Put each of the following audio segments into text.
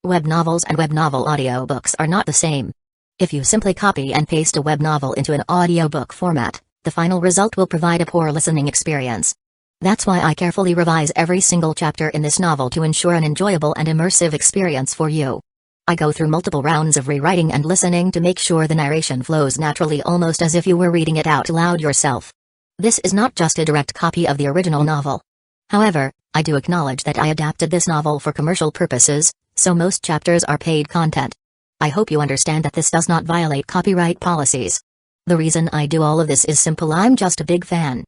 Web novels and web novel audiobooks are not the same. If you simply copy and paste a web novel into an audiobook format, the final result will provide a poor listening experience. That's why I carefully revise every single chapter in this novel to ensure an enjoyable and immersive experience for you. I go through multiple rounds of rewriting and listening to make sure the narration flows naturally, almost as if you were reading it out loud yourself. This is not just a direct copy of the original novel. However, I do acknowledge that I adapted this novel for commercial purposes, so most chapters are paid content. I hope you understand that this does not violate copyright policies. The reason I do all of this is simple: I'm just a big fan.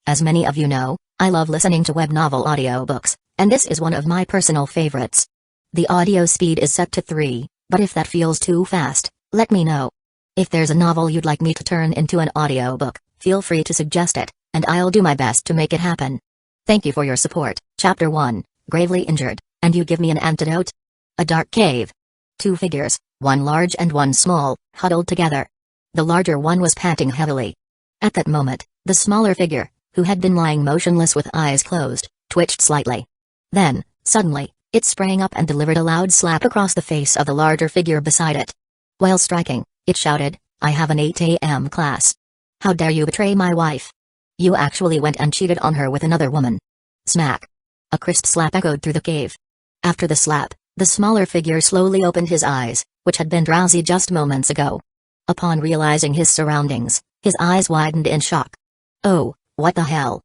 As many of you know, I love listening to web novel audiobooks, and this is one of my personal favorites. The audio speed is set to 3, but if that feels too fast, let me know. If there's a novel you'd like me to turn into an audiobook, feel free to suggest it, and I'll do my best to make it happen. Thank you for your support. Chapter 1, Gravely Injured, and You Give Me an Antidote? A dark cave. Two figures, one large and one small, huddled together. The larger one was panting heavily. At that moment, the smaller figure, who had been lying motionless with eyes closed, twitched slightly. Then, suddenly, it sprang up and delivered a loud slap across the face of the larger figure beside it. While striking, it shouted, "I have an 8 a.m. class. How dare you betray my wife? You actually went and cheated on her with another woman." Smack. A crisp slap echoed through the cave. After the slap, the smaller figure slowly opened his eyes, which had been drowsy just moments ago. Upon realizing his surroundings, his eyes widened in shock. "Oh, what the hell?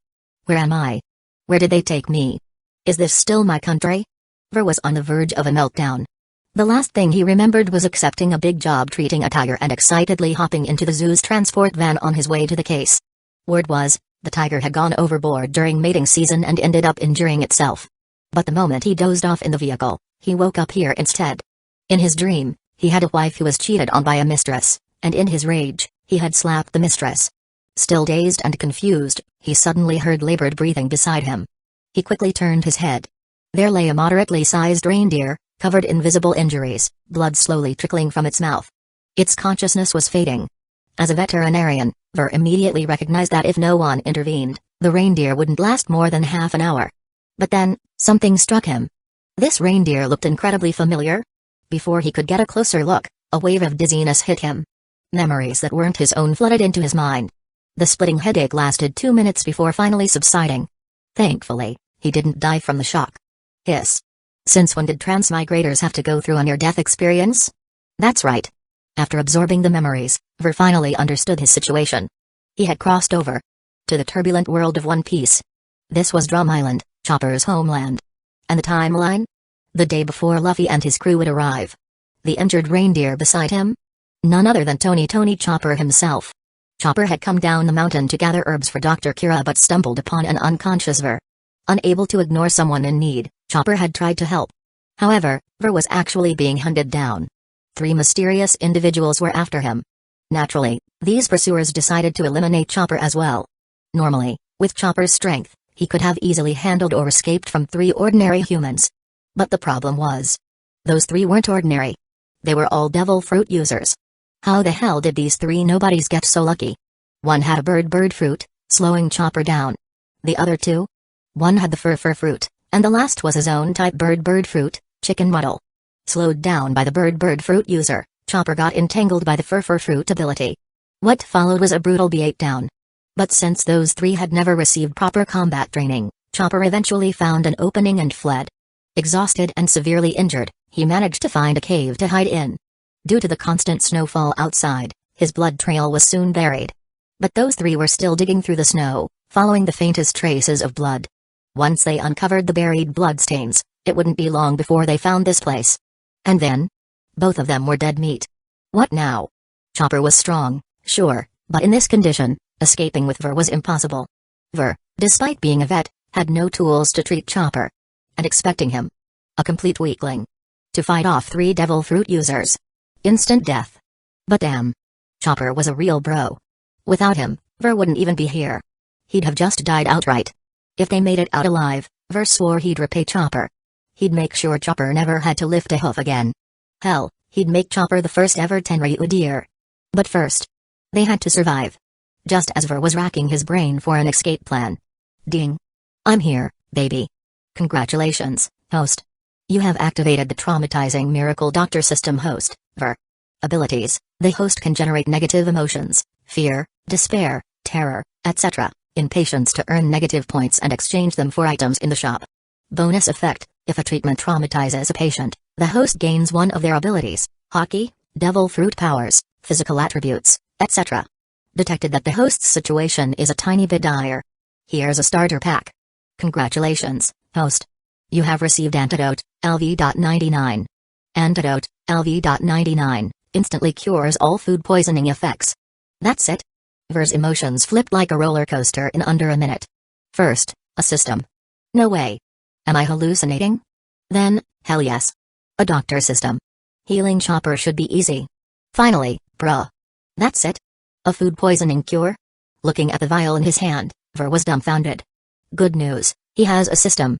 Where am I? Where did they take me? Is this still my country?" Ver was on the verge of a meltdown. The last thing he remembered was accepting a big job treating a tiger and excitedly hopping into the zoo's transport van on his way to the case. Word was, the tiger had gone overboard during mating season and ended up injuring itself. But the moment he dozed off in the vehicle, he woke up here instead. In his dream, he had a wife who was cheated on by a mistress, and in his rage, he had slapped the mistress. Still dazed and confused, he suddenly heard labored breathing beside him. He quickly turned his head. There lay a moderately sized reindeer, covered in visible injuries, blood slowly trickling from its mouth. Its consciousness was fading. As a veterinarian, Ver immediately recognized that if no one intervened, the reindeer wouldn't last more than half an hour. But then, something struck him. This reindeer looked incredibly familiar. Before he could get a closer look, a wave of dizziness hit him. Memories that weren't his own flooded into his mind. The splitting headache lasted 2 minutes before finally subsiding. Thankfully, he didn't die from the shock. Hiss. Since when did transmigrators have to go through a near-death experience? That's right. After absorbing the memories, Ver finally understood his situation. He had crossed over to the turbulent world of One Piece. This was Drum Island, Chopper's homeland. And the timeline? The day before Luffy and his crew would arrive. The injured reindeer beside him? None other than Tony Chopper himself. Chopper had come down the mountain to gather herbs for Dr. Kira but stumbled upon an unconscious Ver. Unable to ignore someone in need, Chopper had tried to help. However, Ver was actually being hunted down. 3 mysterious individuals were after him. Naturally, these pursuers decided to eliminate Chopper as well. Normally, with Chopper's strength, he could have easily handled or escaped from 3 ordinary humans. But the problem was, those 3 weren't ordinary. They were all devil fruit users. How the hell did these 3 nobodies get so lucky? One had a bird fruit, slowing Chopper down. The other 2? One had the fur fruit, and the last was his own type bird fruit, chicken muddle. Slowed down by the bird fruit user, Chopper got entangled by the fur fruit ability. What followed was a brutal beatdown. But since those 3 had never received proper combat training, Chopper eventually found an opening and fled. Exhausted and severely injured, he managed to find a cave to hide in. Due to the constant snowfall outside, his blood trail was soon buried. But those 3 were still digging through the snow, following the faintest traces of blood. Once they uncovered the buried bloodstains, it wouldn't be long before they found this place. And then? Both of them were dead meat. What now? Chopper was strong, sure, but in this condition, escaping with Ver was impossible. Ver, despite being a vet, had no tools to treat Chopper. And expecting him, a complete weakling, to fight off 3 devil fruit users. Instant death. But damn. Chopper was a real bro. Without him, Ver wouldn't even be here. He'd have just died outright. If they made it out alive, Ver swore he'd repay Chopper. He'd make sure Chopper never had to lift a hoof again. Hell, he'd make Chopper the first ever Tenryu deer. But first, they had to survive. Just as Ver was racking his brain for an escape plan. Ding. I'm here, baby. Congratulations, host. You have activated the traumatizing miracle doctor system host, VER. Abilities: the host can generate negative emotions, fear, despair, terror, etc., in patients to earn negative points and exchange them for items in the shop. Bonus effect: if a treatment traumatizes a patient, the host gains one of their abilities, hockey, devil fruit powers, physical attributes, etc. Detected that the host's situation is a tiny bit dire. Here's a starter pack. Congratulations, host. You have received Antidote, LV.99. Antidote, LV.99, instantly cures all food poisoning effects. That's it? Ver's emotions flipped like a roller coaster in under a minute. First, a system. No way. Am I hallucinating? Then, hell yes. A doctor system. Healing chopper should be easy. Finally, bruh. That's it? A food poisoning cure? Looking at the vial in his hand, Ver was dumbfounded. Good news, he has a system.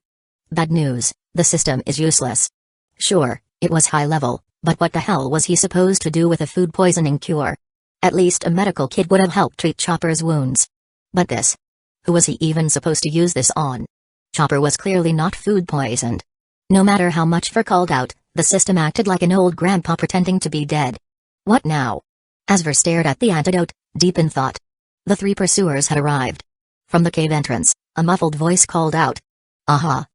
Bad news, the system is useless. Sure, it was high level, but what the hell was he supposed to do with a food poisoning cure? At least a medical kit would have helped treat Chopper's wounds. But this? Who was he even supposed to use this on? Chopper was clearly not food poisoned. No matter how much Ver called out, the system acted like an old grandpa pretending to be dead. What now? As Ver stared at the antidote, deep in thought. The three pursuers had arrived. From the cave entrance, a muffled voice called out. Aha!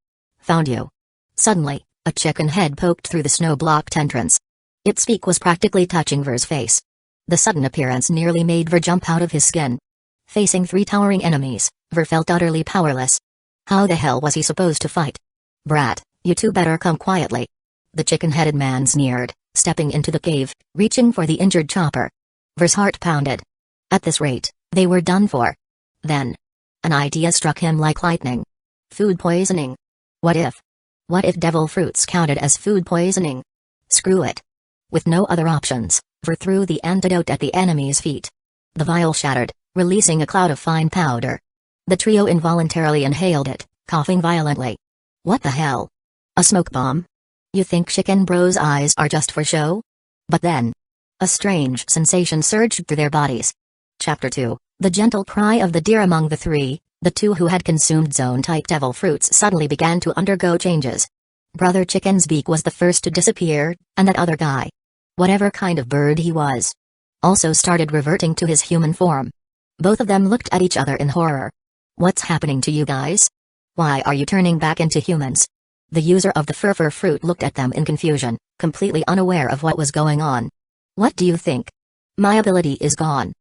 Found you. Suddenly, a chicken head poked through the snow-blocked entrance. Its beak was practically touching Ver's face. The sudden appearance nearly made Ver jump out of his skin. Facing three towering enemies, Ver felt utterly powerless. How the hell was he supposed to fight? Brat, you two better come quietly. The chicken-headed man sneered, stepping into the cave, reaching for the injured Chopper. Ver's heart pounded. At this rate, they were done for. Then, an idea struck him like lightning. Food poisoning. What if devil fruits counted as food poisoning? Screw it. With no other options, Ver threw the antidote at the enemy's feet. The vial shattered, releasing a cloud of fine powder. The trio involuntarily inhaled it, coughing violently. What the hell? A smoke bomb? You think Chicken Bro's eyes are just for show? But then, a strange sensation surged through their bodies. Chapter 2, The Gentle Cry of the Deer. Among the three, the two who had consumed zone-type devil fruits suddenly began to undergo changes. Brother Chicken's beak was the first to disappear, and that other guy, whatever kind of bird he was, also started reverting to his human form. Both of them looked at each other in horror. What's happening to you guys? Why are you turning back into humans? The user of the fur fruit looked at them in confusion, completely unaware of what was going on. What do you think? My ability is gone.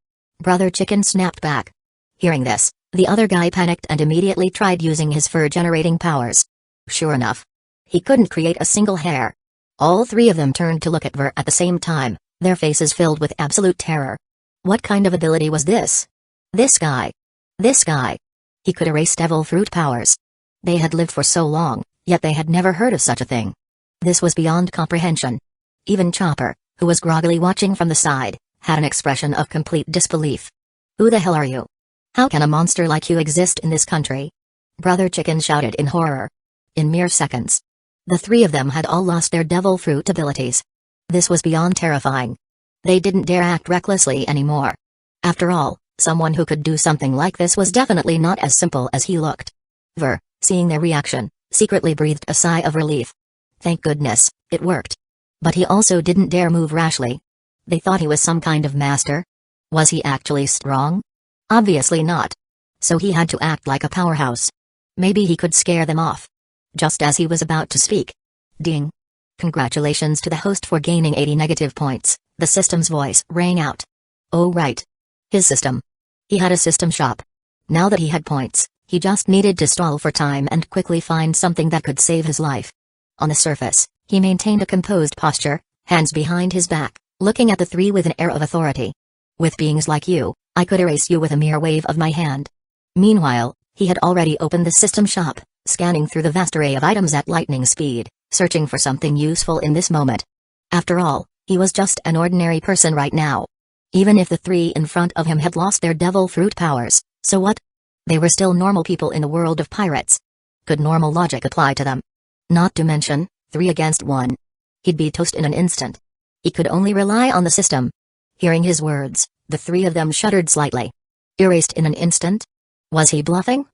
Brother Chicken snapped back. Hearing this, the other guy panicked and immediately tried using his fur-generating powers. Sure enough, he couldn't create a single hair. All three of them turned to look at Ver at the same time, their faces filled with absolute terror. What kind of ability was this? This guy. He could erase devil fruit powers. They had lived for so long, yet they had never heard of such a thing. This was beyond comprehension. Even Chopper, who was groggily watching from the side, had an expression of complete disbelief. Who the hell are you? How can a monster like you exist in this country? Brother Chicken shouted in horror. In mere seconds, the three of them had all lost their devil fruit abilities. This was beyond terrifying. They didn't dare act recklessly anymore. After all, someone who could do something like this was definitely not as simple as he looked. Ver, seeing their reaction, secretly breathed a sigh of relief. Thank goodness, it worked. But he also didn't dare move rashly. They thought he was some kind of master. Was he actually strong? Obviously not. So he had to act like a powerhouse. Maybe he could scare them off. Just as he was about to speak. Ding. Congratulations to the host for gaining 80 negative points, the system's voice rang out. Oh right. His system. He had a system shop. Now that he had points, he just needed to stall for time and quickly find something that could save his life. On the surface, he maintained a composed posture, hands behind his back, looking at the three with an air of authority. With beings like you, I could erase you with a mere wave of my hand. Meanwhile, he had already opened the system shop, scanning through the vast array of items at lightning speed, searching for something useful in this moment. After all, he was just an ordinary person right now. Even if the three in front of him had lost their devil fruit powers, so what? They were still normal people in the world of pirates. Could normal logic apply to them? Not to mention, 3 against 1. He'd be toast in an instant. He could only rely on the system. Hearing his words, the three of them shuddered slightly. Erased in an instant? Was he bluffing?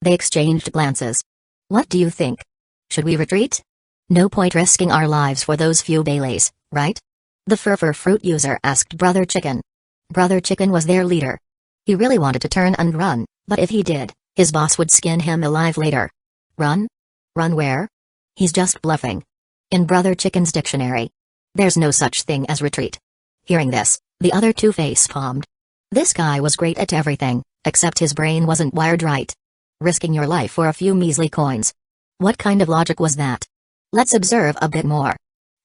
They exchanged glances. What do you think? Should we retreat? No point risking our lives for those few Baileys, right? The fur fruit user asked Brother Chicken. Brother Chicken was their leader. He really wanted to turn and run, but if he did, his boss would skin him alive later. Run? Run where? He's just bluffing. In Brother Chicken's dictionary, there's no such thing as retreat. Hearing this, the other two face-palmed. This guy was great at everything, except his brain wasn't wired right. Risking your life for a few measly coins. What kind of logic was that? Let's observe a bit more.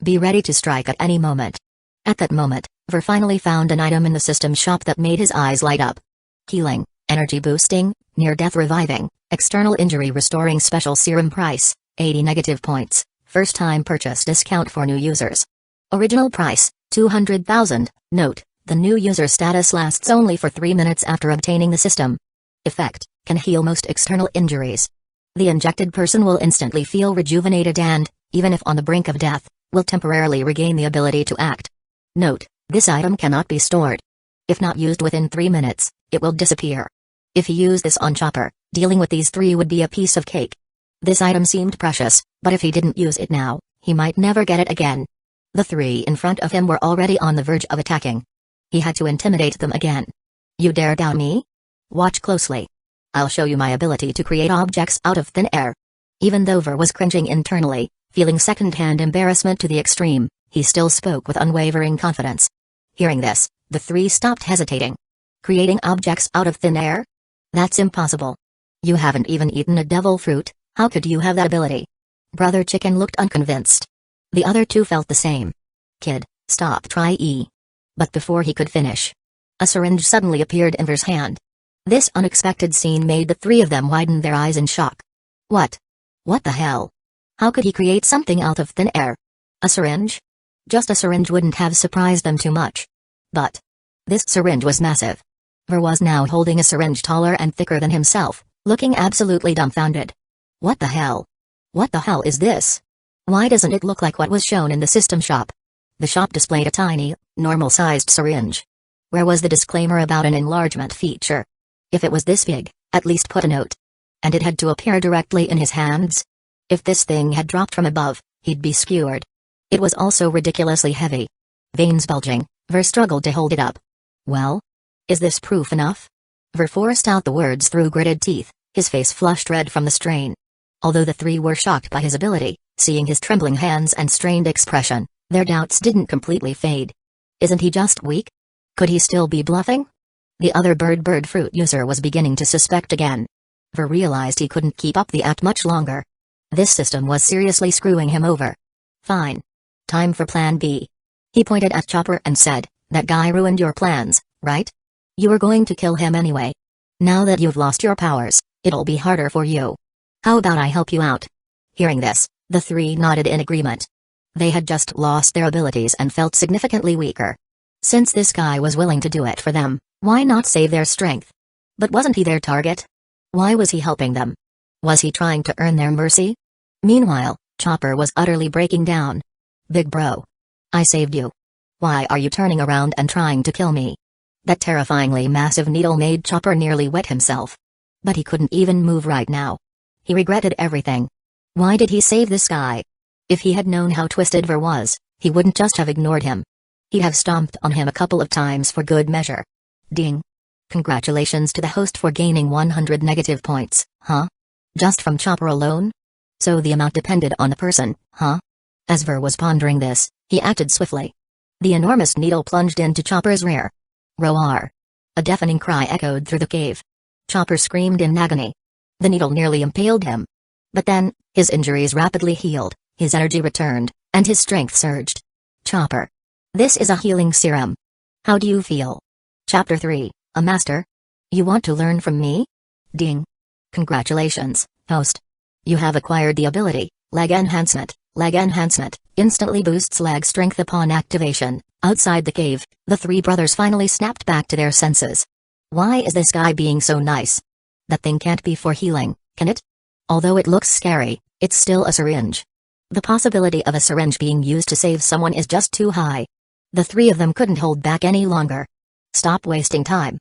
Be ready to strike at any moment. At that moment, Ver finally found an item in the system shop that made his eyes light up. Healing, energy boosting, near-death reviving, external injury restoring special serum price, 80 negative points, first-time purchase discount for new users. Original price, 200,000, note, the new user status lasts only for 3 minutes after obtaining the system. Effect, can heal most external injuries. The injected person will instantly feel rejuvenated and, even if on the brink of death, will temporarily regain the ability to act. Note, this item cannot be stored. If not used within 3 minutes, it will disappear. If he used this on Chopper, dealing with these three would be a piece of cake. This item seemed precious, but if he didn't use it now, he might never get it again. The three in front of him were already on the verge of attacking. He had to intimidate them again. You dare doubt me? Watch closely. I'll show you my ability to create objects out of thin air. Even though Ver was cringing internally, feeling second-hand embarrassment to the extreme, he still spoke with unwavering confidence. Hearing this, the three stopped hesitating. Creating objects out of thin air? That's impossible. You haven't even eaten a devil fruit, how could you have that ability? Brother Chicken looked unconvinced. The other two felt the same. Kid, stop try. But before he could finish, a syringe suddenly appeared in Ver's hand. This unexpected scene made the three of them widen their eyes in shock. What? What the hell? How could he create something out of thin air? A syringe? Just a syringe wouldn't have surprised them too much. But this syringe was massive. Ver was now holding a syringe taller and thicker than himself, looking absolutely dumbfounded. What the hell? What the hell is this? Why doesn't it look like what was shown in the system shop? The shop displayed a tiny, normal-sized syringe. Where was the disclaimer about an enlargement feature? If it was this big, at least put a note. And it had to appear directly in his hands? If this thing had dropped from above, he'd be skewered. It was also ridiculously heavy. Veins bulging, Ver struggled to hold it up. Well? Is this proof enough? Ver forced out the words through gritted teeth, his face flushed red from the strain. Although the three were shocked by his ability, seeing his trembling hands and strained expression, their doubts didn't completely fade. Isn't he just weak? Could he still be bluffing? The other bird fruit user was beginning to suspect again. Ver realized he couldn't keep up the act much longer. This system was seriously screwing him over. Fine. Time for plan B. He pointed at Chopper and said, that guy ruined your plans, right? You were going to kill him anyway. Now that you've lost your powers, it'll be harder for you. How about I help you out? Hearing this, the three nodded in agreement. They had just lost their abilities and felt significantly weaker. Since this guy was willing to do it for them, why not save their strength? But wasn't he their target? Why was he helping them? Was he trying to earn their mercy? Meanwhile, Chopper was utterly breaking down. Big bro. I saved you. Why are you turning around and trying to kill me? That terrifyingly massive needle made Chopper nearly wet himself. But he couldn't even move right now. He regretted everything. Why did he save this guy? If he had known how twisted Ver was, he wouldn't just have ignored him. He'd have stomped on him a couple of times for good measure. Ding. Congratulations to the host for gaining 100 negative points, huh? Just from Chopper alone? So the amount depended on the person, huh? As Ver was pondering this, he acted swiftly. The enormous needle plunged into Chopper's rear. Roar. A deafening cry echoed through the cave. Chopper screamed in agony. The needle nearly impaled him. But then, his injuries rapidly healed, his energy returned, and his strength surged. Chopper. This is a healing serum. How do you feel? Chapter 3, A Master? You want to learn from me? Ding. Congratulations, host. You have acquired the ability, Leg Enhancement. Leg Enhancement instantly boosts leg strength upon activation. Outside the cave, the three brothers finally snapped back to their senses. Why is this guy being so nice? That thing can't be for healing, can it? Although it looks scary, it's still a syringe. The possibility of a syringe being used to save someone is just too high. The three of them couldn't hold back any longer. Stop wasting time.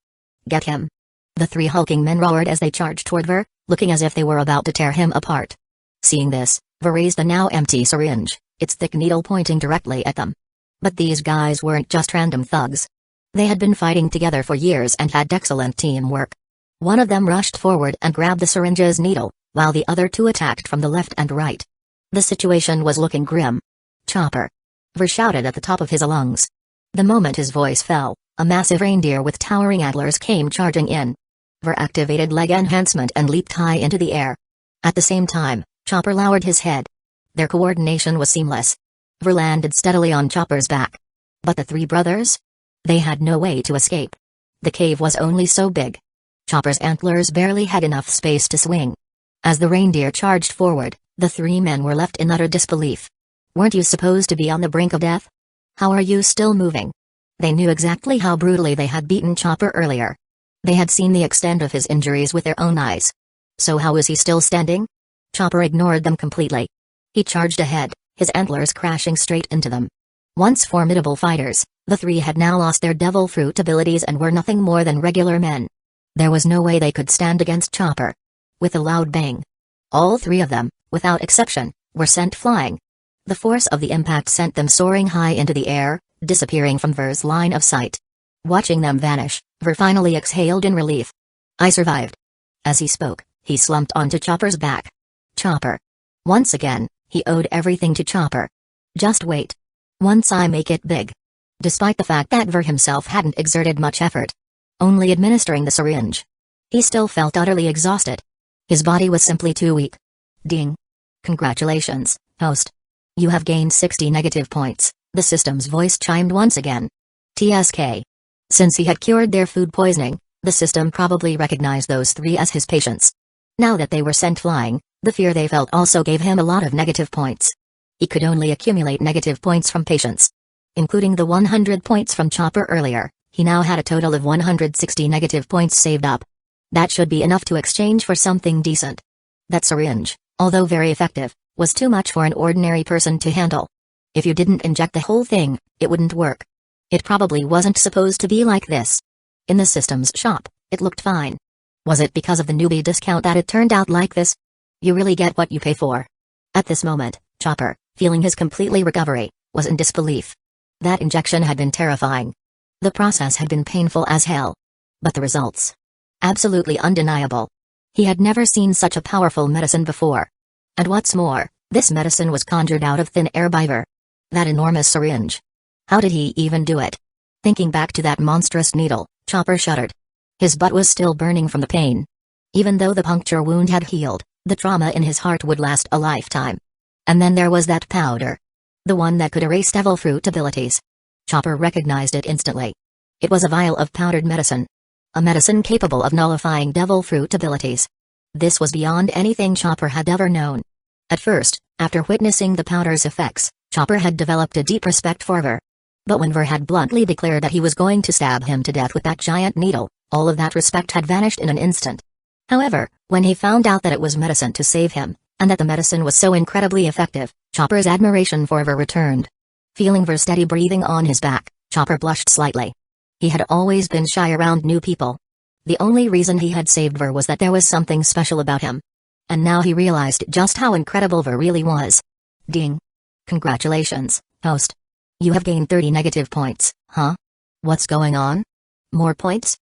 Get him. The three hulking men roared as they charged toward Ver, looking as if they were about to tear him apart. Seeing this, Ver raised the now empty syringe, its thick needle pointing directly at them. But these guys weren't just random thugs. They had been fighting together for years and had excellent teamwork. One of them rushed forward and grabbed the syringe's needle, while the other two attacked from the left and right. The situation was looking grim. "Chopper!" Ver shouted at the top of his lungs. The moment his voice fell, a massive reindeer with towering antlers came charging in. Ver activated leg enhancement and leaped high into the air. At the same time, Chopper lowered his head. Their coordination was seamless. Ver landed steadily on Chopper's back. But the three brothers? They had no way to escape. The cave was only so big. Chopper's antlers barely had enough space to swing. As the reindeer charged forward, the three men were left in utter disbelief. "Weren't you supposed to be on the brink of death? How are you still moving?" They knew exactly how brutally they had beaten Chopper earlier. They had seen the extent of his injuries with their own eyes. So how was he still standing? Chopper ignored them completely. He charged ahead, his antlers crashing straight into them. Once formidable fighters, the three had now lost their devil fruit abilities and were nothing more than regular men. There was no way they could stand against Chopper. With a loud bang, all three of them, without exception, were sent flying. The force of the impact sent them soaring high into the air, disappearing from Ver's line of sight. Watching them vanish, Ver finally exhaled in relief. "I survived." As he spoke, he slumped onto Chopper's back. Chopper. Once again, he owed everything to Chopper. "Just wait. Once I make it big." Despite the fact that Ver himself hadn't exerted much effort, only administering the syringe, he still felt utterly exhausted. His body was simply too weak. Ding. "Congratulations, host. You have gained 60 negative points," the system's voice chimed once again. TSK. Since he had cured their food poisoning, the system probably recognized those three as his patients. Now that they were sent flying, the fear they felt also gave him a lot of negative points. He could only accumulate negative points from patients. Including the 100 points from Chopper earlier, he now had a total of 160 negative points saved up. That should be enough to exchange for something decent. That syringe, although very effective, was too much for an ordinary person to handle. If you didn't inject the whole thing, it wouldn't work. It probably wasn't supposed to be like this. In the system's shop, it looked fine. Was it because of the newbie discount that it turned out like this? You really get what you pay for. At this moment, Chopper, feeling his completely recovery, was in disbelief. That injection had been terrifying. The process had been painful as hell. But the results? Absolutely undeniable. He had never seen such a powerful medicine before. And what's more, this medicine was conjured out of thin air by Ver. That enormous syringe. How did he even do it? Thinking back to that monstrous needle, Chopper shuddered. His butt was still burning from the pain. Even though the puncture wound had healed, the trauma in his heart would last a lifetime. And then there was that powder. The one that could erase devil fruit abilities. Chopper recognized it instantly. It was a vial of powdered medicine. A medicine capable of nullifying devil fruit abilities. This was beyond anything Chopper had ever known. At first, after witnessing the powder's effects, Chopper had developed a deep respect for Ver. But when Ver had bluntly declared that he was going to stab him to death with that giant needle, all of that respect had vanished in an instant. However, when he found out that it was medicine to save him, and that the medicine was so incredibly effective, Chopper's admiration for Ver returned. Feeling Ver's steady breathing on his back, Chopper blushed slightly. He had always been shy around new people. The only reason he had saved Ver was that there was something special about him. And now he realized just how incredible Ver really was. Ding. "Congratulations, host. You have gained 30 negative points, huh? What's going on? More points?"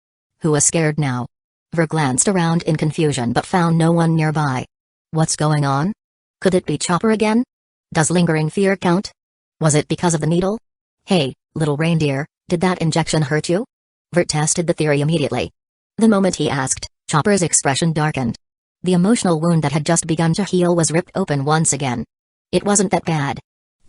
Who was scared now? Ver glanced around in confusion but found no one nearby. What's going on? Could it be Chopper again? Does lingering fear count? Was it because of the needle? Hey, little reindeer, did that injection hurt you? Ver tested the theory immediately. The moment he asked, Chopper's expression darkened. The emotional wound that had just begun to heal was ripped open once again. It wasn't that bad.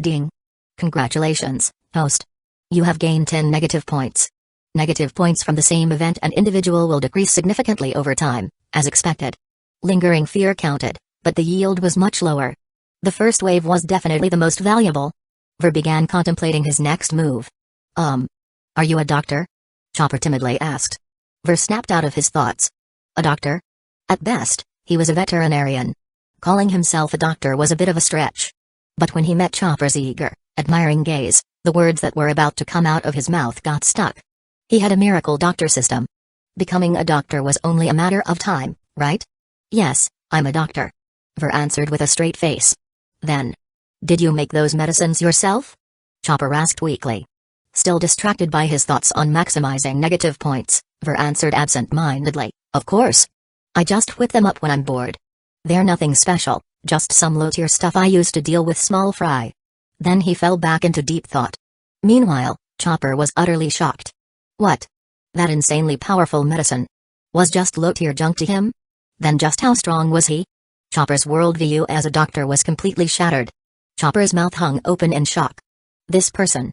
Ding. "Congratulations, host. You have gained 10 negative points. Negative points from the same event and individual will decrease significantly over time, as expected." Lingering fear counted, but the yield was much lower. The first wave was definitely the most valuable. Ver began contemplating his next move. Are you a doctor?" Chopper timidly asked. Ver snapped out of his thoughts. A doctor? At best, he was a veterinarian. Calling himself a doctor was a bit of a stretch. But when he met Chopper's eager, admiring gaze, the words that were about to come out of his mouth got stuck. He had a miracle doctor system. Becoming a doctor was only a matter of time, right? "Yes, I'm a doctor," Ver answered with a straight face. Then, did you make those medicines yourself? Chopper asked weakly. Still distracted by his thoughts on maximizing negative points, Ver answered absent-mindedly, of course. I just whip them up when I'm bored. They're nothing special, just some low-tier stuff I used to deal with small fry. Then he fell back into deep thought. Meanwhile, Chopper was utterly shocked. What? That insanely powerful medicine was just low-tier junk to him? Then just how strong was he? Chopper's worldview as a doctor was completely shattered. Chopper's mouth hung open in shock. This person.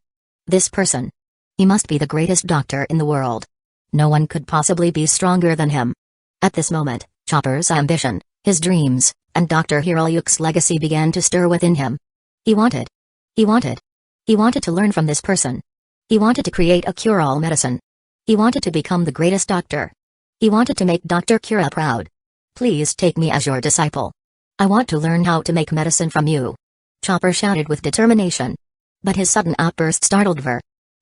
He must be the greatest doctor in the world. No one could possibly be stronger than him. At this moment, Chopper's ambition, his dreams, and Dr. Hiroyuki's legacy began to stir within him. He wanted to learn from this person. He wanted to create a cure-all medicine. He wanted to become the greatest doctor. He wanted to make Dr. Kira proud. Please take me as your disciple. I want to learn how to make medicine from you. Chopper shouted with determination. But his sudden outburst startled Ver.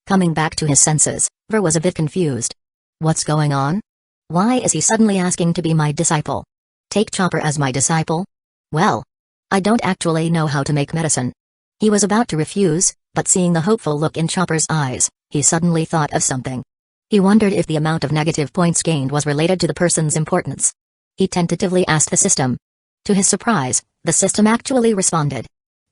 Coming back to his senses, Ver was a bit confused. What's going on? Why is he suddenly asking to be my disciple? Take Chopper as my disciple? Well, I don't actually know how to make medicine. He was about to refuse, but seeing the hopeful look in Chopper's eyes, he suddenly thought of something. He wondered if the amount of negative points gained was related to the person's importance. He tentatively asked the system. To his surprise, the system actually responded.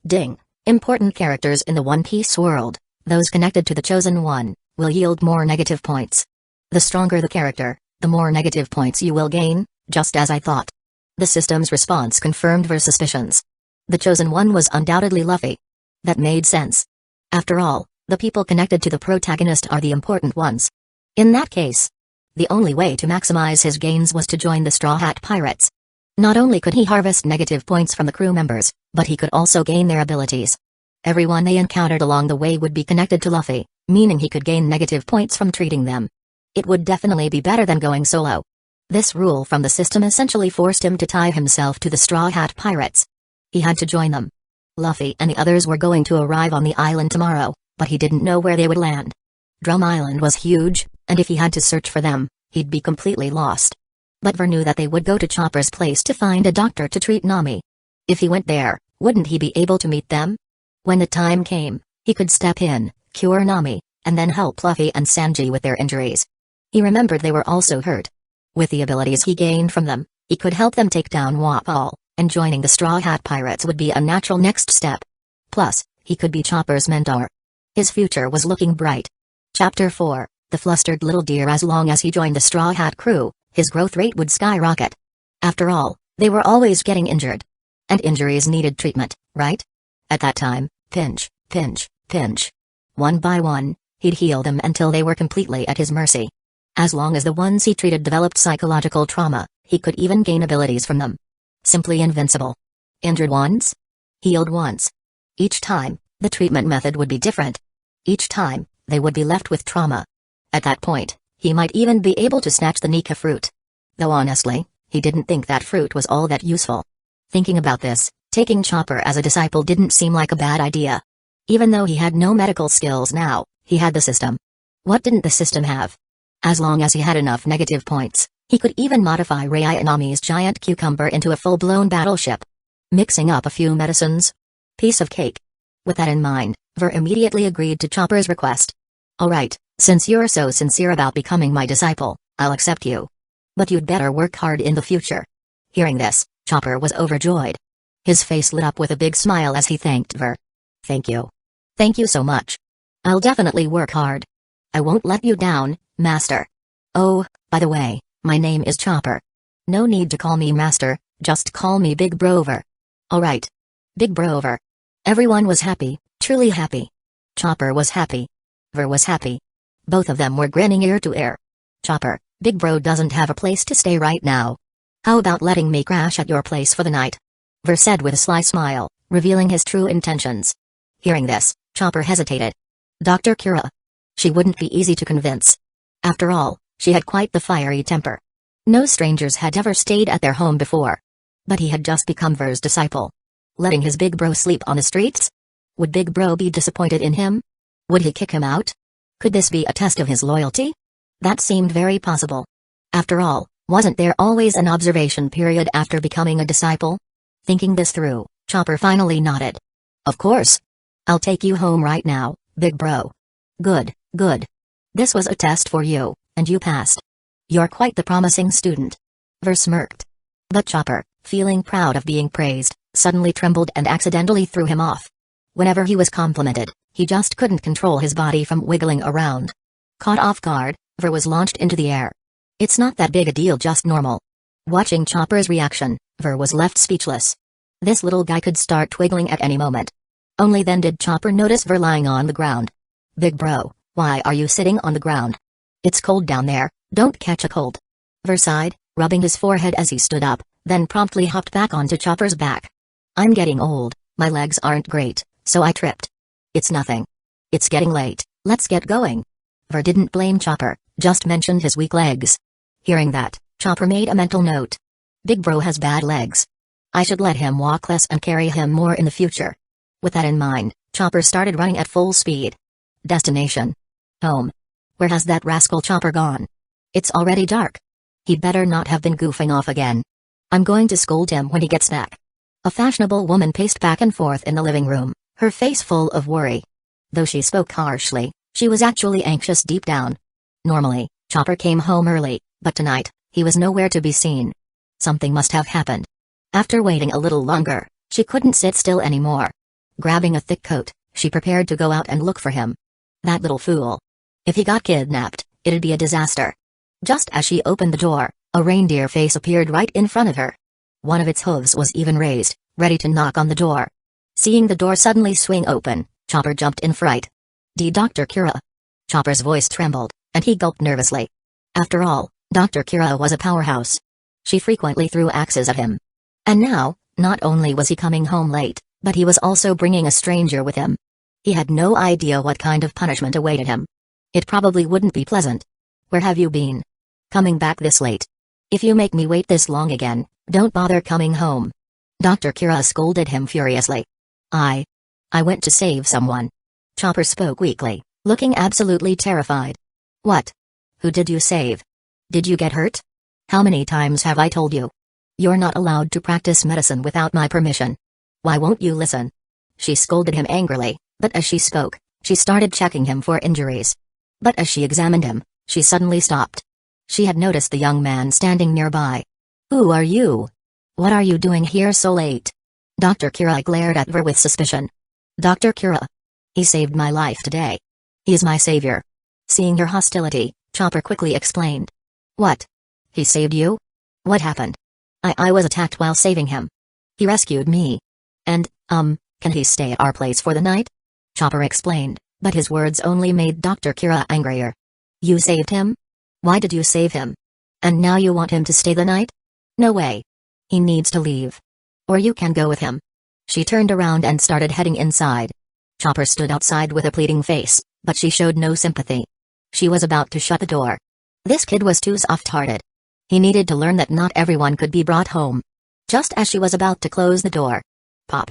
Ding. Important characters in the One Piece world, those connected to the Chosen One, will yield more negative points. The stronger the character, the more negative points you will gain, just as I thought. The system's response confirmed Ver's suspicions. The Chosen One was undoubtedly Luffy. That made sense. After all, the people connected to the protagonist are the important ones. In that case, the only way to maximize his gains was to join the Straw Hat Pirates. Not only could he harvest negative points from the crew members, but he could also gain their abilities. Everyone they encountered along the way would be connected to Luffy, meaning he could gain negative points from treating them. It would definitely be better than going solo. This rule from the system essentially forced him to tie himself to the Straw Hat Pirates. He had to join them. Luffy and the others were going to arrive on the island tomorrow, but he didn't know where they would land. Drum Island was huge, and if he had to search for them, he'd be completely lost. But Ver knew that they would go to Chopper's place to find a doctor to treat Nami. If he went there, wouldn't he be able to meet them? When the time came, he could step in, cure Nami, and then help Luffy and Sanji with their injuries. He remembered they were also hurt. With the abilities he gained from them, he could help them take down Wapol, and joining the Straw Hat Pirates would be a natural next step. Plus, he could be Chopper's mentor. His future was looking bright. Chapter 4, The Flustered Little Deer. As long as he joined the Straw Hat crew, his growth rate would skyrocket. After all, they were always getting injured. And injuries needed treatment, right? At that time, pinch. One by one, he'd heal them until they were completely at his mercy. As long as the ones he treated developed psychological trauma, he could even gain abilities from them. Simply invincible. Injured once? Healed once. Each time, the treatment method would be different. Each time, they would be left with trauma. At that point, he might even be able to snatch the Nika fruit. Though honestly, he didn't think that fruit was all that useful. Thinking about this, taking Chopper as a disciple didn't seem like a bad idea. Even though he had no medical skills now, he had the system. What didn't the system have? As long as he had enough negative points, he could even modify Rei Ayanami's giant cucumber into a full-blown battleship. Mixing up a few medicines? Piece of cake. With that in mind, Ver immediately agreed to Chopper's request. Alright, since you're so sincere about becoming my disciple, I'll accept you. But you'd better work hard in the future. Hearing this, Chopper was overjoyed. His face lit up with a big smile as he thanked Ver. Thank you. Thank you so much. I'll definitely work hard. I won't let you down, Master. Oh, by the way, my name is Chopper. No need to call me Master, just call me Big Bro Ver. Alright. Big Bro Ver. Everyone was happy, truly happy. Chopper was happy. Ver was happy. Both of them were grinning ear to ear. Chopper, Big Bro doesn't have a place to stay right now. How about letting me crash at your place for the night? Ver said with a sly smile, revealing his true intentions. Hearing this, Chopper hesitated. Dr. Kira. She wouldn't be easy to convince. After all, she had quite the fiery temper. No strangers had ever stayed at their home before. But he had just become Ver's disciple. Letting his Big Bro sleep on the streets? Would Big Bro be disappointed in him? Would he kick him out? Could this be a test of his loyalty? That seemed very possible. After all, wasn't there always an observation period after becoming a disciple? Thinking this through, Chopper finally nodded. Of course. I'll take you home right now, big bro. Good, good. This was a test for you, and you passed. You're quite the promising student. Ver smirked. But Chopper, feeling proud of being praised, suddenly trembled and accidentally threw him off. Whenever he was complimented, he just couldn't control his body from wiggling around. Caught off guard, Ver was launched into the air. It's not that big a deal, just normal. Watching Chopper's reaction, Ver was left speechless. This little guy could start twiggling at any moment. Only then did Chopper notice Ver lying on the ground. Big bro, why are you sitting on the ground? It's cold down there, don't catch a cold. Ver sighed, rubbing his forehead as he stood up, then promptly hopped back onto Chopper's back. I'm getting old, my legs aren't great, so I tripped. It's nothing. It's getting late, let's get going. Ver didn't blame Chopper, just mentioned his weak legs. Hearing that, Chopper made a mental note. Big bro has bad legs. I should let him walk less and carry him more in the future. With that in mind, Chopper started running at full speed. Destination: home. Where has that rascal Chopper gone? It's already dark. He better not have been goofing off again. I'm going to scold him when he gets back. A fashionable woman paced back and forth in the living room, her face full of worry. Though she spoke harshly, she was actually anxious deep down. Normally, Chopper came home early, but tonight, he was nowhere to be seen. Something must have happened. After waiting a little longer, she couldn't sit still anymore. Grabbing a thick coat, she prepared to go out and look for him. That little fool. If he got kidnapped, it'd be a disaster. Just as she opened the door, a reindeer face appeared right in front of her. One of its hooves was even raised, ready to knock on the door. Seeing the door suddenly swing open, Chopper jumped in fright. Dr. Kira. Chopper's voice trembled, and he gulped nervously. After all, Dr. Kira was a powerhouse. She frequently threw axes at him. And now, not only was he coming home late, but he was also bringing a stranger with him. He had no idea what kind of punishment awaited him. It probably wouldn't be pleasant. Where have you been? Coming back this late. If you make me wait this long again, don't bother coming home. Dr. Kira scolded him furiously. I went to save someone. Chopper spoke weakly, looking absolutely terrified. What? Who did you save? Did you get hurt? How many times have I told you? You're not allowed to practice medicine without my permission. Why won't you listen? She scolded him angrily, but as she spoke, she started checking him for injuries. But as she examined him, she suddenly stopped. She had noticed the young man standing nearby. Who are you? What are you doing here so late? Dr. Kira glared at her with suspicion. Dr. Kira. He saved my life today. He is my savior. Seeing her hostility, Chopper quickly explained. What? He saved you? What happened? I was attacked while saving him. He rescued me. And, can he stay at our place for the night? Chopper explained, but his words only made Dr. Kira angrier. You saved him? Why did you save him? And now you want him to stay the night? No way. He needs to leave. Or you can go with him. She turned around and started heading inside. Chopper stood outside with a pleading face, but she showed no sympathy. She was about to shut the door. This kid was too soft-hearted. He needed to learn that not everyone could be brought home. Just as she was about to close the door. Pop.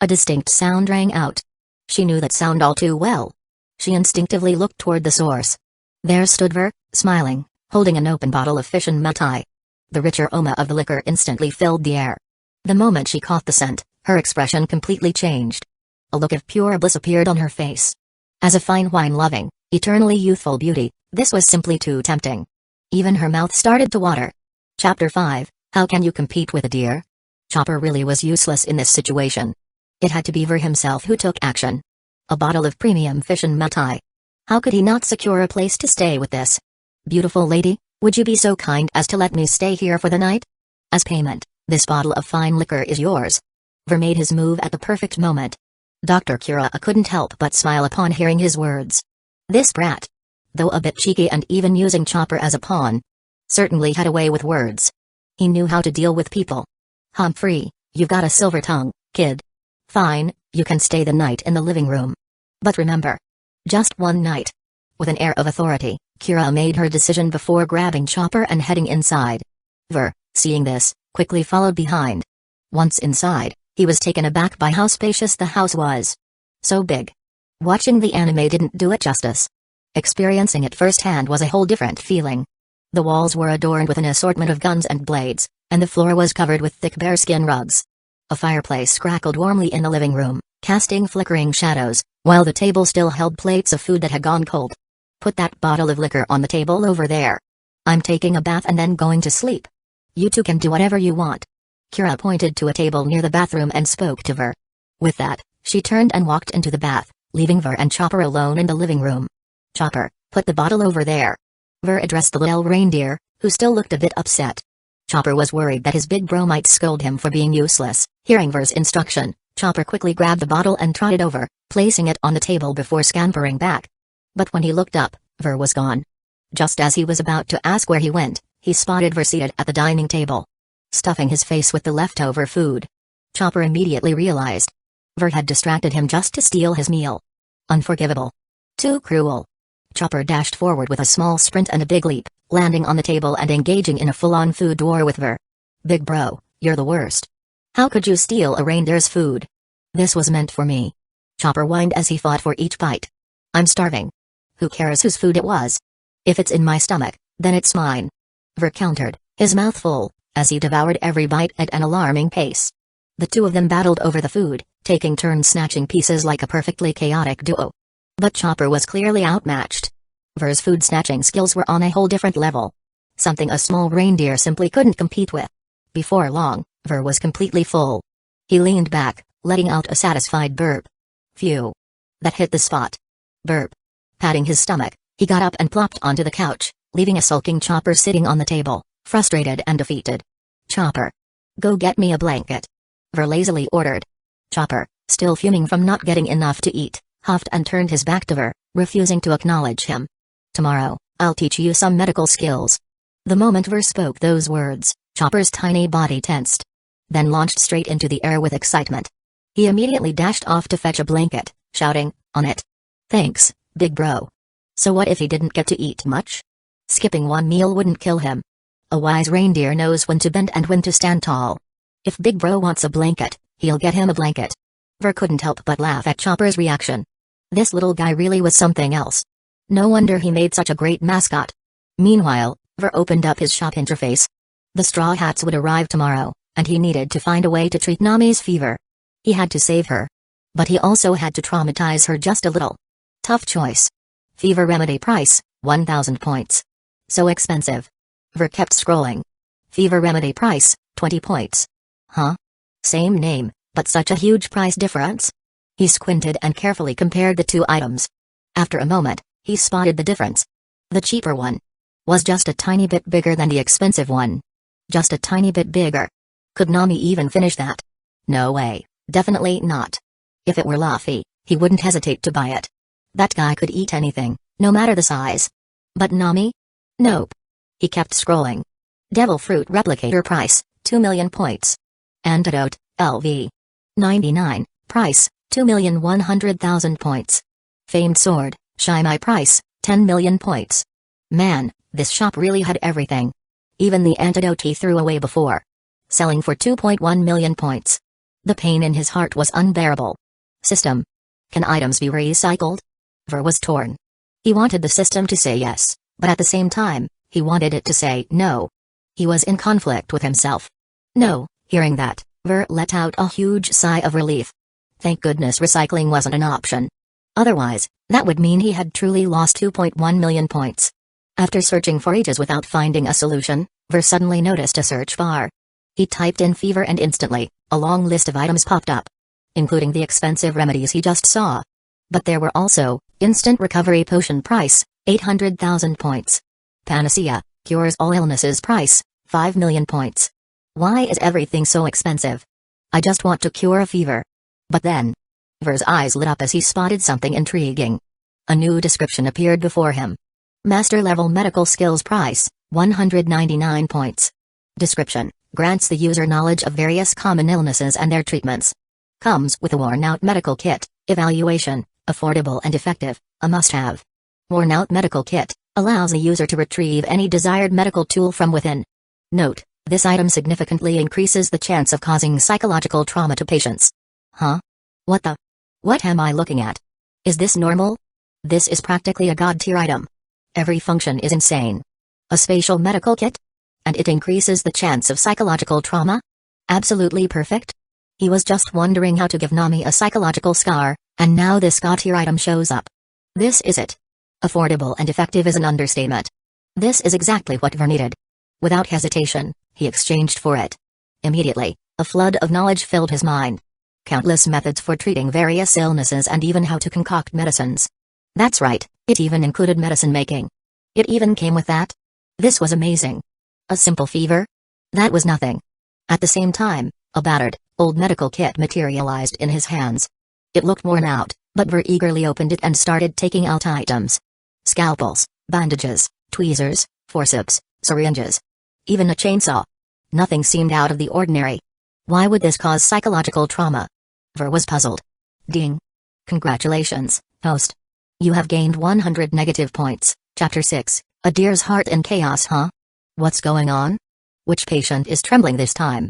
A distinct sound rang out. She knew that sound all too well. She instinctively looked toward the source. There stood Ver, smiling, holding an open bottle of fish and matai. The rich aroma of the liquor instantly filled the air. The moment she caught the scent, her expression completely changed. A look of pure bliss appeared on her face. As a fine wine-loving, eternally youthful beauty, this was simply too tempting. Even her mouth started to water. Chapter 5, How Can You Compete with a Deer? Chopper really was useless in this situation. It had to be Ver himself who took action. A bottle of premium fish and matai. How could he not secure a place to stay with this? Beautiful lady, would you be so kind as to let me stay here for the night? As payment, this bottle of fine liquor is yours. Ver made his move at the perfect moment. Dr. Kira couldn't help but smile upon hearing his words. This brat, though a bit cheeky and even using Chopper as a pawn, certainly had a way with words. He knew how to deal with people. Humphrey, you've got a silver tongue, kid. Fine, you can stay the night in the living room. But remember, just one night. With an air of authority, Kira made her decision before grabbing Chopper and heading inside. Ver, seeing this, quickly followed behind. Once inside, he was taken aback by how spacious the house was. So big. Watching the anime didn't do it justice. Experiencing it firsthand was a whole different feeling. The walls were adorned with an assortment of guns and blades, and the floor was covered with thick bearskin rugs. A fireplace crackled warmly in the living room, casting flickering shadows, while the table still held plates of food that had gone cold. "Put that bottle of liquor on the table over there. I'm taking a bath and then going to sleep. You two can do whatever you want." Kira pointed to a table near the bathroom and spoke to Ver. With that, she turned and walked into the bath, leaving Ver and Chopper alone in the living room. "Chopper, put the bottle over there." Ver addressed the little reindeer, who still looked a bit upset. Chopper was worried that his big bro might scold him for being useless. Hearing Ver's instruction, Chopper quickly grabbed the bottle and trotted over, placing it on the table before scampering back. But when he looked up, Ver was gone. Just as he was about to ask where he went, he spotted Ver seated at the dining table, stuffing his face with the leftover food. Chopper immediately realized Ver had distracted him just to steal his meal. Unforgivable. Too cruel. Chopper dashed forward with a small sprint and a big leap, landing on the table and engaging in a full-on food war with Ver. "Big bro, you're the worst. How could you steal a reindeer's food? This was meant for me." Chopper whined as he fought for each bite. "I'm starving. Who cares whose food it was? If it's in my stomach, then it's mine." Ver countered, his mouth full, as he devoured every bite at an alarming pace. The two of them battled over the food, taking turns snatching pieces like a perfectly chaotic duo. But Chopper was clearly outmatched. Ver's food snatching skills were on a whole different level. Something a small reindeer simply couldn't compete with. Before long, Ver was completely full. He leaned back, letting out a satisfied burp. Phew. That hit the spot. Burp. Patting his stomach, he got up and plopped onto the couch, leaving a sulking Chopper sitting on the table, frustrated and defeated. "Chopper. Go get me a blanket," Ver lazily ordered. Chopper, still fuming from not getting enough to eat, huffed and turned his back to Ver, refusing to acknowledge him. "Tomorrow, I'll teach you some medical skills." The moment Ver spoke those words, Chopper's tiny body tensed, then launched straight into the air with excitement. He immediately dashed off to fetch a blanket, shouting, "On it." "Thanks, big bro." So what if he didn't get to eat much? Skipping one meal wouldn't kill him. A wise reindeer knows when to bend and when to stand tall. If big bro wants a blanket, he'll get him a blanket. Ver couldn't help but laugh at Chopper's reaction. This little guy really was something else. No wonder he made such a great mascot. Meanwhile, Ver opened up his shop interface. The Straw Hats would arrive tomorrow, and he needed to find a way to treat Nami's fever. He had to save her. But he also had to traumatize her just a little. Tough choice. Fever remedy price, 1,000 points. So expensive. Ver kept scrolling. Fever remedy price, 20 points. Huh? Same name, but such a huge price difference? He squinted and carefully compared the two items. After a moment, he spotted the difference. The cheaper one was just a tiny bit bigger than the expensive one. Just a tiny bit bigger. Could Nami even finish that? No way, definitely not. If it were Luffy, he wouldn't hesitate to buy it. That guy could eat anything, no matter the size. But Nami? Nope. He kept scrolling. Devil Fruit Replicator price, 2 million points. Antidote, LV. 99, price, 2,100,000 points. Famed Sword, Shimai price, 10 million points. Man, this shop really had everything. Even the antidote he threw away before. Selling for 2.1 million points. The pain in his heart was unbearable. System. Can items be recycled? Ver was torn. He wanted the system to say yes, but at the same time, he wanted it to say no. He was in conflict with himself. No, hearing that, Ver let out a huge sigh of relief. Thank goodness recycling wasn't an option. Otherwise, that would mean he had truly lost 2.1 million points. After searching for ages without finding a solution, Ver suddenly noticed a search bar. He typed in fever and instantly, a long list of items popped up, including the expensive remedies he just saw. But there were also, instant recovery potion price, 800,000 points. Panacea, cures all illnesses price, 5 million points. Why is everything so expensive? I just want to cure a fever. But then, Ver's eyes lit up as he spotted something intriguing. A new description appeared before him. Master level medical skills price, 199 points. Description, grants the user knowledge of various common illnesses and their treatments. Comes with a worn-out medical kit, evaluation, affordable and effective, a must-have. Worn-out medical kit, allows the user to retrieve any desired medical tool from within. Note, this item significantly increases the chance of causing psychological trauma to patients. Huh? What am I looking at? Is this normal? This is practically a god-tier item. Every function is insane. A spatial medical kit? And it increases the chance of psychological trauma? Absolutely perfect? He was just wondering how to give Nami a psychological scar, and now this god-tier item shows up. This is it. Affordable and effective is an understatement. This is exactly what Ver needed. Without hesitation, he exchanged for it. Immediately, a flood of knowledge filled his mind. Countless methods for treating various illnesses and even how to concoct medicines. That's right, it even included medicine making. It even came with that. This was amazing. A simple fever? That was nothing. At the same time, a battered, old medical kit materialized in his hands. It looked worn out, but Ver eagerly opened it and started taking out items. Scalpels, bandages, tweezers, forceps, syringes. Even a chainsaw. Nothing seemed out of the ordinary. Why would this cause psychological trauma? Ver was puzzled. Ding. Congratulations, host. You have gained 100 negative points. Chapter 6, A Deer's Heart in Chaos, huh? What's going on? Which patient is trembling this time?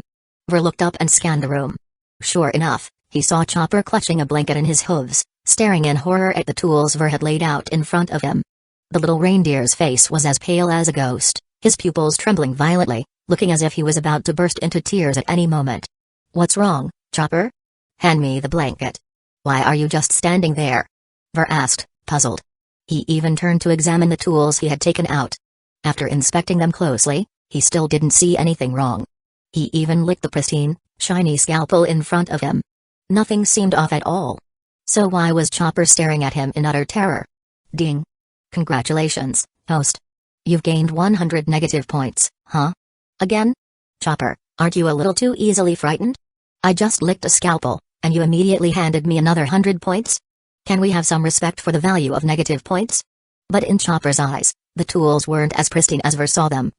Ver looked up and scanned the room. Sure enough, he saw Chopper clutching a blanket in his hooves, staring in horror at the tools Ver had laid out in front of him. The little reindeer's face was as pale as a ghost, his pupils trembling violently, looking as if he was about to burst into tears at any moment. What's wrong, Chopper? Hand me the blanket. Why are you just standing there? Ver asked, puzzled. He even turned to examine the tools he had taken out. After inspecting them closely, he still didn't see anything wrong. He even licked the pristine, shiny scalpel in front of him. Nothing seemed off at all. So why was Chopper staring at him in utter terror? Ding. Congratulations, host. You've gained 100 negative points, huh? Again? Chopper, aren't you a little too easily frightened? I just licked a scalpel, and you immediately handed me another 100 points? Can we have some respect for the value of negative points? But in Chopper's eyes, the tools weren't as pristine as Ver saw them.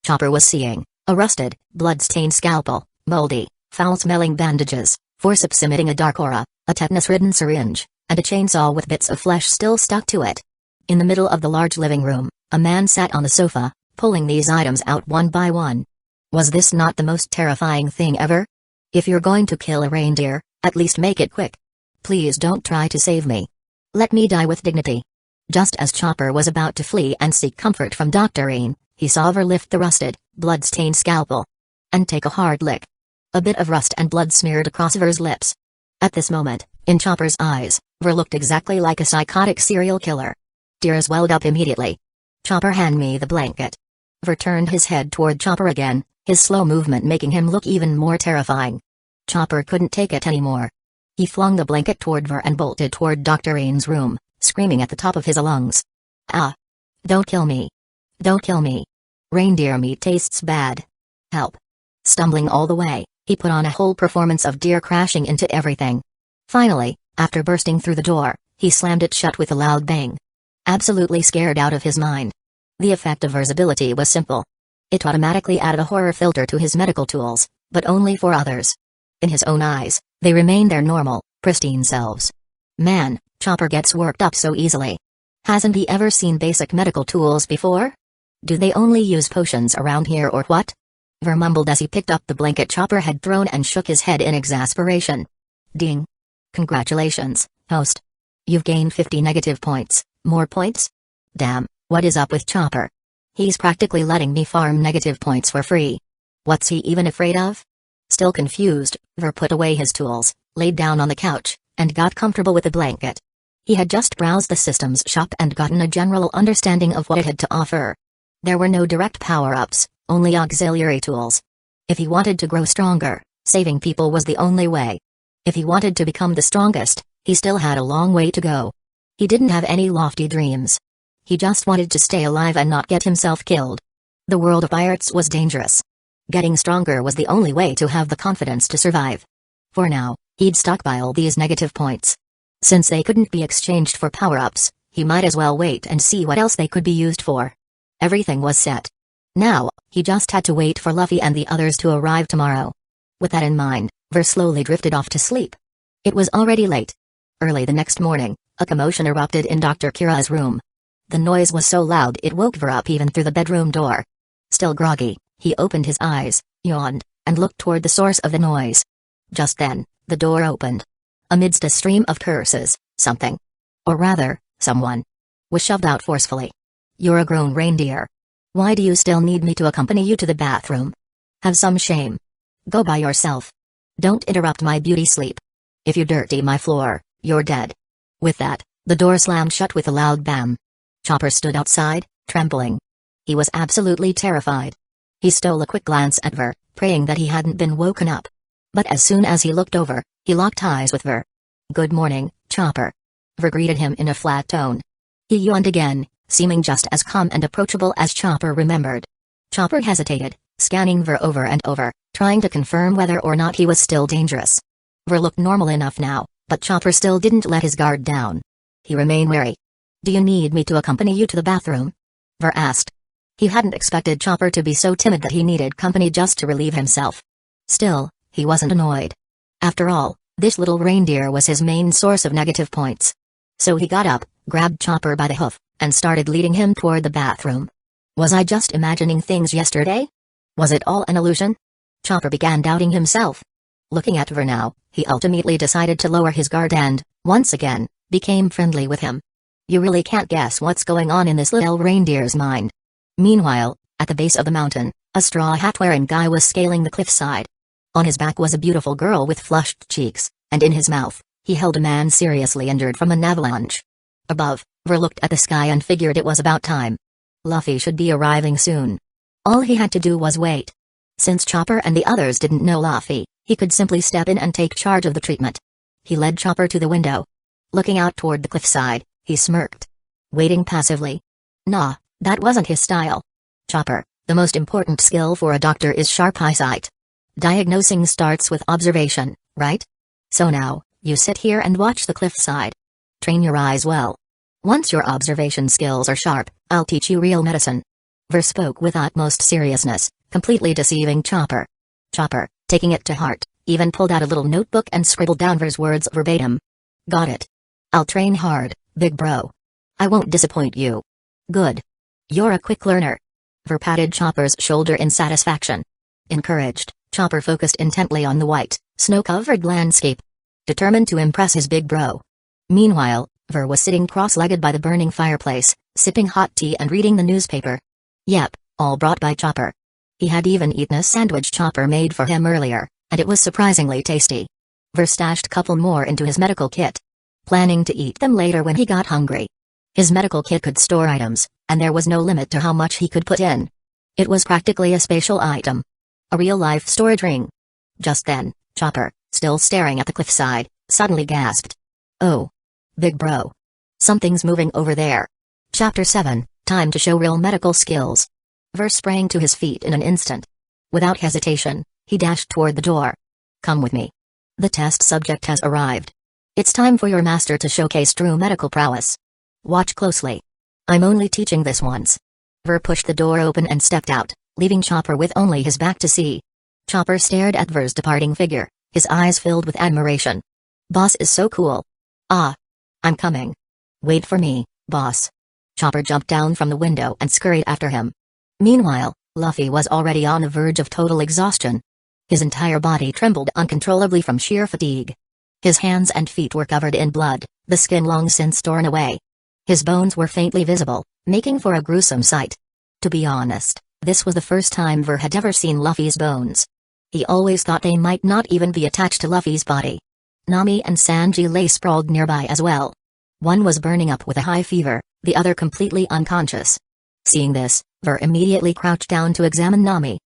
Chopper was seeing a rusted, blood-stained scalpel, moldy, foul-smelling bandages, forceps emitting a dark aura, a tetanus-ridden syringe, and a chainsaw with bits of flesh still stuck to it. In the middle of the large living room, a man sat on the sofa, pulling these items out one by one. Was this not the most terrifying thing ever? If you're going to kill a reindeer, at least make it quick. Please don't try to save me. Let me die with dignity. Just as Chopper was about to flee and seek comfort from Dr. Rain, he saw Ver lift the rusted, blood-stained scalpel and take a hard lick. A bit of rust and blood smeared across Ver's lips. At this moment, in Chopper's eyes, Ver looked exactly like a psychotic serial killer. Tears welled up immediately. Chopper, hand me the blanket. Ver turned his head toward Chopper again, his slow movement making him look even more terrifying. Chopper couldn't take it anymore. He flung the blanket toward Ver and bolted toward Dr. Rain's room, screaming at the top of his lungs. Ah! Don't kill me. Don't kill me. Reindeer meat tastes bad. Help. Stumbling all the way, he put on a whole performance of deer crashing into everything. Finally, after bursting through the door, he slammed it shut with a loud bang. Absolutely scared out of his mind. The effect of Ver's ability was simple. It automatically added a horror filter to his medical tools, but only for others. In his own eyes, they remained their normal, pristine selves. Man, Chopper gets worked up so easily. Hasn't he ever seen basic medical tools before? Do they only use potions around here or what? Ver mumbled as he picked up the blanket Chopper had thrown and shook his head in exasperation. Ding. Congratulations, host. You've gained 50 negative points. More points? Damn, what is up with Chopper? He's practically letting me farm negative points for free. What's he even afraid of? Still confused, Ver put away his tools, laid down on the couch, and got comfortable with the blanket. He had just browsed the systems shop and gotten a general understanding of what it had to offer. There were no direct power-ups, only auxiliary tools. If he wanted to grow stronger, saving people was the only way. If he wanted to become the strongest, he still had a long way to go. He didn't have any lofty dreams. He just wanted to stay alive and not get himself killed. The world of pirates was dangerous. Getting stronger was the only way to have the confidence to survive. For now, he'd stockpile these negative points. Since they couldn't be exchanged for power-ups, he might as well wait and see what else they could be used for. Everything was set. Now, he just had to wait for Luffy and the others to arrive tomorrow. With that in mind, Ver slowly drifted off to sleep. It was already late. Early the next morning, a commotion erupted in Dr. Kira's room. The noise was so loud it woke Ver up even through the bedroom door. Still groggy, he opened his eyes, yawned, and looked toward the source of the noise. Just then, the door opened. Amidst a stream of curses, something, or rather, someone, was shoved out forcefully. You're a grown reindeer. Why do you still need me to accompany you to the bathroom? Have some shame. Go by yourself. Don't interrupt my beauty sleep. If you dirty my floor, you're dead. With that, the door slammed shut with a loud bam. Chopper stood outside, trembling. He was absolutely terrified. He stole a quick glance at Ver, praying that he hadn't been woken up. But as soon as he looked over, he locked eyes with Ver. "Good morning, Chopper." Ver greeted him in a flat tone. He yawned again, seeming just as calm and approachable as Chopper remembered. Chopper hesitated, scanning Ver over and over, trying to confirm whether or not he was still dangerous. Ver looked normal enough now, but Chopper still didn't let his guard down. He remained wary. "Do you need me to accompany you to the bathroom?" Ver asked. He hadn't expected Chopper to be so timid that he needed company just to relieve himself. Still, he wasn't annoyed. After all, this little reindeer was his main source of negative points. So he got up, grabbed Chopper by the hoof, and started leading him toward the bathroom. Was I just imagining things yesterday? Was it all an illusion? Chopper began doubting himself. Looking at Ver now, he ultimately decided to lower his guard and, once again, became friendly with him. You really can't guess what's going on in this little reindeer's mind. Meanwhile, at the base of the mountain, a straw hat-wearing guy was scaling the cliffside. On his back was a beautiful girl with flushed cheeks, and in his mouth, he held a man seriously injured from an avalanche. Above, Ver looked at the sky and figured it was about time. Luffy should be arriving soon. All he had to do was wait. Since Chopper and the others didn't know Luffy, he could simply step in and take charge of the treatment. He led Chopper to the window. Looking out toward the cliffside, he smirked. Waiting passively. Nah, that wasn't his style. Chopper, the most important skill for a doctor is sharp eyesight. Diagnosing starts with observation, right? So now, you sit here and watch the cliffside. Train your eyes well. Once your observation skills are sharp, I'll teach you real medicine. Ver spoke with utmost seriousness, completely deceiving Chopper. Chopper, taking it to heart, even pulled out a little notebook and scribbled down Ver's words verbatim. Got it. I'll train hard, big bro. I won't disappoint you. Good. You're a quick learner. Ver patted Chopper's shoulder in satisfaction. Encouraged, Chopper focused intently on the white, snow-covered landscape. Determined to impress his big bro. Meanwhile, Ver was sitting cross-legged by the burning fireplace, sipping hot tea and reading the newspaper. Yep, all brought by Chopper. He had even eaten a sandwich Chopper made for him earlier, and it was surprisingly tasty. Ver stashed a couple more into his medical kit, planning to eat them later when he got hungry. His medical kit could store items, and there was no limit to how much he could put in. It was practically a spatial item. A real-life storage ring. Just then, Chopper, still staring at the cliffside, suddenly gasped. Oh. Big bro. Something's moving over there. Chapter 7, Time to show real medical skills. Ver sprang to his feet in an instant. Without hesitation, he dashed toward the door. Come with me. The test subject has arrived. It's time for your master to showcase true medical prowess. Watch closely. I'm only teaching this once. Ver pushed the door open and stepped out, leaving Chopper with only his back to see. Chopper stared at Ver's departing figure, his eyes filled with admiration. Boss is so cool. Ah. I'm coming. Wait for me, boss. Chopper jumped down from the window and scurried after him. Meanwhile, Luffy was already on the verge of total exhaustion. His entire body trembled uncontrollably from sheer fatigue. His hands and feet were covered in blood, the skin long since torn away. His bones were faintly visible, making for a gruesome sight. To be honest, this was the first time Ver had ever seen Luffy's bones. He always thought they might not even be attached to Luffy's body. Nami and Sanji lay sprawled nearby as well. One was burning up with a high fever, the other completely unconscious. Seeing this, Ver immediately crouched down to examine Nami.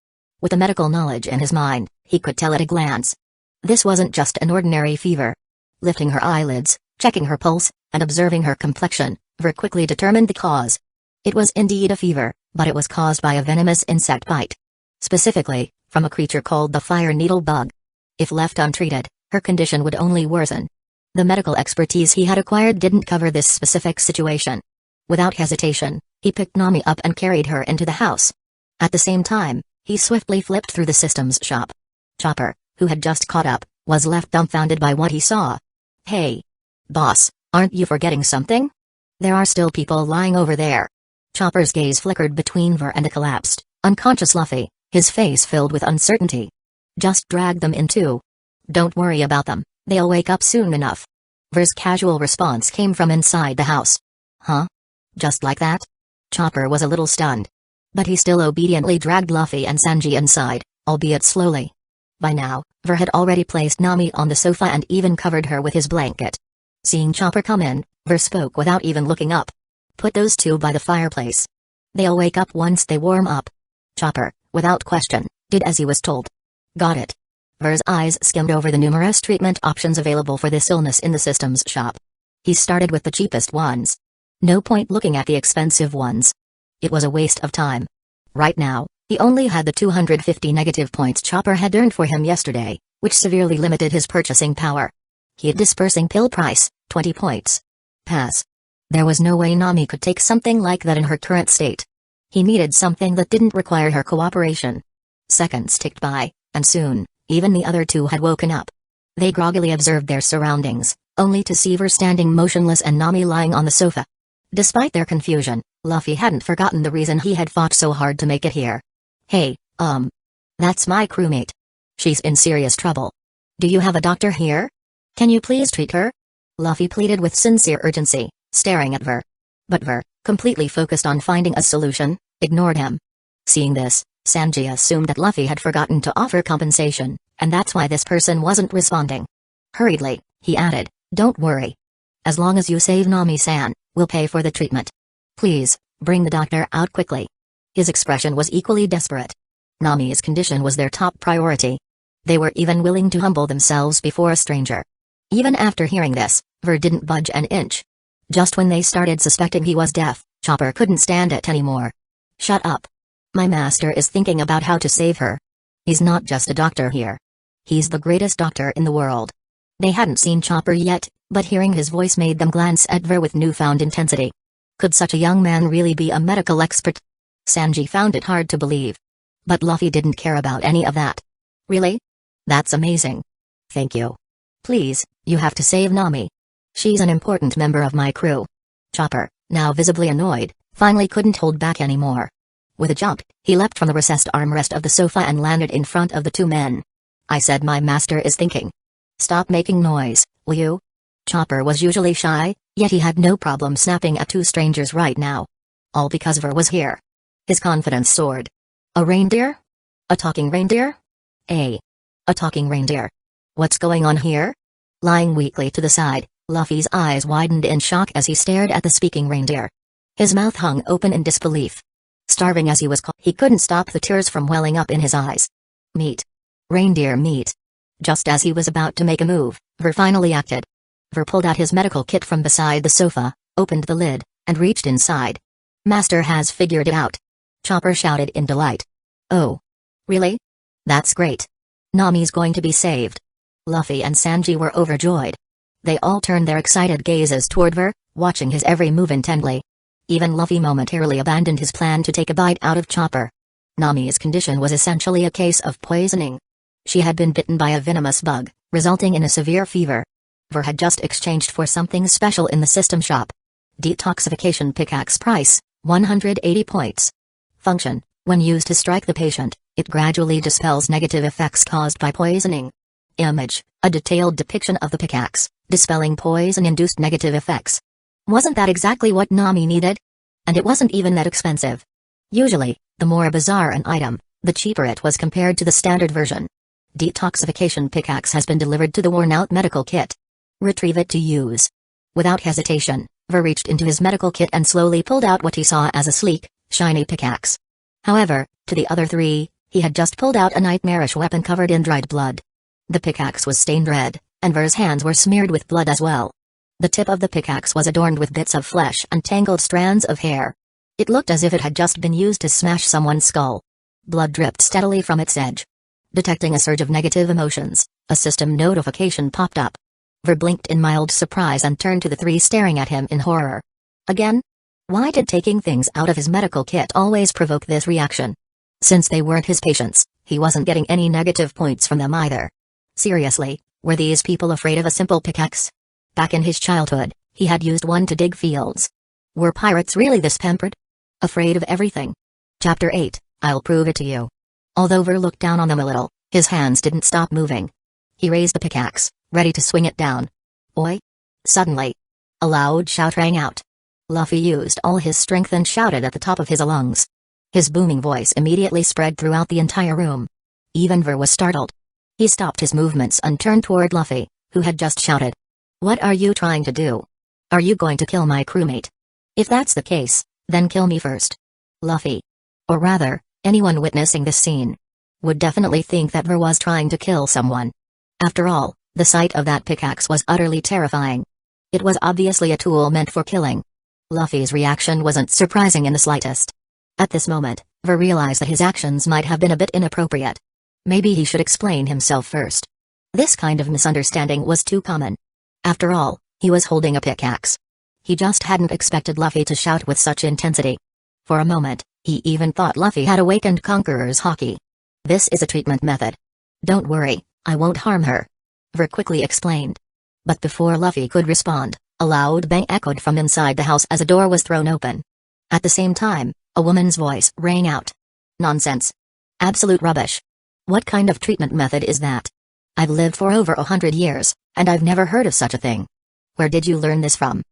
With the medical knowledge in his mind, he could tell at a glance. This wasn't just an ordinary fever. Lifting her eyelids, checking her pulse, and observing her complexion, Ver quickly determined the cause. It was indeed a fever, but it was caused by a venomous insect bite. Specifically, from a creature called the fire needle bug. If left untreated, her condition would only worsen. The medical expertise he had acquired didn't cover this specific situation. Without hesitation, he picked Nami up and carried her into the house. At the same time, he swiftly flipped through the systems shop. Chopper, who had just caught up, was left dumbfounded by what he saw. Hey! Boss, aren't you forgetting something? There are still people lying over there. Chopper's gaze flickered between Ver and the collapsed, unconscious Luffy, his face filled with uncertainty. Just drag them in too. Don't worry about them, they'll wake up soon enough. Ver's casual response came from inside the house. Huh? Just like that? Chopper was a little stunned. But he still obediently dragged Luffy and Sanji inside, albeit slowly. By now, Ver had already placed Nami on the sofa and even covered her with his blanket. Seeing Chopper come in, Ver spoke without even looking up. Put those two by the fireplace. They'll wake up once they warm up. Chopper, without question, did as he was told. Got it. Ver's eyes skimmed over the numerous treatment options available for this illness in the systems shop. He started with the cheapest ones. No point looking at the expensive ones. It was a waste of time. Right now, he only had the 250 negative points Chopper had earned for him yesterday, which severely limited his purchasing power. He had dispersing pill price, 20 points. Pass. There was no way Nami could take something like that in her current state. He needed something that didn't require her cooperation. Seconds ticked by, and soon, even the other two had woken up. They groggily observed their surroundings, only to see Ver standing motionless and Nami lying on the sofa. Despite their confusion, Luffy hadn't forgotten the reason he had fought so hard to make it here. Hey, that's my crewmate. She's in serious trouble. Do you have a doctor here? Can you please treat her? Luffy pleaded with sincere urgency, staring at Ver. But Ver, completely focused on finding a solution, ignored him. Seeing this, Sanji assumed that Luffy had forgotten to offer compensation, and that's why this person wasn't responding. Hurriedly, he added, don't worry. As long as you save Nami-san, we'll pay for the treatment. Please, bring the doctor out quickly. His expression was equally desperate. Nami's condition was their top priority. They were even willing to humble themselves before a stranger. Even after hearing this, Ver didn't budge an inch. Just when they started suspecting he was deaf, Chopper couldn't stand it anymore. Shut up. My master is thinking about how to save her. He's not just a doctor here. He's the greatest doctor in the world. They hadn't seen Chopper yet, but hearing his voice made them glance at Ver with newfound intensity. Could such a young man really be a medical expert? Sanji found it hard to believe. But Luffy didn't care about any of that. Really? That's amazing. Thank you. Please, you have to save Nami. She's an important member of my crew. Chopper, now visibly annoyed, finally couldn't hold back anymore. With a jump, he leapt from the recessed armrest of the sofa and landed in front of the two men. I said my master is thinking. Stop making noise, will you? Chopper was usually shy, yet he had no problem snapping at two strangers right now. All because Ver was here. His confidence soared. A reindeer? A talking reindeer? A talking reindeer. What's going on here? Lying weakly to the side, Luffy's eyes widened in shock as he stared at the speaking reindeer. His mouth hung open in disbelief. Starving as he was, he couldn't stop the tears from welling up in his eyes. Meat. Reindeer meat. Just as he was about to make a move, Ver finally acted. Ver pulled out his medical kit from beside the sofa, opened the lid, and reached inside. Master has figured it out. Chopper shouted in delight. Oh. Really? That's great. Nami's going to be saved. Luffy and Sanji were overjoyed. They all turned their excited gazes toward Ver, watching his every move intently. Even Luffy momentarily abandoned his plan to take a bite out of Chopper. Nami's condition was essentially a case of poisoning. She had been bitten by a venomous bug, resulting in a severe fever. Ver had just exchanged for something special in the system shop. Detoxification pickaxe price, 180 points. Function: when used to strike the patient, it gradually dispels negative effects caused by poisoning. Image: a detailed depiction of the pickaxe, dispelling poison-induced negative effects. Wasn't that exactly what Nami needed? And it wasn't even that expensive. Usually, the more bizarre an item, the cheaper it was compared to the standard version. Detoxification pickaxe has been delivered to the worn-out medical kit. Retrieve it to use. Without hesitation, Ver reached into his medical kit and slowly pulled out what he saw as a sleek, shiny pickaxe. However, to the other three, he had just pulled out a nightmarish weapon covered in dried blood. The pickaxe was stained red, and Ver's hands were smeared with blood as well. The tip of the pickaxe was adorned with bits of flesh and tangled strands of hair. It looked as if it had just been used to smash someone's skull. Blood dripped steadily from its edge. Detecting a surge of negative emotions, a system notification popped up. Ver blinked in mild surprise and turned to the three staring at him in horror. Again? Why did taking things out of his medical kit always provoke this reaction? Since they weren't his patients, he wasn't getting any negative points from them either. Seriously, were these people afraid of a simple pickaxe? Back in his childhood, he had used one to dig fields. Were pirates really this pampered? Afraid of everything? Chapter 8, I'll prove it to you. Although Ver looked down on them a little, his hands didn't stop moving. He raised the pickaxe, ready to swing it down. Oi! Suddenly, a loud shout rang out. Luffy used all his strength and shouted at the top of his lungs. His booming voice immediately spread throughout the entire room. Even Ver was startled. He stopped his movements and turned toward Luffy, who had just shouted. What are you trying to do? Are you going to kill my crewmate? If that's the case, then kill me first. Luffy. Or rather, anyone witnessing this scene would definitely think that Ver was trying to kill someone. After all, the sight of that pickaxe was utterly terrifying. It was obviously a tool meant for killing. Luffy's reaction wasn't surprising in the slightest. At this moment, Ver realized that his actions might have been a bit inappropriate. Maybe he should explain himself first. This kind of misunderstanding was too common. After all, he was holding a pickaxe. He just hadn't expected Luffy to shout with such intensity. For a moment, he even thought Luffy had awakened Conqueror's Haki. This is a treatment method. Don't worry, I won't harm her. Ver quickly explained. But before Luffy could respond, a loud bang echoed from inside the house as a door was thrown open. At the same time, a woman's voice rang out. Nonsense. Absolute rubbish. What kind of treatment method is that? I've lived for over 100 years, and I've never heard of such a thing. Where did you learn this from?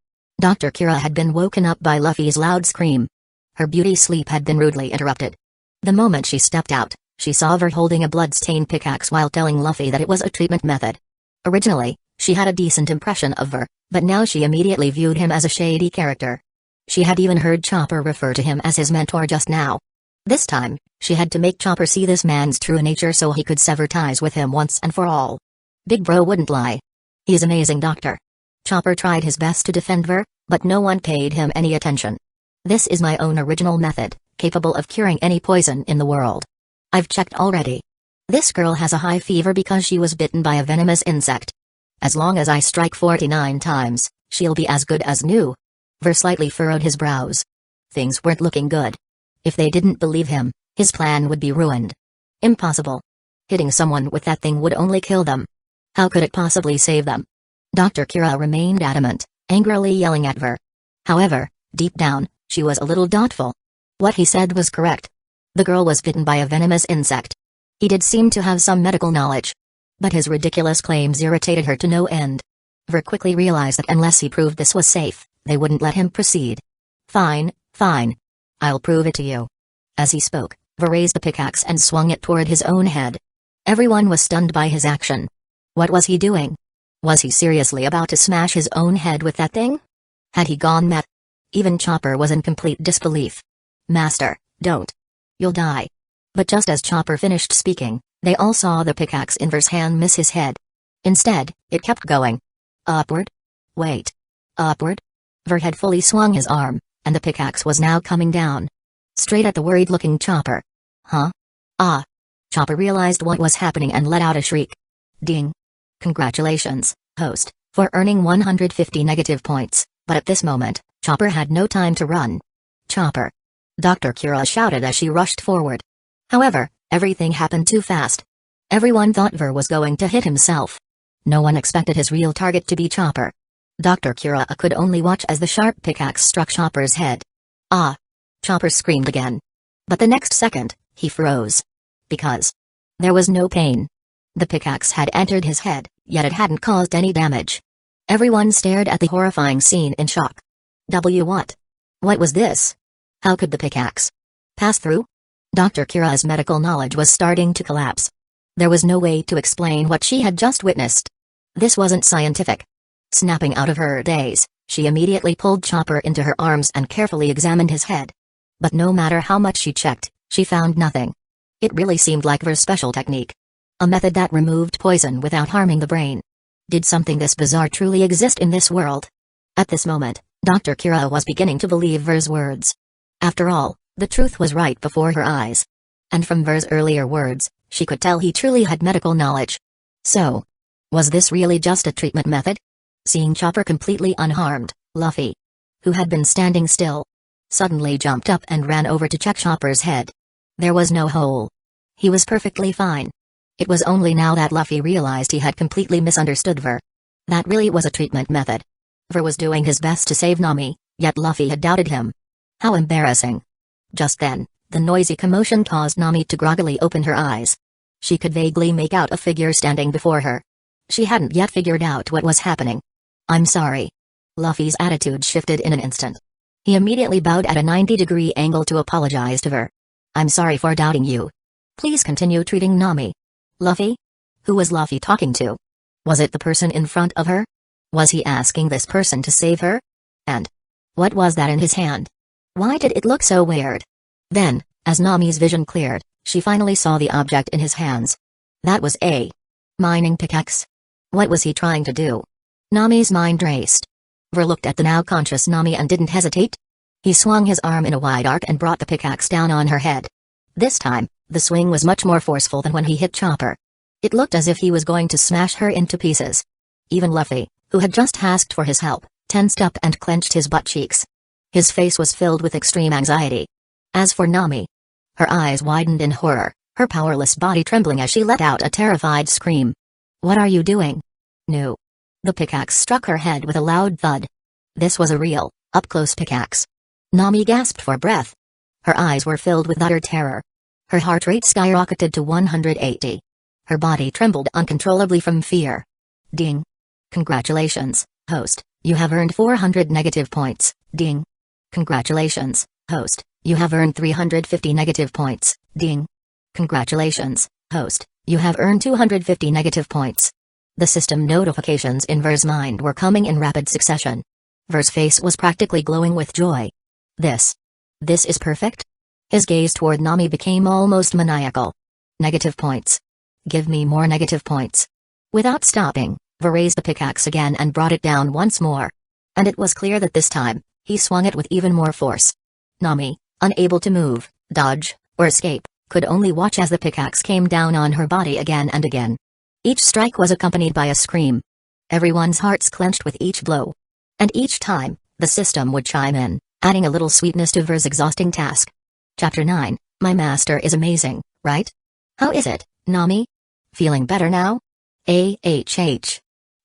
Dr. Kira had been woken up by Luffy's loud scream. Her beauty sleep had been rudely interrupted. The moment she stepped out, she saw Ver holding a blood-stained pickaxe while telling Luffy that it was a treatment method. Originally, she had a decent impression of Ver, but now she immediately viewed him as a shady character. She had even heard Chopper refer to him as his mentor just now. This time, she had to make Chopper see this man's true nature so he could sever ties with him once and for all. Big Bro wouldn't lie. He's amazing, Doctor. Chopper tried his best to defend Ver, but no one paid him any attention. This is my own original method, capable of curing any poison in the world. I've checked already. This girl has a high fever because she was bitten by a venomous insect. As long as I strike 49 times, she'll be as good as new. Ver slightly furrowed his brows. Things weren't looking good. If they didn't believe him, his plan would be ruined. Impossible. Hitting someone with that thing would only kill them. How could it possibly save them? Dr. Kira remained adamant, angrily yelling at Ver. However, deep down, she was a little doubtful. What he said was correct. The girl was bitten by a venomous insect. He did seem to have some medical knowledge. But his ridiculous claims irritated her to no end. Ver quickly realized that unless he proved this was safe, they wouldn't let him proceed. Fine, fine. I'll prove it to you. As he spoke, Ver raised the pickaxe and swung it toward his own head. Everyone was stunned by his action. What was he doing? Was he seriously about to smash his own head with that thing? Had he gone mad? Even Chopper was in complete disbelief. Master, don't. You'll die. But just as Chopper finished speaking, they all saw the pickaxe in Ver's hand miss his head. Instead, it kept going. Upward? Wait. Upward? Ver had fully swung his arm, and the pickaxe was now coming down. Straight at the worried-looking Chopper. Huh? Ah. Chopper realized what was happening and let out a shriek. Ding. Congratulations, host, for earning 150 negative points, but at this moment, Chopper had no time to run. Chopper. Dr. Kira shouted as she rushed forward. However, everything happened too fast. Everyone thought Ver was going to hit himself. No one expected his real target to be Chopper. Dr. Kira could only watch as the sharp pickaxe struck Chopper's head. Ah! Chopper screamed again. But the next second, he froze. Because there was no pain. The pickaxe had entered his head, yet it hadn't caused any damage. Everyone stared at the horrifying scene in shock. What? What was this? How could the pickaxe pass through? Dr. Kira's medical knowledge was starting to collapse. There was no way to explain what she had just witnessed. This wasn't scientific. Snapping out of her daze, she immediately pulled Chopper into her arms and carefully examined his head. But no matter how much she checked, she found nothing. It really seemed like Ver's special technique. A method that removed poison without harming the brain. Did something this bizarre truly exist in this world? At this moment, Dr. Kira was beginning to believe Ver's words. After all, the truth was right before her eyes. And from Ver's earlier words, she could tell he truly had medical knowledge. So, was this really just a treatment method? Seeing Chopper completely unharmed, Luffy, who had been standing still, suddenly jumped up and ran over to check Chopper's head. There was no hole. He was perfectly fine. It was only now that Luffy realized he had completely misunderstood Ver. That really was a treatment method. Ver was doing his best to save Nami, yet Luffy had doubted him. How embarrassing. Just then, the noisy commotion caused Nami to groggily open her eyes. She could vaguely make out a figure standing before her. She hadn't yet figured out what was happening. I'm sorry. Luffy's attitude shifted in an instant. He immediately bowed at a 90-degree angle to apologize to Ver. I'm sorry for doubting you. Please continue treating Nami. Luffy? Who was Luffy talking to? Was it the person in front of her? Was he asking this person to save her? And what was that in his hand? Why did it look so weird? Then, as Nami's vision cleared, she finally saw the object in his hands. That was a mining pickaxe. What was he trying to do? Nami's mind raced. Ver looked at the now conscious Nami and didn't hesitate. He swung his arm in a wide arc and brought the pickaxe down on her head. This time, the swing was much more forceful than when he hit Chopper. It looked as if he was going to smash her into pieces. Even Luffy, who had just asked for his help, tensed up and clenched his butt cheeks. His face was filled with extreme anxiety. As for Nami, her eyes widened in horror, her powerless body trembling as she let out a terrified scream. "What are you doing?" "No." The pickaxe struck her head with a loud thud. This was a real, up-close pickaxe. Nami gasped for breath. Her eyes were filled with utter terror. Her heart rate skyrocketed to 180. Her body trembled uncontrollably from fear. Ding. Congratulations, host, you have earned 400 negative points. Ding. Congratulations, host, you have earned 350 negative points. Ding. Congratulations, host, you have earned 250 negative points. The system notifications in Ver's mind were coming in rapid succession. Ver's face was practically glowing with joy. This is perfect? His gaze toward Nami became almost maniacal. Negative points. Give me more negative points. Without stopping, Ver raised the pickaxe again and brought it down once more. And it was clear that this time, he swung it with even more force. Nami, unable to move, dodge, or escape, could only watch as the pickaxe came down on her body again and again. Each strike was accompanied by a scream. Everyone's hearts clenched with each blow. And each time, the system would chime in, adding a little sweetness to Ver's exhausting task. Chapter 9, My master is amazing, right? How is it, Nami? Feeling better now?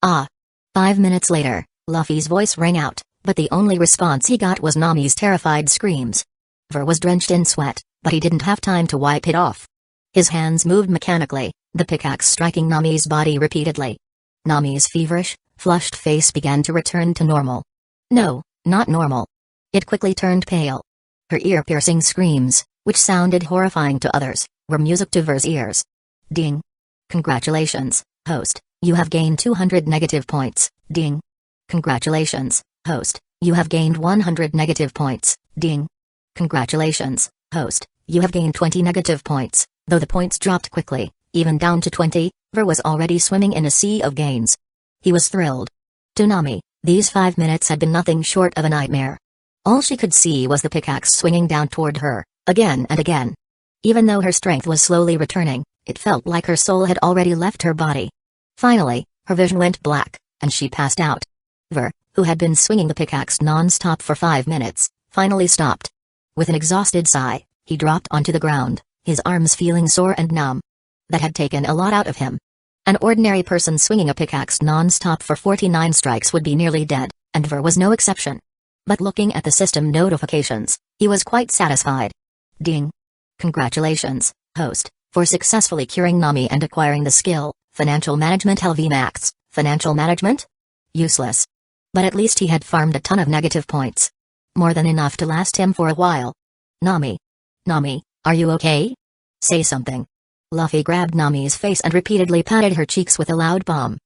Ah. 5 minutes later, Luffy's voice rang out, but the only response he got was Nami's terrified screams. Ver was drenched in sweat, but he didn't have time to wipe it off. His hands moved mechanically, the pickaxe striking Nami's body repeatedly. Nami's feverish, flushed face began to return to normal. No, not normal. It quickly turned pale. Her ear-piercing screams, which sounded horrifying to others, were music to Ver's ears. Ding. Congratulations, host, you have gained 200 negative points. Ding. Congratulations, host, you have gained 100 negative points. Ding. Congratulations, host, you have gained 20 negative points. Though the points dropped quickly, even down to 20, Ver was already swimming in a sea of gains. He was thrilled. To Nami, these 5 minutes had been nothing short of a nightmare. All she could see was the pickaxe swinging down toward her, again and again. Even though her strength was slowly returning, it felt like her soul had already left her body. Finally, her vision went black, and she passed out. Ver, who had been swinging the pickaxe non-stop for 5 minutes, finally stopped. With an exhausted sigh, he dropped onto the ground, his arms feeling sore and numb. That had taken a lot out of him. An ordinary person swinging a pickaxe non-stop for 49 strikes would be nearly dead, and Ver was no exception. But looking at the system notifications, he was quite satisfied. Ding. Congratulations, host, for successfully curing Nami and acquiring the skill, Financial Management LV Max. Financial Management? Useless. But at least he had farmed a ton of negative points. More than enough to last him for a while. Nami. Nami, are you okay? Say something. Luffy grabbed Nami's face and repeatedly patted her cheeks with a loud bomb,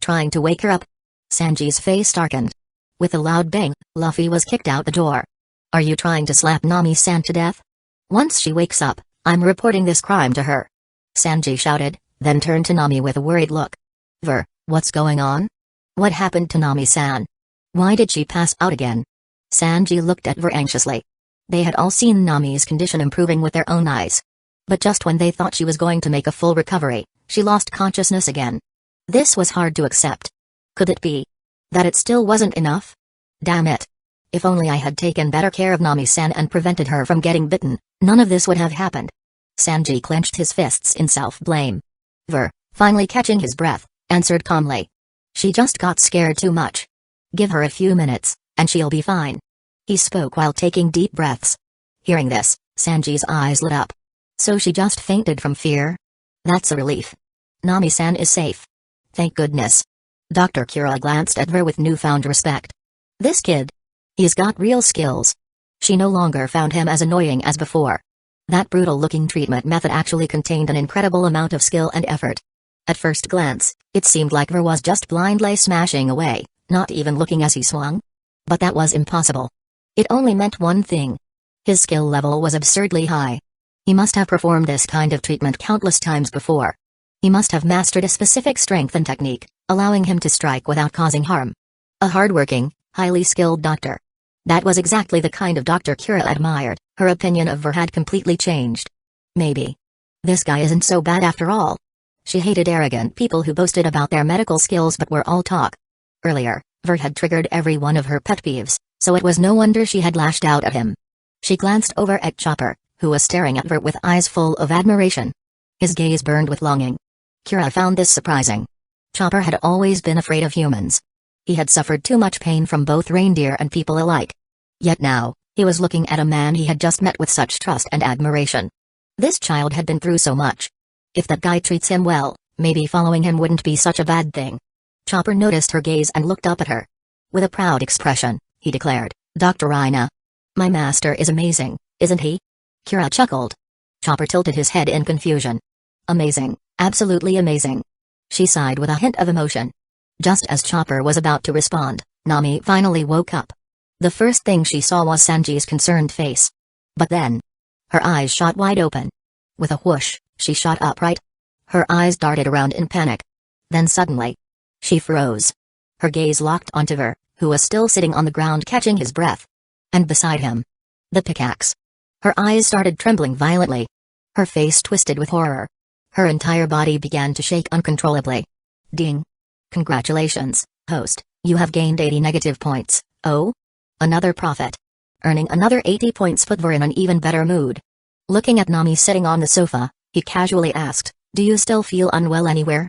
trying to wake her up. Sanji's face darkened. With a loud bang, Luffy was kicked out the door. Are you trying to slap Nami-san to death? Once she wakes up, I'm reporting this crime to her. Sanji shouted, then turned to Nami with a worried look. Ver, what's going on? What happened to Nami-san? Why did she pass out again? Sanji looked at Ver anxiously. They had all seen Nami's condition improving with their own eyes. But just when they thought she was going to make a full recovery, she lost consciousness again. This was hard to accept. Could it be that it still wasn't enough? Damn it. If only I had taken better care of Nami-san and prevented her from getting bitten, none of this would have happened. Sanji clenched his fists in self-blame. Ver, finally catching his breath, answered calmly. She just got scared too much. Give her a few minutes, and she'll be fine. He spoke while taking deep breaths. Hearing this, Sanji's eyes lit up. So she just fainted from fear? That's a relief. Nami-san is safe. Thank goodness. Dr. Kira glanced at Ver with newfound respect. This kid. He's got real skills. She no longer found him as annoying as before. That brutal-looking treatment method actually contained an incredible amount of skill and effort. At first glance, it seemed like Ver was just blindly smashing away, not even looking as he swung. But that was impossible. It only meant one thing. His skill level was absurdly high. He must have performed this kind of treatment countless times before. He must have mastered a specific strength and technique, allowing him to strike without causing harm. A hardworking, highly skilled doctor. That was exactly the kind of doctor Kira admired. Her opinion of Ver had completely changed. Maybe this guy isn't so bad after all. She hated arrogant people who boasted about their medical skills but were all talk. Earlier, Ver had triggered every one of her pet peeves, so it was no wonder she had lashed out at him. She glanced over at Chopper, who was staring at Ver with eyes full of admiration. His gaze burned with longing. Kira found this surprising. Chopper had always been afraid of humans. He had suffered too much pain from both reindeer and people alike. Yet now, he was looking at a man he had just met with such trust and admiration. This child had been through so much. If that guy treats him well, maybe following him wouldn't be such a bad thing. Chopper noticed her gaze and looked up at her. With a proud expression, he declared, "Dr. Rina. My master is amazing, isn't he?" Kira chuckled. Chopper tilted his head in confusion. "Amazing, absolutely amazing." She sighed with a hint of emotion. Just as Chopper was about to respond, Nami finally woke up. The first thing she saw was Sanji's concerned face. But then, her eyes shot wide open. With a whoosh, she shot upright. Her eyes darted around in panic. Then suddenly, she froze. Her gaze locked onto Ver, who was still sitting on the ground catching his breath. And beside him, the pickaxe. Her eyes started trembling violently. Her face twisted with horror. Her entire body began to shake uncontrollably. Ding. Congratulations, host, you have gained 80 negative points. Oh? Another profit. Earning another 80 points put Ver in an even better mood. Looking at Nami sitting on the sofa, he casually asked, "Do you still feel unwell anywhere?"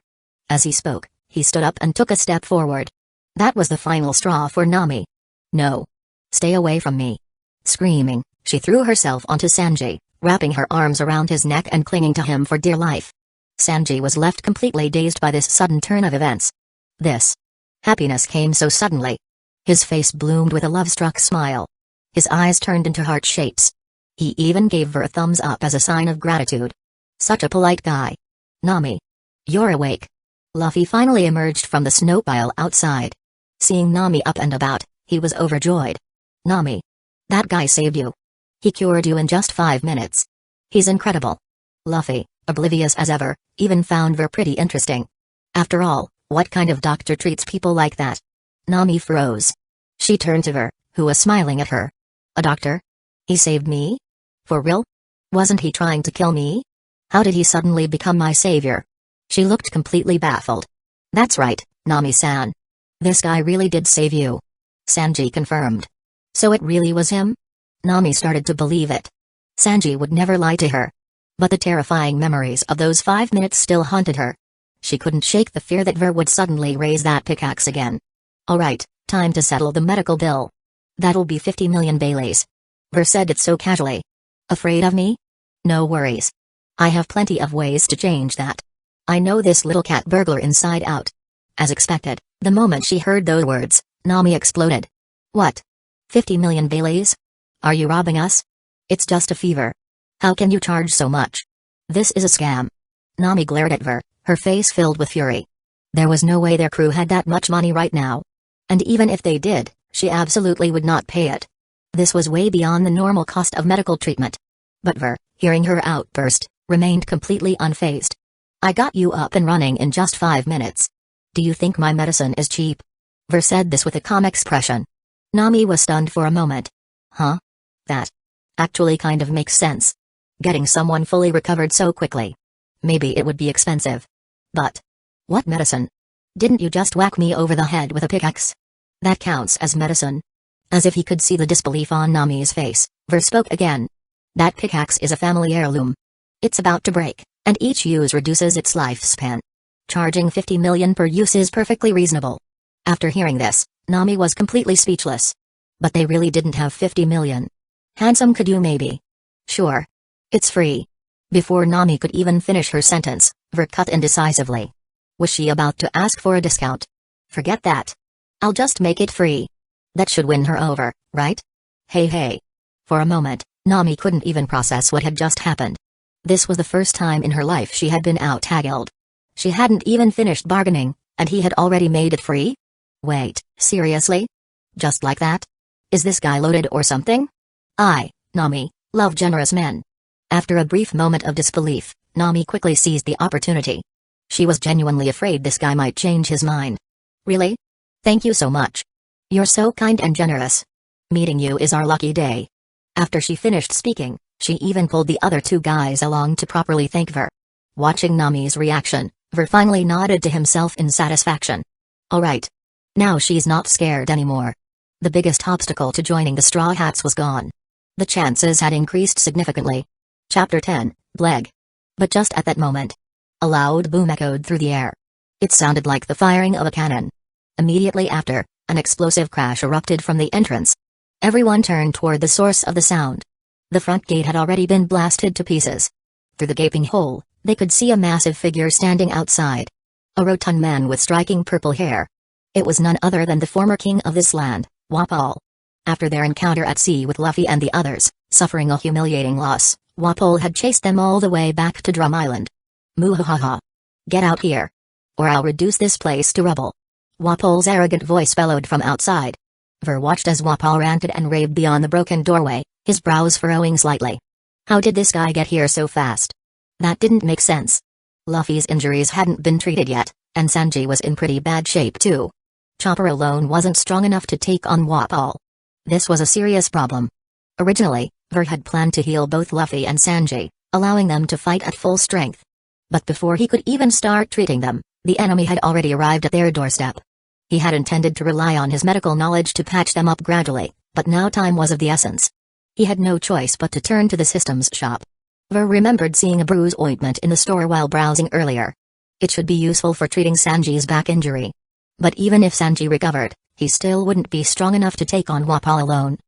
As he spoke, he stood up and took a step forward. That was the final straw for Nami. "No. Stay away from me." Screaming, she threw herself onto Sanji, wrapping her arms around his neck and clinging to him for dear life. Sanji was left completely dazed by this sudden turn of events. This happiness came so suddenly. His face bloomed with a love-struck smile. His eyes turned into heart shapes. He even gave Ver a thumbs up as a sign of gratitude. Such a polite guy. "Nami. You're awake." Luffy finally emerged from the snow pile outside. Seeing Nami up and about, he was overjoyed. "Nami. That guy saved you. He cured you in just 5 minutes. He's incredible." Luffy, oblivious as ever, even found Ver pretty interesting. After all, what kind of doctor treats people like that? Nami froze. She turned to Ver, who was smiling at her. "A doctor? He saved me? For real? Wasn't he trying to kill me? How did he suddenly become my savior?" She looked completely baffled. "That's right, Nami-san. This guy really did save you." Sanji confirmed. "So it really was him?" Nami started to believe it. Sanji would never lie to her. But the terrifying memories of those 5 minutes still haunted her. She couldn't shake the fear that Ver would suddenly raise that pickaxe again. "All right, time to settle the medical bill. That'll be 50 million Baileys." Ver said it so casually. "Afraid of me? No worries. I have plenty of ways to change that. I know this little cat burglar inside out." As expected, the moment she heard those words, Nami exploded. "What? 50 million Baileys? Are you robbing us? It's just a fever. How can you charge so much? This is a scam." Nami glared at Ver, her face filled with fury. There was no way their crew had that much money right now. And even if they did, she absolutely would not pay it. This was way beyond the normal cost of medical treatment. But Ver, hearing her outburst, remained completely unfazed. "I got you up and running in just 5 minutes. Do you think my medicine is cheap?" Ver said this with a calm expression. Nami was stunned for a moment. "Huh? That actually kind of makes sense. Getting someone fully recovered so quickly. Maybe it would be expensive. But what medicine? Didn't you just whack me over the head with a pickaxe? That counts as medicine?" As if he could see the disbelief on Nami's face, Ver spoke again. "That pickaxe is a family heirloom. It's about to break, and each use reduces its lifespan. Charging 50 million per use is perfectly reasonable." After hearing this, Nami was completely speechless. But they really didn't have 50 million. "Handsome could you maybe?" "Sure. It's free." Before Nami could even finish her sentence, Ver cut in decisively. Was she about to ask for a discount? "Forget that. I'll just make it free. That should win her over, right?" Hey. For a moment, Nami couldn't even process what had just happened. This was the first time in her life she had been out-haggled. She hadn't even finished bargaining, and he had already made it free? Wait, seriously? Just like that? Is this guy loaded or something? Nami, love generous men. After a brief moment of disbelief, Nami quickly seized the opportunity. She was genuinely afraid this guy might change his mind. Really? Thank you so much. You're so kind and generous. Meeting you is our lucky day. After she finished speaking, she even pulled the other two guys along to properly thank Ver. Watching Nami's reaction, Ver finally nodded to himself in satisfaction. Alright. Now she's not scared anymore. The biggest obstacle to joining the Straw Hats was gone. The chances had increased significantly. Chapter 10, Bleg. But just at that moment, a loud boom echoed through the air. It sounded like the firing of a cannon. Immediately after, an explosive crash erupted from the entrance. Everyone turned toward the source of the sound. The front gate had already been blasted to pieces. Through the gaping hole, they could see a massive figure standing outside. A rotund man with striking purple hair. It was none other than the former king of this land, Wapol. After their encounter at sea with Luffy and the others, suffering a humiliating loss, Wapol had chased them all the way back to Drum Island. Muhahaha. Get out here. Or I'll reduce this place to rubble. Wapol's arrogant voice bellowed from outside. Ver watched as Wapol ranted and raved beyond the broken doorway, his brows furrowing slightly. How did this guy get here so fast? That didn't make sense. Luffy's injuries hadn't been treated yet, and Sanji was in pretty bad shape too. Chopper alone wasn't strong enough to take on Wapol. This was a serious problem. Originally, Ver had planned to heal both Luffy and Sanji, allowing them to fight at full strength. But before he could even start treating them, the enemy had already arrived at their doorstep. He had intended to rely on his medical knowledge to patch them up gradually, but now time was of the essence. He had no choice but to turn to the systems shop. Ver remembered seeing a bruise ointment in the store while browsing earlier. It should be useful for treating Sanji's back injury. But even if Sanji recovered, he still wouldn't be strong enough to take on Wapol alone.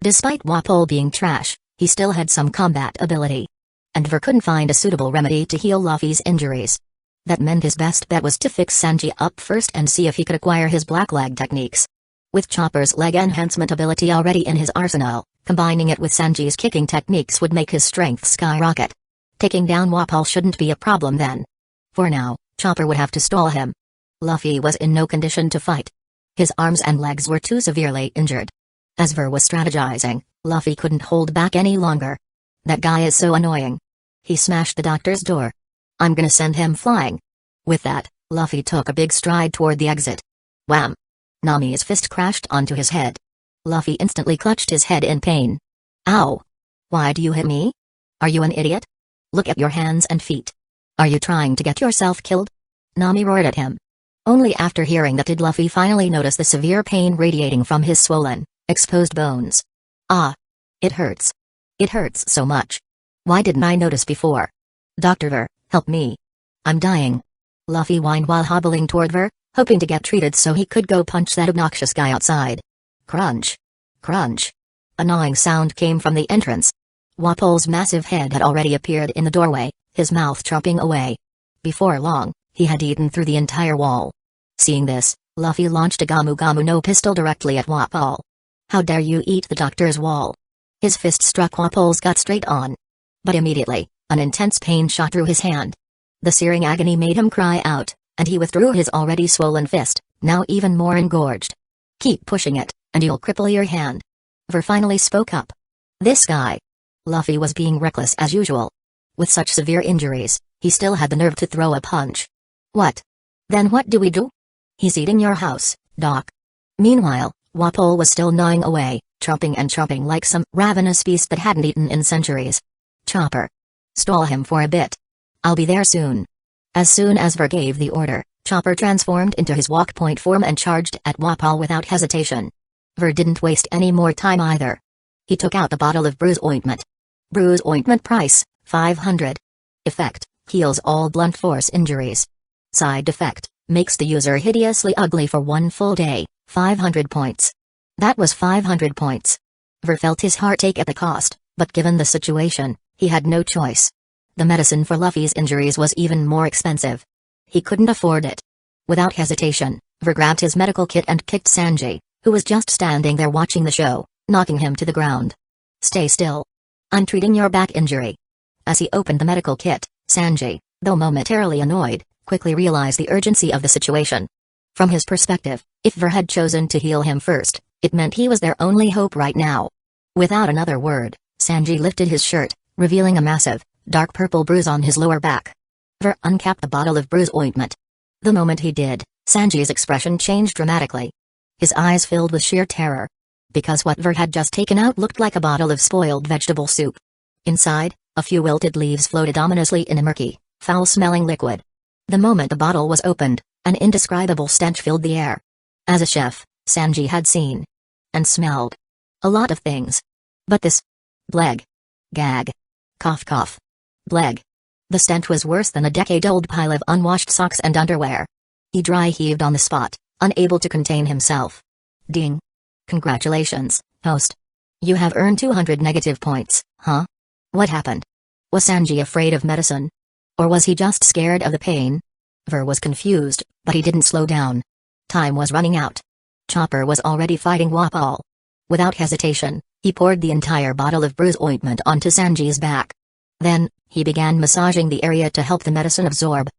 Despite Wapol being trash, he still had some combat ability. And Ver couldn't find a suitable remedy to heal Luffy's injuries. That meant his best bet was to fix Sanji up first and see if he could acquire his black leg techniques. With Chopper's leg enhancement ability already in his arsenal, combining it with Sanji's kicking techniques would make his strength skyrocket. Taking down Wapol shouldn't be a problem then. For now, Chopper would have to stall him. Luffy was in no condition to fight. His arms and legs were too severely injured. As Ver was strategizing, Luffy couldn't hold back any longer. That guy is so annoying. He smashed the doctor's door. I'm gonna send him flying. With that, Luffy took a big stride toward the exit. Wham! Nami's fist crashed onto his head. Luffy instantly clutched his head in pain. Ow! Why do you hit me? Are you an idiot? Look at your hands and feet. Are you trying to get yourself killed? Nami roared at him. Only after hearing that did Luffy finally notice the severe pain radiating from his swollen, exposed bones. Ah! It hurts. It hurts so much. Why didn't I notice before? Dr. Ver, help me. I'm dying. Luffy whined while hobbling toward Ver, hoping to get treated so he could go punch that obnoxious guy outside. Crunch. Crunch. A gnawing sound came from the entrance. Wapol's massive head had already appeared in the doorway, his mouth chomping away. Before long, he had eaten through the entire wall. Seeing this, Luffy launched a Gamu Gamu no pistol directly at Wapol. How dare you eat the doctor's wall? His fist struck Wapol's gut straight on. But immediately, an intense pain shot through his hand. The searing agony made him cry out, and he withdrew his already swollen fist, now even more engorged. Keep pushing it, and you'll cripple your hand. Ver finally spoke up. This guy. Luffy was being reckless as usual. With such severe injuries, he still had the nerve to throw a punch. What? Then what do we do? He's eating your house, Doc. Meanwhile, Wapol was still gnawing away, chomping and chomping like some ravenous beast that hadn't eaten in centuries. Chopper. Stall him for a bit. I'll be there soon. As soon as Ver gave the order, Chopper transformed into his walk point form and charged at Wapol without hesitation. Ver didn't waste any more time either. He took out the bottle of bruise ointment. Bruise ointment price, 500. Effect, heals all blunt force injuries. Side effect, makes the user hideously ugly for 1 full day, 500 points. That was 500 points. Ver felt his heart ache at the cost, but given the situation, he had no choice. The medicine for Luffy's injuries was even more expensive. He couldn't afford it. Without hesitation, Ver grabbed his medical kit and kicked Sanji, who was just standing there watching the show, knocking him to the ground. Stay still. I'm treating your back injury. As he opened the medical kit, Sanji, though momentarily annoyed, quickly realized the urgency of the situation. From his perspective, if Ver had chosen to heal him first, it meant he was their only hope right now. Without another word, Sanji lifted his shirt, revealing a massive, dark purple bruise on his lower back. Ver uncapped the bottle of bruise ointment. The moment he did, Sanji's expression changed dramatically. His eyes filled with sheer terror. Because what Ver had just taken out looked like a bottle of spoiled vegetable soup. Inside, a few wilted leaves floated ominously in a murky, foul-smelling liquid. The moment the bottle was opened, an indescribable stench filled the air. As a chef, Sanji had seen and smelled a lot of things. But this... Bleg. Gag. Cough cough. Bleg. The stench was worse than a decade-old pile of unwashed socks and underwear. He dry heaved on the spot, unable to contain himself. Ding. Congratulations, host. You have earned 200 negative points, huh? What happened? Was Sanji afraid of medicine? Or was he just scared of the pain? Ver was confused, but he didn't slow down. Time was running out. Chopper was already fighting Wapol. Without hesitation, he poured the entire bottle of bruise ointment onto Sanji's back. Then, he began massaging the area to help the medicine absorb.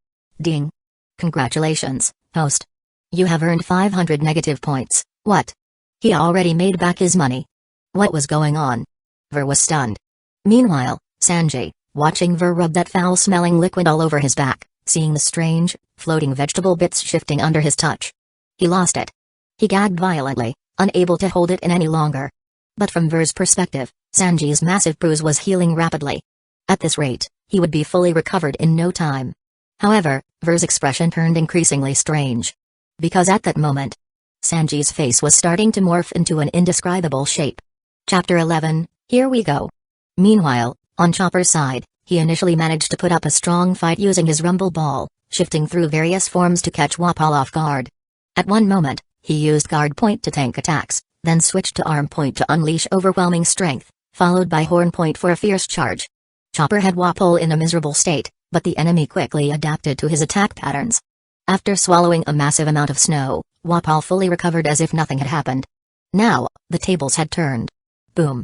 Ding. Congratulations, host. You have earned 500 negative points. What? He already made back his money. What was going on? Ver was stunned. Meanwhile, Sanji, watching Ver rub that foul-smelling liquid all over his back, seeing the strange, floating vegetable bits shifting under his touch. He lost it. He gagged violently, unable to hold it in any longer. But from Ver's perspective, Sanji's massive bruise was healing rapidly. At this rate, he would be fully recovered in no time. However, Ver's expression turned increasingly strange. Because at that moment, Sanji's face was starting to morph into an indescribable shape. Chapter 11, Here we go. Meanwhile, on Chopper's side, he initially managed to put up a strong fight using his rumble ball, shifting through various forms to catch Wapol off guard. At one moment, he used guard point to tank attacks, then switched to arm point to unleash overwhelming strength, followed by horn point for a fierce charge. Chopper had Wapol in a miserable state, but the enemy quickly adapted to his attack patterns. After swallowing a massive amount of snow, Wapol fully recovered as if nothing had happened. Now, the tables had turned. Boom.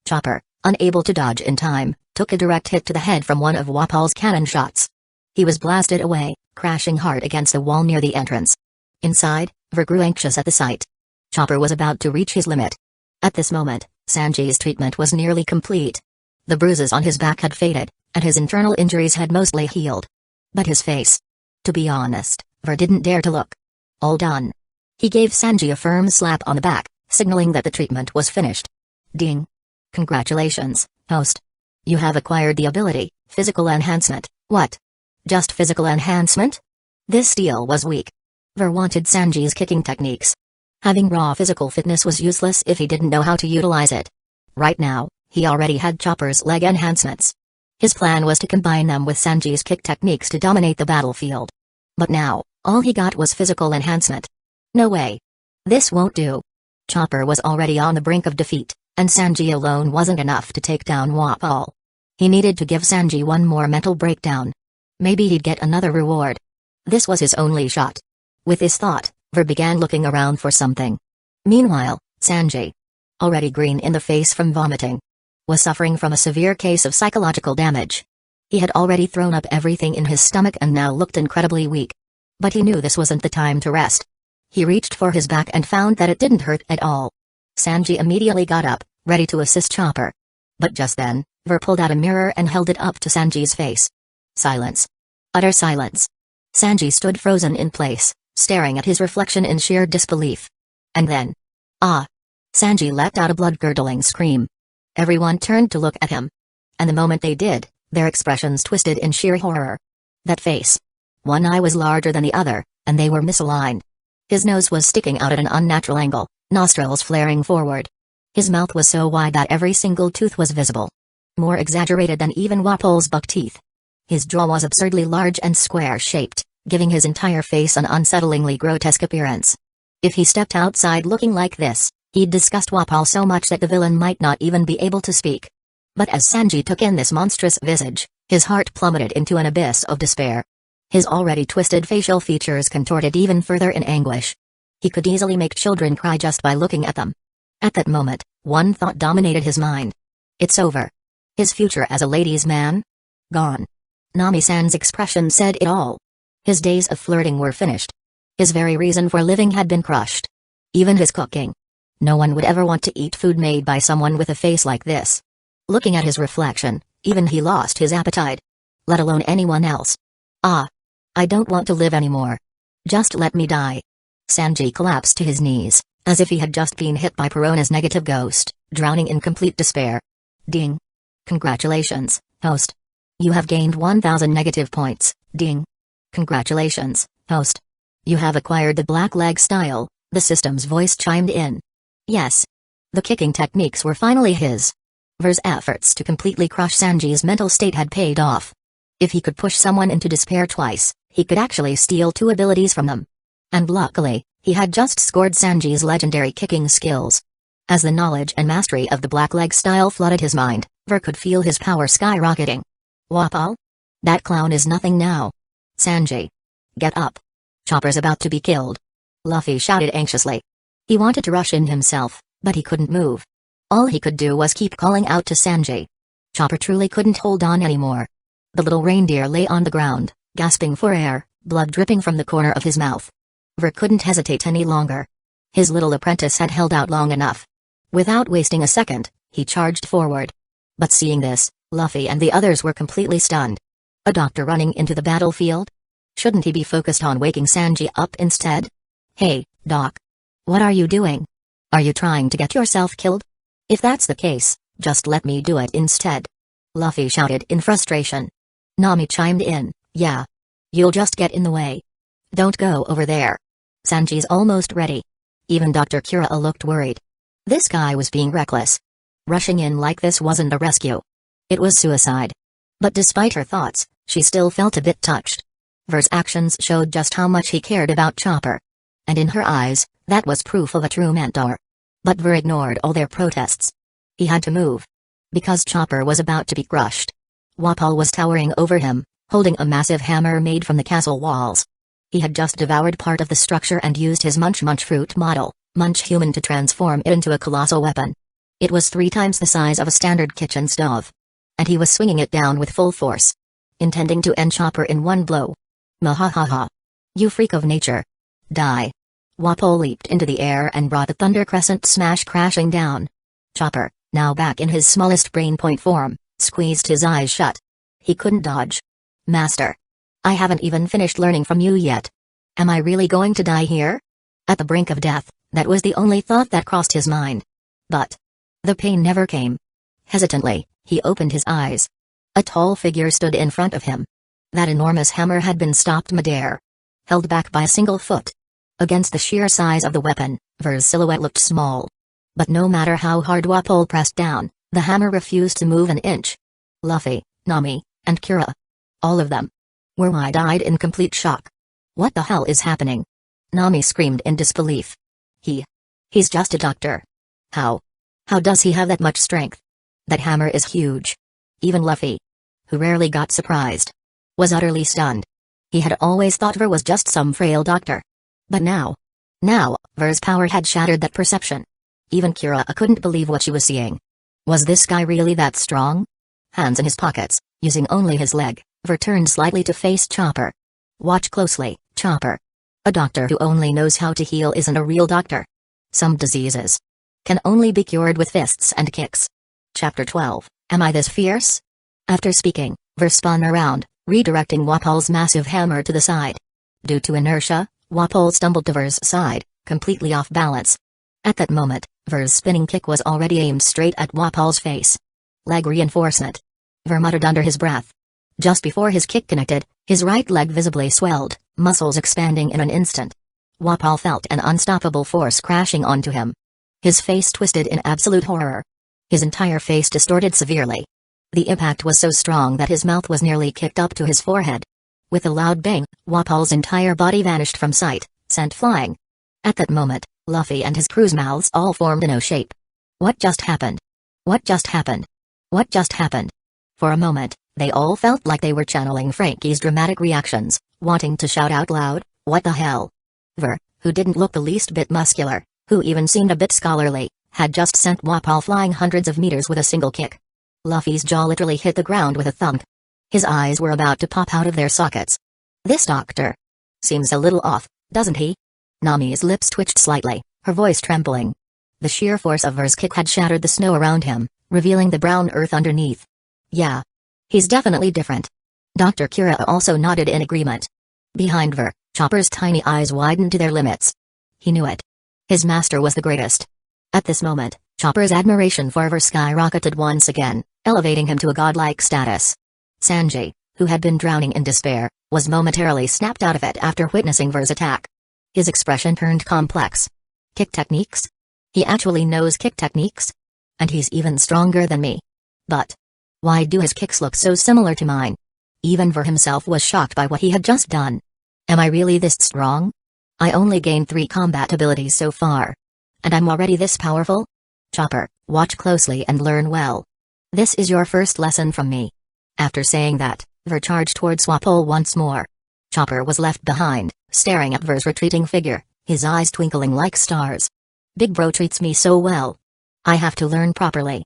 Chopper, unable to dodge in time, took a direct hit to the head from one of Wapol's cannon shots. He was blasted away, crashing hard against a wall near the entrance. Inside, Ver grew anxious at the sight. Chopper was about to reach his limit. At this moment, Sanji's treatment was nearly complete. The bruises on his back had faded, and his internal injuries had mostly healed. But his face... To be honest, Ver didn't dare to look. All done. He gave Sanji a firm slap on the back, signaling that the treatment was finished. Ding. Congratulations, host. You have acquired the ability, Physical Enhancement. What? Just physical enhancement? This deal was weak. Ver wanted Sanji's kicking techniques. Having raw physical fitness was useless if he didn't know how to utilize it. Right now, he already had Chopper's leg enhancements. His plan was to combine them with Sanji's kick techniques to dominate the battlefield. But now, all he got was physical enhancement. No way. This won't do. Chopper was already on the brink of defeat, and Sanji alone wasn't enough to take down Wapol. He needed to give Sanji one more mental breakdown. Maybe he'd get another reward. This was his only shot. With this thought, Ver began looking around for something. Meanwhile, Sanji, already green in the face from vomiting, was suffering from a severe case of psychological damage. He had already thrown up everything in his stomach and now looked incredibly weak. But he knew this wasn't the time to rest. He reached for his back and found that it didn't hurt at all. Sanji immediately got up, ready to assist Chopper. But just then, Ver pulled out a mirror and held it up to Sanji's face. Silence. Utter silence. Sanji stood frozen in place, staring at his reflection in sheer disbelief. And then... Ah! Sanji let out a blood-curdling scream. Everyone turned to look at him. And the moment they did, their expressions twisted in sheer horror. That face. One eye was larger than the other, and they were misaligned. His nose was sticking out at an unnatural angle, nostrils flaring forward. His mouth was so wide that every single tooth was visible. More exaggerated than even Wapol's buck teeth. His jaw was absurdly large and square-shaped, giving his entire face an unsettlingly grotesque appearance. If he stepped outside looking like this, he'd disgust Wapol so much that the villain might not even be able to speak. But as Sanji took in this monstrous visage, his heart plummeted into an abyss of despair. His already twisted facial features contorted even further in anguish. He could easily make children cry just by looking at them. At that moment, one thought dominated his mind. It's over. His future as a ladies' man? Gone. Nami-san's expression said it all. His days of flirting were finished. His very reason for living had been crushed. Even his cooking. No one would ever want to eat food made by someone with a face like this. Looking at his reflection, even he lost his appetite. Let alone anyone else. Ah. I don't want to live anymore. Just let me die. Sanji collapsed to his knees, as if he had just been hit by Perona's negative ghost, drowning in complete despair. Ding. Congratulations, host. You have gained 1000 negative points, ding. Congratulations, host. You have acquired the black leg style, the system's voice chimed in. Yes. The kicking techniques were finally his. Ver's efforts to completely crush Sanji's mental state had paid off. If he could push someone into despair twice, he could actually steal 2 abilities from them. And luckily, he had just scored Sanji's legendary kicking skills. As the knowledge and mastery of the blackleg style flooded his mind, Ver could feel his power skyrocketing. Wapol? That clown is nothing now. Sanji. Get up. Chopper's about to be killed. Luffy shouted anxiously. He wanted to rush in himself, but he couldn't move. All he could do was keep calling out to Sanji. Chopper truly couldn't hold on anymore. The little reindeer lay on the ground, gasping for air, blood dripping from the corner of his mouth. Ver couldn't hesitate any longer. His little apprentice had held out long enough. Without wasting a second, he charged forward. But seeing this, Luffy and the others were completely stunned. A doctor running into the battlefield? Shouldn't he be focused on waking Sanji up instead? Hey, Doc. What are you doing? Are you trying to get yourself killed? If that's the case, just let me do it instead. Luffy shouted in frustration. Nami chimed in, yeah. You'll just get in the way. Don't go over there. Sanji's almost ready. Even Dr. Kura looked worried. This guy was being reckless. Rushing in like this wasn't a rescue. It was suicide. But despite her thoughts, she still felt a bit touched. Ver's actions showed just how much he cared about Chopper. And in her eyes, that was proof of a true mentor. But Ver ignored all their protests. He had to move. Because Chopper was about to be crushed. Wapol was towering over him, holding a massive hammer made from the castle walls. He had just devoured part of the structure and used his Munch Fruit model, Munch Human, to transform it into a colossal weapon. It was 3 times the size of a standard kitchen stove. And he was swinging it down with full force. Intending to end Chopper in one blow. Mahahaha. You freak of nature. Die. Wapol leaped into the air and brought the Thunder Crescent smash crashing down. Chopper, now back in his smallest brain point form, squeezed his eyes shut. He couldn't dodge. Master. I haven't even finished learning from you yet. Am I really going to die here? At the brink of death, that was the only thought that crossed his mind. But the pain never came. Hesitantly, he opened his eyes. A tall figure stood in front of him. That enormous hammer had been stopped midair. Held back by a single foot. Against the sheer size of the weapon, Ver's silhouette looked small. But no matter how hard Wapol pressed down, the hammer refused to move an inch. Luffy, Nami, and Kura. All of them were wide-eyed in complete shock. What the hell is happening? Nami screamed in disbelief. He's just a doctor. How does he have that much strength? That hammer is huge. Even Luffy, who rarely got surprised, was utterly stunned. He had always thought Ver was just some frail doctor. But now, Ver's power had shattered that perception. Even Kura couldn't believe what she was seeing. Was this guy really that strong? Hands in his pockets, using only his leg, Ver turned slightly to face Chopper. Watch closely, Chopper. A doctor who only knows how to heal isn't a real doctor. Some diseases can only be cured with fists and kicks. Chapter 12, Am I This Fierce? After speaking, Ver spun around, redirecting Wapol's massive hammer to the side. Due to inertia, Wapol stumbled to Ver's side, completely off balance. At that moment, Ver's spinning kick was already aimed straight at Wapol's face. Leg reinforcement. Ver muttered under his breath. Just before his kick connected, his right leg visibly swelled, muscles expanding in an instant. Wapol felt an unstoppable force crashing onto him. His face twisted in absolute horror. His entire face distorted severely. The impact was so strong that his mouth was nearly kicked up to his forehead. With a loud bang, Wapol's entire body vanished from sight, sent flying. At that moment, Luffy and his crew's mouths all formed an O shape. What just happened? What just happened? What just happened? For a moment, they all felt like they were channeling Frankie's dramatic reactions, wanting to shout out loud, "What the hell?" Ver, who didn't look the least bit muscular, who even seemed a bit scholarly, had just sent Wapol flying hundreds of meters with a single kick. Luffy's jaw literally hit the ground with a thump. His eyes were about to pop out of their sockets. This doctor seems a little off, doesn't he? Nami's lips twitched slightly, her voice trembling. The sheer force of Ver's kick had shattered the snow around him, revealing the brown earth underneath. Yeah. He's definitely different. Dr. Kira also nodded in agreement. Behind Ver, Chopper's tiny eyes widened to their limits. He knew it. His master was the greatest. At this moment, Chopper's admiration for Ver skyrocketed once again, elevating him to a godlike status. Sanji, who had been drowning in despair, was momentarily snapped out of it after witnessing Ver's attack. His expression turned complex. Kick techniques? He actually knows kick techniques? And he's even stronger than me. But why do his kicks look so similar to mine? Even Ver himself was shocked by what he had just done. Am I really this strong? I only gained 3 combat abilities so far. And I'm already this powerful? Chopper, watch closely and learn well. This is your first lesson from me. After saying that, Ver charged towards Swapole once more. Chopper was left behind, staring at Ver's retreating figure, his eyes twinkling like stars. Big bro treats me so well. I have to learn properly.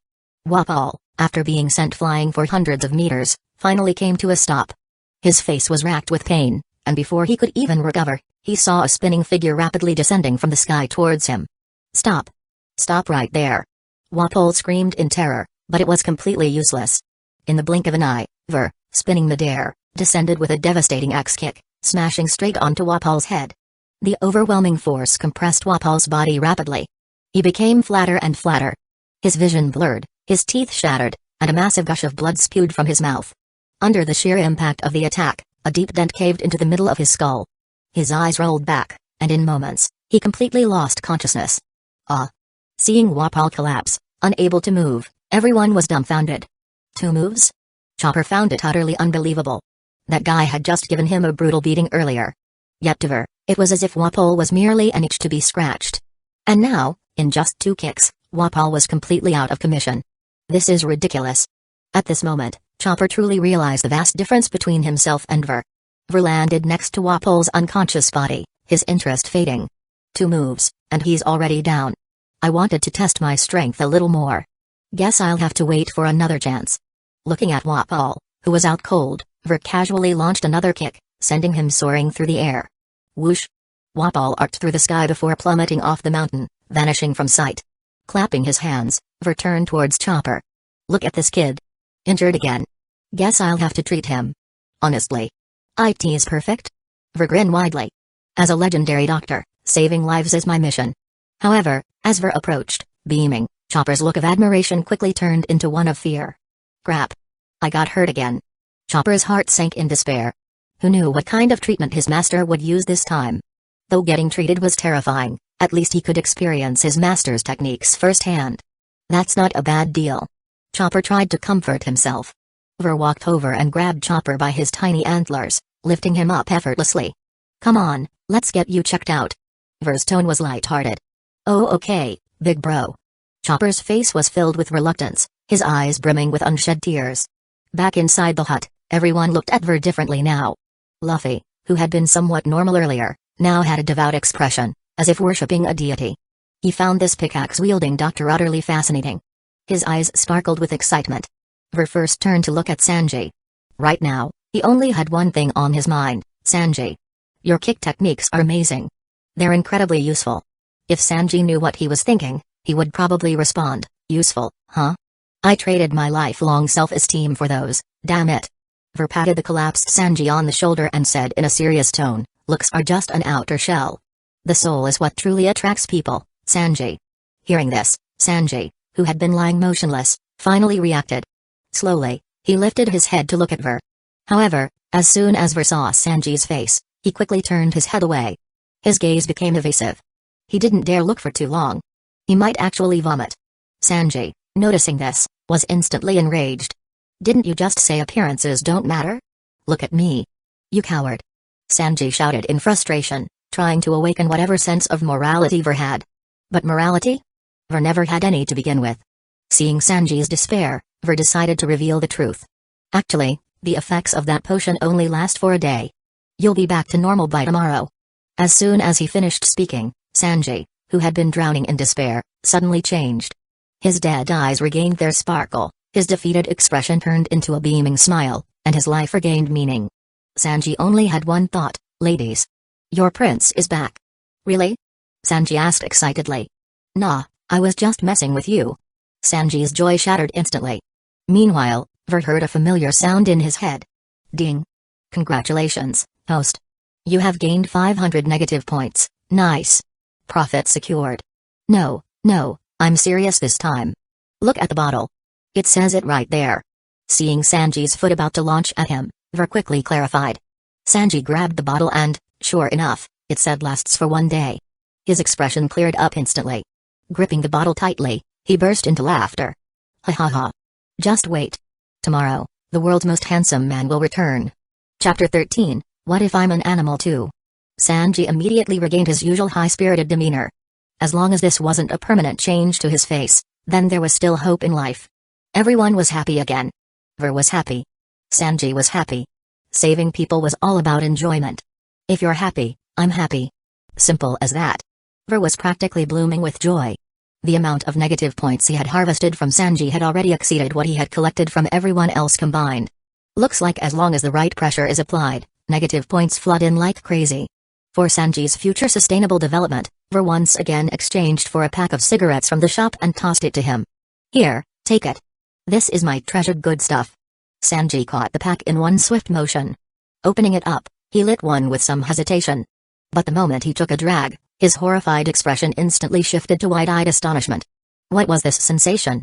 Swapole, after being sent flying for hundreds of meters, finally came to a stop. His face was racked with pain, and before he could even recover, he saw a spinning figure rapidly descending from the sky towards him. Stop! Stop right there! Swapole screamed in terror, but it was completely useless. In the blink of an eye, Ver, spinning midair, descended with a devastating axe-kick, smashing straight onto Swapole's head. The overwhelming force compressed Swapole's body rapidly. He became flatter and flatter. His vision blurred, his teeth shattered, and a massive gush of blood spewed from his mouth. Under the sheer impact of the attack, a deep dent caved into the middle of his skull. His eyes rolled back, and in moments, he completely lost consciousness. Seeing Swapole collapse, unable to move, everyone was dumbfounded. 2 moves? Chopper found it utterly unbelievable. That guy had just given him a brutal beating earlier. Yet to Ver, it was as if Swapole was merely an itch to be scratched. And now, in just 2 kicks, Swapole was completely out of commission. This is ridiculous. At this moment, Chopper truly realized the vast difference between himself and Ver. Ver landed next to Swapole's unconscious body, his interest fading. 2 moves, and he's already down. I wanted to test my strength a little more. Guess I'll have to wait for another chance. Looking at Swapole, who was out cold, Ver casually launched another kick, sending him soaring through the air. Whoosh! Swapole arced through the sky before plummeting off the mountain, vanishing from sight. Clapping his hands, Ver turned towards Chopper. Look at this kid. Injured again. Guess I'll have to treat him. Honestly. IT is perfect? Ver grinned widely. As a legendary doctor, saving lives is my mission. However, as Ver approached, beaming, Chopper's look of admiration quickly turned into one of fear. Crap. I got hurt again. Chopper's heart sank in despair. Who knew what kind of treatment his master would use this time? Though getting treated was terrifying, at least he could experience his master's techniques firsthand. That's not a bad deal. Chopper tried to comfort himself. Ver walked over and grabbed Chopper by his tiny antlers, lifting him up effortlessly. Come on, let's get you checked out. Ver's tone was light-hearted. Oh okay, big bro. Chopper's face was filled with reluctance, his eyes brimming with unshed tears. Back inside the hut, everyone looked at Ver differently now. Luffy, who had been somewhat normal earlier, now had a devout expression, as if worshipping a deity. He found this pickaxe-wielding doctor utterly fascinating. His eyes sparkled with excitement. Ver first turned to look at Sanji. Right now, he only had one thing on his mind. Sanji. Your kick techniques are amazing. They're incredibly useful. If Sanji knew what he was thinking, he would probably respond, useful, huh? I traded my lifelong self-esteem for those, damn it. Ver patted the collapsed Sanji on the shoulder and said in a serious tone, looks are just an outer shell. The soul is what truly attracts people, Sanji. Hearing this, Sanji, who had been lying motionless, finally reacted. Slowly, he lifted his head to look at Ver. However, as soon as Ver saw Sanji's face, he quickly turned his head away. His gaze became evasive. He didn't dare look for too long. He might actually vomit. Sanji, noticing this, was instantly enraged. Didn't you just say appearances don't matter? Look at me. You coward. Sanji shouted in frustration, trying to awaken whatever sense of morality Ver had. But morality? Ver never had any to begin with. Seeing Sanji's despair, Ver decided to reveal the truth. Actually, the effects of that potion only last for a day. You'll be back to normal by tomorrow. As soon as he finished speaking, Sanji, who had been drowning in despair, suddenly changed. His dead eyes regained their sparkle, His defeated expression turned into a beaming smile, and his life regained meaning. Sanji only had one thought: ladies. Your prince is back. Really? Sanji asked excitedly. Nah, I was just messing with you. Sanji's joy shattered instantly. Meanwhile, Ver heard a familiar sound in his head. Ding. Congratulations, host. You have gained 500 negative points, nice. Profit secured. No, I'm serious this time. Look at the bottle. It says it right there. Seeing Sanji's foot about to launch at him, Ver quickly clarified. Sanji grabbed the bottle and, sure enough, it said lasts for 1 day. His expression cleared up instantly. Gripping the bottle tightly, he burst into laughter. Ha ha ha. Just wait. Tomorrow, the world's most handsome man will return. Chapter 13, What if I'm an animal too? Sanji immediately regained his usual high-spirited demeanor. As long as this wasn't a permanent change to his face, then there was still hope in life. Everyone was happy again. Ver was happy. Sanji was happy. Saving people was all about enjoyment. If you're happy, I'm happy. Simple as that. Ver was practically blooming with joy. The amount of negative points he had harvested from Sanji had already exceeded what he had collected from everyone else combined. Looks like as long as the right pressure is applied, negative points flood in like crazy. For Sanji's future sustainable development, Ver once again exchanged for a pack of cigarettes from the shop and tossed it to him. Here, take it. This is my treasured good stuff. Sanji caught the pack in one swift motion. Opening it up, he lit one with some hesitation. But the moment he took a drag, his horrified expression instantly shifted to wide-eyed astonishment. What was this sensation?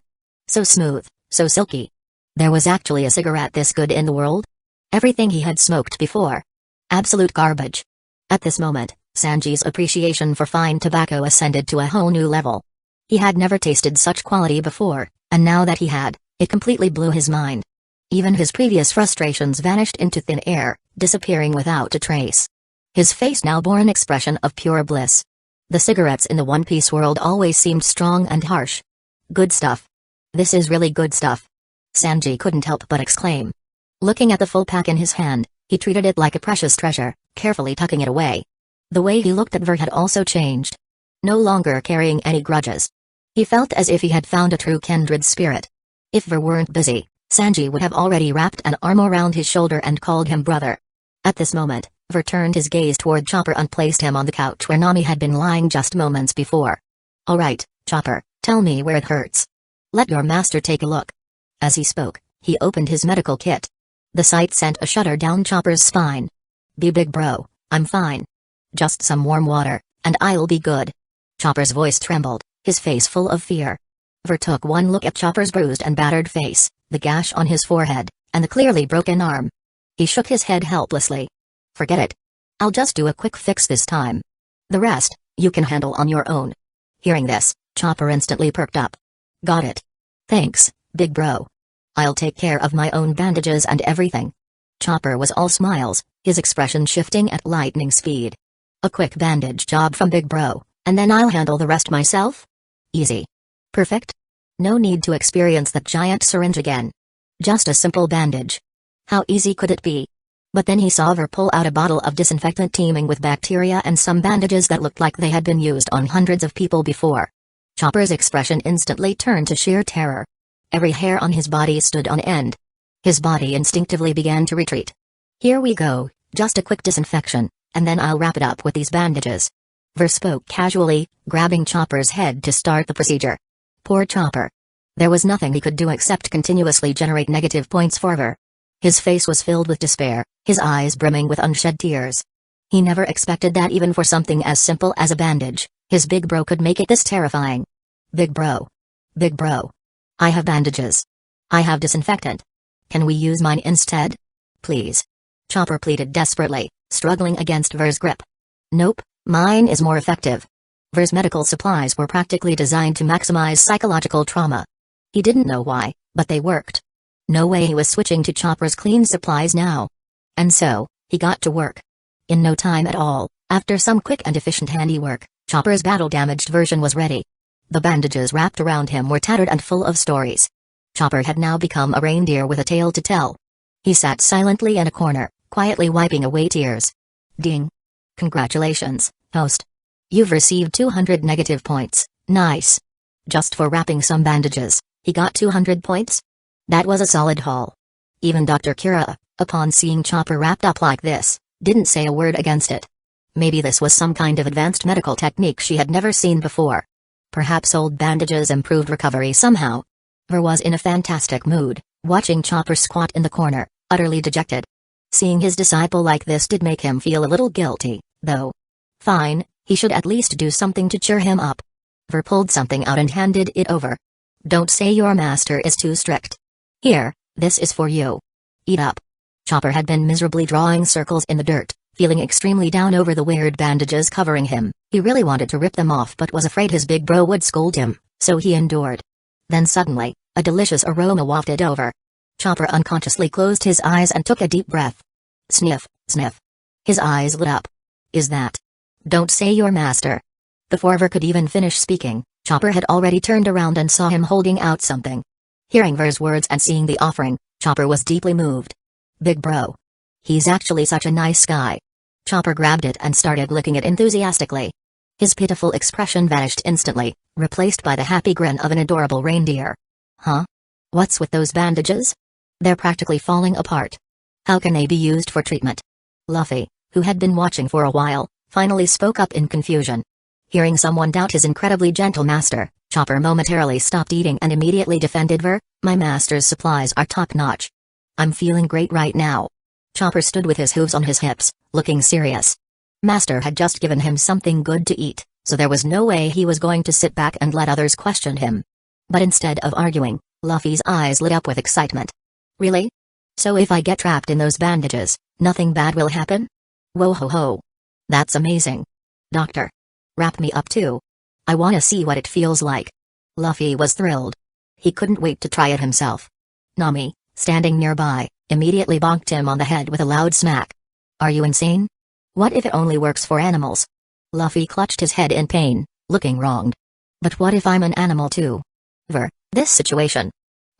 So smooth, so silky. There was actually a cigarette this good in the world? Everything he had smoked before. Absolute garbage. At this moment, Sanji's appreciation for fine tobacco ascended to a whole new level. He had never tasted such quality before, and now that he had, it completely blew his mind. Even his previous frustrations vanished into thin air, disappearing without a trace. His face now bore an expression of pure bliss. The cigarettes in the One Piece world always seemed strong and harsh. Good stuff. This is really good stuff. Sanji couldn't help but exclaim. Looking at the full pack in his hand, he treated it like a precious treasure, carefully tucking it away. The way he looked at Ver had also changed. No longer carrying any grudges. He felt as if he had found a true kindred spirit. If Ver weren't busy, Sanji would have already wrapped an arm around his shoulder and called him brother. At this moment, Ver turned his gaze toward Chopper and placed him on the couch where Nami had been lying just moments before. Alright, Chopper, tell me where it hurts. Let your master take a look. As he spoke, he opened his medical kit. The sight sent a shudder down Chopper's spine. Be big bro, I'm fine. Just some warm water, and I'll be good. Chopper's voice trembled, his face full of fear. Ver took one look at Chopper's bruised and battered face, the gash on his forehead, and the clearly broken arm. He shook his head helplessly. Forget it. I'll just do a quick fix this time. The rest, you can handle on your own. Hearing this, Chopper instantly perked up. Got it. Thanks, big bro. I'll take care of my own bandages and everything. Chopper was all smiles, his expression shifting at lightning speed. A quick bandage job from big bro, and then I'll handle the rest myself? Easy. Perfect? No need to experience that giant syringe again. Just a simple bandage. How easy could it be? But then he saw Ver pull out a bottle of disinfectant teeming with bacteria and some bandages that looked like they had been used on hundreds of people before. Chopper's expression instantly turned to sheer terror. Every hair on his body stood on end. His body instinctively began to retreat. Here we go, just a quick disinfection, and then I'll wrap it up with these bandages. Ver spoke casually, grabbing Chopper's head to start the procedure. Poor Chopper. There was nothing he could do except continuously generate negative points for Ver. His face was filled with despair, his eyes brimming with unshed tears. He never expected that even for something as simple as a bandage, his big bro could make it this terrifying. Big bro. Big bro. I have bandages. I have disinfectant. Can we use mine instead? Please. Chopper pleaded desperately, struggling against Ver's grip. Nope, mine is more effective. Ver's medical supplies were practically designed to maximize psychological trauma. He didn't know why, but they worked. No way he was switching to Chopper's clean supplies now. And so, he got to work. In no time at all, after some quick and efficient handiwork, Chopper's battle-damaged version was ready. The bandages wrapped around him were tattered and full of stories. Chopper had now become a reindeer with a tale to tell. He sat silently in a corner, quietly wiping away tears. Ding. Congratulations, host. You've received 200 negative points, nice. Just for wrapping some bandages, he got 200 points? That was a solid haul. Even Dr. Kira, upon seeing Chopper wrapped up like this, didn't say a word against it. Maybe this was some kind of advanced medical technique she had never seen before. Perhaps old bandages improved recovery somehow. Ver was in a fantastic mood, watching Chopper squat in the corner, utterly dejected. Seeing his disciple like this did make him feel a little guilty, though. Fine, he should at least do something to cheer him up. Ver pulled something out and handed it over. Don't say your master is too strict. Here, this is for you. Eat up. Chopper had been miserably drawing circles in the dirt, feeling extremely down over the weird bandages covering him. He really wanted to rip them off but was afraid his big bro would scold him, so he endured. Then suddenly, a delicious aroma wafted over. Chopper unconsciously closed his eyes and took a deep breath. Sniff, sniff. His eyes lit up. Is that? Don't say your master. Before Ver could even finish speaking, Chopper had already turned around and saw him holding out something. Hearing Ver's words and seeing the offering, Chopper was deeply moved. Big bro. He's actually such a nice guy. Chopper grabbed it and started licking it enthusiastically. His pitiful expression vanished instantly, replaced by the happy grin of an adorable reindeer. Huh? What's with those bandages? They're practically falling apart. How can they be used for treatment? Luffy, who had been watching for a while, finally spoke up in confusion. Hearing someone doubt his incredibly gentle master, Chopper momentarily stopped eating and immediately defended Ver. My master's supplies are top-notch. I'm feeling great right now. Chopper stood with his hooves on his hips, looking serious. Master had just given him something good to eat, so there was no way he was going to sit back and let others question him. But instead of arguing, Luffy's eyes lit up with excitement. Really? So if I get trapped in those bandages, nothing bad will happen? Whoa ho ho. That's amazing. Doctor. Wrap me up too. I wanna see what it feels like. Luffy was thrilled. He couldn't wait to try it himself. Nami, standing nearby, immediately bonked him on the head with a loud smack. Are you insane? What if it only works for animals? Luffy clutched his head in pain, looking wronged. But what if I'm an animal too? Ver, this situation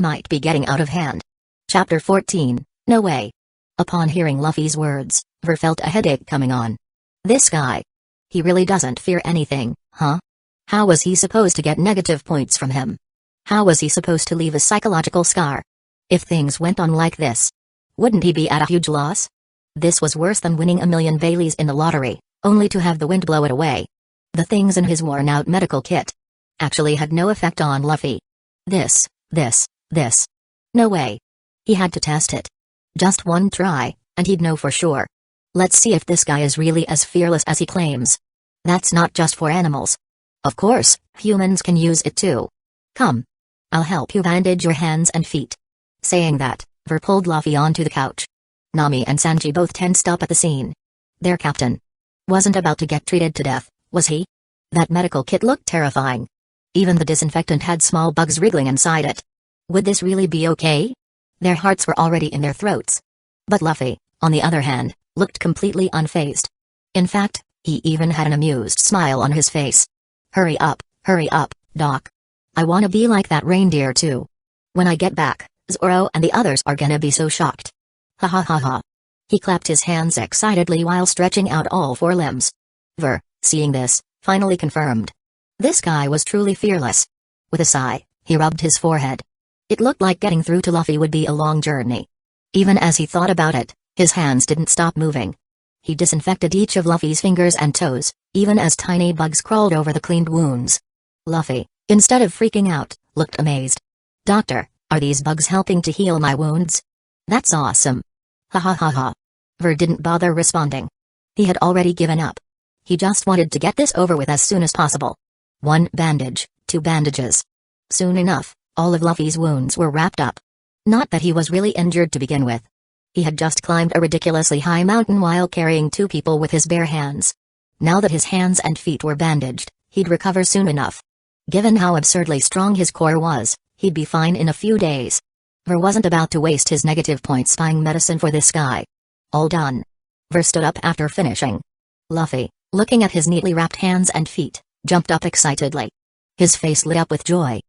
might be getting out of hand. Chapter 14, No Way. Upon hearing Luffy's words, Ver felt a headache coming on. This guy. He really doesn't fear anything, huh? How was he supposed to get negative points from him? How was he supposed to leave a psychological scar? If things went on like this, wouldn't he be at a huge loss? This was worse than winning 1,000,000 Baileys in the lottery, only to have the wind blow it away. The things in his worn-out medical kit actually had no effect on Luffy. This. No way. He had to test it. Just one try, and he'd know for sure. Let's see if this guy is really as fearless as he claims. That's not just for animals. Of course, humans can use it too. Come. I'll help you bandage your hands and feet. Saying that, Ver pulled Luffy onto the couch. Nami and Sanji both tensed up at the scene. Their captain wasn't about to get treated to death, was he? That medical kit looked terrifying. Even the disinfectant had small bugs wriggling inside it. Would this really be okay? Their hearts were already in their throats. But Luffy, on the other hand, looked completely unfazed. In fact, he even had an amused smile on his face. Hurry up, Doc. I wanna be like that reindeer too. When I get back, Zoro and the others are gonna be so shocked. Ha ha ha ha. He clapped his hands excitedly while stretching out all four limbs. Ver, seeing this, finally confirmed. This guy was truly fearless. With a sigh, he rubbed his forehead. It looked like getting through to Luffy would be a long journey. Even as he thought about it, his hands didn't stop moving. He disinfected each of Luffy's fingers and toes, even as tiny bugs crawled over the cleaned wounds. Luffy, instead of freaking out, looked amazed. Doctor, are these bugs helping to heal my wounds? That's awesome. Ha ha ha ha. Ver didn't bother responding. He had already given up. He just wanted to get this over with as soon as possible. 1 bandage, 2 bandages. Soon enough, all of Luffy's wounds were wrapped up. Not that he was really injured to begin with. He had just climbed a ridiculously high mountain while carrying 2 people with his bare hands. Now that his hands and feet were bandaged, he'd recover soon enough. Given how absurdly strong his core was, he'd be fine in a few days. Ver wasn't about to waste his negative points buying medicine for this guy. All done. Ver stood up after finishing. Luffy, looking at his neatly wrapped hands and feet, jumped up excitedly. His face lit up with joy.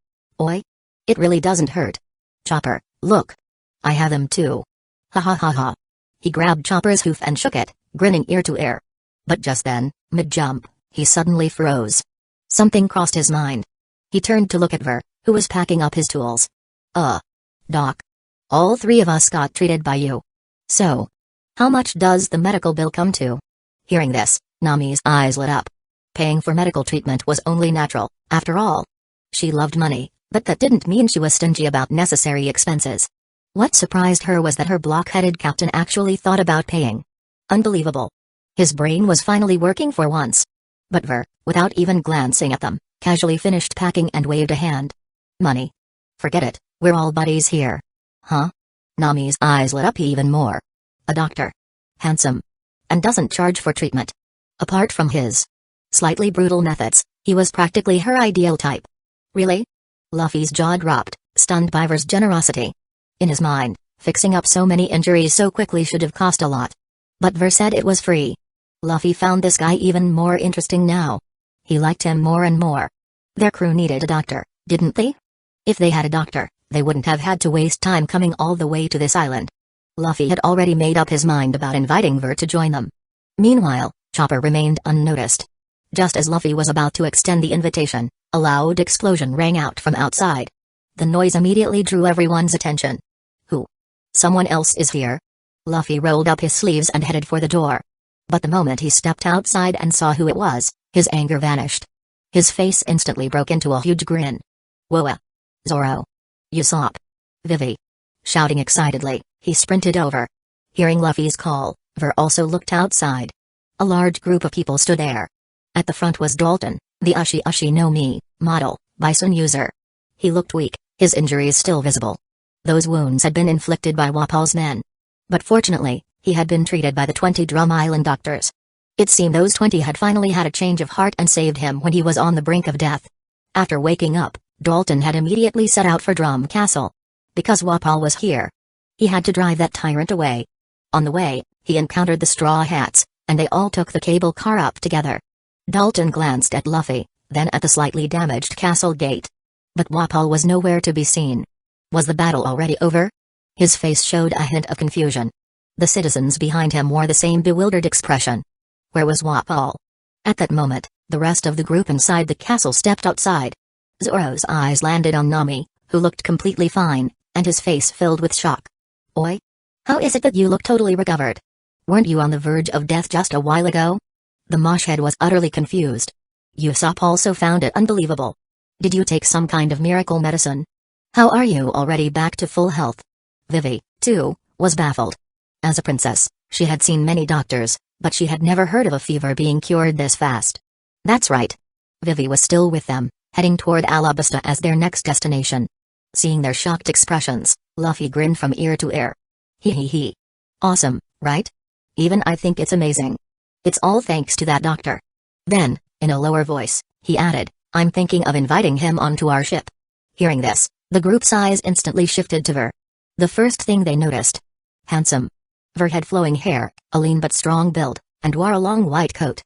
Oi? It really doesn't hurt. Chopper, look. I have him too. Ha ha ha ha. He grabbed Chopper's hoof and shook it, grinning ear to ear. But just then, mid-jump, he suddenly froze. Something crossed his mind. He turned to look at Ver, who was packing up his tools. Doc. All three of us got treated by you. So, how much does the medical bill come to? Hearing this, Nami's eyes lit up. Paying for medical treatment was only natural, after all. She loved money, but that didn't mean she was stingy about necessary expenses. What surprised her was that her block-headed captain actually thought about paying. Unbelievable. His brain was finally working for once. But Ver, without even glancing at them, casually finished packing and waved a hand. Money? Forget it, we're all buddies here. Huh? Nami's eyes lit up even more. A doctor. Handsome. And doesn't charge for treatment. Apart from his slightly brutal methods, he was practically her ideal type. Really? Luffy's jaw dropped, stunned by Ver's generosity. In his mind, fixing up so many injuries so quickly should have cost a lot. But Ver said it was free. Luffy found this guy even more interesting now. He liked him more and more. Their crew needed a doctor, didn't they? If they had a doctor, they wouldn't have had to waste time coming all the way to this island. Luffy had already made up his mind about inviting Ver to join them. Meanwhile, Chopper remained unnoticed. Just as Luffy was about to extend the invitation, a loud explosion rang out from outside. The noise immediately drew everyone's attention. Who? Someone else is here? Luffy rolled up his sleeves and headed for the door. But the moment he stepped outside and saw who it was, his anger vanished. His face instantly broke into a huge grin. Whoa! Zoro! Usopp! Vivi! Shouting excitedly, he sprinted over. Hearing Luffy's call, Ver also looked outside. A large group of people stood there. At the front was Dalton, the Ushi no Mi model, Bison user. He looked weak, his injuries still visible. Those wounds had been inflicted by Wapol's men. But fortunately, he had been treated by the 20 Drum Island doctors. It seemed those 20 had finally had a change of heart and saved him when he was on the brink of death. After waking up, Dalton had immediately set out for Drum Castle. Because Wapol was here, he had to drive that tyrant away. On the way, he encountered the Straw Hats, and they all took the cable car up together. Dalton glanced at Luffy, then at the slightly damaged castle gate. But Wapol was nowhere to be seen. Was the battle already over? His face showed a hint of confusion. The citizens behind him wore the same bewildered expression. Where was Wapol? At that moment, the rest of the group inside the castle stepped outside. Zoro's eyes landed on Nami, who looked completely fine, and his face filled with shock. Oi? How is it that you look totally recovered? Weren't you on the verge of death just a while ago? The moshhead was utterly confused. Usopp also found it unbelievable. Did you take some kind of miracle medicine? How are you already back to full health? Vivi, too, was baffled. As a princess, she had seen many doctors, but she had never heard of a fever being cured this fast. That's right. Vivi was still with them, heading toward Alabasta as their next destination. Seeing their shocked expressions, Luffy grinned from ear to ear. He. Awesome, right? Even I think it's amazing. It's all thanks to that doctor. Then, in a lower voice, he added, I'm thinking of inviting him onto our ship. Hearing this, the group's eyes instantly shifted to Ver. The first thing they noticed. Handsome. Ver had flowing hair, a lean but strong build, and wore a long white coat.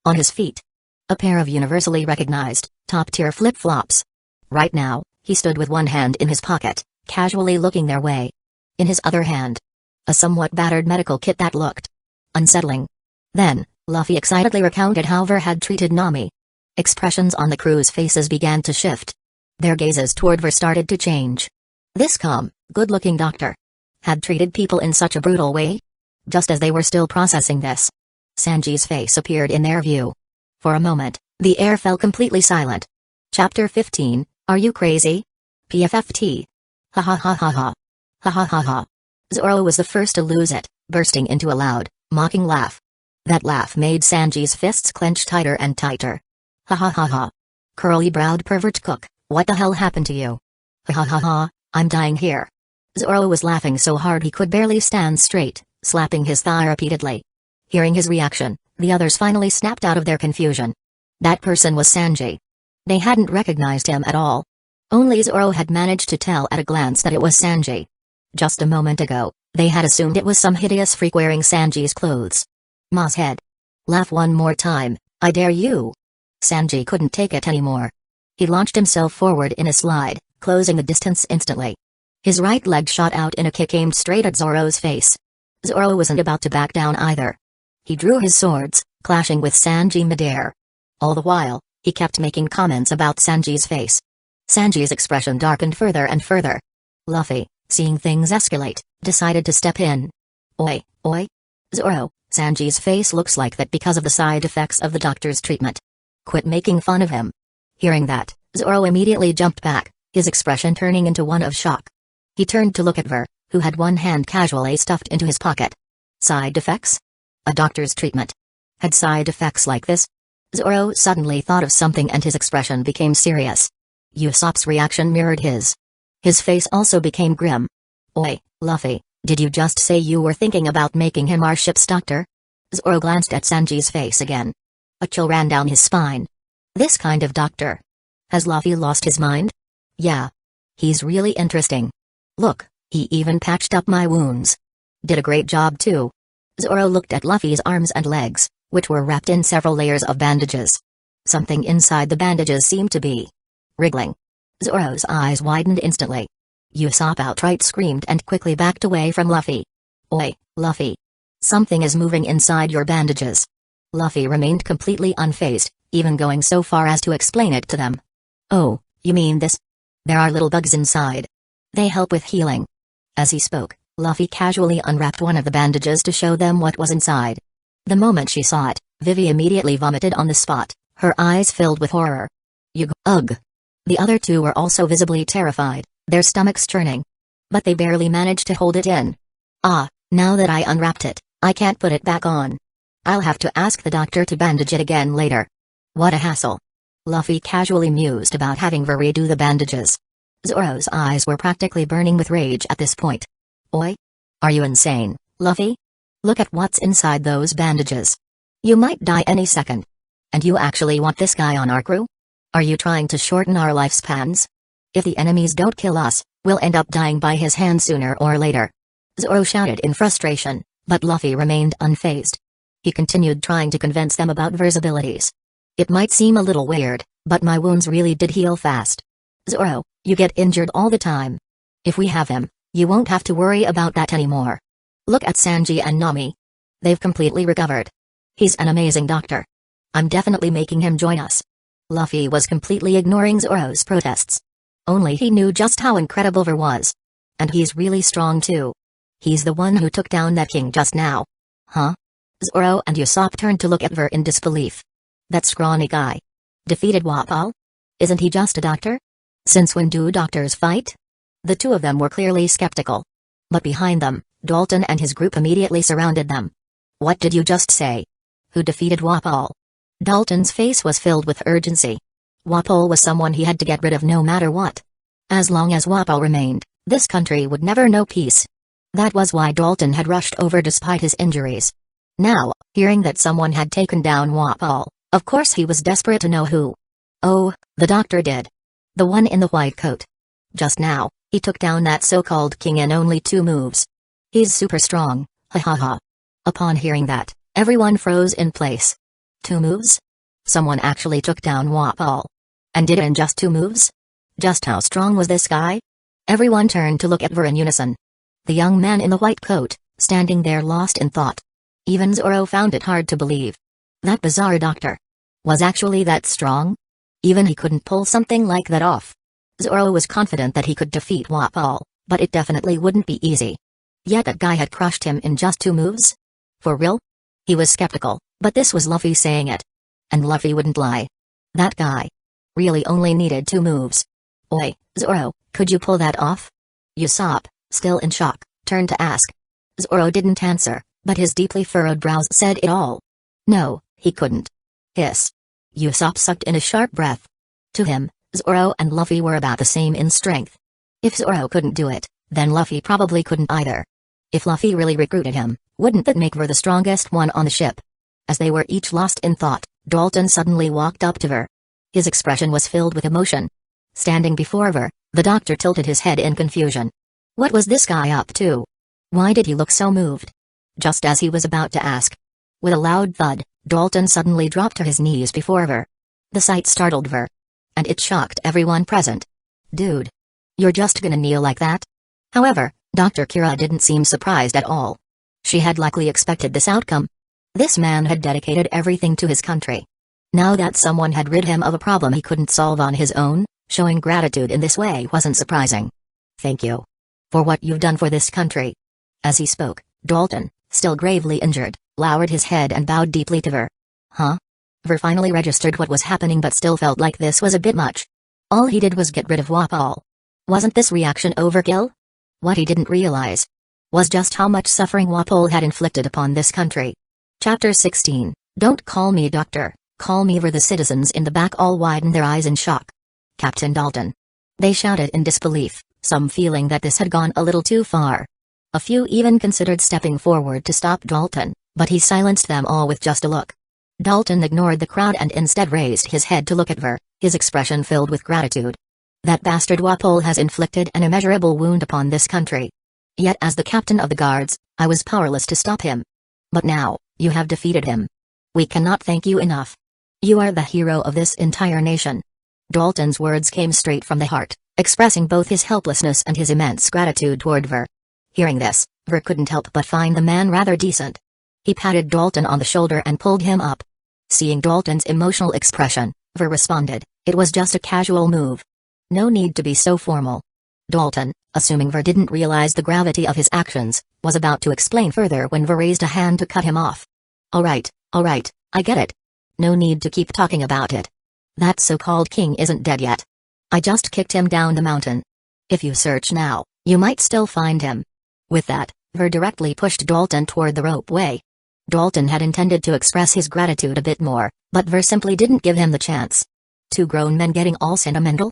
On his feet, a pair of universally recognized, top-tier flip-flops. Right now, he stood with one hand in his pocket, casually looking their way. In his other hand, a somewhat battered medical kit that looked unsettling. Then, Luffy excitedly recounted how Ver had treated Nami. Expressions on the crew's faces began to shift. Their gazes toward Ver started to change. This calm, good-looking doctor had treated people in such a brutal way? Just as they were still processing this, Sanji's face appeared in their view. For a moment, the air fell completely silent. Chapter 15, Are You Crazy? PFFT. Ha ha ha ha ha. Ha ha ha ha. Zoro was the first to lose it, bursting into a loud, mocking laugh. That laugh made Sanji's fists clench tighter and tighter. Ha ha ha ha. Curly-browed pervert cook, what the hell happened to you? Ha ha ha ha, I'm dying here. Zoro was laughing so hard he could barely stand straight, slapping his thigh repeatedly. Hearing his reaction, the others finally snapped out of their confusion. That person was Sanji. They hadn't recognized him at all. Only Zoro had managed to tell at a glance that it was Sanji. Just a moment ago, they had assumed it was some hideous freak wearing Sanji's clothes. Mosshead. Laugh one more time, I dare you. Sanji couldn't take it anymore. He launched himself forward in a slide, closing the distance instantly. His right leg shot out in a kick aimed straight at Zoro's face. Zoro wasn't about to back down either. He drew his swords, clashing with Sanji midair. All the while, he kept making comments about Sanji's face. Sanji's expression darkened further and further. Luffy, seeing things escalate, decided to step in. Oi, oi. Zoro, Sanji's face looks like that because of the side effects of the doctor's treatment. Quit making fun of him. Hearing that, Zoro immediately jumped back, his expression turning into one of shock. He turned to look at Ver, who had one hand casually stuffed into his pocket. Side effects? A doctor's treatment had side effects like this? Zoro suddenly thought of something and his expression became serious. Usopp's reaction mirrored his. His face also became grim. Oi, Luffy, did you just say you were thinking about making him our ship's doctor? Zoro glanced at Sanji's face again. A chill ran down his spine. This kind of doctor. Has Luffy lost his mind? Yeah. He's really interesting. Look, he even patched up my wounds. Did a great job too. Zoro looked at Luffy's arms and legs, which were wrapped in several layers of bandages. Something inside the bandages seemed to be wriggling. Zoro's eyes widened instantly. Usopp outright screamed and quickly backed away from Luffy. Oi, Luffy. Something is moving inside your bandages. Luffy remained completely unfazed, even going so far as to explain it to them. Oh, you mean this? There are little bugs inside. They help with healing. As he spoke, Luffy casually unwrapped one of the bandages to show them what was inside. The moment she saw it, Vivi immediately vomited on the spot, her eyes filled with horror. Ugh. The other two were also visibly terrified, their stomachs churning. But they barely managed to hold it in. Ah, now that I unwrapped it, I can't put it back on. I'll have to ask the doctor to bandage it again later. What a hassle. Luffy casually mused about having Ver redo the bandages. Zoro's eyes were practically burning with rage at this point. Oi? Are you insane, Luffy? Look at what's inside those bandages. You might die any second. And you actually want this guy on our crew? Are you trying to shorten our lifespans? If the enemies don't kill us, we'll end up dying by his hand sooner or later. Zoro shouted in frustration, but Luffy remained unfazed. He continued trying to convince them about Ver's abilities. It might seem a little weird, but my wounds really did heal fast. Zoro, you get injured all the time. If we have him, you won't have to worry about that anymore. Look at Sanji and Nami. They've completely recovered. He's an amazing doctor. I'm definitely making him join us. Luffy was completely ignoring Zoro's protests. Only he knew just how incredible Ver was. And he's really strong too. He's the one who took down that king just now. Huh? Zoro and Usopp turned to look at Ver in disbelief. That scrawny guy defeated Wapol? Isn't he just a doctor? Since when do doctors fight? The two of them were clearly skeptical. But behind them, Dalton and his group immediately surrounded them. What did you just say? Who defeated Wapol? Dalton's face was filled with urgency. Wapol was someone he had to get rid of no matter what. As long as Wapol remained, this country would never know peace. That was why Dalton had rushed over despite his injuries. Now, hearing that someone had taken down Wapol, of course he was desperate to know who. Oh, the doctor did. The one in the white coat. Just now, he took down that so-called king in only 2 moves. He's super strong, ha ha ha. Upon hearing that, everyone froze in place. 2 moves? Someone actually took down Wapol. And did it in just 2 moves? Just how strong was this guy? Everyone turned to look at Ver in unison. The young man in the white coat, standing there lost in thought. Even Zoro found it hard to believe. That bizarre doctor was actually that strong? Even he couldn't pull something like that off. Zoro was confident that he could defeat Wapol, but it definitely wouldn't be easy. Yet that guy had crushed him in just 2 moves? For real? He was skeptical, but this was Luffy saying it. And Luffy wouldn't lie. That guy really only needed 2 moves. Oi, Zoro, could you pull that off? Usopp, still in shock, turned to ask. Zoro didn't answer, but his deeply furrowed brows said it all. No, he couldn't. Hiss. Usopp sucked in a sharp breath. To him, Zoro and Luffy were about the same in strength. If Zoro couldn't do it, then Luffy probably couldn't either. If Luffy really recruited him, wouldn't that make Ver the strongest one on the ship? As they were each lost in thought, Dalton suddenly walked up to Ver. His expression was filled with emotion. Standing before Ver, the doctor tilted his head in confusion. What was this guy up to? Why did he look so moved? Just as he was about to ask. With a loud thud, Dalton suddenly dropped to his knees before Ver. The sight startled Ver. And it shocked everyone present. Dude. You're just gonna kneel like that? However, Dr. Kira didn't seem surprised at all. She had likely expected this outcome. This man had dedicated everything to his country. Now that someone had rid him of a problem he couldn't solve on his own, showing gratitude in this way wasn't surprising. Thank you. For what you've done for this country." As he spoke, Dalton, still gravely injured, lowered his head and bowed deeply to Ver. Huh? Ver finally registered what was happening but still felt like this was a bit much. All he did was get rid of Wapol. Wasn't this reaction overkill? What he didn't realize was just how much suffering Wapol had inflicted upon this country. Chapter 16. Don't call me doctor, call me Ver. The citizens in the back all widened their eyes in shock. Captain Dalton. They shouted in disbelief, some feeling that this had gone a little too far. A few even considered stepping forward to stop Dalton, but he silenced them all with just a look. Dalton ignored the crowd and instead raised his head to look at Ver, his expression filled with gratitude. That bastard Wapol has inflicted an immeasurable wound upon this country. Yet as the captain of the guards, I was powerless to stop him. But now, you have defeated him. We cannot thank you enough. You are the hero of this entire nation. Dalton's words came straight from the heart, expressing both his helplessness and his immense gratitude toward Ver. Hearing this, Ver couldn't help but find the man rather decent. He patted Dalton on the shoulder and pulled him up. Seeing Dalton's emotional expression, Ver responded, "It was just a casual move. No need to be so formal." Dalton, assuming Ver didn't realize the gravity of his actions, was about to explain further when Ver raised a hand to cut him off. All right, I get it. No need to keep talking about it. That so-called king isn't dead yet. I just kicked him down the mountain. If you search now, you might still find him." With that, Ver directly pushed Dalton toward the ropeway. Dalton had intended to express his gratitude a bit more, but Ver simply didn't give him the chance. Two grown men getting all sentimental?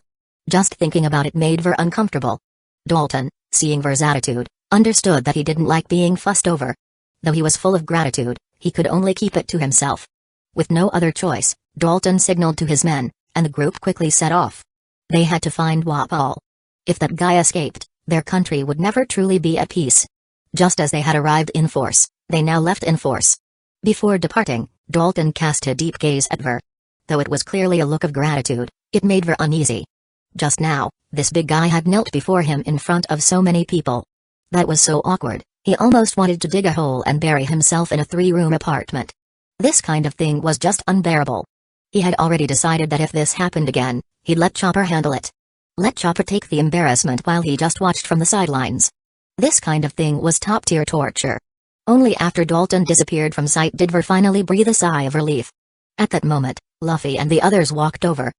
Just thinking about it made Ver uncomfortable. Dalton, seeing Ver's attitude, understood that he didn't like being fussed over. Though he was full of gratitude, he could only keep it to himself. With no other choice, Dalton signaled to his men, and the group quickly set off. They had to find Wapol. If that guy escaped, their country would never truly be at peace. Just as they had arrived in force, they now left in force. Before departing, Dalton cast a deep gaze at Ver. Though it was clearly a look of gratitude, it made Ver uneasy. Just now, this big guy had knelt before him in front of so many people. That was so awkward, he almost wanted to dig a hole and bury himself in a 3-room apartment. This kind of thing was just unbearable. He had already decided that if this happened again, he'd let Chopper handle it. Let Chopper take the embarrassment while he just watched from the sidelines. This kind of thing was top-tier torture. Only after Dalton disappeared from sight did Ver finally breathe a sigh of relief. At that moment, Luffy and the others walked over.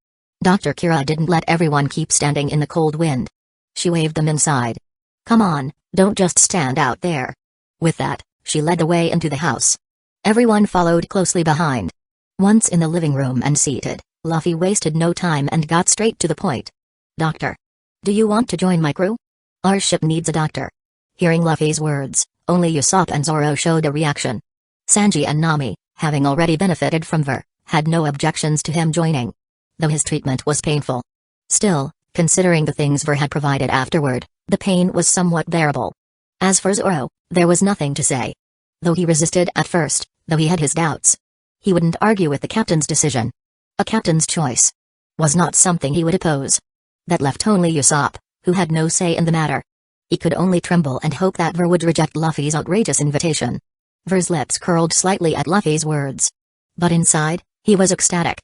Dr. Kira didn't let everyone keep standing in the cold wind. She waved them inside. "Come on, don't just stand out there." With that, she led the way into the house. Everyone followed closely behind. Once in the living room and seated, Luffy wasted no time and got straight to the point. "Doctor. Do you want to join my crew? Our ship needs a doctor." Hearing Luffy's words, only Usopp and Zoro showed a reaction. Sanji and Nami, having already benefited from Ver, had no objections to him joining. Though his treatment was painful. Still, considering the things Ver had provided afterward, the pain was somewhat bearable. As for Zoro, there was nothing to say. Though he resisted at first, though he had his doubts. He wouldn't argue with the captain's decision. A captain's choice was not something he would oppose. That left only Usopp, who had no say in the matter. He could only tremble and hope that Ver would reject Luffy's outrageous invitation. Ver's lips curled slightly at Luffy's words. But inside, he was ecstatic.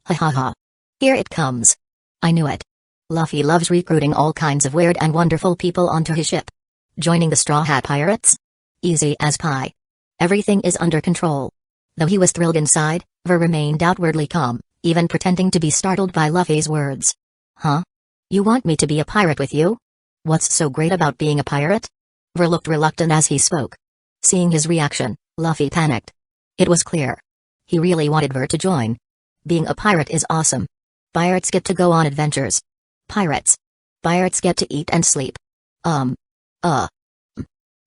Ha ha ha. Here it comes. I knew it. Luffy loves recruiting all kinds of weird and wonderful people onto his ship. Joining the Straw Hat Pirates? Easy as pie. Everything is under control. Though he was thrilled inside, Ver remained outwardly calm, even pretending to be startled by Luffy's words. Huh? You want me to be a pirate with you? What's so great about being a pirate? Ver looked reluctant as he spoke. Seeing his reaction, Luffy panicked. It was clear. He really wanted Ver to join. Being a pirate is awesome. Pirates get to go on adventures. Pirates get to eat and sleep.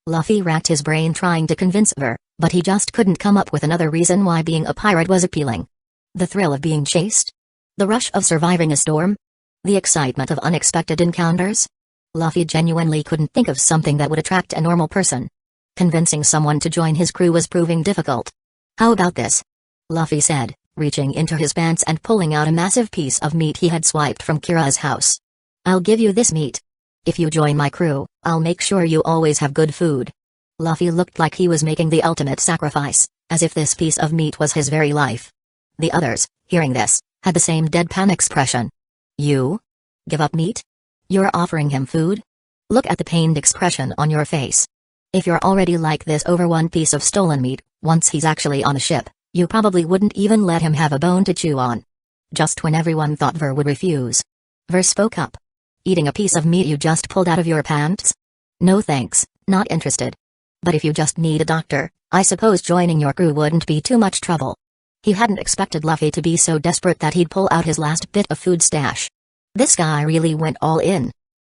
Luffy racked his brain trying to convince Ver, but he just couldn't come up with another reason why being a pirate was appealing. The thrill of being chased? The rush of surviving a storm? The excitement of unexpected encounters? Luffy genuinely couldn't think of something that would attract a normal person. Convincing someone to join his crew was proving difficult. How about this? Luffy said, reaching into his pants and pulling out a massive piece of meat he had swiped from Kira's house. I'll give you this meat. If you join my crew, I'll make sure you always have good food. Luffy looked like he was making the ultimate sacrifice, as if this piece of meat was his very life. The others, hearing this, had the same deadpan expression. You? Give up meat? You're offering him food? Look at the pained expression on your face. If you're already like this over one piece of stolen meat, once he's actually on the ship, you probably wouldn't even let him have a bone to chew on. Just when everyone thought Ver would refuse, Ver spoke up. Eating a piece of meat you just pulled out of your pants? No thanks, not interested. But if you just need a doctor, I suppose joining your crew wouldn't be too much trouble. He hadn't expected Luffy to be so desperate that he'd pull out his last bit of food stash. This guy really went all in.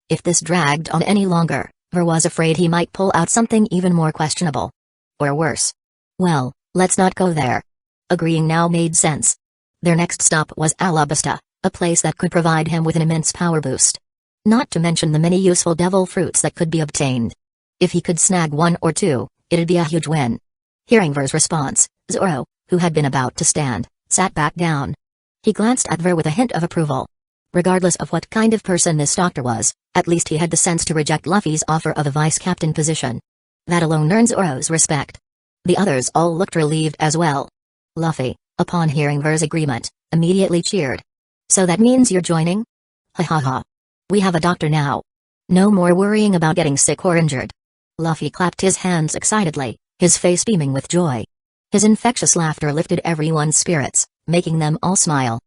If this dragged on any longer, Ver was afraid he might pull out something even more questionable. Or worse. Well, let's not go there. Agreeing now made sense. Their next stop was Alabasta, a place that could provide him with an immense power boost. Not to mention the many useful devil fruits that could be obtained. If he could snag one or two, it'd be a huge win. Hearing Ver's response, Zoro, who had been about to stand, sat back down. He glanced at Ver with a hint of approval. Regardless of what kind of person this doctor was, at least he had the sense to reject Luffy's offer of a vice-captain position. That alone earned Zoro's respect. The others all looked relieved as well. Luffy, upon hearing Ver's agreement, immediately cheered. So that means you're joining? Ha ha ha. We have a doctor now. No more worrying about getting sick or injured. Luffy clapped his hands excitedly, his face beaming with joy. His infectious laughter lifted everyone's spirits, making them all smile.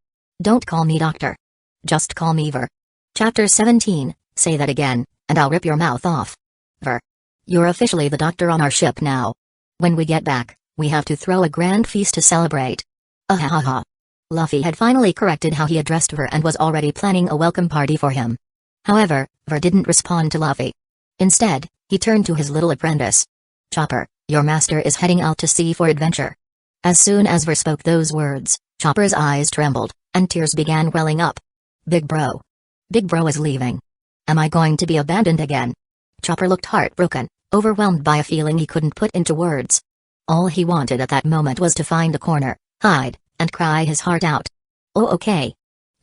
Don't call me doctor. Just call me Ver. Chapter 17, say that again, and I'll rip your mouth off. Ver. You're officially the doctor on our ship now. When we get back, we have to throw a grand feast to celebrate. Ahahaha. Luffy had finally corrected how he addressed Ver and was already planning a welcome party for him. However, Ver didn't respond to Luffy. Instead, he turned to his little apprentice. Chopper, your master is heading out to sea for adventure. As soon as Ver spoke those words, Chopper's eyes trembled, and tears began welling up. Big bro. Big bro is leaving. Am I going to be abandoned again? Chopper looked heartbroken, overwhelmed by a feeling he couldn't put into words. All he wanted at that moment was to find a corner, hide, and cry his heart out. Oh okay.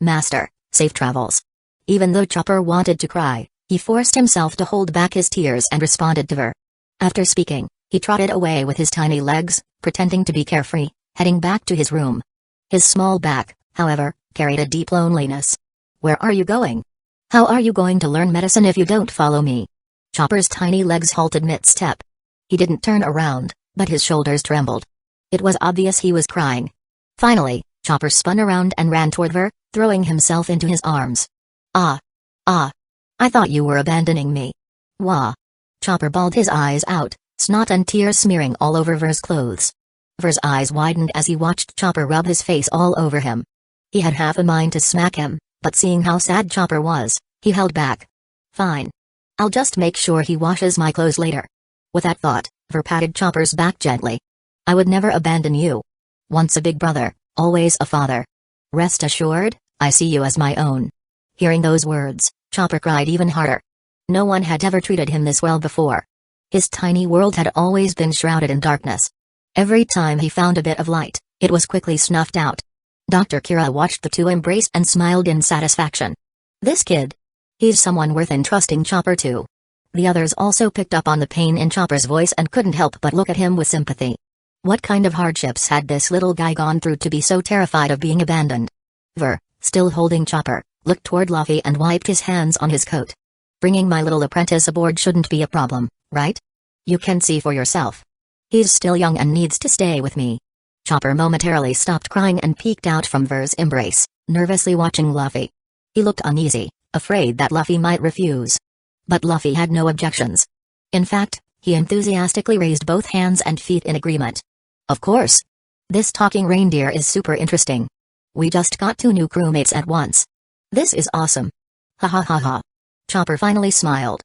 Master, safe travels. Even though Chopper wanted to cry, he forced himself to hold back his tears and responded to Ver. After speaking, he trotted away with his tiny legs, pretending to be carefree, heading back to his room. His small back, however, carried a deep loneliness. Where are you going? How are you going to learn medicine if you don't follow me? Chopper's tiny legs halted mid-step. He didn't turn around, but his shoulders trembled. It was obvious he was crying. Finally, Chopper spun around and ran toward Ver, throwing himself into his arms. Ah. I thought you were abandoning me. Wah. Chopper bawled his eyes out, snot and tears smearing all over Ver's clothes. Ver's eyes widened as he watched Chopper rub his face all over him. He had half a mind to smack him, but seeing how sad Chopper was, he held back. Fine. I'll just make sure he washes my clothes later. With that thought, Ver patted Chopper's back gently. I would never abandon you. Once a big brother, always a father. Rest assured, I see you as my own. Hearing those words, Chopper cried even harder. No one had ever treated him this well before. His tiny world had always been shrouded in darkness. Every time he found a bit of light, it was quickly snuffed out. Dr. Kira watched the two embrace and smiled in satisfaction. This kid. He's someone worth entrusting Chopper to. The others also picked up on the pain in Chopper's voice and couldn't help but look at him with sympathy. What kind of hardships had this little guy gone through to be so terrified of being abandoned? Ver, still holding Chopper, looked toward Luffy and wiped his hands on his coat. Bringing my little apprentice aboard shouldn't be a problem, right? You can see for yourself. He's still young and needs to stay with me. Chopper momentarily stopped crying and peeked out from Ver's embrace, nervously watching Luffy. He looked uneasy, afraid that Luffy might refuse. But Luffy had no objections. In fact, he enthusiastically raised both hands and feet in agreement. Of course. This talking reindeer is super interesting. We just got 2 new crewmates at once. This is awesome. Ha ha ha ha. Chopper finally smiled.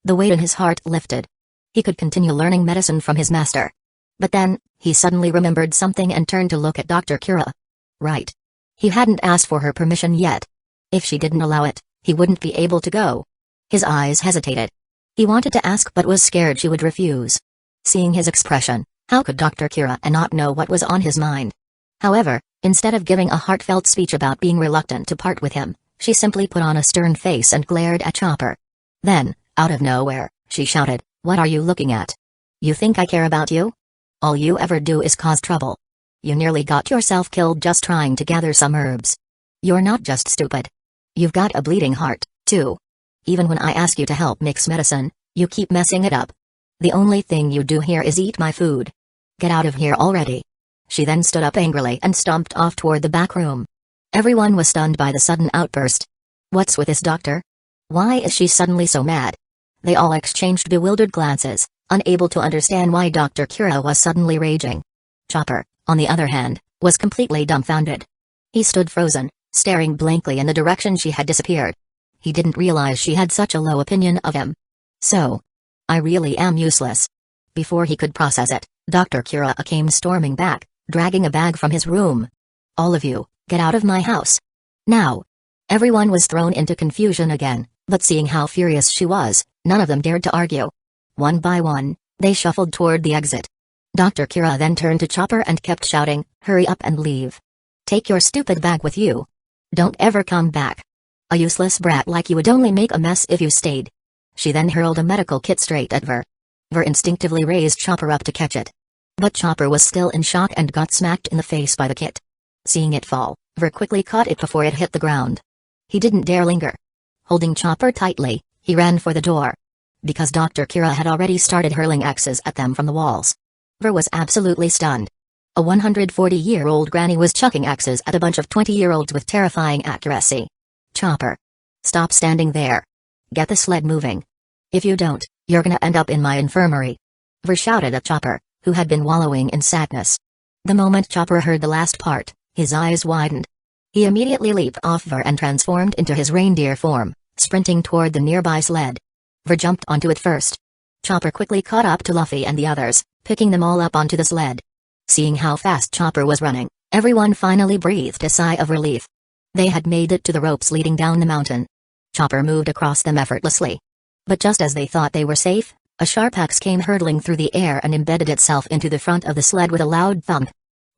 The weight in his heart lifted. He could continue learning medicine from his master. But then, he suddenly remembered something and turned to look at Dr. Kira. Right. He hadn't asked for her permission yet. If she didn't allow it, he wouldn't be able to go. His eyes hesitated. He wanted to ask but was scared she would refuse. Seeing his expression, how could Dr. Kira not know what was on his mind? However, instead of giving a heartfelt speech about being reluctant to part with him, she simply put on a stern face and glared at Chopper. Then, out of nowhere, she shouted, "What are you looking at? You think I care about you? All you ever do is cause trouble. You nearly got yourself killed just trying to gather some herbs. You're not just stupid. You've got a bleeding heart, too." Even when I ask you to help mix medicine, you keep messing it up. The only thing you do here is eat my food. Get out of here already." She then stood up angrily and stomped off toward the back room. Everyone was stunned by the sudden outburst. What's with this doctor? Why is she suddenly so mad? They all exchanged bewildered glances, unable to understand why Dr. Kira was suddenly raging. Chopper, on the other hand, was completely dumbfounded. He stood frozen, staring blankly in the direction she had disappeared. He didn't realize she had such a low opinion of him. So, I really am useless. Before he could process it, Dr. Kira came storming back, dragging a bag from his room. "All of you, get out of my house. Now." Everyone was thrown into confusion again, but seeing how furious she was, none of them dared to argue. One by one, they shuffled toward the exit. Dr. Kira then turned to Chopper and kept shouting, "Hurry up and leave. Take your stupid bag with you. Don't ever come back. A useless brat like you would only make a mess if you stayed." She then hurled a medical kit straight at Ver. Ver instinctively raised Chopper up to catch it. But Chopper was still in shock and got smacked in the face by the kit. Seeing it fall, Ver quickly caught it before it hit the ground. He didn't dare linger. Holding Chopper tightly, he ran for the door. Because Dr. Kira had already started hurling axes at them from the walls. Ver was absolutely stunned. A 140-year-old granny was chucking axes at a bunch of 20-year-olds with terrifying accuracy. "Chopper! Stop standing there. Get the sled moving. If you don't, you're gonna end up in my infirmary." Ver shouted at Chopper, who had been wallowing in sadness. The moment Chopper heard the last part, his eyes widened. He immediately leaped off Ver and transformed into his reindeer form, sprinting toward the nearby sled. Ver jumped onto it first. Chopper quickly caught up to Luffy and the others, picking them all up onto the sled. Seeing how fast Chopper was running, everyone finally breathed a sigh of relief. They had made it to the ropes leading down the mountain. Chopper moved across them effortlessly. But just as they thought they were safe, a sharp axe came hurtling through the air and embedded itself into the front of the sled with a loud thump.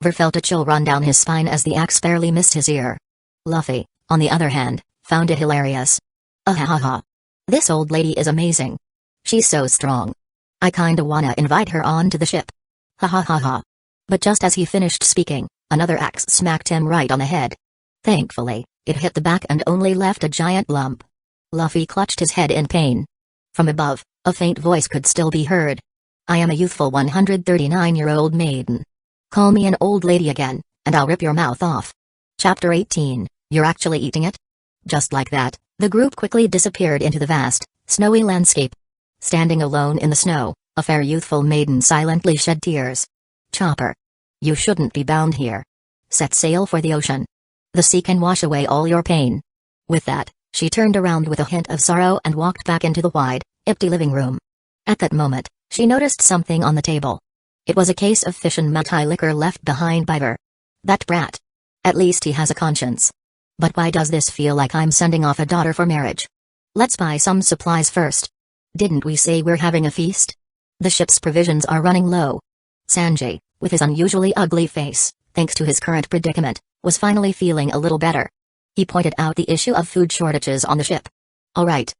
Ver felt a chill run down his spine as the axe barely missed his ear. Luffy, on the other hand, found it hilarious. "Ahahaha. This old lady is amazing. She's so strong. I kinda wanna invite her onto the ship. Ha ha ha ha." But just as he finished speaking, another axe smacked him right on the head. Thankfully, it hit the back and only left a giant lump. Luffy clutched his head in pain. From above, a faint voice could still be heard. "I am a youthful 139-year-old maiden. Call me an old lady again, and I'll rip your mouth off." Chapter 18, You're Actually Eating It? Just like that, the group quickly disappeared into the vast, snowy landscape. Standing alone in the snow, a fair youthful maiden silently shed tears. "Chopper. You shouldn't be bound here. Set sail for the ocean. The sea can wash away all your pain." With that, she turned around with a hint of sorrow and walked back into the wide, empty living room. At that moment, she noticed something on the table. It was a case of fish and Matai liquor left behind by Ver. That brat. At least he has a conscience. But why does this feel like I'm sending off a daughter for marriage? Let's buy some supplies first. Didn't we say we're having a feast? The ship's provisions are running low. Sanji, with his unusually ugly face, thanks to his current predicament, was finally feeling a little better. He pointed out the issue of food shortages on the ship. "All right.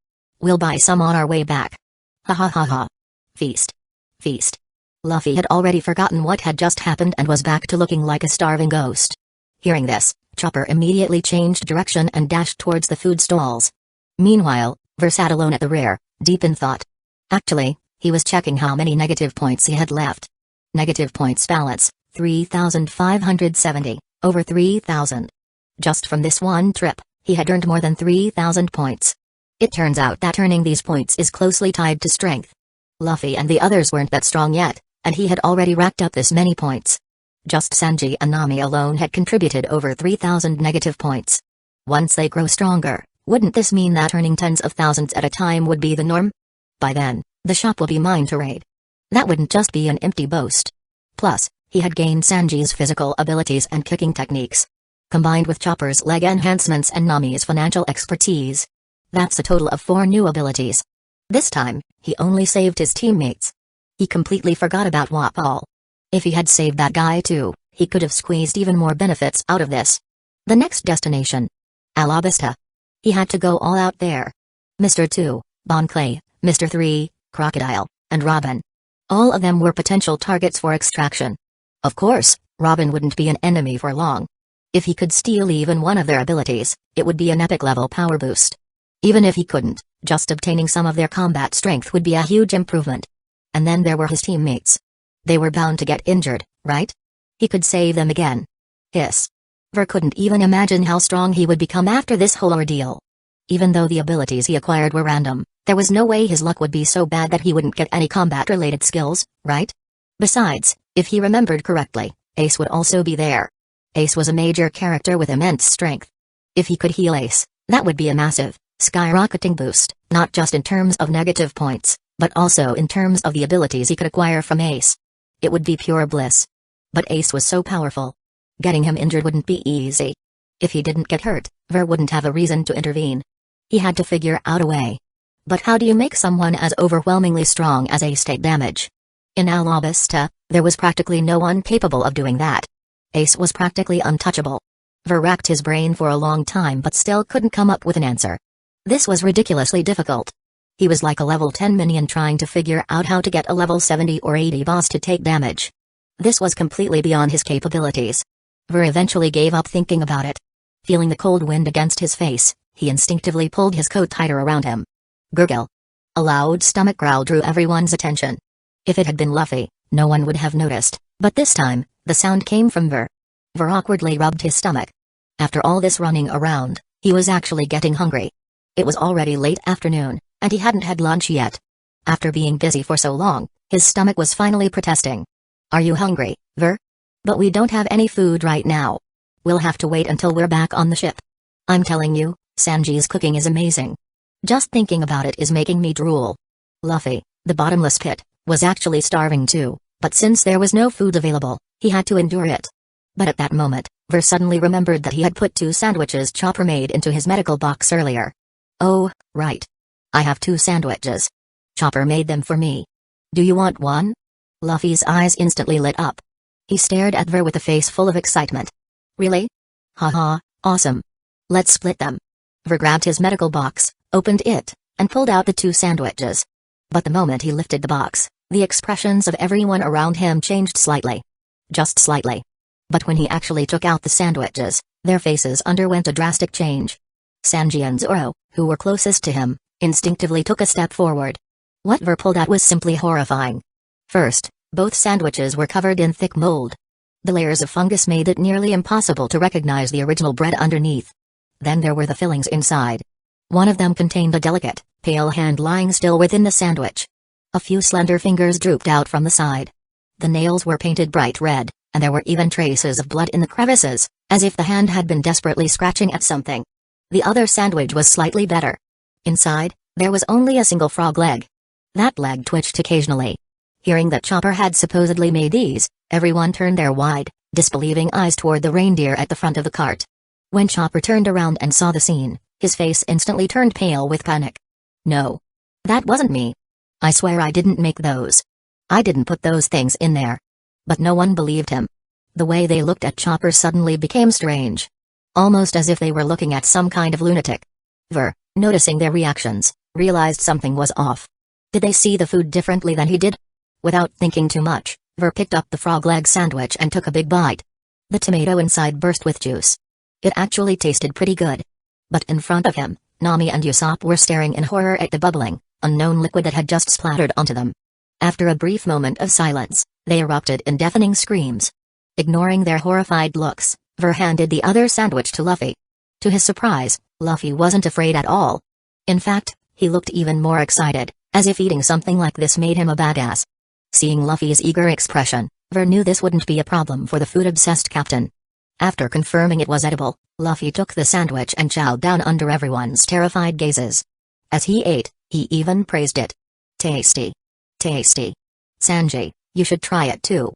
We'll buy some on our way back. Ha ha ha ha. Feast. Feast." Luffy had already forgotten what had just happened and was back to looking like a starving ghost. Hearing this, Chopper immediately changed direction and dashed towards the food stalls. Meanwhile, Ver sat alone at the rear, deep in thought. Actually, he was checking how many negative points he had left. Negative points balance, 3,570, over 3,000. Just from this one trip, he had earned more than 3,000 points. It turns out that earning these points is closely tied to strength. Luffy and the others weren't that strong yet, and he had already racked up this many points. Just Sanji and Nami alone had contributed over 3,000 negative points. Once they grow stronger, wouldn't this mean that earning tens of thousands at a time would be the norm? By then, the shop will be mine to raid. That wouldn't just be an empty boast. Plus, he had gained Sanji's physical abilities and kicking techniques. Combined with Chopper's leg enhancements and Nami's financial expertise. That's a total of 4 new abilities. This time, he only saved his teammates. He completely forgot about Wapol. If he had saved that guy too, he could have squeezed even more benefits out of this. The next destination. Alabasta. He had to go all out there. Mr. 2, Bon Clay, Mr. 3, Crocodile, and Robin. All of them were potential targets for extraction. Of course, Robin wouldn't be an enemy for long. If he could steal even one of their abilities, it would be an epic level power boost. Even if he couldn't, just obtaining some of their combat strength would be a huge improvement. And then there were his teammates. They were bound to get injured, right? He could save them again. Hiss. Ver couldn't even imagine how strong he would become after this whole ordeal. Even though the abilities he acquired were random, there was no way his luck would be so bad that he wouldn't get any combat-related skills, right? Besides, if he remembered correctly, Ace would also be there. Ace was a major character with immense strength. If he could heal Ace, that would be a massive, skyrocketing boost, not just in terms of negative points, but also in terms of the abilities he could acquire from Ace. It would be pure bliss. But Ace was so powerful. Getting him injured wouldn't be easy. If he didn't get hurt, Ver wouldn't have a reason to intervene. He had to figure out a way. But how do you make someone as overwhelmingly strong as Ace take damage? In Alabasta, there was practically no one capable of doing that. Ace was practically untouchable. Ver racked his brain for a long time but still couldn't come up with an answer. This was ridiculously difficult. He was like a level 10 minion trying to figure out how to get a level 70 or 80 boss to take damage. This was completely beyond his capabilities. Ver eventually gave up thinking about it. Feeling the cold wind against his face, he instinctively pulled his coat tighter around him. Gurgle. A loud stomach growl drew everyone's attention. If it had been Luffy, no one would have noticed, but this time, the sound came from Ver. Ver awkwardly rubbed his stomach. After all this running around, he was actually getting hungry. It was already late afternoon, and he hadn't had lunch yet. After being busy for so long, his stomach was finally protesting. Are you hungry, Ver? But we don't have any food right now. We'll have to wait until we're back on the ship. I'm telling you, Sanji's cooking is amazing. Just thinking about it is making me drool. Luffy, the bottomless pit, was actually starving too, but since there was no food available, he had to endure it. But at that moment, Ver suddenly remembered that he had put 2 sandwiches Chopper made into his medical box earlier. Oh, right. I have 2 sandwiches. Chopper made them for me. Do you want one? Luffy's eyes instantly lit up. He stared at Ver with a face full of excitement. Really? Haha, awesome. Let's split them. Ver grabbed his medical box, opened it, and pulled out the 2 sandwiches. But the moment he lifted the box, the expressions of everyone around him changed slightly. Just slightly. But when he actually took out the sandwiches, their faces underwent a drastic change. Sanji and Zoro, who were closest to him, instinctively took a step forward. What Ver pulled out was simply horrifying. First, both sandwiches were covered in thick mold. The layers of fungus made it nearly impossible to recognize the original bread underneath. Then there were the fillings inside. One of them contained a delicate, pale hand lying still within the sandwich. A few slender fingers drooped out from the side. The nails were painted bright red, and there were even traces of blood in the crevices, as if the hand had been desperately scratching at something. The other sandwich was slightly better. Inside, there was only a single frog leg. That leg twitched occasionally. Hearing that Chopper had supposedly made these, everyone turned their wide, disbelieving eyes toward the reindeer at the front of the cart. When Chopper turned around and saw the scene, his face instantly turned pale with panic. No. That wasn't me. I swear I didn't make those. I didn't put those things in there. But no one believed him. The way they looked at Chopper suddenly became strange. Almost as if they were looking at some kind of lunatic. Ver, noticing their reactions, realized something was off. Did they see the food differently than he did? Without thinking too much, Ver picked up the frog leg sandwich and took a big bite. The tomato inside burst with juice. It actually tasted pretty good. But in front of him, Nami and Usopp were staring in horror at the bubbling, unknown liquid that had just splattered onto them. After a brief moment of silence, they erupted in deafening screams. Ignoring their horrified looks, Ver handed the other sandwich to Luffy. To his surprise, Luffy wasn't afraid at all. In fact, he looked even more excited, as if eating something like this made him a badass. Seeing Luffy's eager expression, Ver knew this wouldn't be a problem for the food-obsessed captain. After confirming it was edible, Luffy took the sandwich and chowed down under everyone's terrified gazes. As he ate, he even praised it. Tasty. Tasty. Sanji, you should try it too.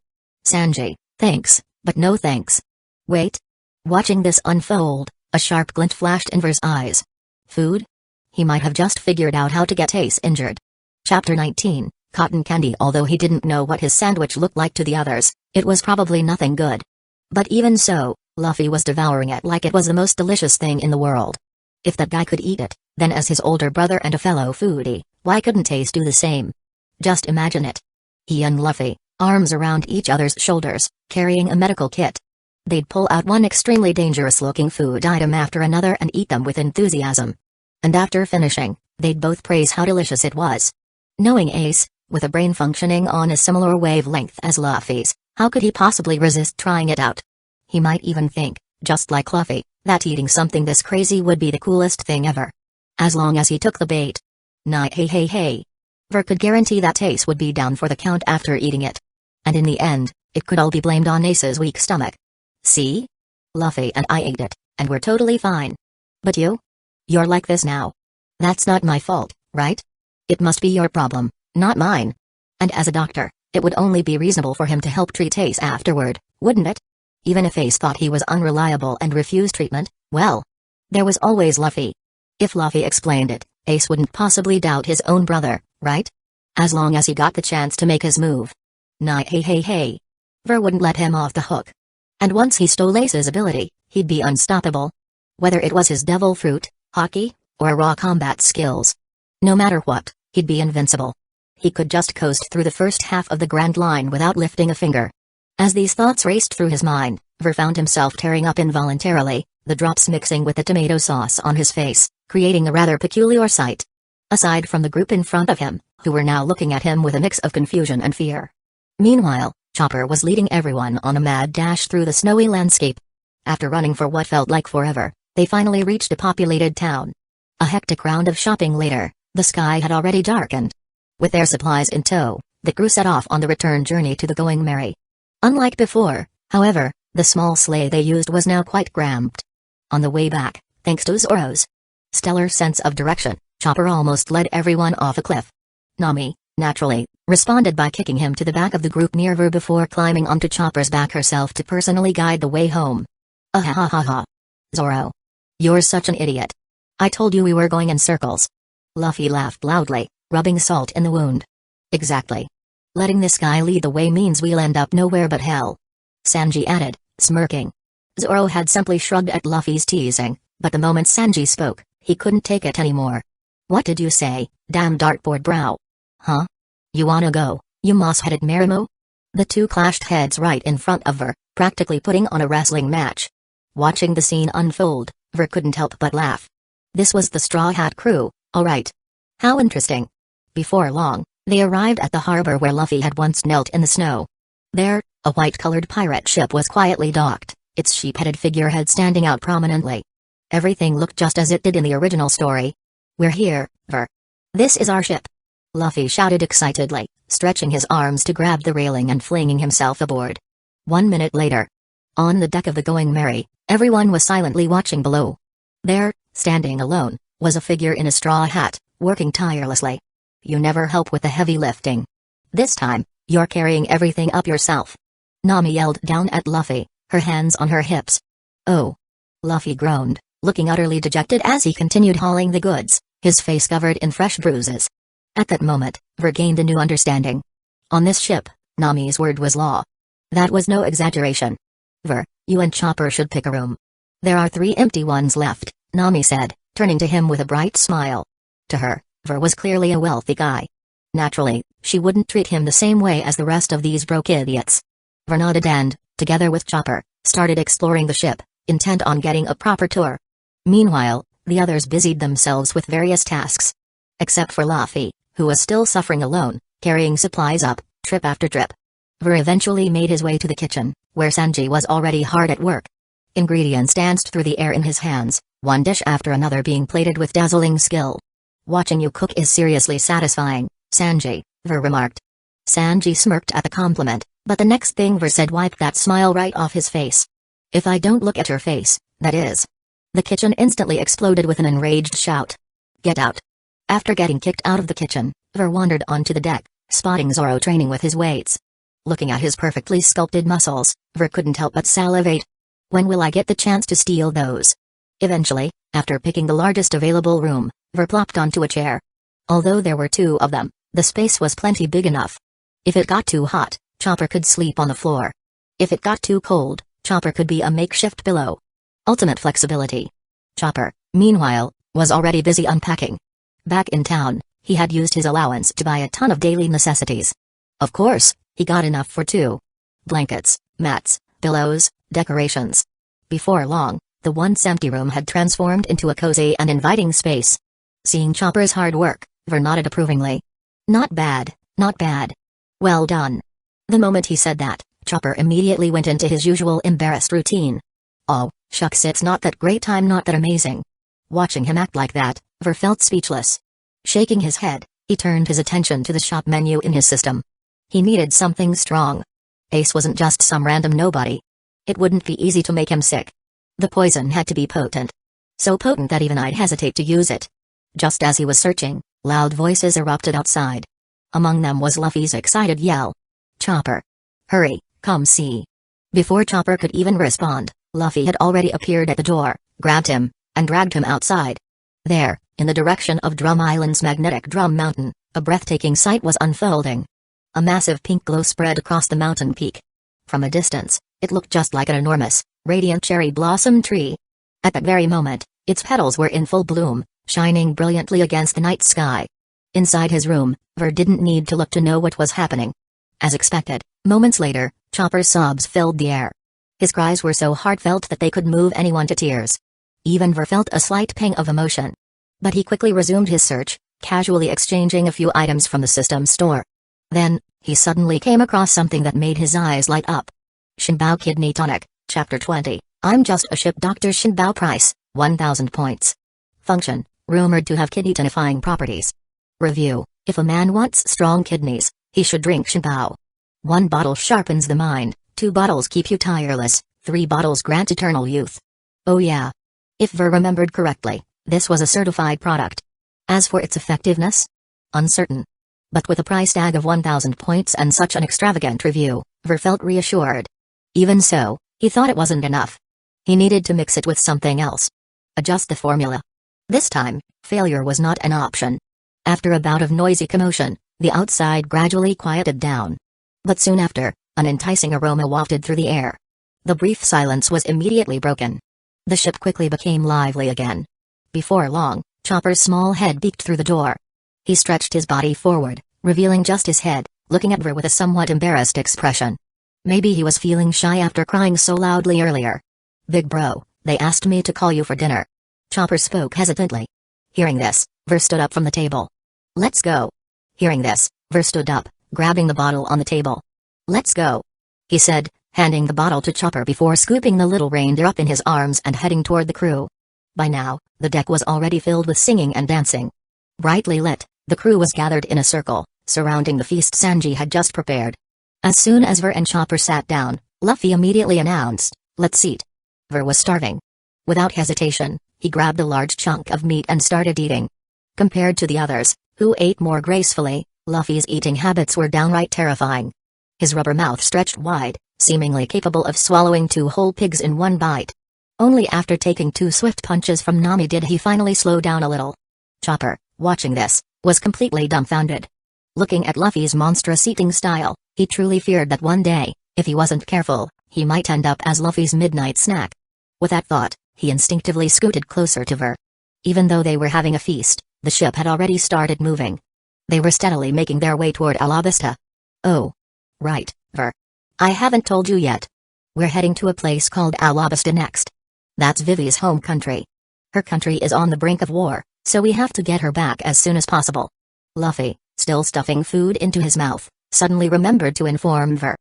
Sanji, thanks, but no thanks. Wait. Watching this unfold, a sharp glint flashed in Ver's eyes. Food? He might have just figured out how to get Ace injured. Chapter 19, Cotton Candy. Although he didn't know what his sandwich looked like to the others, it was probably nothing good. But even so, Luffy was devouring it like it was the most delicious thing in the world. If that guy could eat it, then as his older brother and a fellow foodie, why couldn't Ace do the same? Just imagine it. He and Luffy, arms around each other's shoulders, carrying a medical kit. They'd pull out one extremely dangerous-looking food item after another and eat them with enthusiasm. And after finishing, they'd both praise how delicious it was. Knowing Ace, with a brain functioning on a similar wavelength as Luffy's, how could he possibly resist trying it out? He might even think, just like Luffy, that eating something this crazy would be the coolest thing ever. As long as he took the bait. Hey. Ver could guarantee that Ace would be down for the count after eating it. And in the end, it could all be blamed on Ace's weak stomach. See? Luffy and I ate it, and we're totally fine. But you? You're like this now. That's not my fault, right? It must be your problem, not mine. And as a doctor, it would only be reasonable for him to help treat Ace afterward, wouldn't it? Even if Ace thought he was unreliable and refused treatment, well, there was always Luffy. If Luffy explained it, Ace wouldn't possibly doubt his own brother, right? As long as he got the chance to make his move. Hey. Ver wouldn't let him off the hook. And once he stole Ace's ability, he'd be unstoppable. Whether it was his devil fruit, hockey, or raw combat skills. No matter what, he'd be invincible. He could just coast through the first half of the Grand Line without lifting a finger. As these thoughts raced through his mind, Ver found himself tearing up involuntarily, the drops mixing with the tomato sauce on his face, creating a rather peculiar sight. Aside from the group in front of him, who were now looking at him with a mix of confusion and fear. Meanwhile, Chopper was leading everyone on a mad dash through the snowy landscape. After running for what felt like forever, they finally reached a populated town. A hectic round of shopping later, the sky had already darkened. With their supplies in tow, the crew set off on the return journey to the Going Merry. Unlike before, however, the small sleigh they used was now quite cramped. On the way back, thanks to Zoro's stellar sense of direction, Chopper almost led everyone off a cliff. Nami, naturally, responded by kicking him to the back of the group near Ver before climbing onto Chopper's back herself to personally guide the way home. Ha. Zoro. You're such an idiot. I told you we were going in circles. Luffy laughed loudly, rubbing salt in the wound. Exactly. Letting this guy lead the way means we'll end up nowhere but hell. Sanji added, smirking. Zoro had simply shrugged at Luffy's teasing, but the moment Sanji spoke, he couldn't take it anymore. What did you say, damn dartboard brow? Huh? You wanna go, you moss-headed Marimo? The two clashed heads right in front of Ver, practically putting on a wrestling match. Watching the scene unfold, Ver couldn't help but laugh. This was the Straw Hat crew, alright. How interesting. Before long, they arrived at the harbor where Luffy had once knelt in the snow. There, a white-colored pirate ship was quietly docked, its sheep-headed figurehead standing out prominently. Everything looked just as it did in the original story. We're here, Ver. This is our ship. Luffy shouted excitedly, stretching his arms to grab the railing and flinging himself aboard. 1 minute later. On the deck of the Going Merry, everyone was silently watching below. There, standing alone, was a figure in a straw hat, working tirelessly. You never help with the heavy lifting. This time, you're carrying everything up yourself. Nami yelled down at Luffy, her hands on her hips. Oh. Luffy groaned, looking utterly dejected as he continued hauling the goods, his face covered in fresh bruises. At that moment, Ver gained a new understanding. On this ship, Nami's word was law. That was no exaggeration. Ver, you and Chopper should pick a room. There are 3 empty ones left, Nami said, turning to him with a bright smile. To her, Ver was clearly a wealthy guy. Naturally, she wouldn't treat him the same way as the rest of these broke idiots. Ver nodded and, together with Chopper, started exploring the ship, intent on getting a proper tour. Meanwhile, the others busied themselves with various tasks. Except for Luffy, who was still suffering alone, carrying supplies up, trip after trip. Ver eventually made his way to the kitchen, where Sanji was already hard at work. Ingredients danced through the air in his hands, one dish after another being plated with dazzling skill. Watching you cook is seriously satisfying, Sanji, Ver remarked. Sanji smirked at the compliment, but the next thing Ver said wiped that smile right off his face. If I don't look at your face, that is. The kitchen instantly exploded with an enraged shout. Get out. After getting kicked out of the kitchen, Ver wandered onto the deck, spotting Zoro training with his weights. Looking at his perfectly sculpted muscles, Ver couldn't help but salivate. When will I get the chance to steal those? Eventually, after picking the largest available room, Ver plopped onto a chair. Although there were 2 of them, the space was plenty big enough. If it got too hot, Chopper could sleep on the floor. If it got too cold, Chopper could be a makeshift pillow. Ultimate flexibility. Chopper, meanwhile, was already busy unpacking. Back in town, he had used his allowance to buy a ton of daily necessities. Of course, he got enough for 2. Blankets, mats, pillows, decorations. Before long, the once empty room had transformed into a cozy and inviting space. Seeing Chopper's hard work, Ver nodded approvingly. Not bad, not bad. Well done. The moment he said that, Chopper immediately went into his usual embarrassed routine. Oh, shucks, it's not that great, I'm not that amazing. Watching him act like that, Ver felt speechless. Shaking his head, he turned his attention to the shop menu in his system. He needed something strong. Ace wasn't just some random nobody. It wouldn't be easy to make him sick. The poison had to be potent. So potent that even I'd hesitate to use it. Just as he was searching, loud voices erupted outside. Among them was Luffy's excited yell. Chopper! Hurry, come see. Before Chopper could even respond, Luffy had already appeared at the door, grabbed him, and dragged him outside. There, in the direction of Drum Island's magnetic Drum Mountain, a breathtaking sight was unfolding. A massive pink glow spread across the mountain peak. From a distance, it looked just like an enormous, radiant cherry blossom tree. At that very moment, its petals were in full bloom, shining brilliantly against the night sky. Inside his room, Ver didn't need to look to know what was happening. As expected, moments later, Chopper's sobs filled the air. His cries were so heartfelt that they could move anyone to tears. Even Ver felt a slight pang of emotion. But he quickly resumed his search, casually exchanging a few items from the system store. Then, he suddenly came across something that made his eyes light up. Shinbao Kidney Tonic, Chapter 20, I'm just a ship. Dr. Shinbao Price, 1000 points. Function, rumored to have kidney tonifying properties. Review, if a man wants strong kidneys, he should drink Shinbao. 1 bottle sharpens the mind, 2 bottles keep you tireless, 3 bottles grant eternal youth. Oh yeah. If Ver remembered correctly, this was a certified product. As for its effectiveness? Uncertain. But with a price tag of 1000 points and such an extravagant review, Ver felt reassured. Even so, he thought it wasn't enough. He needed to mix it with something else. Adjust the formula. This time, failure was not an option. After a bout of noisy commotion, the outside gradually quieted down. But soon after, an enticing aroma wafted through the air. The brief silence was immediately broken. The ship quickly became lively again. Before long, Chopper's small head peeked through the door. He stretched his body forward, revealing just his head, looking at Ver with a somewhat embarrassed expression. Maybe he was feeling shy after crying so loudly earlier. Big bro, they asked me to call you for dinner. Chopper spoke hesitantly. Hearing this, Ver stood up from the table. Let's go. Hearing this, Ver stood up, grabbing the bottle on the table. Let's go, he said, handing the bottle to Chopper before scooping the little reindeer up in his arms and heading toward the crew. By now, the deck was already filled with singing and dancing. Brightly lit, the crew was gathered in a circle, surrounding the feast Sanji had just prepared. As soon as Ver and Chopper sat down, Luffy immediately announced, "Let's eat." Ver was starving. Without hesitation, he grabbed a large chunk of meat and started eating. Compared to the others, who ate more gracefully, Luffy's eating habits were downright terrifying. His rubber mouth stretched wide, seemingly capable of swallowing 2 whole pigs in one bite. Only after taking 2 swift punches from Nami did he finally slow down a little. Chopper, watching this, was completely dumbfounded. Looking at Luffy's monstrous eating style, he truly feared that one day, if he wasn't careful, he might end up as Luffy's midnight snack. With that thought, he instinctively scooted closer to Ver. Even though they were having a feast, the ship had already started moving. They were steadily making their way toward Alabasta. Oh. Right, Ver. I haven't told you yet. We're heading to a place called Alabasta next. That's Vivi's home country. Her country is on the brink of war, so we have to get her back as soon as possible. Luffy, still stuffing food into his mouth, suddenly remembered to inform Ver.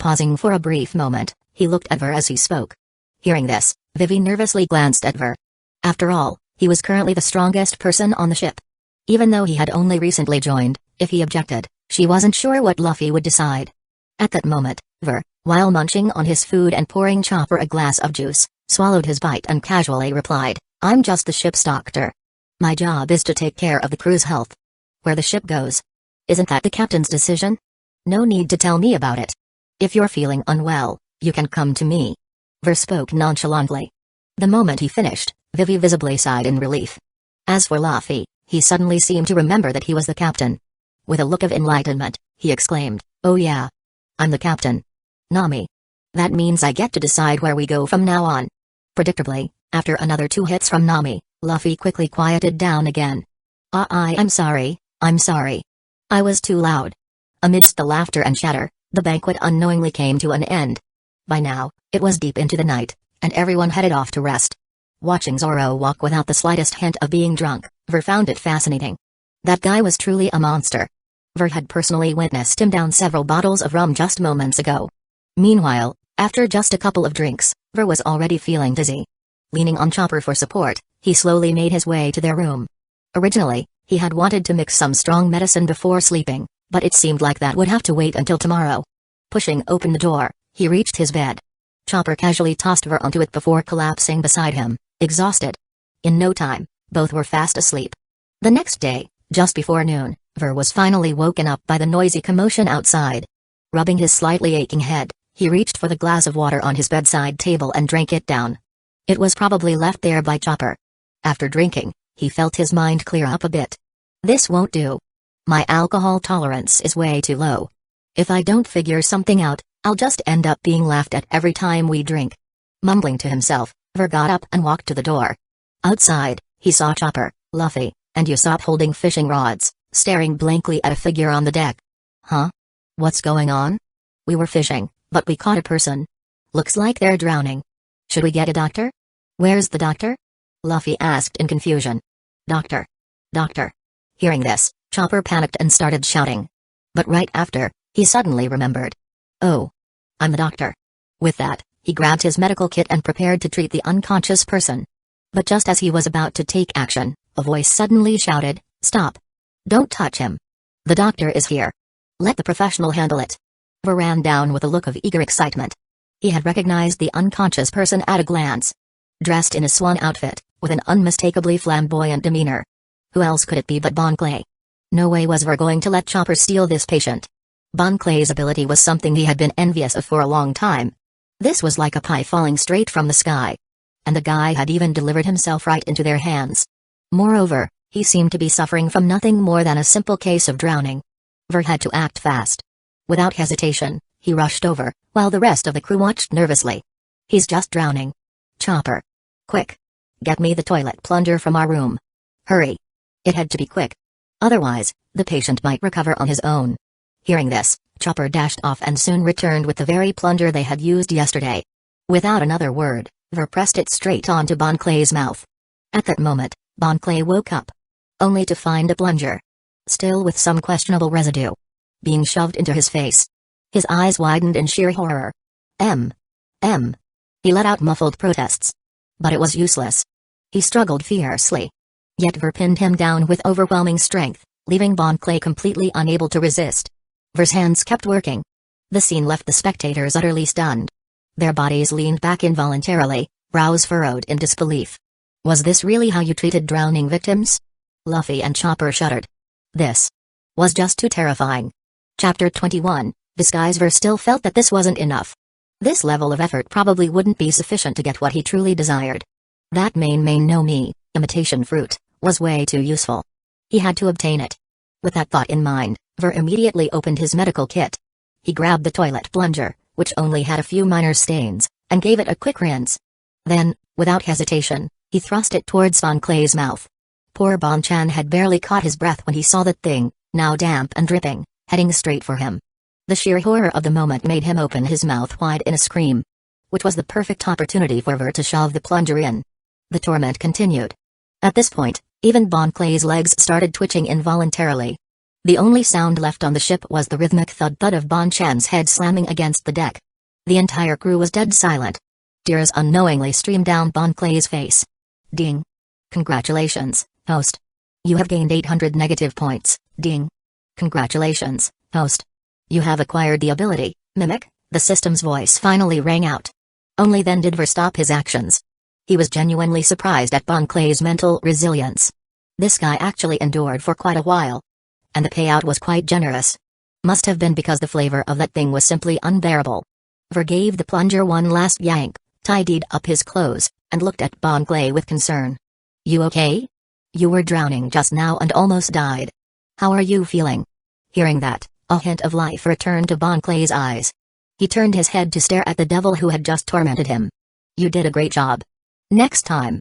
Pausing for a brief moment, he looked at Ver as he spoke. Hearing this, Vivi nervously glanced at Ver. After all, he was currently the strongest person on the ship. Even though he had only recently joined, if he objected, she wasn't sure what Luffy would decide. At that moment, Ver, while munching on his food and pouring Chopper a glass of juice, swallowed his bite and casually replied, "I'm just the ship's doctor. My job is to take care of the crew's health. Where the ship goes. Isn't that the captain's decision? No need to tell me about it. If you're feeling unwell, you can come to me." Ver spoke nonchalantly. The moment he finished, Vivi visibly sighed in relief. As for Luffy, he suddenly seemed to remember that he was the captain. With a look of enlightenment, he exclaimed, "Oh yeah. I'm the captain. Nami. That means I get to decide where we go from now on." Predictably, after another 2 hits from Nami, Luffy quickly quieted down again. I'm sorry. I was too loud." Amidst the laughter and chatter, the banquet unknowingly came to an end. By now, it was deep into the night, and everyone headed off to rest. Watching Zoro walk without the slightest hint of being drunk, Ver found it fascinating. That guy was truly a monster. Ver had personally witnessed him down several bottles of rum just moments ago. Meanwhile, after just a couple of drinks, Ver was already feeling dizzy. Leaning on Chopper for support, he slowly made his way to their room. Originally, he had wanted to mix some strong medicine before sleeping, but it seemed like that would have to wait until tomorrow. Pushing open the door, he reached his bed. Chopper casually tossed Ver onto it before collapsing beside him, exhausted. In no time, both were fast asleep. The next day, just before noon, Ver was finally woken up by the noisy commotion outside. Rubbing his slightly aching head, he reached for the glass of water on his bedside table and drank it down. It was probably left there by Chopper. After drinking, he felt his mind clear up a bit. This won't do. My alcohol tolerance is way too low. If I don't figure something out, I'll just end up being laughed at every time we drink. Mumbling to himself, Ver got up and walked to the door. Outside, he saw Chopper, Luffy, and Usopp holding fishing rods, staring blankly at a figure on the deck. Huh? What's going on? We were fishing, but we caught a person. Looks like they're drowning. Should we get a doctor? Where's the doctor? Luffy asked in confusion. Doctor. Doctor. Hearing this, Chopper panicked and started shouting. But right after, he suddenly remembered. Oh. I'm the doctor. With that, he grabbed his medical kit and prepared to treat the unconscious person. But just as he was about to take action, a voice suddenly shouted, "Stop. Don't touch him. The doctor is here. Let the professional handle it." Ver ran down with a look of eager excitement. He had recognized the unconscious person at a glance. Dressed in a swan outfit, with an unmistakably flamboyant demeanor. Who else could it be but Bon Clay? No way was Ver going to let Chopper steal this patient. Bon Clay's ability was something he had been envious of for a long time. This was like a pie falling straight from the sky. And the guy had even delivered himself right into their hands. Moreover, he seemed to be suffering from nothing more than a simple case of drowning. Ver had to act fast. Without hesitation, he rushed over, while the rest of the crew watched nervously. He's just drowning. Chopper. Quick. Get me the toilet plunger from our room. Hurry. It had to be quick. Otherwise, the patient might recover on his own. Hearing this, Chopper dashed off and soon returned with the very plunger they had used yesterday. Without another word, Ver pressed it straight onto Bon Clay's mouth. At that moment, Bon Clay woke up. Only to find a plunger. Still with some questionable residue. Being shoved into his face. His eyes widened in sheer horror. He let out muffled protests. But it was useless. He struggled fiercely. Yet Ver pinned him down with overwhelming strength, leaving Bon Clay completely unable to resist. Ver's hands kept working. The scene left the spectators utterly stunned. Their bodies leaned back involuntarily, brows furrowed in disbelief. Was this really how you treated drowning victims? Luffy and Chopper shuddered. This was just too terrifying. Chapter 21, Disguise. Ver still felt that this wasn't enough. This level of effort probably wouldn't be sufficient to get what he truly desired. That main no me, imitation fruit, was way too useful. He had to obtain it. With that thought in mind, Ver immediately opened his medical kit. He grabbed the toilet plunger, which only had a few minor stains, and gave it a quick rinse. Then, without hesitation, he thrust it towards Bon Clay's mouth. Poor Bon-chan had barely caught his breath when he saw that thing, now damp and dripping, heading straight for him. The sheer horror of the moment made him open his mouth wide in a scream. Which was the perfect opportunity for Ver to shove the plunger in. The torment continued. At this point, even Bon Clay's legs started twitching involuntarily. The only sound left on the ship was the rhythmic thud-thud of Bon-chan's head slamming against the deck. The entire crew was dead silent. Tears unknowingly streamed down Bon Clay's face. Ding. Congratulations, host. You have gained 800 negative points, ding. Congratulations, host. You have acquired the ability, Mimic. The system's voice finally rang out. Only then did Ver stop his actions. He was genuinely surprised at Bon Clay's mental resilience. This guy actually endured for quite a while. And the payout was quite generous. Must have been because the flavor of that thing was simply unbearable. Ver gave the plunger one last yank, tidied up his clothes, and looked at Bon Clay with concern. You okay? You were drowning just now and almost died. How are you feeling? Hearing that, a hint of life returned to Bon Clay's eyes. He turned his head to stare at the devil who had just tormented him. You did a great job. Next time,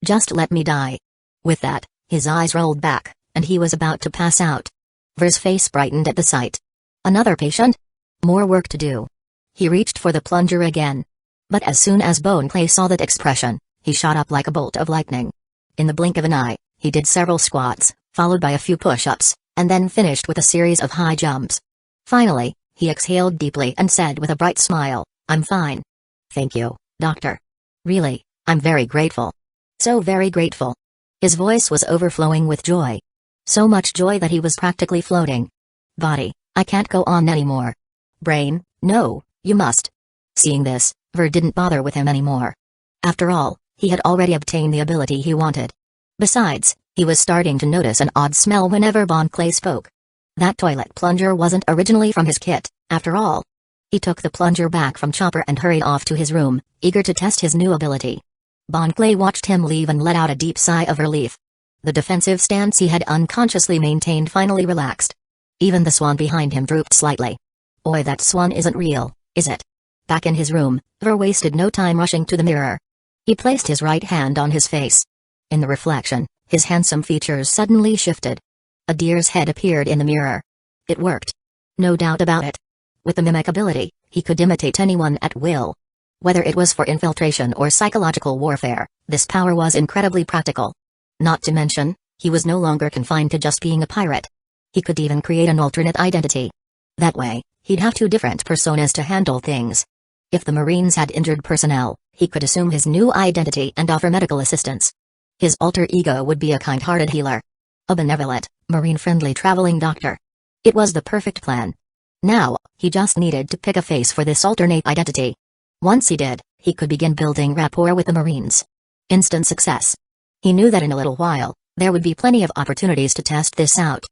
just let me die. With that, his eyes rolled back, and he was about to pass out. Ver's face brightened at the sight. Another patient? More work to do. He reached for the plunger again. But as soon as Bon Clay saw that expression, he shot up like a bolt of lightning. In the blink of an eye, he did several squats, followed by a few push-ups, and then finished with a series of high jumps. Finally, he exhaled deeply and said with a bright smile, "I'm fine. Thank you, doctor. Really, I'm very grateful. So very grateful." His voice was overflowing with joy. So much joy that he was practically floating. "Body, I can't go on anymore. Brain, no, you must." Seeing this, Ver didn't bother with him anymore. After all, he had already obtained the ability he wanted. Besides, he was starting to notice an odd smell whenever Bon Clay spoke. That toilet plunger wasn't originally from his kit, after all. He took the plunger back from Chopper and hurried off to his room, eager to test his new ability. Bon Clay watched him leave and let out a deep sigh of relief. The defensive stance he had unconsciously maintained finally relaxed. Even the swan behind him drooped slightly. "Oi, that swan isn't real, is it?" Back in his room, Ver wasted no time rushing to the mirror. He placed his right hand on his face. In the reflection, his handsome features suddenly shifted. A deer's head appeared in the mirror. It worked. No doubt about it. With the mimic ability, he could imitate anyone at will. Whether it was for infiltration or psychological warfare, this power was incredibly practical. Not to mention, he was no longer confined to just being a pirate. He could even create an alternate identity. That way, he'd have two different personas to handle things. If the Marines had injured personnel, he could assume his new identity and offer medical assistance. His alter ego would be a kind-hearted healer. A benevolent, Marine-friendly traveling doctor. It was the perfect plan. Now, he just needed to pick a face for this alternate identity. Once he did, he could begin building rapport with the Marines. Instant success. He knew that in a little while, there would be plenty of opportunities to test this out.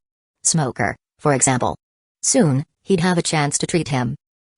Smoker, for example. Soon, he'd have a chance to treat him.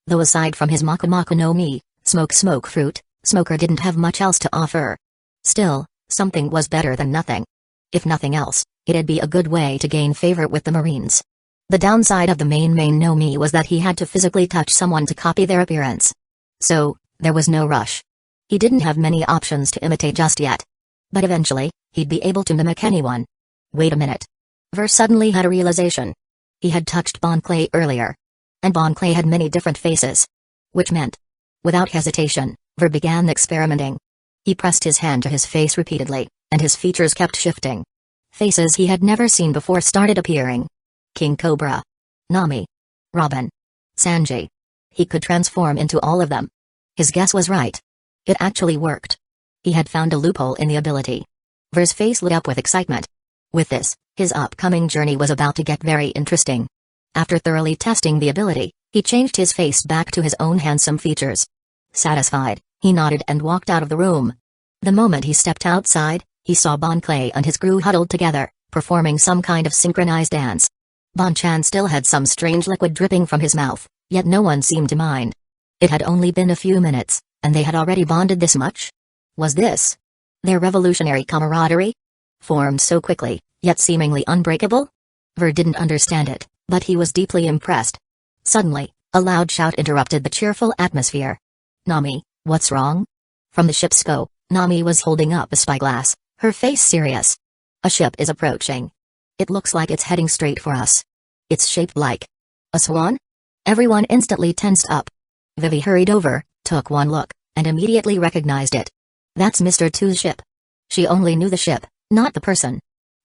Though aside from his Maku no Mi, smoke fruit, Smoker didn't have much else to offer. Still, something was better than nothing. If nothing else, it'd be a good way to gain favor with the Marines. The downside of the main no Mi was that he had to physically touch someone to copy their appearance. So, there was no rush. He didn't have many options to imitate just yet. But eventually, he'd be able to mimic anyone. Wait a minute. Ver suddenly had a realization. He had touched Bon Clay earlier. And Bon Clay had many different faces. Which meant, without hesitation, Ver began experimenting. He pressed his hand to his face repeatedly, and his features kept shifting. Faces he had never seen before started appearing. King Cobra. Nami. Robin. Sanji. He could transform into all of them. His guess was right. It actually worked. He had found a loophole in the ability. Ver's face lit up with excitement. With this, his upcoming journey was about to get very interesting. After thoroughly testing the ability, he changed his face back to his own handsome features. Satisfied, he nodded and walked out of the room. The moment he stepped outside, he saw Bon Clay and his crew huddled together, performing some kind of synchronized dance. Bon Chan still had some strange liquid dripping from his mouth, yet no one seemed to mind. It had only been a few minutes, and they had already bonded this much? Was this their revolutionary camaraderie? Formed so quickly, yet seemingly unbreakable? Ver didn't understand it, but he was deeply impressed. Suddenly, a loud shout interrupted the cheerful atmosphere. "Nami, what's wrong?" From the ship's scope, Nami was holding up a spyglass, her face serious. "A ship is approaching. It looks like it's heading straight for us. It's shaped like a swan?" Everyone instantly tensed up. Vivi hurried over, took one look, and immediately recognized it. That's Mr. 2's ship. She only knew the ship, not the person.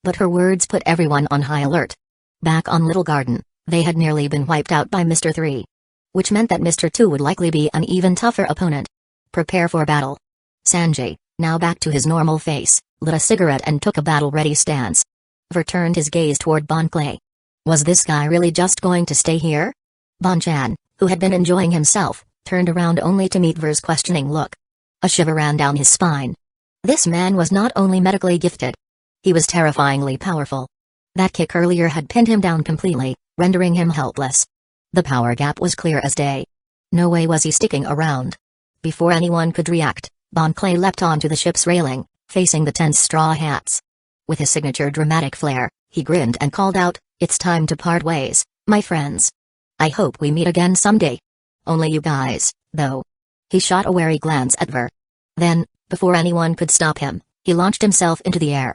But her words put everyone on high alert. Back on Little Garden, they had nearly been wiped out by Mr. 3. Which meant that Mr. 2 would likely be an even tougher opponent. Prepare for battle. Sanji, now back to his normal face, lit a cigarette and took a battle-ready stance. Ver turned his gaze toward Bon Clay. Was this guy really just going to stay here? Bon Chan, who had been enjoying himself, turned around only to meet Ver's questioning look. A shiver ran down his spine. This man was not only medically gifted. He was terrifyingly powerful. That kick earlier had pinned him down completely, rendering him helpless. The power gap was clear as day. No way was he sticking around. Before anyone could react, Bon Clay leapt onto the ship's railing, facing the tense Straw Hats. With his signature dramatic flair, he grinned and called out, "It's time to part ways, my friends. I hope we meet again someday. Only you guys, though." He shot a wary glance at Ver. Then, before anyone could stop him, he launched himself into the air.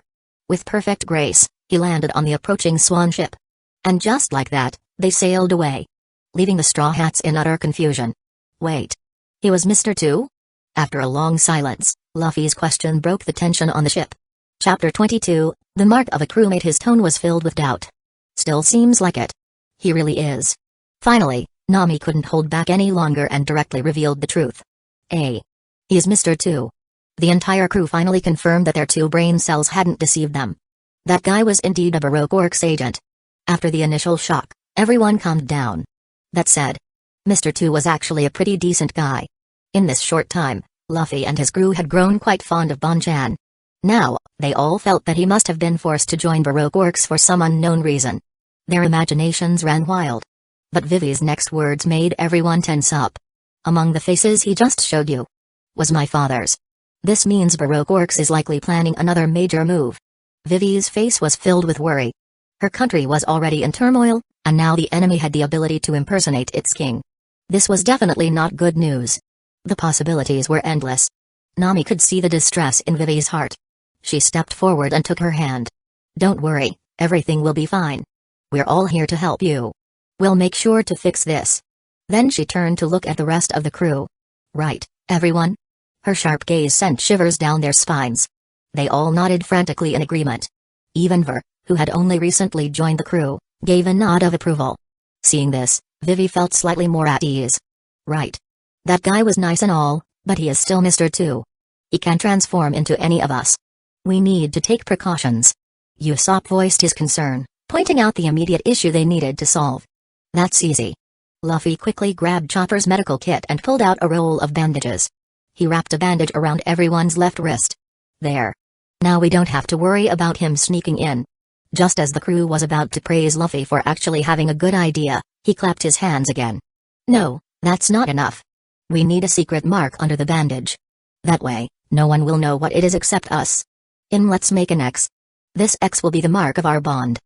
With perfect grace, he landed on the approaching swan ship. And just like that, they sailed away, leaving the Straw Hats in utter confusion. Wait. He was Mr. 2? After a long silence, Luffy's question broke the tension on the ship. Chapter 22, The Mark of a Crewmate. His tone was filled with doubt. Still seems like it. He really is. Finally, Nami couldn't hold back any longer and directly revealed the truth. He's Mr. 2. The entire crew finally confirmed that their 2 brain cells hadn't deceived them. That guy was indeed a Baroque Works agent. After the initial shock, everyone calmed down. That said, Mr. 2 was actually a pretty decent guy. In this short time, Luffy and his crew had grown quite fond of Bonchan. Now, they all felt that he must have been forced to join Baroque Works for some unknown reason. Their imaginations ran wild. But Vivi's next words made everyone tense up. Among the faces he just showed you was my father's. This means Baroque Works is likely planning another major move. Vivi's face was filled with worry. Her country was already in turmoil, and now the enemy had the ability to impersonate its king. This was definitely not good news. The possibilities were endless. Nami could see the distress in Vivi's heart. She stepped forward and took her hand. Don't worry, everything will be fine. We're all here to help you. We'll make sure to fix this. Then she turned to look at the rest of the crew. Right, everyone? Her sharp gaze sent shivers down their spines. They all nodded frantically in agreement. Even Ver, who had only recently joined the crew, gave a nod of approval. Seeing this, Vivi felt slightly more at ease. Right. That guy was nice and all, but he is still Mr. 2. He can transform into any of us. We need to take precautions. Usopp voiced his concern, pointing out the immediate issue they needed to solve. That's easy. Luffy quickly grabbed Chopper's medical kit and pulled out a roll of bandages. He wrapped a bandage around everyone's left wrist. There. Now we don't have to worry about him sneaking in. Just as the crew was about to praise Luffy for actually having a good idea, he clapped his hands again. No, that's not enough. We need a secret mark under the bandage. That way, no one will know what it is except us. Let's make an X. This X will be the mark of our bond.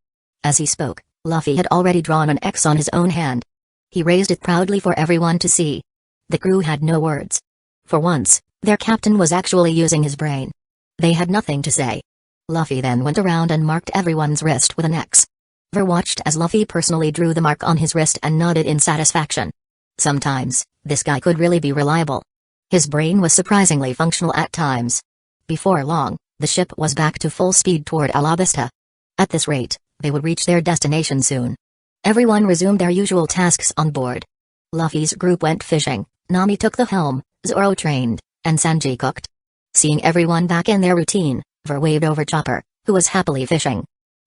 As he spoke, Luffy had already drawn an X on his own hand. He raised it proudly for everyone to see. The crew had no words. For once, their captain was actually using his brain. They had nothing to say. Luffy then went around and marked everyone's wrist with an X. Ver watched as Luffy personally drew the mark on his wrist and nodded in satisfaction. Sometimes, this guy could really be reliable. His brain was surprisingly functional at times. Before long, the ship was back to full speed toward Alabasta. At this rate, they would reach their destination soon. Everyone resumed their usual tasks on board. Luffy's group went fishing, Nami took the helm, Zoro trained, and Sanji cooked. Seeing everyone back in their routine, Ver waved over Chopper, who was happily fishing.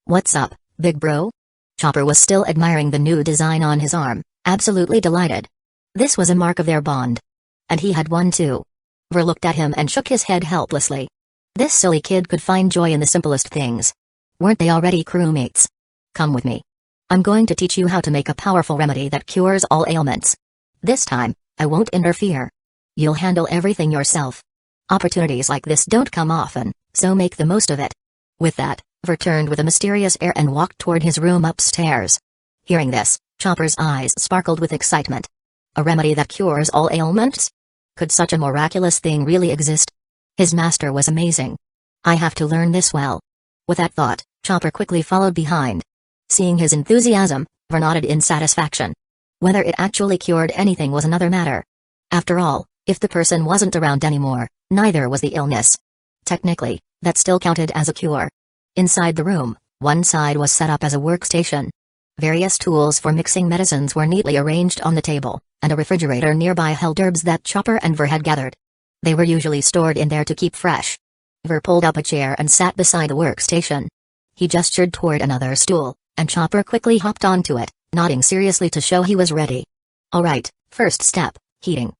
What's up, big bro? Chopper was still admiring the new design on his arm, absolutely delighted. This was a mark of their bond. And he had one too. Ver looked at him and shook his head helplessly. This silly kid could find joy in the simplest things. Weren't they already crewmates? Come with me. I'm going to teach you how to make a powerful remedy that cures all ailments. This time, I won't interfere. You'll handle everything yourself. Opportunities like this don't come often, so make the most of it. With that, Ver turned with a mysterious air and walked toward his room upstairs. Hearing this, Chopper's eyes sparkled with excitement. A remedy that cures all ailments? Could such a miraculous thing really exist? His master was amazing. I have to learn this well. With that thought, Chopper quickly followed behind. Seeing his enthusiasm, Ver nodded in satisfaction. Whether it actually cured anything was another matter. After all, if the person wasn't around anymore, neither was the illness. Technically, that still counted as a cure. Inside the room, one side was set up as a workstation. Various tools for mixing medicines were neatly arranged on the table, and a refrigerator nearby held herbs that Chopper and Ver had gathered. They were usually stored in there to keep fresh. Ver pulled up a chair and sat beside the workstation. He gestured toward another stool, and Chopper quickly hopped onto it, nodding seriously to show he was ready. Alright, first step, heating.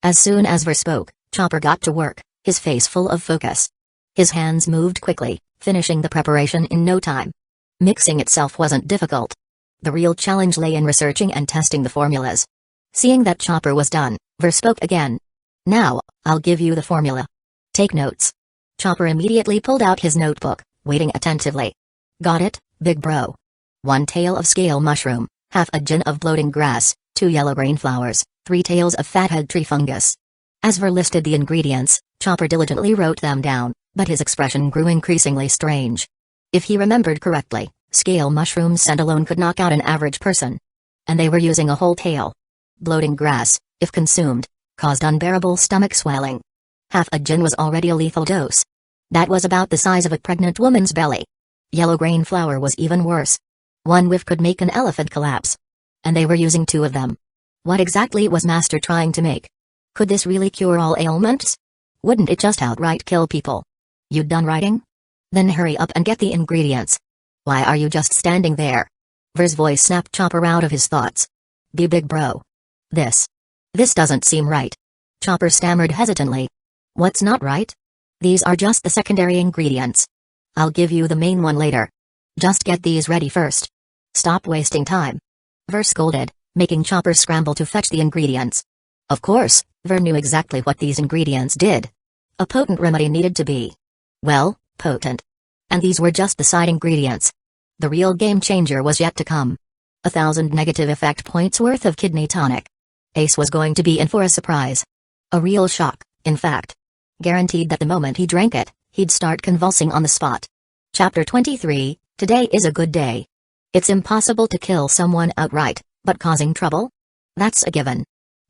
As soon as Ver spoke, Chopper got to work, his face full of focus. His hands moved quickly, finishing the preparation in no time. Mixing itself wasn't difficult. The real challenge lay in researching and testing the formulas. Seeing that Chopper was done, Ver spoke again. Now, I'll give you the formula. Take notes. Chopper immediately pulled out his notebook, waiting attentively. Got it, big bro. 1 tail of scale mushroom, half a gin of bloating grass, 2 yellow grain flowers, 3 tails of fathead tree fungus. As Ver listed the ingredients, Chopper diligently wrote them down, but his expression grew increasingly strange. If he remembered correctly, scale mushrooms scent alone could knock out an average person. And they were using a whole tail. Bloating grass, if consumed, caused unbearable stomach swelling. Half a gin was already a lethal dose. That was about the size of a pregnant woman's belly. Yellow grain flour was even worse. One whiff could make an elephant collapse. And they were using 2 of them. What exactly was Master trying to make? Could this really cure all ailments? Wouldn't it just outright kill people? You done writing? Then hurry up and get the ingredients. Why are you just standing there? Ver's voice snapped Chopper out of his thoughts. Be big, bro. This doesn't seem right. Chopper stammered hesitantly. What's not right? These are just the secondary ingredients. I'll give you the main one later. Just get these ready first. Stop wasting time. Ver scolded, making Chopper scramble to fetch the ingredients. Of course, Ver knew exactly what these ingredients did. A potent remedy needed to be, well, potent. And these were just the side ingredients. The real game changer was yet to come. 1,000 negative effect points worth of kidney tonic. Ace was going to be in for a surprise. A real shock, in fact. Guaranteed that the moment he drank it, he'd start convulsing on the spot. Chapter 23, Today is a good day. It's impossible to kill someone outright, but causing trouble? That's a given.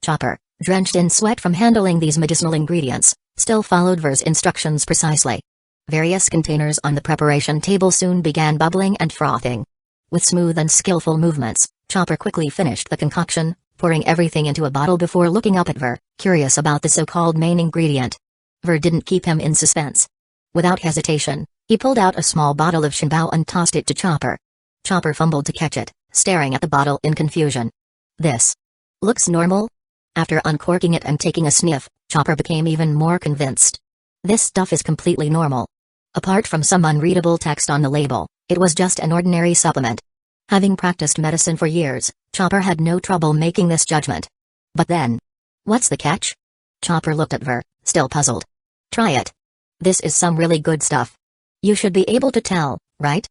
Chopper, drenched in sweat from handling these medicinal ingredients, still followed Ver's instructions precisely. Various containers on the preparation table soon began bubbling and frothing. With smooth and skillful movements, Chopper quickly finished the concoction, pouring everything into a bottle before looking up at Ver, curious about the so-called main ingredient. Ver didn't keep him in suspense. Without hesitation, he pulled out a small bottle of Shinbao and tossed it to Chopper. Chopper fumbled to catch it, staring at the bottle in confusion. This looks normal? After uncorking it and taking a sniff, Chopper became even more convinced. This stuff is completely normal. Apart from some unreadable text on the label, it was just an ordinary supplement. Having practiced medicine for years, Chopper had no trouble making this judgment. But then, what's the catch? Chopper looked at Ver, still puzzled. Try it. This is some really good stuff. You should be able to tell, right?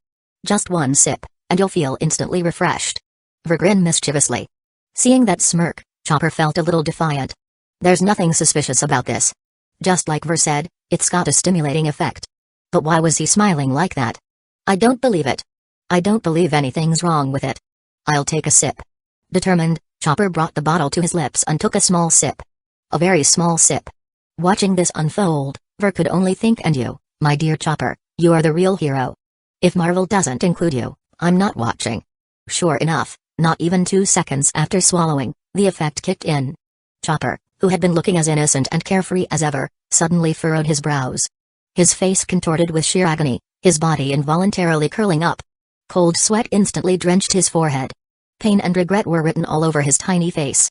Just one sip, and you'll feel instantly refreshed. Ver grinned mischievously. Seeing that smirk, Chopper felt a little defiant. There's nothing suspicious about this. Just like Ver said, it's got a stimulating effect. But why was he smiling like that? I don't believe it. I don't believe anything's wrong with it. I'll take a sip. Determined, Chopper brought the bottle to his lips and took a small sip. A very small sip. Watching this unfold, Ver could only think, and you, my dear Chopper, you are the real hero. If Marvel doesn't include you, I'm not watching. Sure enough, not even 2 seconds after swallowing, the effect kicked in. Chopper, who had been looking as innocent and carefree as ever, suddenly furrowed his brows. His face contorted with sheer agony, his body involuntarily curling up. Cold sweat instantly drenched his forehead. Pain and regret were written all over his tiny face.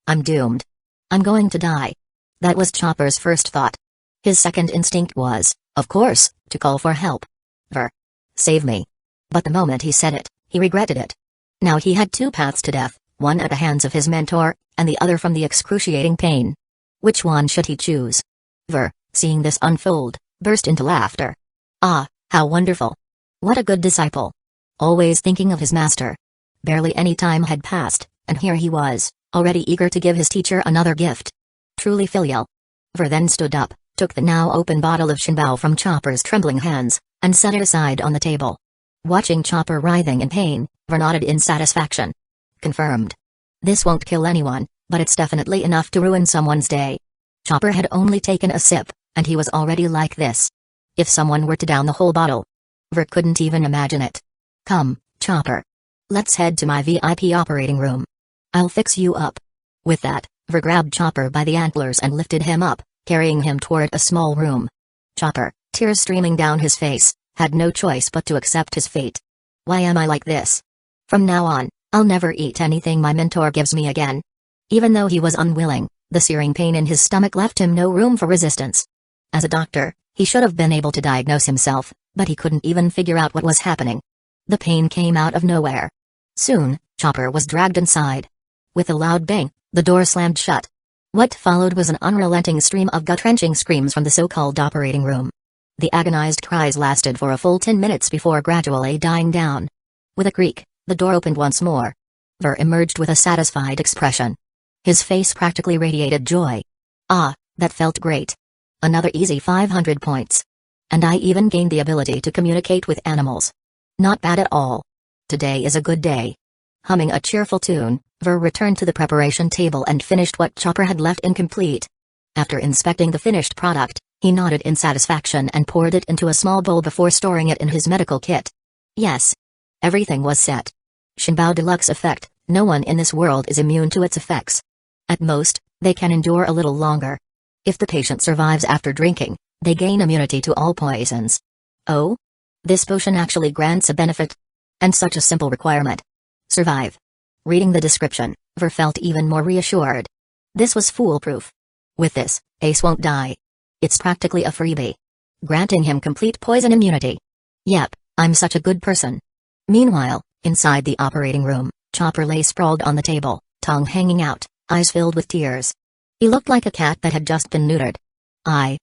I'm doomed. I'm going to die. That was Chopper's first thought. His second instinct was, of course, to call for help. Ver. Save me. But the moment he said it, he regretted it. Now he had 2 paths to death, one at the hands of his mentor, and the other from the excruciating pain. Which one should he choose? Ver, seeing this unfold, burst into laughter. Ah, how wonderful. What a good disciple. Always thinking of his master. Barely any time had passed, and here he was, already eager to give his teacher another gift. Truly filial. Ver then stood up, took the now open bottle of Shinbao from Chopper's trembling hands, and set it aside on the table. Watching Chopper writhing in pain, Ver nodded in satisfaction. Confirmed. This won't kill anyone, but it's definitely enough to ruin someone's day. Chopper had only taken a sip, and he was already like this. If someone were to down the whole bottle, Ver couldn't even imagine it. Come, Chopper. Let's head to my VIP operating room. I'll fix you up. With that, Ver grabbed Chopper by the antlers and lifted him up, carrying him toward a small room. Chopper, tears streaming down his face, had no choice but to accept his fate. Why am I like this? From now on, I'll never eat anything my mentor gives me again. Even though he was unwilling, the searing pain in his stomach left him no room for resistance. As a doctor, he should have been able to diagnose himself, but he couldn't even figure out what was happening. The pain came out of nowhere. Soon, Chopper was dragged inside. With a loud bang, the door slammed shut. What followed was an unrelenting stream of gut-wrenching screams from the so-called operating room. The agonized cries lasted for a full 10 minutes before gradually dying down. With a creak, the door opened once more. Ver emerged with a satisfied expression. His face practically radiated joy. Ah, that felt great. Another easy 500 points. And I even gained the ability to communicate with animals. Not bad at all. Today is a good day. Humming a cheerful tune, Ver returned to the preparation table and finished what Chopper had left incomplete. After inspecting the finished product, he nodded in satisfaction and poured it into a small bowl before storing it in his medical kit. Yes. Everything was set. Shinbao Deluxe effect, no one in this world is immune to its effects. At most, they can endure a little longer. If the patient survives after drinking, they gain immunity to all poisons. Oh? This potion actually grants a benefit? And such a simple requirement. Survive. Reading the description, Ver felt even more reassured. This was foolproof. With this, Ace won't die. It's practically a freebie. Granting him complete poison immunity. Yep, I'm such a good person. Meanwhile, inside the operating room, Chopper lay sprawled on the table, tongue hanging out, eyes filled with tears. He looked like a cat that had just been neutered. I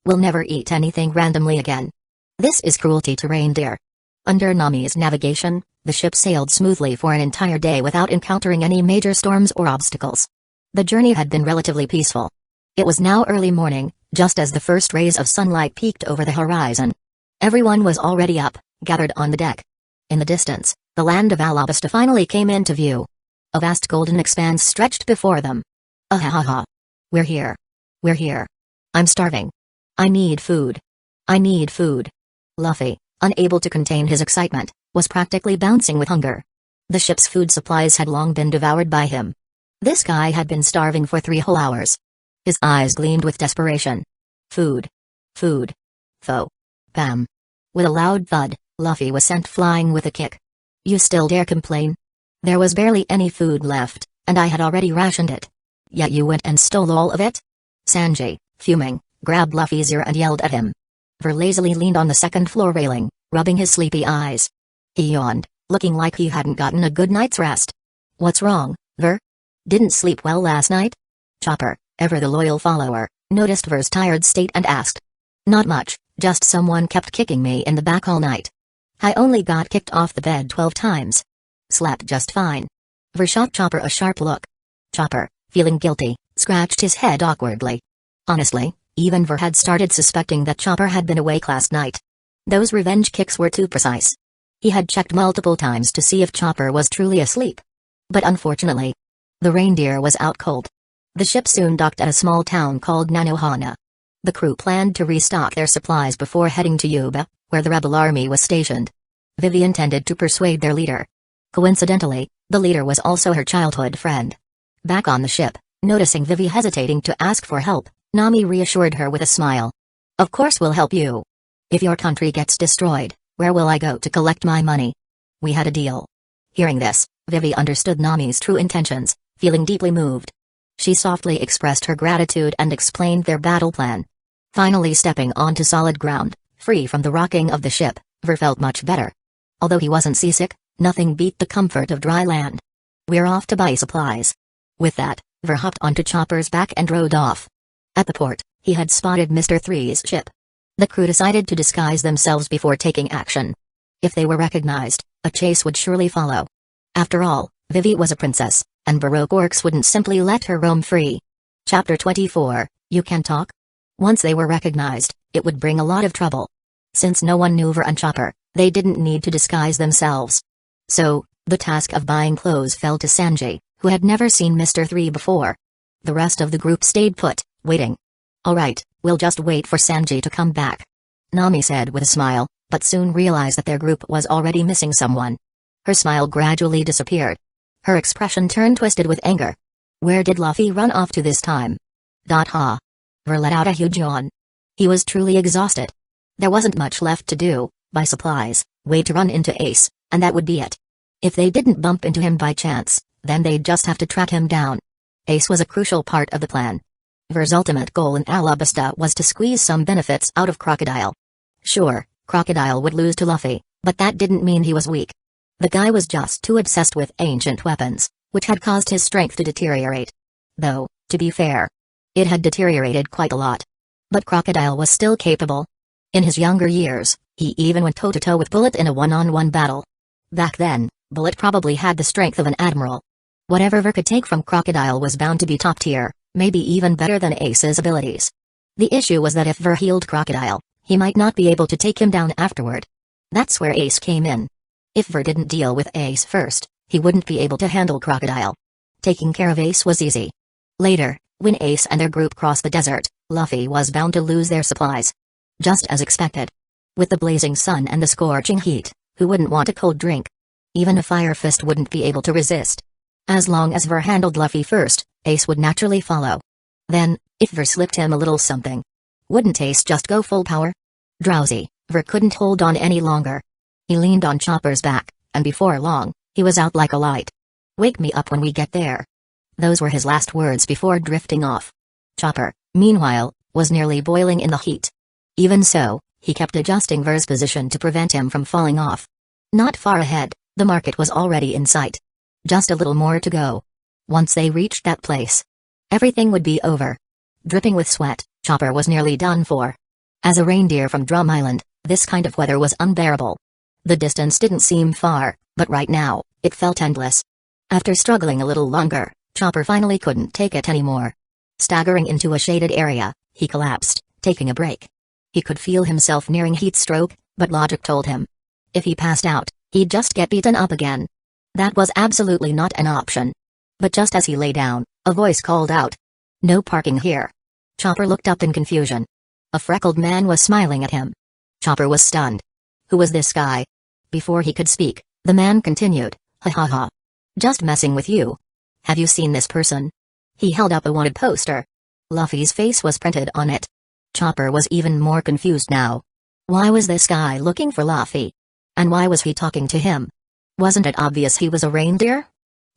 will never eat anything randomly again. This is cruelty to reindeer. Under Nami's navigation, the ship sailed smoothly for an entire day without encountering any major storms or obstacles. The journey had been relatively peaceful. It was now early morning, just as the first rays of sunlight peeked over the horizon. Everyone was already up, gathered on the deck. In the distance, the land of Alabasta finally came into view. A vast golden expanse stretched before them. Ahahaha. We're here. We're here. I'm starving. I need food. I need food. Luffy, unable to contain his excitement, was practically bouncing with hunger. The ship's food supplies had long been devoured by him. This guy had been starving for 3 whole hours. His eyes gleamed with desperation. Food. Food. Foe. Bam. With a loud thud, Luffy was sent flying with a kick. You still dare complain? There was barely any food left, and I had already rationed it. Yet you went and stole all of it? Sanji, fuming, grabbed Luffy's ear and yelled at him. Ver lazily leaned on the second-floor railing, rubbing his sleepy eyes. He yawned, looking like he hadn't gotten a good night's rest. What's wrong, Ver? Didn't sleep well last night? Chopper, ever the loyal follower, noticed Ver's tired state and asked. Not much, just someone kept kicking me in the back all night. I only got kicked off the bed 12 times. Slept just fine. Ver shot Chopper a sharp look. Chopper, feeling guilty, scratched his head awkwardly. Honestly, even Ver had started suspecting that Chopper had been awake last night. Those revenge kicks were too precise. He had checked multiple times to see if Chopper was truly asleep. But unfortunately, the reindeer was out cold. The ship soon docked at a small town called Nanohana. The crew planned to restock their supplies before heading to Yuba, where the rebel army was stationed. Vivi intended to persuade their leader. Coincidentally, the leader was also her childhood friend. Back on the ship, noticing Vivi hesitating to ask for help, Nami reassured her with a smile. Of course we'll help you. If your country gets destroyed, where will I go to collect my money? We had a deal. Hearing this, Vivi understood Nami's true intentions, feeling deeply moved. She softly expressed her gratitude and explained their battle plan. Finally stepping onto solid ground, free from the rocking of the ship, Ver felt much better. Although he wasn't seasick, nothing beat the comfort of dry land. We're off to buy supplies. With that, Ver hopped onto Chopper's back and rode off. At the port, he had spotted Mr. Three's ship. The crew decided to disguise themselves before taking action. If they were recognized, a chase would surely follow. After all, Vivi was a princess, and Baroque orcs wouldn't simply let her roam free. Chapter 24, You Can Talk? Once they were recognized, it would bring a lot of trouble. Since no one knew Ver and Chopper, they didn't need to disguise themselves. So, the task of buying clothes fell to Sanji, who had never seen Mr. Three before. The rest of the group stayed put, waiting. Alright, we'll just wait for Sanji to come back. Nami said with a smile, but soon realized that their group was already missing someone. Her smile gradually disappeared. Her expression turned twisted with anger. Where did Luffy run off to this time? Ha. Ver let out a huge yawn. He was truly exhausted. There wasn't much left to do, buy supplies, wait to run into Ace, and that would be it. If they didn't bump into him by chance, then they'd just have to track him down. Ace was a crucial part of the plan. Ver's ultimate goal in Alabasta was to squeeze some benefits out of Crocodile. Sure, Crocodile would lose to Luffy, but that didn't mean he was weak. The guy was just too obsessed with ancient weapons, which had caused his strength to deteriorate. Though, to be fair, it had deteriorated quite a lot. But Crocodile was still capable. In his younger years, he even went toe-to-toe with Bullet in a one-on-one battle. Back then, Bullet probably had the strength of an admiral. Whatever Ver could take from Crocodile was bound to be top tier, maybe even better than Ace's abilities. The issue was that if Ver healed Crocodile, he might not be able to take him down afterward. That's where Ace came in. If Ver didn't deal with Ace first, he wouldn't be able to handle Crocodile. Taking care of Ace was easy. Later, When Ace and their group crossed the desert, Luffy was bound to lose their supplies. Just as expected. With the blazing sun and the scorching heat, who wouldn't want a cold drink? Even a fire fist wouldn't be able to resist. As long as Ver handled Luffy first, Ace would naturally follow. Then, if Ver slipped him a little something, wouldn't Ace just go full power? Drowsy, Ver couldn't hold on any longer. He leaned on Chopper's back, and before long, he was out like a light. "Wake me up when we get there." Those were his last words before drifting off. Chopper, meanwhile, was nearly boiling in the heat. Even so, he kept adjusting Ver's position to prevent him from falling off. Not far ahead, the market was already in sight. Just a little more to go. Once they reached that place, everything would be over. Dripping with sweat, Chopper was nearly done for. As a reindeer from Drum Island, this kind of weather was unbearable. The distance didn't seem far, but right now, it felt endless. After struggling a little longer, Chopper finally couldn't take it anymore. Staggering into a shaded area, he collapsed, taking a break. He could feel himself nearing heat stroke, but logic told him, if he passed out, he'd just get beaten up again. That was absolutely not an option. But just as he lay down, a voice called out, "No parking here." Chopper looked up in confusion. A freckled man was smiling at him. Chopper was stunned. Who was this guy? Before he could speak, the man continued, "Ha ha ha. Just messing with you. Have you seen this person?" He held up a wanted poster. Luffy's face was printed on it. Chopper was even more confused now. Why was this guy looking for Luffy? And why was he talking to him? Wasn't it obvious he was a reindeer?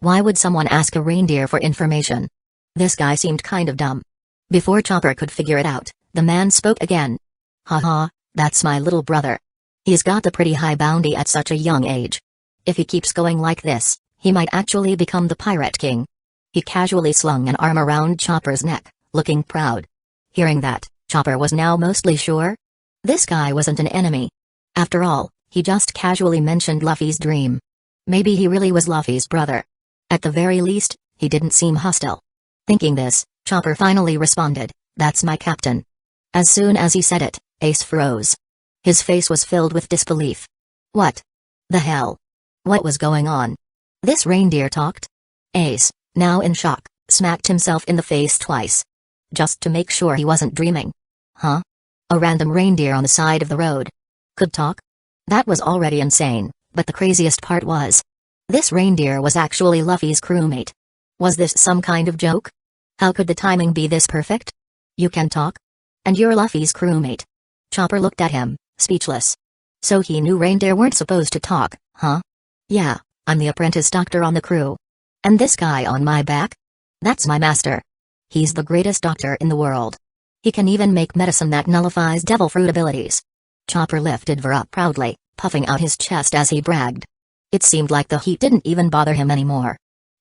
Why would someone ask a reindeer for information? This guy seemed kind of dumb. Before Chopper could figure it out, the man spoke again. "Haha, that's my little brother. He's got a pretty high bounty at such a young age. If he keeps going like this, he might actually become the Pirate King." He casually slung an arm around Chopper's neck, looking proud. Hearing that, Chopper was now mostly sure. This guy wasn't an enemy. After all, he just casually mentioned Luffy's dream. Maybe he really was Luffy's brother. At the very least, he didn't seem hostile. Thinking this, Chopper finally responded, "That's my captain." As soon as he said it, Ace froze. His face was filled with disbelief. What the hell? What was going on? This reindeer talked? Ace, now in shock, smacked himself in the face twice. Just to make sure he wasn't dreaming. Huh? A random reindeer on the side of the road could talk? That was already insane, but the craziest part was, this reindeer was actually Luffy's crewmate. Was this some kind of joke? How could the timing be this perfect? You can talk? And you're Luffy's crewmate? Chopper looked at him, speechless. So he knew reindeer weren't supposed to talk, huh? Yeah, I'm the apprentice doctor on the crew. And this guy on my back? That's my master. He's the greatest doctor in the world. He can even make medicine that nullifies devil fruit abilities. Chopper lifted Ver up proudly, puffing out his chest as he bragged. It seemed like the heat didn't even bother him anymore.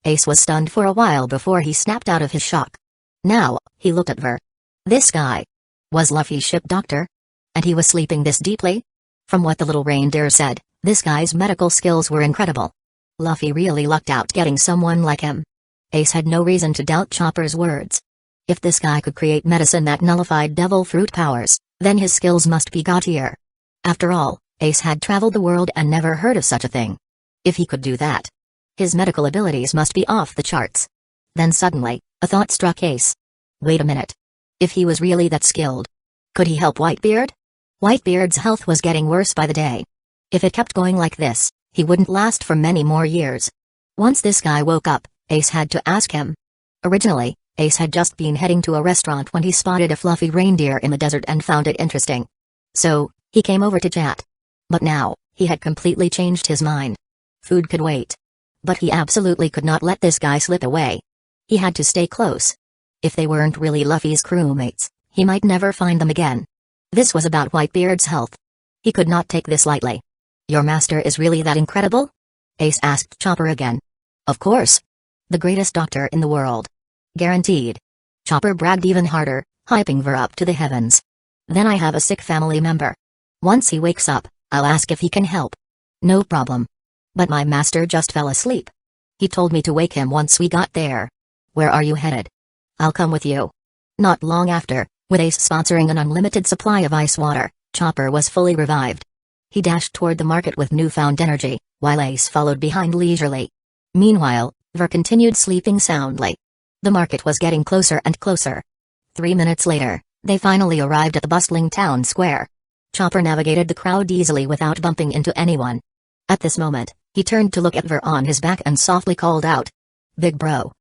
Ace was stunned for a while before he snapped out of his shock. Now, he looked at Ver. This guy was Luffy's ship doctor? And he was sleeping this deeply? From what the little reindeer said, this guy's medical skills were incredible. Luffy really lucked out getting someone like him. Ace had no reason to doubt Chopper's words. If this guy could create medicine that nullified devil fruit powers, then his skills must be god tier. After all, Ace had traveled the world and never heard of such a thing. If he could do that, his medical abilities must be off the charts. Then suddenly, a thought struck Ace. Wait a minute. If he was really that skilled, could he help Whitebeard? Whitebeard's health was getting worse by the day. If it kept going like this, he wouldn't last for many more years. Once this guy woke up, Ace had to ask him. Originally, Ace had just been heading to a restaurant when he spotted a fluffy reindeer in the desert and found it interesting. So, he came over to chat. But now, he had completely changed his mind. Food could wait. But he absolutely could not let this guy slip away. He had to stay close. If they weren't really Luffy's crewmates, he might never find them again. This was about Whitebeard's health. He could not take this lightly. Your master is really that incredible? Ace asked Chopper again. Of course. The greatest doctor in the world. Guaranteed. Chopper bragged even harder, hyping Ver up to the heavens. Then I have a sick family member. Once he wakes up, I'll ask if he can help. No problem. But my master just fell asleep. He told me to wake him once we got there. Where are you headed? I'll come with you. Not long after, with Ace sponsoring an unlimited supply of ice water, Chopper was fully revived. He dashed toward the market with newfound energy, while Ace followed behind leisurely. Meanwhile, Ver continued sleeping soundly. The market was getting closer and closer. 3 minutes later, they finally arrived at the bustling town square. Chopper navigated the crowd easily without bumping into anyone. At this moment, he turned to look at Ver on his back and softly called out, "Big bro.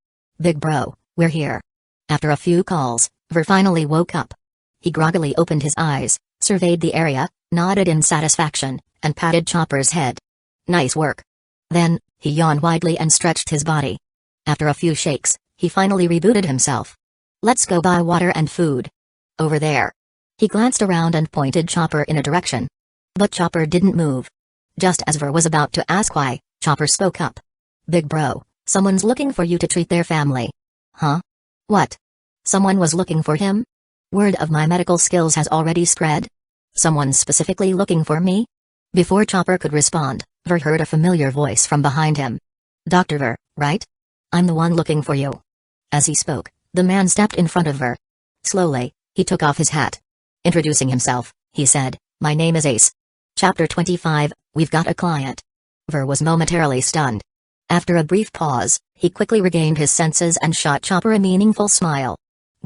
Big bro, we're here." After a few calls, Ver finally woke up. He groggily opened his eyes, surveyed the area, nodded in satisfaction, and patted Chopper's head. "Nice work." Then, he yawned widely and stretched his body. After a few shakes, he finally rebooted himself. "Let's go buy water and food. Over there." He glanced around and pointed Chopper in a direction. But Chopper didn't move. Just as Ver was about to ask why, Chopper spoke up. "Big bro, someone's looking for you to treat their family." "Huh? What? Someone was looking for him? Word of my medical skills has already spread? Someone's specifically looking for me?" Before Chopper could respond, Ver heard a familiar voice from behind him. "Dr. Ver, right? I'm the one looking for you." As he spoke, the man stepped in front of Ver. Slowly, he took off his hat. Introducing himself, he said, "My name is Ace." Chapter 25, We've Got a Client. Ver was momentarily stunned. After a brief pause, he quickly regained his senses and shot Chopper a meaningful smile.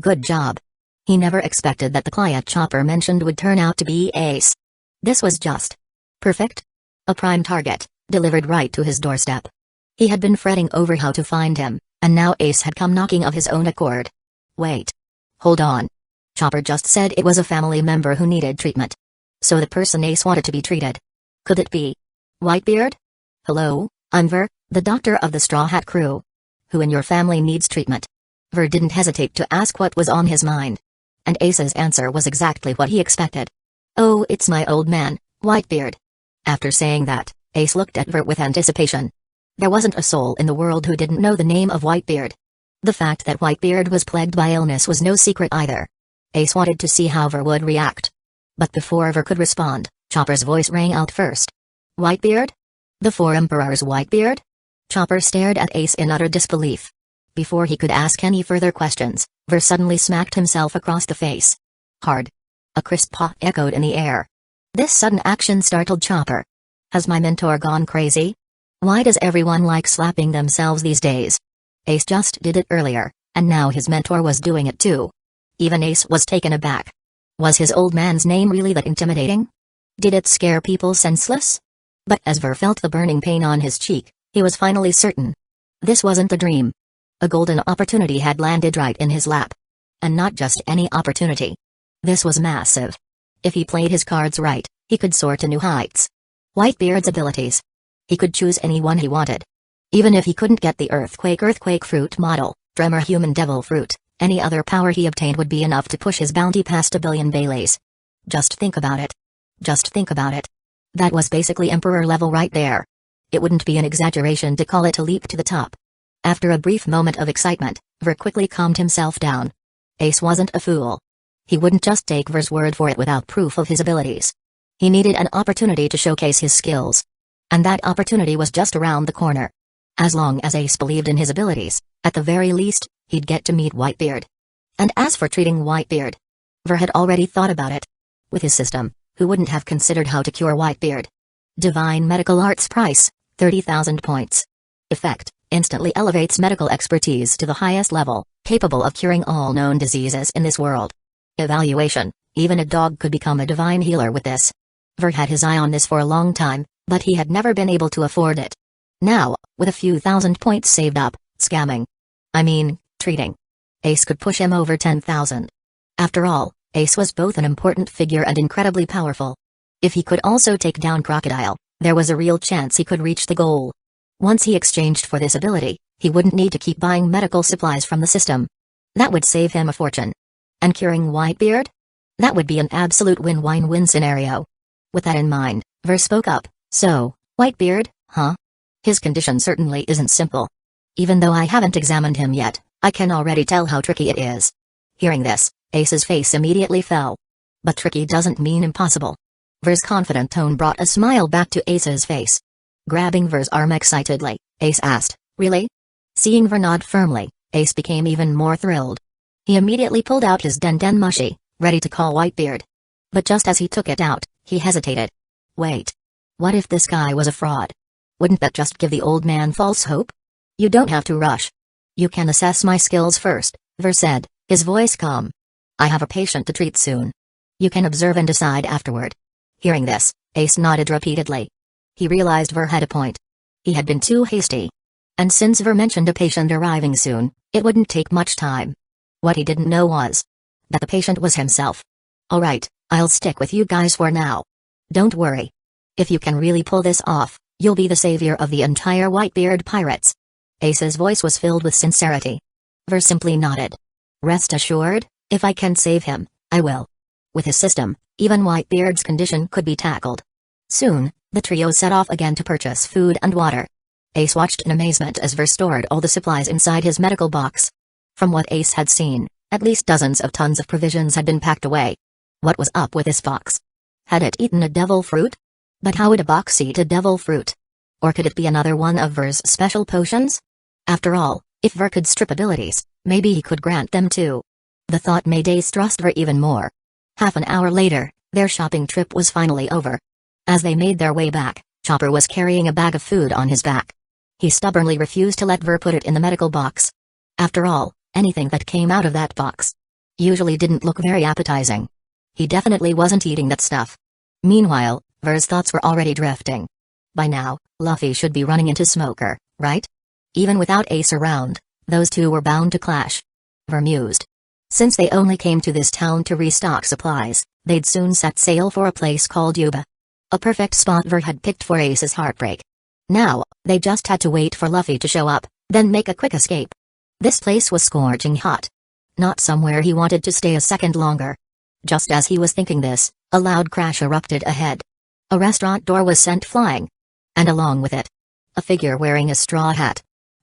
Good job. He never expected that the client Chopper mentioned would turn out to be Ace. This was just perfect. A prime target, delivered right to his doorstep. He had been fretting over how to find him, and now Ace had come knocking of his own accord. Wait. Hold on. Chopper just said it was a family member who needed treatment. So the person Ace wanted to be treated. Could it be Whitebeard? "Hello, I'm Ver, the doctor of the Straw Hat crew. Who in your family needs treatment?" Ver didn't hesitate to ask what was on his mind. And Ace's answer was exactly what he expected. "Oh, it's my old man, Whitebeard." After saying that, Ace looked at Ver with anticipation. There wasn't a soul in the world who didn't know the name of Whitebeard. The fact that Whitebeard was plagued by illness was no secret either. Ace wanted to see how Ver would react. But before Ver could respond, Chopper's voice rang out first. "Whitebeard? The Four Emperors Whitebeard?" Chopper stared at Ace in utter disbelief. Before he could ask any further questions, Ver suddenly smacked himself across the face. Hard. A crisp pop echoed in the air. This sudden action startled Chopper. Has my mentor gone crazy? Why does everyone like slapping themselves these days? Ace just did it earlier, and now his mentor was doing it too. Even Ace was taken aback. Was his old man's name really that intimidating? Did it scare people senseless? But as Ver felt the burning pain on his cheek, he was finally certain. This wasn't a dream. A golden opportunity had landed right in his lap. And not just any opportunity. This was massive. If he played his cards right, he could soar to new heights. Whitebeard's abilities. He could choose anyone he wanted. Even if he couldn't get the Earthquake Fruit model, Tremor Human Devil Fruit, any other power he obtained would be enough to push his bounty past 1 billion Baileys. Just think about it. Just think about it. That was basically Emperor level right there. It wouldn't be an exaggeration to call it a leap to the top. After a brief moment of excitement, Ver quickly calmed himself down. Ace wasn't a fool. He wouldn't just take Ver's word for it without proof of his abilities. He needed an opportunity to showcase his skills. And that opportunity was just around the corner. As long as Ace believed in his abilities, at the very least, he'd get to meet Whitebeard. And as for treating Whitebeard, Ver had already thought about it. With his system, who wouldn't have considered how to cure Whitebeard? Divine Medical Arts price, 30,000 points. Effect, instantly elevates medical expertise to the highest level, capable of curing all known diseases in this world. Evaluation, even a dog could become a divine healer with this. Ver had his eye on this for a long time, but he had never been able to afford it. Now, with a few thousand points saved up, treating. Ace could push him over 10,000. After all, Ace was both an important figure and incredibly powerful. If he could also take down Crocodile, there was a real chance he could reach the goal. Once he exchanged for this ability, he wouldn't need to keep buying medical supplies from the system. That would save him a fortune. And curing Whitebeard? That would be an absolute win-win-win scenario. With that in mind, Ver spoke up. "So, Whitebeard, huh? His condition certainly isn't simple. Even though I haven't examined him yet, I can already tell how tricky it is." Hearing this, Ace's face immediately fell. But tricky doesn't mean impossible. Ver's confident tone brought a smile back to Ace's face. Grabbing Ver's arm excitedly, Ace asked, "Really?" Seeing Ver nod firmly, Ace became even more thrilled. He immediately pulled out his Den Mushi, ready to call Whitebeard. But just as he took it out, he hesitated. Wait. What if this guy was a fraud? Wouldn't that just give the old man false hope? You don't have to rush. You can assess my skills first, Ver said, his voice calm. I have a patient to treat soon. You can observe and decide afterward. Hearing this, Ace nodded repeatedly. He realized Ver had a point. He had been too hasty. And since Ver mentioned a patient arriving soon, it wouldn't take much time. What he didn't know was that the patient was himself. Alright, I'll stick with you guys for now. Don't worry. If you can really pull this off, you'll be the savior of the entire Whitebeard pirates. Ace's voice was filled with sincerity. Ver simply nodded. Rest assured, if I can save him, I will. With his system, even Whitebeard's condition could be tackled. Soon, the trio set off again to purchase food and water. Ace watched in amazement as Ver stored all the supplies inside his medical box. From what Ace had seen, at least dozens of tons of provisions had been packed away. What was up with this box? Had it eaten a devil fruit? But how would a box eat a devil fruit? Or could it be another one of Ver's special potions? After all, if Ver could strip abilities, maybe he could grant them too. The thought made Ace trust Ver even more. Half an hour later, their shopping trip was finally over. As they made their way back, Chopper was carrying a bag of food on his back. He stubbornly refused to let Ver put it in the medical box. After all, anything that came out of that box usually didn't look very appetizing. He definitely wasn't eating that stuff. Meanwhile, Ver's thoughts were already drifting. By now, Luffy should be running into Smoker, right? Even without Ace around, those two were bound to clash. Ver mused. Since they only came to this town to restock supplies, they'd soon set sail for a place called Yuba. A perfect spot Ver had picked for Ace's heartbreak. Now, they just had to wait for Luffy to show up, then make a quick escape. This place was scorching hot. Not somewhere he wanted to stay a second longer. Just as he was thinking this, a loud crash erupted ahead. A restaurant door was sent flying. And along with it, a figure wearing a straw hat.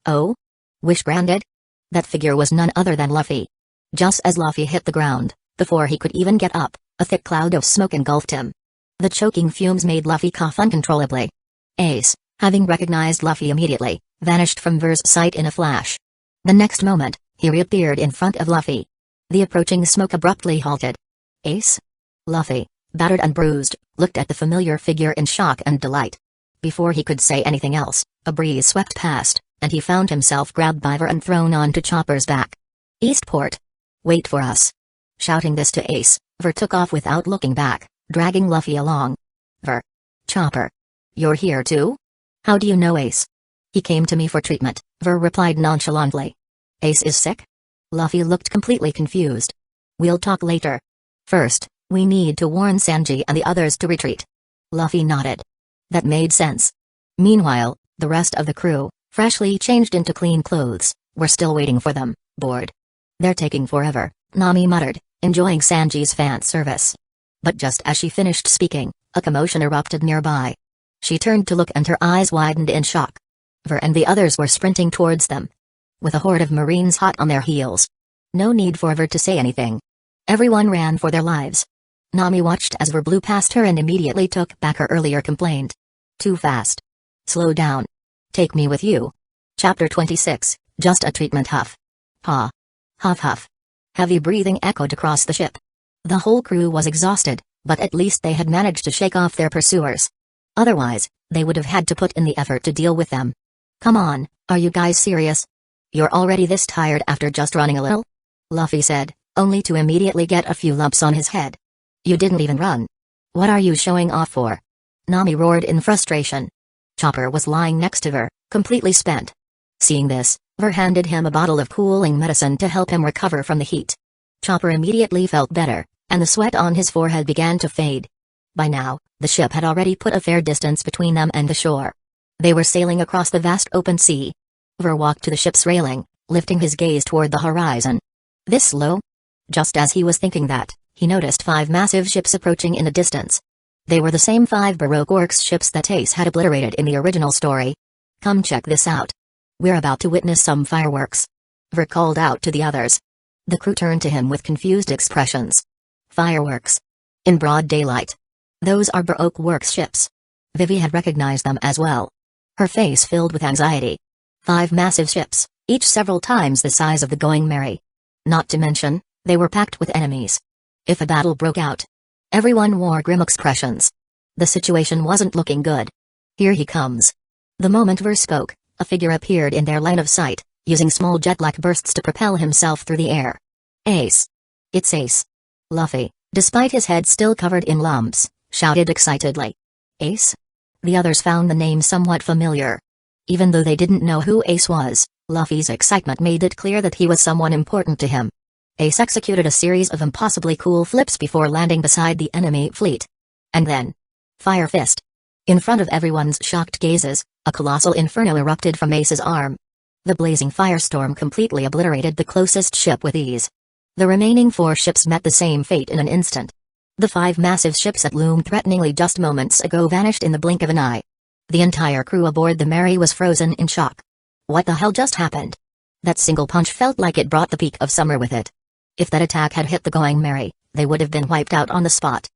Oh? Wish granted? That figure was none other than Luffy. Just as Luffy hit the ground, before he could even get up, a thick cloud of smoke engulfed him. The choking fumes made Luffy cough uncontrollably. Ace, having recognized Luffy immediately, vanished from Ver's sight in a flash. The next moment, he reappeared in front of Luffy. The approaching smoke abruptly halted. Ace? Luffy, battered and bruised, looked at the familiar figure in shock and delight. Before he could say anything else, a breeze swept past, and he found himself grabbed by Ver and thrown onto Chopper's back. Eastport. Wait for us. Shouting this to Ace, Ver took off without looking back, dragging Luffy along. Ver. Chopper. You're here too? How do you know Ace? He came to me for treatment, Ver replied nonchalantly. Ace is sick? Luffy looked completely confused. We'll talk later. First, we need to warn Sanji and the others to retreat. Luffy nodded. That made sense. Meanwhile, the rest of the crew, freshly changed into clean clothes, were still waiting for them, bored. They're taking forever, Nami muttered, enjoying Sanji's fan service. But just as she finished speaking, a commotion erupted nearby. She turned to look and her eyes widened in shock. Ver and the others were sprinting towards them, with a horde of Marines hot on their heels. No need for Ver to say anything. Everyone ran for their lives. Nami watched as Ver blew past her and immediately took back her earlier complaint. Too fast. Slow down. Take me with you. Chapter 26, Just a Treatment Huff. Ha. Huff huff. Heavy breathing echoed across the ship. The whole crew was exhausted, but at least they had managed to shake off their pursuers. Otherwise, they would have had to put in the effort to deal with them. Come on, are you guys serious? You're already this tired after just running a little? Luffy said, only to immediately get a few lumps on his head. You didn't even run. What are you showing off for? Nami roared in frustration. Chopper was lying next to Ver, completely spent. Seeing this, Ver handed him a bottle of cooling medicine to help him recover from the heat. Chopper immediately felt better, and the sweat on his forehead began to fade. By now, the ship had already put a fair distance between them and the shore. They were sailing across the vast open sea. Ver walked to the ship's railing, lifting his gaze toward the horizon. This slow? Just as he was thinking that, he noticed 5 massive ships approaching in the distance. They were the same 5 Baroque Works ships that Ace had obliterated in the original story. Come check this out. We're about to witness some fireworks. Ver called out to the others. The crew turned to him with confused expressions. Fireworks. In broad daylight. Those are Baroque Works ships. Vivi had recognized them as well. Her face filled with anxiety. 5 massive ships, each several times the size of the Going Merry. Not to mention, they were packed with enemies. If a battle broke out, everyone wore grim expressions. The situation wasn't looking good. Here he comes. The moment Ver spoke, a figure appeared in their line of sight, using small jet-like bursts to propel himself through the air. Ace. It's Ace. Luffy, despite his head still covered in lumps, shouted excitedly. Ace? The others found the name somewhat familiar. Even though they didn't know who Ace was, Luffy's excitement made it clear that he was someone important to him. Ace executed a series of impossibly cool flips before landing beside the enemy fleet. And then... Fire Fist. In front of everyone's shocked gazes, a colossal inferno erupted from Ace's arm. The blazing firestorm completely obliterated the closest ship with ease. The remaining 4 ships met the same fate in an instant. The 5 massive ships that loomed threateningly just moments ago vanished in the blink of an eye. The entire crew aboard the Mary was frozen in shock. What the hell just happened? That single punch felt like it brought the peak of summer with it. If that attack had hit the Going Mary, they would have been wiped out on the spot.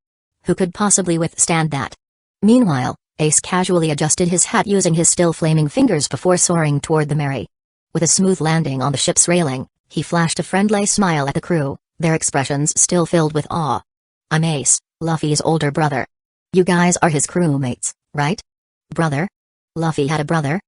Who could possibly withstand that? Meanwhile, Ace casually adjusted his hat using his still flaming fingers before soaring toward the Mary. With a smooth landing on the ship's railing, he flashed a friendly smile at the crew, their expressions still filled with awe. I'm Ace, Luffy's older brother. You guys are his crewmates, right? Brother? Luffy had a brother?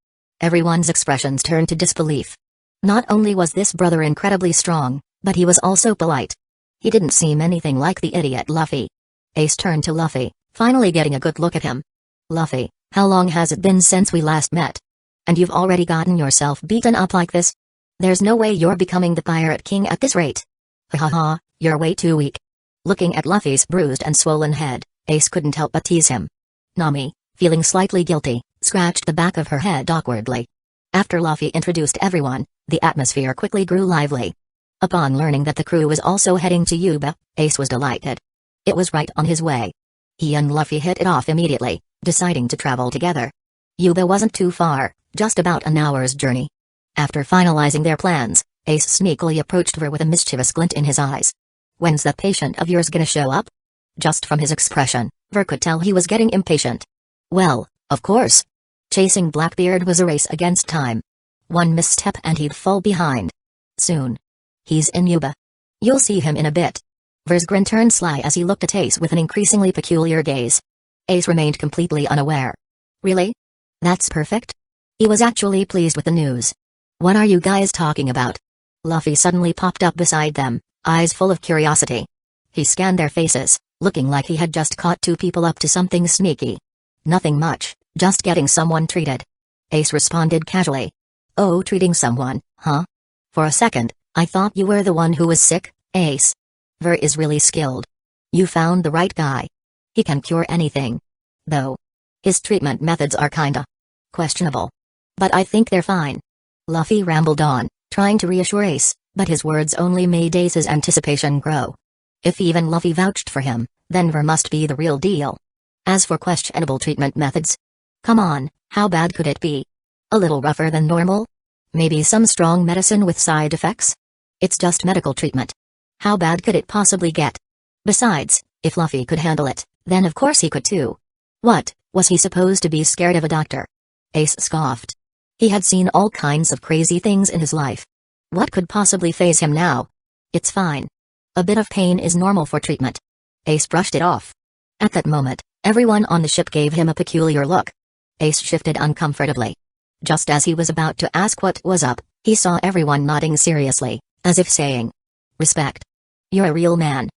Everyone's expressions turned to disbelief. Not only was this brother incredibly strong, but he was also polite. He didn't seem anything like the idiot Luffy. Ace turned to Luffy, finally getting a good look at him. Luffy, how long has it been since we last met? And you've already gotten yourself beaten up like this? There's no way you're becoming the Pirate King at this rate. Haha, you're way too weak. Looking at Luffy's bruised and swollen head, Ace couldn't help but tease him. Nami, feeling slightly guilty, scratched the back of her head awkwardly. After Luffy introduced everyone, the atmosphere quickly grew lively. Upon learning that the crew was also heading to Yuba, Ace was delighted. It was right on his way. He and Luffy hit it off immediately, deciding to travel together. Yuba wasn't too far, just about an hour's journey. After finalizing their plans, Ace sneakily approached Ver with a mischievous glint in his eyes. When's that patient of yours gonna show up? Just from his expression, Ver could tell he was getting impatient. Well, of course. Chasing Blackbeard was a race against time. One misstep and he'd fall behind. Soon. He's in Yuba. You'll see him in a bit. Ver's grin turned sly as he looked at Ace with an increasingly peculiar gaze. Ace remained completely unaware. Really? That's perfect? He was actually pleased with the news. What are you guys talking about? Luffy suddenly popped up beside them, eyes full of curiosity. He scanned their faces, looking like he had just caught 2 people up to something sneaky. Nothing much, just getting someone treated. Ace responded casually. Oh, treating someone, huh? For a second, I thought you were the one who was sick, Ace. Ver is really skilled. You found the right guy. He can cure anything. Though. His treatment methods are kinda questionable. But I think they're fine. Luffy rambled on, trying to reassure Ace, but his words only made Ace's anticipation grow. If even Luffy vouched for him, then Ver must be the real deal. As for questionable treatment methods, come on, how bad could it be? A little rougher than normal? Maybe some strong medicine with side effects? It's just medical treatment. How bad could it possibly get? Besides, if Luffy could handle it, then of course he could too. What, was he supposed to be scared of a doctor? Ace scoffed. He had seen all kinds of crazy things in his life. What could possibly faze him now? It's fine. A bit of pain is normal for treatment. Ace brushed it off. At that moment, everyone on the ship gave him a peculiar look. Ace shifted uncomfortably. Just as he was about to ask what was up, he saw everyone nodding seriously, as if saying, "Respect. You're a real man."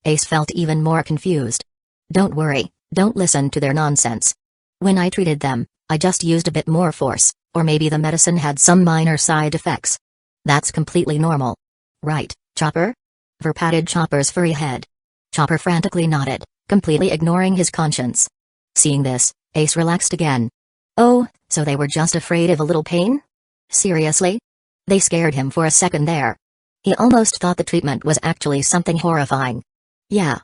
Ace felt even more confused. Don't worry, don't listen to their nonsense. When I treated them, I just used a bit more force, or maybe the medicine had some minor side effects. That's completely normal. Right, Chopper? Ver patted Chopper's furry head. Chopper frantically nodded, completely ignoring his conscience. Seeing this, Ace relaxed again. Oh, so they were just afraid of a little pain? Seriously? They scared him for a second there. He almost thought the treatment was actually something horrifying. Yeah,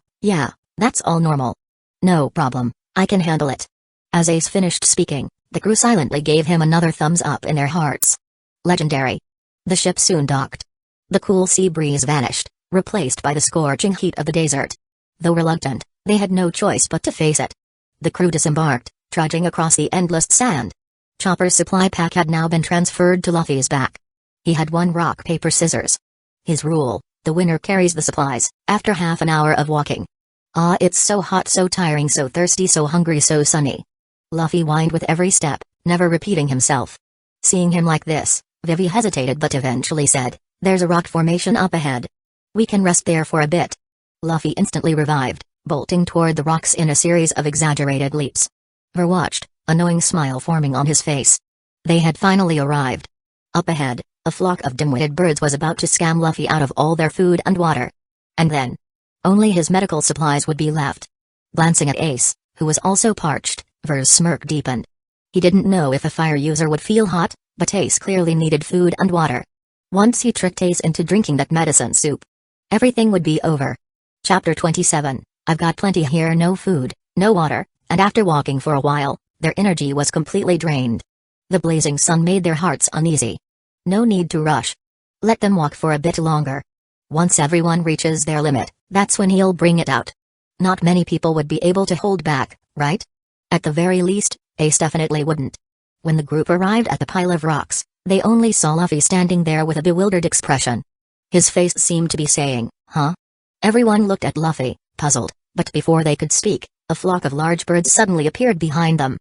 that's all normal. No problem, I can handle it. As Ace finished speaking, the crew silently gave him another thumbs up in their hearts. Legendary. The ship soon docked. The cool sea breeze vanished, replaced by the scorching heat of the desert. Though reluctant, they had no choice but to face it. The crew disembarked, trudging across the endless sand. Chopper's supply pack had now been transferred to Luffy's back. He had won rock paper scissors. His rule, the winner carries the supplies, after half an hour of walking. Ah, it's so hot, so tiring, so thirsty, so hungry, so sunny. Luffy whined with every step, never repeating himself. Seeing him like this, Vivi hesitated but eventually said, "There's a rock formation up ahead. We can rest there for a bit." Luffy instantly revived, bolting toward the rocks in a series of exaggerated leaps. Ver watched, a knowing smile forming on his face. They had finally arrived. Up ahead, a flock of dim-witted birds was about to scam Luffy out of all their food and water. And then, only his medical supplies would be left. Glancing at Ace, who was also parched, Ver's smirk deepened. He didn't know if a fire user would feel hot, but Ace clearly needed food and water. Once he tricked Ace into drinking that medicine soup, everything would be over. Chapter 27, I've got plenty here, no food, no water, and after walking for a while, their energy was completely drained. The blazing sun made their hearts uneasy. No need to rush. Let them walk for a bit longer. Once everyone reaches their limit, that's when he'll bring it out. Not many people would be able to hold back, right? At the very least, Ace definitely wouldn't. When the group arrived at the pile of rocks, they only saw Luffy standing there with a bewildered expression. His face seemed to be saying, "Huh?" Everyone looked at Luffy, puzzled, but before they could speak, a flock of large birds suddenly appeared behind them.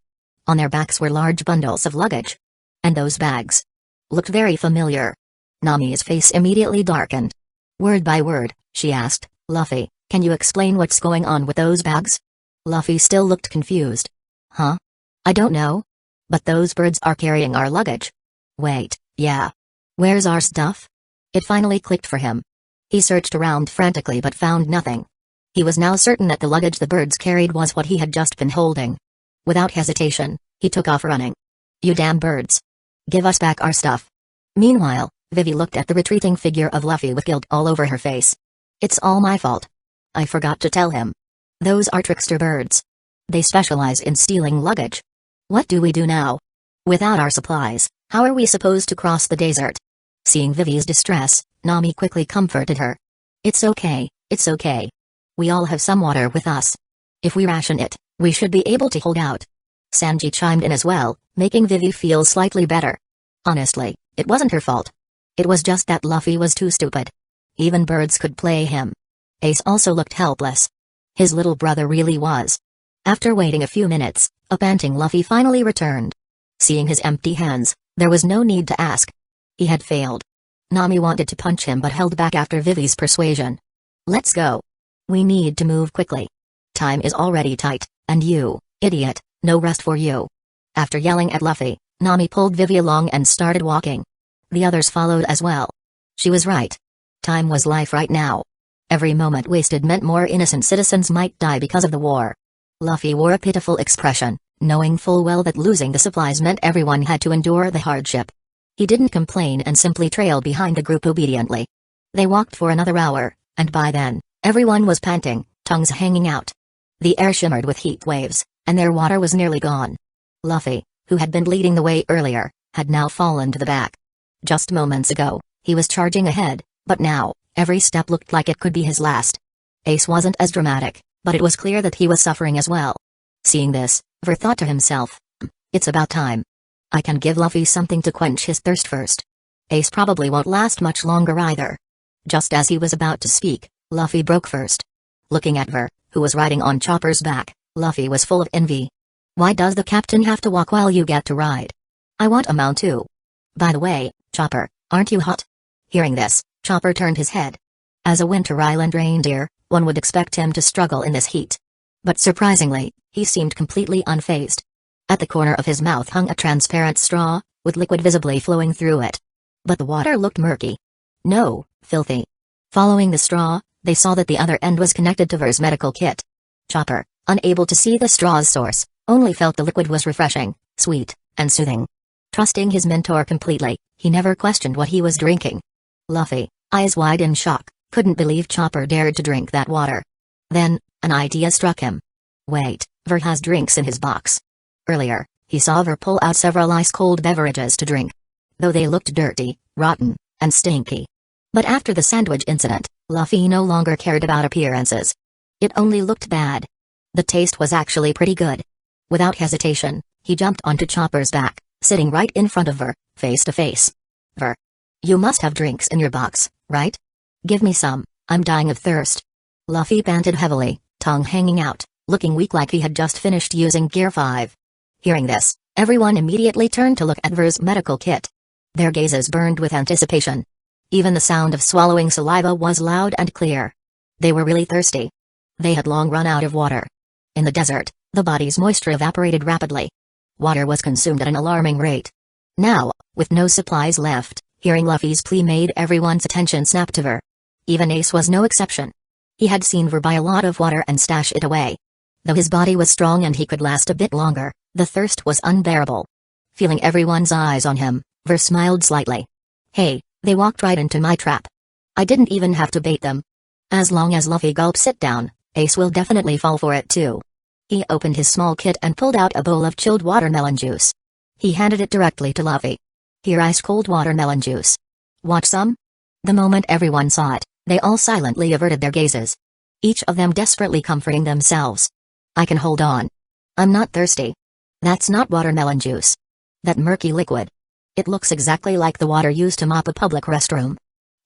On their backs were large bundles of luggage. And those bags looked very familiar. Nami's face immediately darkened. Word by word, she asked, "Luffy, can you explain what's going on with those bags?" Luffy still looked confused. "Huh? I don't know. But those birds are carrying our luggage." "Wait, yeah. Where's our stuff?" It finally clicked for him. He searched around frantically but found nothing. He was now certain that the luggage the birds carried was what he had just been holding. Without hesitation, he took off running. "You damn birds. Give us back our stuff." Meanwhile, Vivi looked at the retreating figure of Luffy with guilt all over her face. "It's all my fault. I forgot to tell him. Those are trickster birds. They specialize in stealing luggage. What do we do now? Without our supplies, how are we supposed to cross the desert?" Seeing Vivi's distress, Nami quickly comforted her. It's okay. We all have some water with us. If we ration it, we should be able to hold out." Sanji chimed in as well, making Vivi feel slightly better. Honestly, it wasn't her fault. It was just that Luffy was too stupid. Even birds could play him. Ace also looked helpless. His little brother really was. After waiting a few minutes, a panting Luffy finally returned. Seeing his empty hands, there was no need to ask. He had failed. Nami wanted to punch him but held back after Vivi's persuasion. "Let's go. We need to move quickly. Time is already tight, and you, idiot, no rest for you." After yelling at Luffy, Nami pulled Vivi along and started walking. The others followed as well. She was right. Time was life right now. Every moment wasted meant more innocent citizens might die because of the war. Luffy wore a pitiful expression, knowing full well that losing the supplies meant everyone had to endure the hardship. He didn't complain and simply trailed behind the group obediently. They walked for another hour, and by then, everyone was panting, tongues hanging out. The air shimmered with heat waves, and their water was nearly gone. Luffy, who had been leading the way earlier, had now fallen to the back. Just moments ago, he was charging ahead, but now, every step looked like it could be his last. Ace wasn't as dramatic, but it was clear that he was suffering as well. Seeing this, Ver thought to himself, "It's about time. I can give Luffy something to quench his thirst first. Ace probably won't last much longer either." Just as he was about to speak, Luffy broke first. Looking at Ver, who was riding on Chopper's back, Luffy was full of envy. "Why does the captain have to walk while you get to ride? I want a mount too. By the way, Chopper, aren't you hot?" Hearing this, Chopper turned his head. As a Winter Island reindeer, one would expect him to struggle in this heat. But surprisingly, he seemed completely unfazed. At the corner of his mouth hung a transparent straw, with liquid visibly flowing through it. But the water looked murky. No, filthy. Following the straw, they saw that the other end was connected to Ver's medical kit. Chopper, unable to see the straw's source, only felt the liquid was refreshing, sweet, and soothing. Trusting his mentor completely, he never questioned what he was drinking. Luffy, eyes wide in shock, couldn't believe Chopper dared to drink that water. Then, an idea struck him. Wait, Ver has drinks in his box. Earlier, he saw Ver pull out several ice-cold beverages to drink. Though they looked dirty, rotten, and stinky. But after the sandwich incident, Luffy no longer cared about appearances. It only looked bad. The taste was actually pretty good. Without hesitation, he jumped onto Chopper's back, sitting right in front of Ver, face to face. "Ver, you must have drinks in your box, right? Give me some, I'm dying of thirst." Luffy panted heavily, tongue hanging out, looking weak like he had just finished using Gear 5. Hearing this, everyone immediately turned to look at Ver's medical kit. Their gazes burned with anticipation. Even the sound of swallowing saliva was loud and clear. They were really thirsty. They had long run out of water. In the desert, the body's moisture evaporated rapidly. Water was consumed at an alarming rate. Now, with no supplies left, hearing Luffy's plea made everyone's attention snap to Ver. Even Ace was no exception. He had seen Ver buy a lot of water and stash it away. Though his body was strong and he could last a bit longer, the thirst was unbearable. Feeling everyone's eyes on him, Ver smiled slightly. Hey, they walked right into my trap. I didn't even have to bait them. As long as Luffy gulps it down, Ace will definitely fall for it too. He opened his small kit and pulled out a bowl of chilled watermelon juice. He handed it directly to Luffy. Here, ice-cold watermelon juice. Want some? The moment everyone saw it, they all silently averted their gazes. Each of them desperately comforting themselves. I can hold on. I'm not thirsty. That's not watermelon juice. That murky liquid. It looks exactly like the water used to mop a public restroom.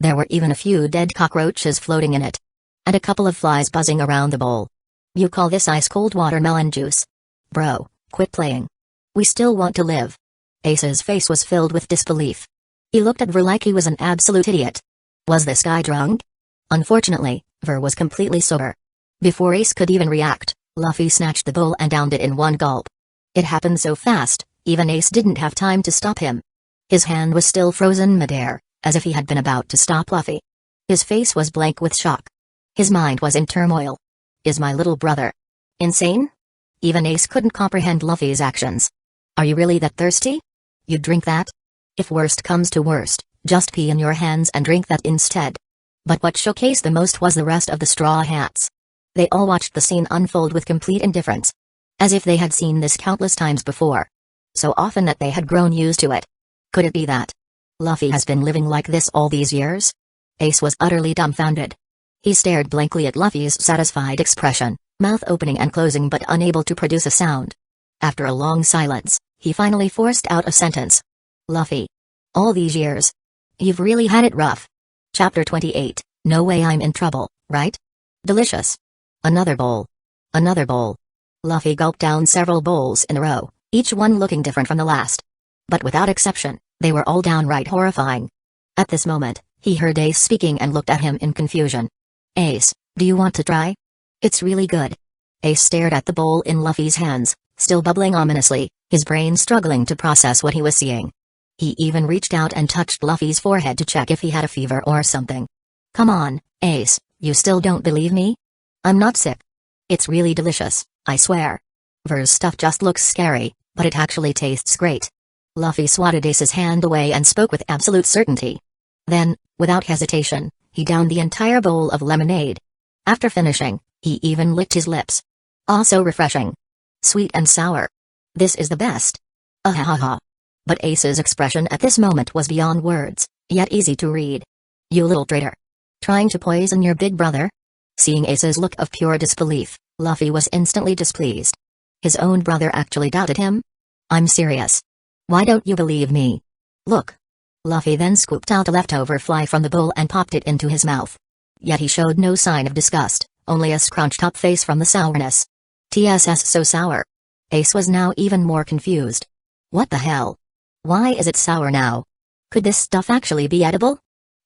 There were even a few dead cockroaches floating in it. And a couple of flies buzzing around the bowl. You call this ice-cold watermelon juice? Bro, quit playing. We still want to live. Ace's face was filled with disbelief. He looked at Ver like he was an absolute idiot. Was this guy drunk? Unfortunately, Ver was completely sober. Before Ace could even react, Luffy snatched the bowl and downed it in one gulp. It happened so fast, even Ace didn't have time to stop him. His hand was still frozen midair, as if he had been about to stop Luffy. His face was blank with shock. His mind was in turmoil. Is my little brother insane? Even Ace couldn't comprehend Luffy's actions. Are you really that thirsty? You'd drink that? If worst comes to worst, just pee in your hands and drink that instead. But what showcased the most was the rest of the Straw Hats. They all watched the scene unfold with complete indifference. As if they had seen this countless times before. So often that they had grown used to it. Could it be that Luffy has been living like this all these years? Ace was utterly dumbfounded. He stared blankly at Luffy's satisfied expression, mouth opening and closing but unable to produce a sound. After a long silence, he finally forced out a sentence. Luffy. All these years. You've really had it rough. Chapter 28, No way I'm in trouble, right? Delicious. Another bowl. Another bowl. Luffy gulped down several bowls in a row, each one looking different from the last. But without exception, they were all downright horrifying. At this moment, he heard Ace speaking and looked at him in confusion. Ace, do you want to try? It's really good. Ace stared at the bowl in Luffy's hands, still bubbling ominously, his brain struggling to process what he was seeing. He even reached out and touched Luffy's forehead to check if he had a fever or something. Come on, Ace, you still don't believe me? I'm not sick. It's really delicious, I swear. Ver's stuff just looks scary, but it actually tastes great. Luffy swatted Ace's hand away and spoke with absolute certainty. Then, without hesitation, he downed the entire bowl of lemonade. After finishing, he even licked his lips. Also refreshing. Sweet and sour. This is the best. Ahahaha. But Ace's expression at this moment was beyond words, yet easy to read. You little traitor. Trying to poison your big brother? Seeing Ace's look of pure disbelief, Luffy was instantly displeased. His own brother actually doubted him? I'm serious. Why don't you believe me? Look. Luffy then scooped out a leftover fly from the bowl and popped it into his mouth. Yet he showed no sign of disgust, only a scrunched up face from the sourness. TSS so sour. Ace was now even more confused. What the hell? Why is it sour now? Could this stuff actually be edible?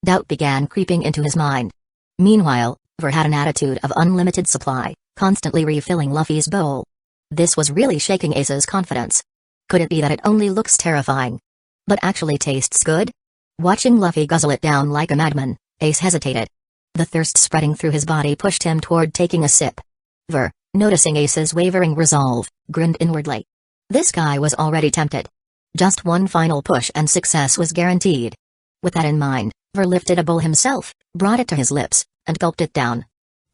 Doubt began creeping into his mind. Meanwhile, Ver had an attitude of unlimited supply, constantly refilling Luffy's bowl. This was really shaking Ace's confidence. Could it be that it only looks terrifying, but actually tastes good? Watching Luffy guzzle it down like a madman, Ace hesitated. The thirst spreading through his body pushed him toward taking a sip. Ver, noticing Ace's wavering resolve, grinned inwardly. This guy was already tempted. Just one final push and success was guaranteed. With that in mind, Ver lifted a bowl himself, brought it to his lips, and gulped it down.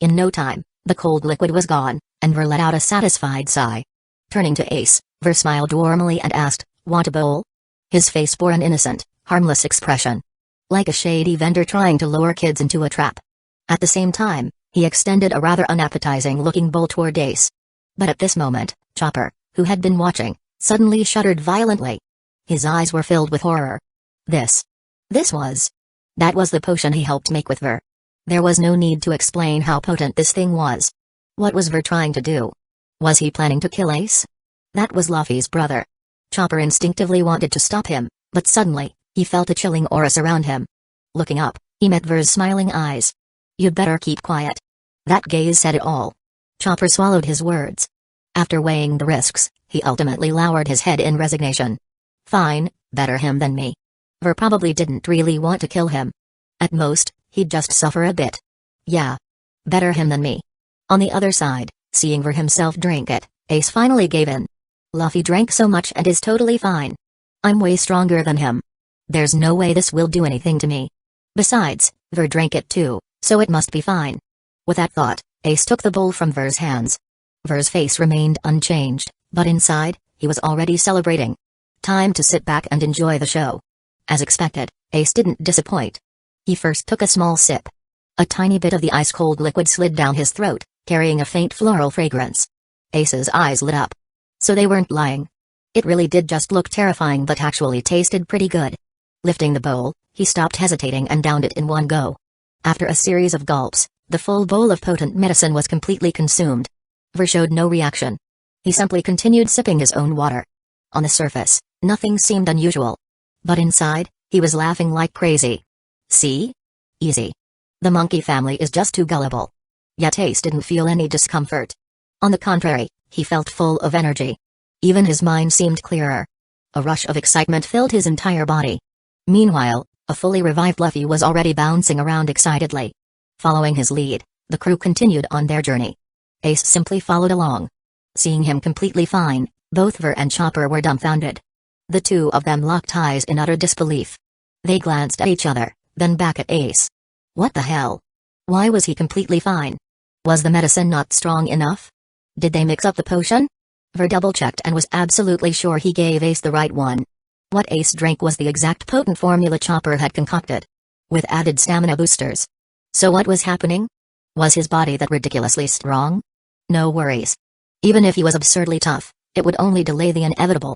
In no time, the cold liquid was gone, and Ver let out a satisfied sigh. Turning to Ace, Ver smiled warmly and asked, Want a bowl? His face bore an innocent, harmless expression. Like a shady vendor trying to lure kids into a trap. At the same time, he extended a rather unappetizing-looking bowl toward Ace. But at this moment, Chopper, who had been watching, suddenly shuddered violently. His eyes were filled with horror. That was the potion he helped make with Ver. There was no need to explain how potent this thing was. What was Ver trying to do? Was he planning to kill Ace? That was Luffy's brother. Chopper instinctively wanted to stop him, but suddenly, He felt a chilling aura surround him. Looking up, he met Ver's smiling eyes. "You'd better keep quiet." That gaze said it all. Chopper swallowed his words. After weighing the risks, he ultimately lowered his head in resignation. Fine, better him than me. Ver probably didn't really want to kill him. At most, he'd just suffer a bit. Yeah. Better him than me. On the other side, seeing Ver himself drink it, Ace finally gave in. Luffy drank so much and is totally fine. I'm way stronger than him. There's no way this will do anything to me. Besides, Ver drank it too, so it must be fine. With that thought, Ace took the bowl from Ver's hands. Ver's face remained unchanged, but inside, he was already celebrating. Time to sit back and enjoy the show. As expected, Ace didn't disappoint. He first took a small sip. A tiny bit of the ice-cold liquid slid down his throat, carrying a faint floral fragrance. Ace's eyes lit up. So they weren't lying. It really did just look terrifying but actually tasted pretty good. Lifting the bowl, he stopped hesitating and downed it in one go. After a series of gulps, the full bowl of potent medicine was completely consumed. Ver showed no reaction. He simply continued sipping his own water. On the surface, nothing seemed unusual. But inside, he was laughing like crazy. See? Easy. The monkey family is just too gullible. Yet Ace didn't feel any discomfort. On the contrary, he felt full of energy. Even his mind seemed clearer. A rush of excitement filled his entire body. Meanwhile, a fully revived Luffy was already bouncing around excitedly. Following his lead, the crew continued on their journey. Ace simply followed along. Seeing him completely fine, both Ver and Chopper were dumbfounded. The two of them locked eyes in utter disbelief. They glanced at each other, then back at Ace. What the hell? Why was he completely fine? Was the medicine not strong enough? Did they mix up the potion? Ver double-checked and was absolutely sure he gave Ace the right one. What Ace drank was the exact potent formula Chopper had concocted. With added stamina boosters. So what was happening? Was his body that ridiculously strong? No worries. Even if he was absurdly tough, it would only delay the inevitable.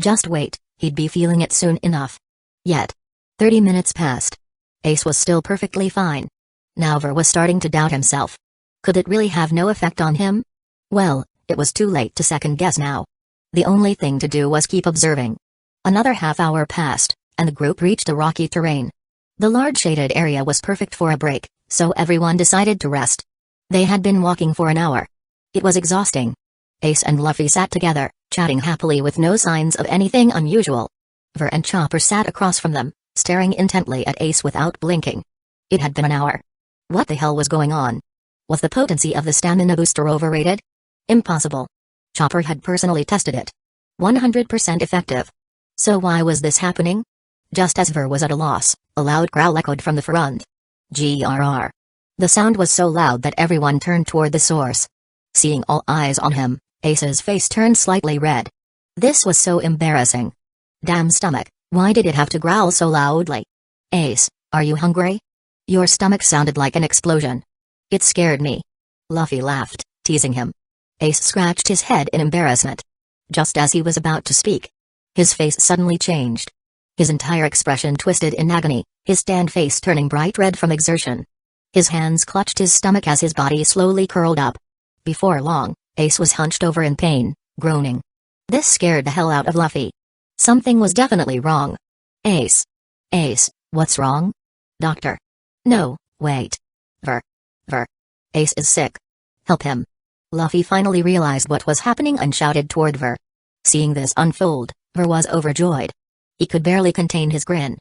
Just wait, he'd be feeling it soon enough. Yet. 30 minutes passed. Ace was still perfectly fine. Now Ver was starting to doubt himself. Could it really have no effect on him? Well, it was too late to second-guess now. The only thing to do was keep observing. Another half-hour passed, and the group reached a rocky terrain. The large shaded area was perfect for a break, so everyone decided to rest. They had been walking for an hour. It was exhausting. Ace and Luffy sat together, chatting happily with no signs of anything unusual. Ver and Chopper sat across from them, staring intently at Ace without blinking. It had been an hour. What the hell was going on? Was the potency of the stamina booster overrated? Impossible. Chopper had personally tested it. 100% effective. So why was this happening? Just as Ver was at a loss, a loud growl echoed from the front. Grrr. The sound was so loud that everyone turned toward the source. Seeing all eyes on him, Ace's face turned slightly red. This was so embarrassing. Damn stomach, why did it have to growl so loudly? Ace, are you hungry? Your stomach sounded like an explosion. It scared me. Luffy laughed, teasing him. Ace scratched his head in embarrassment. Just as he was about to speak, his face suddenly changed. His entire expression twisted in agony, his tanned face turning bright red from exertion. His hands clutched his stomach as his body slowly curled up. Before long, Ace was hunched over in pain, groaning. This scared the hell out of Luffy. Something was definitely wrong. Ace. Ace, what's wrong? Doctor. No, wait. Ver. Ace is sick. Help him. Luffy finally realized what was happening and shouted toward Ver. Seeing this unfold, Ver was overjoyed. He could barely contain his grin.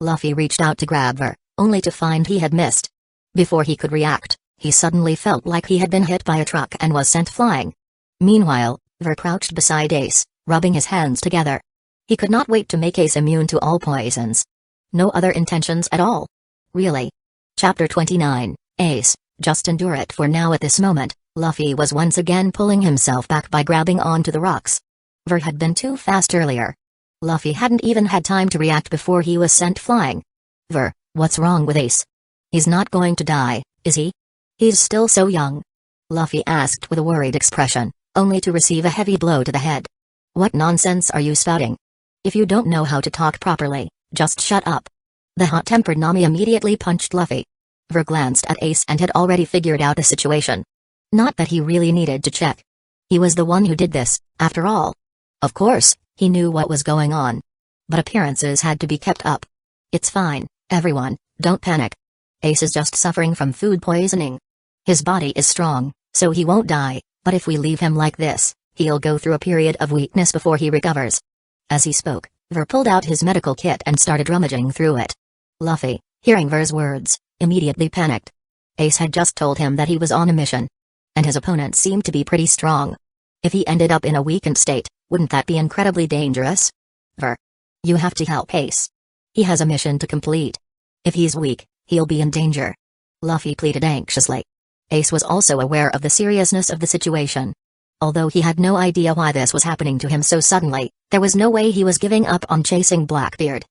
Luffy reached out to grab Ver, only to find he had missed. Before he could react, he suddenly felt like he had been hit by a truck and was sent flying. Meanwhile, Ver crouched beside Ace, rubbing his hands together. He could not wait to make Ace immune to all poisons. No other intentions at all. Really. Chapter 29, Ace, just endure it for now. At this moment, Luffy was once again pulling himself back by grabbing onto the rocks. Ver had been too fast earlier. Luffy hadn't even had time to react before he was sent flying. Ver, what's wrong with Ace? He's not going to die, is he? He's still so young. Luffy asked with a worried expression, only to receive a heavy blow to the head. What nonsense are you spouting? If you don't know how to talk properly, just shut up. The hot-tempered Nami immediately punched Luffy. Ver glanced at Ace and had already figured out the situation. Not that he really needed to check. He was the one who did this, after all. Of course, he knew what was going on. But appearances had to be kept up, It's fine, everyone, don't panic. Ace is just suffering from food poisoning. His body is strong, so he won't die, but if we leave him like this, he'll go through a period of weakness before he recovers." As he spoke, Ver pulled out his medical kit and started rummaging through it. Luffy, hearing Ver's words, immediately panicked. Ace had just told him that he was on a mission. And his opponent seemed to be pretty strong. If he ended up in a weakened state, wouldn't that be incredibly dangerous? Ver, you have to help Ace. He has a mission to complete. If he's weak, he'll be in danger. Luffy pleaded anxiously. Ace was also aware of the seriousness of the situation. Although he had no idea why this was happening to him so suddenly, there was no way he was giving up on chasing Blackbeard.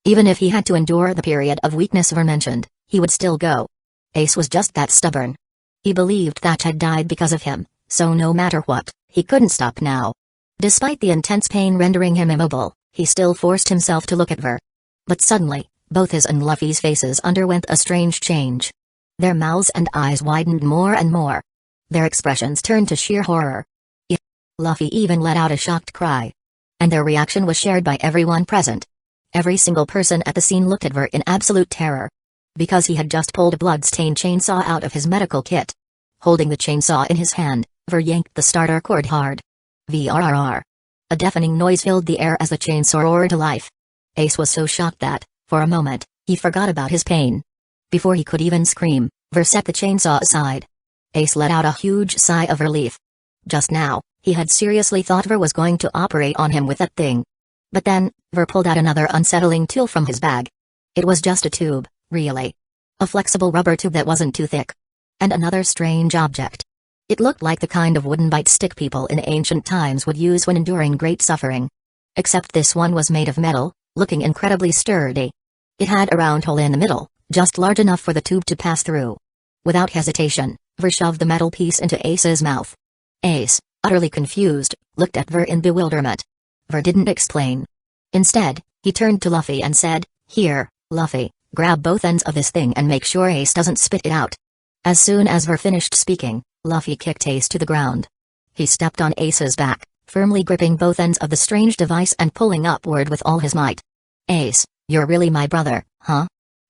Even if he had to endure the period of weakness Ver mentioned, he would still go. Ace was just that stubborn. He believed Thatch had died because of him, so no matter what, he couldn't stop now. Despite the intense pain rendering him immobile, he still forced himself to look at Ver. But suddenly, both his and Luffy's faces underwent a strange change. Their mouths and eyes widened more and more. Their expressions turned to sheer horror. Luffy even let out a shocked cry. And their reaction was shared by everyone present. Every single person at the scene looked at Ver in absolute terror. Because he had just pulled a blood-stained chainsaw out of his medical kit. Holding the chainsaw in his hand, Ver yanked the starter cord hard. VRRR. A deafening noise filled the air as the chainsaw roared to life. Ace was so shocked that, for a moment, he forgot about his pain. Before he could even scream, Ver set the chainsaw aside. Ace let out a huge sigh of relief. Just now, he had seriously thought Ver was going to operate on him with that thing. But then, Ver pulled out another unsettling tool from his bag. It was just a tube, really. A flexible rubber tube that wasn't too thick. And another strange object. It looked like the kind of wooden bite stick people in ancient times would use when enduring great suffering. Except this one was made of metal, looking incredibly sturdy. It had a round hole in the middle, just large enough for the tube to pass through. Without hesitation, Ver shoved the metal piece into Ace's mouth. Ace, utterly confused, looked at Ver in bewilderment. Ver didn't explain. Instead, he turned to Luffy and said, "Here, Luffy, grab both ends of this thing and make sure Ace doesn't spit it out." As soon as Ver finished speaking, Luffy kicked Ace to the ground. He stepped on Ace's back, firmly gripping both ends of the strange device and pulling upward with all his might. "Ace, you're really my brother, huh?"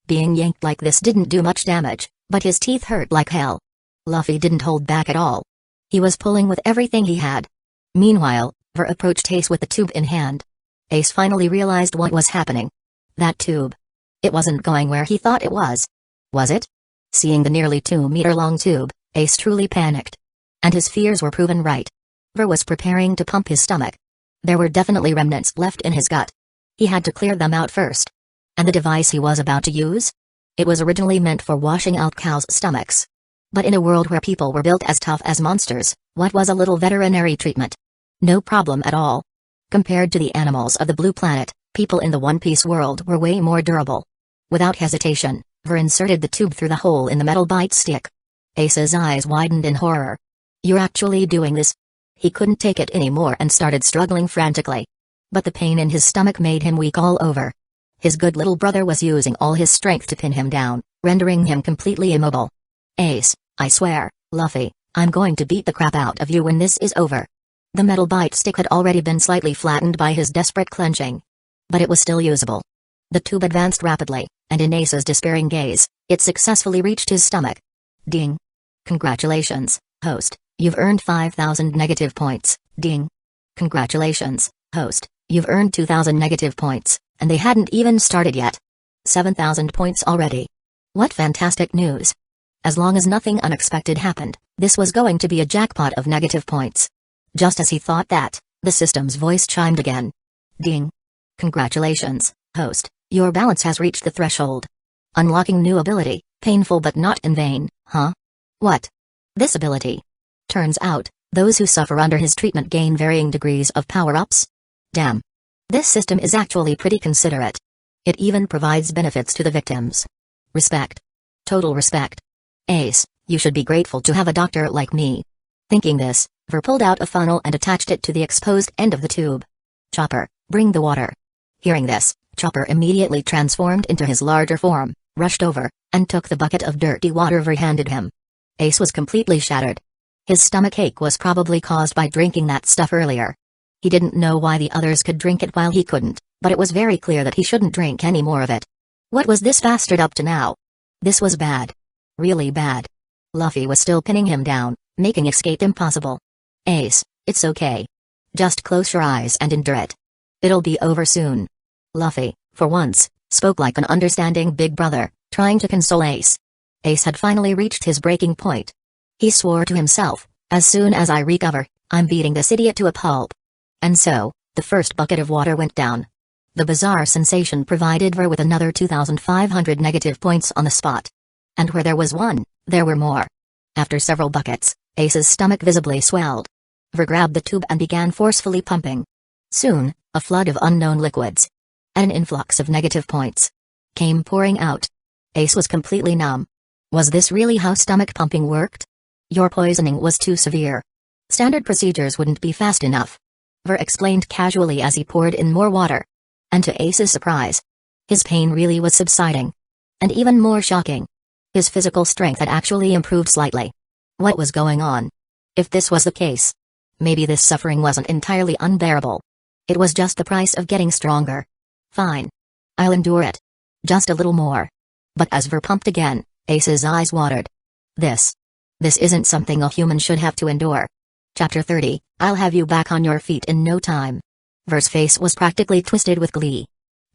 Being yanked like this didn't do much damage, but his teeth hurt like hell. Luffy didn't hold back at all. He was pulling with everything he had. Meanwhile, Ver approached Ace with the tube in hand. Ace finally realized what was happening. That tube. It wasn't going where he thought it was. Was it? Seeing the nearly 2-meter-long tube, Ace truly panicked. And his fears were proven right. Ver was preparing to pump his stomach. There were definitely remnants left in his gut. He had to clear them out first. And the device he was about to use? It was originally meant for washing out cows' stomachs. But in a world where people were built as tough as monsters, what was a little veterinary treatment? No problem at all. Compared to the animals of the Blue Planet, people in the One Piece world were way more durable. Without hesitation, Ver inserted the tube through the hole in the metal bite stick. Ace's eyes widened in horror. "You're actually doing this?" He couldn't take it anymore and started struggling frantically. But the pain in his stomach made him weak all over. His good little brother was using all his strength to pin him down, rendering him completely immobile. "Ace, I swear, Luffy, I'm going to beat the crap out of you when this is over." The metal bite stick had already been slightly flattened by his desperate clenching. But it was still usable. The tube advanced rapidly, and in Ace's despairing gaze, it successfully reached his stomach. Ding. "Congratulations, host, you've earned 5,000 negative points, ding. Congratulations, host, you've earned 2,000 negative points, and they hadn't even started yet. 7,000 points already. What fantastic news. As long as nothing unexpected happened, this was going to be a jackpot of negative points." Just as he thought that, the system's voice chimed again. Ding. "Congratulations, host, your balance has reached the threshold. Unlocking new ability, painful but not in vain, huh? What? This ability? Turns out, those who suffer under his treatment gain varying degrees of power-ups? Damn. This system is actually pretty considerate. It even provides benefits to the victims. Respect. Total respect. Ace, you should be grateful to have a doctor like me." Thinking this, Ver pulled out a funnel and attached it to the exposed end of the tube. "Chopper, bring the water." Hearing this, Chopper immediately transformed into his larger form, rushed over, and took the bucket of dirty water Ver handed him. Ace was completely shattered. His stomach ache was probably caused by drinking that stuff earlier. He didn't know why the others could drink it while he couldn't, but it was very clear that he shouldn't drink any more of it. What was this bastard up to now? This was bad. Really bad. Luffy was still pinning him down, making escape impossible. Ace, it's okay. Just close your eyes and endure it. It'll be over soon. Luffy, for once, spoke like an understanding big brother, trying to console Ace. Ace had finally reached his breaking point. He swore to himself, as soon as I recover, I'm beating this idiot to a pulp. And so, the first bucket of water went down. The bizarre sensation provided Ver with another 2,500 negative points on the spot. And where there was one, there were more. After several buckets, Ace's stomach visibly swelled. Ver grabbed the tube and began forcefully pumping. Soon, a flood of unknown liquids, an influx of negative points, came pouring out. Ace was completely numb. Was this really how stomach pumping worked? Your poisoning was too severe. Standard procedures wouldn't be fast enough. Ver explained casually as he poured in more water. And to Ace's surprise, his pain really was subsiding. And even more shocking, his physical strength had actually improved slightly. What was going on? If this was the case, maybe this suffering wasn't entirely unbearable. It was just the price of getting stronger. Fine. I'll endure it. Just a little more. But as Ver pumped again, Ace's eyes watered. This isn't something a human should have to endure. Chapter 30, I'll have you back on your feet in no time. Ver's face was practically twisted with glee.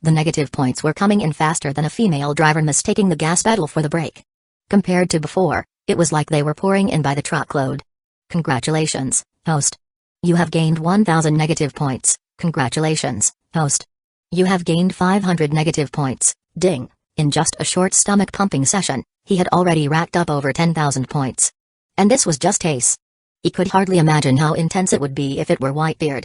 The negative points were coming in faster than a female driver mistaking the gas pedal for the brake. Compared to before, it was like they were pouring in by the truckload. Congratulations, host. You have gained 1,000 negative points. Congratulations, host. You have gained 500 negative points. Ding. In just a short stomach pumping session, he had already racked up over 10,000 points. And this was just Ace. He could hardly imagine how intense it would be if it were Whitebeard.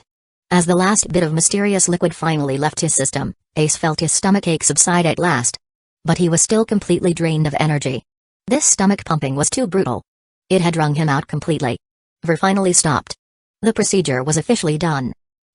As the last bit of mysterious liquid finally left his system, Ace felt his stomachache subside at last. But he was still completely drained of energy. This stomach pumping was too brutal. It had wrung him out completely. Ver finally stopped. The procedure was officially done.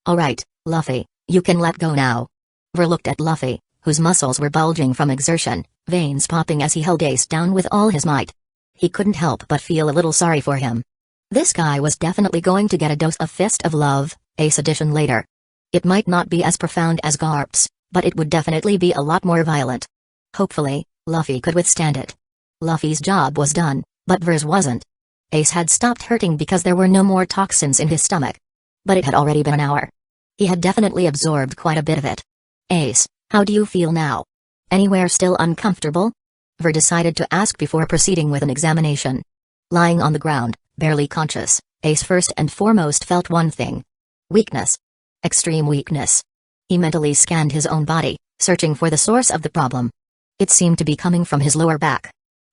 Alright, Luffy, you can let go now. Ver looked at Luffy, whose muscles were bulging from exertion, veins popping as he held Ace down with all his might. He couldn't help but feel a little sorry for him. This guy was definitely going to get a dose of Fist of Love, Ace edition later. It might not be as profound as Garp's, but it would definitely be a lot more violent. Hopefully, Luffy could withstand it. Luffy's job was done, but Ver's wasn't. Ace had stopped hurting because there were no more toxins in his stomach. But it had already been an hour. He had definitely absorbed quite a bit of it. Ace, how do you feel now? Anywhere still uncomfortable? Ver decided to ask before proceeding with an examination. Lying on the ground, barely conscious, Ace first and foremost felt one thing. Weakness. Extreme weakness. He mentally scanned his own body, searching for the source of the problem. It seemed to be coming from his lower back.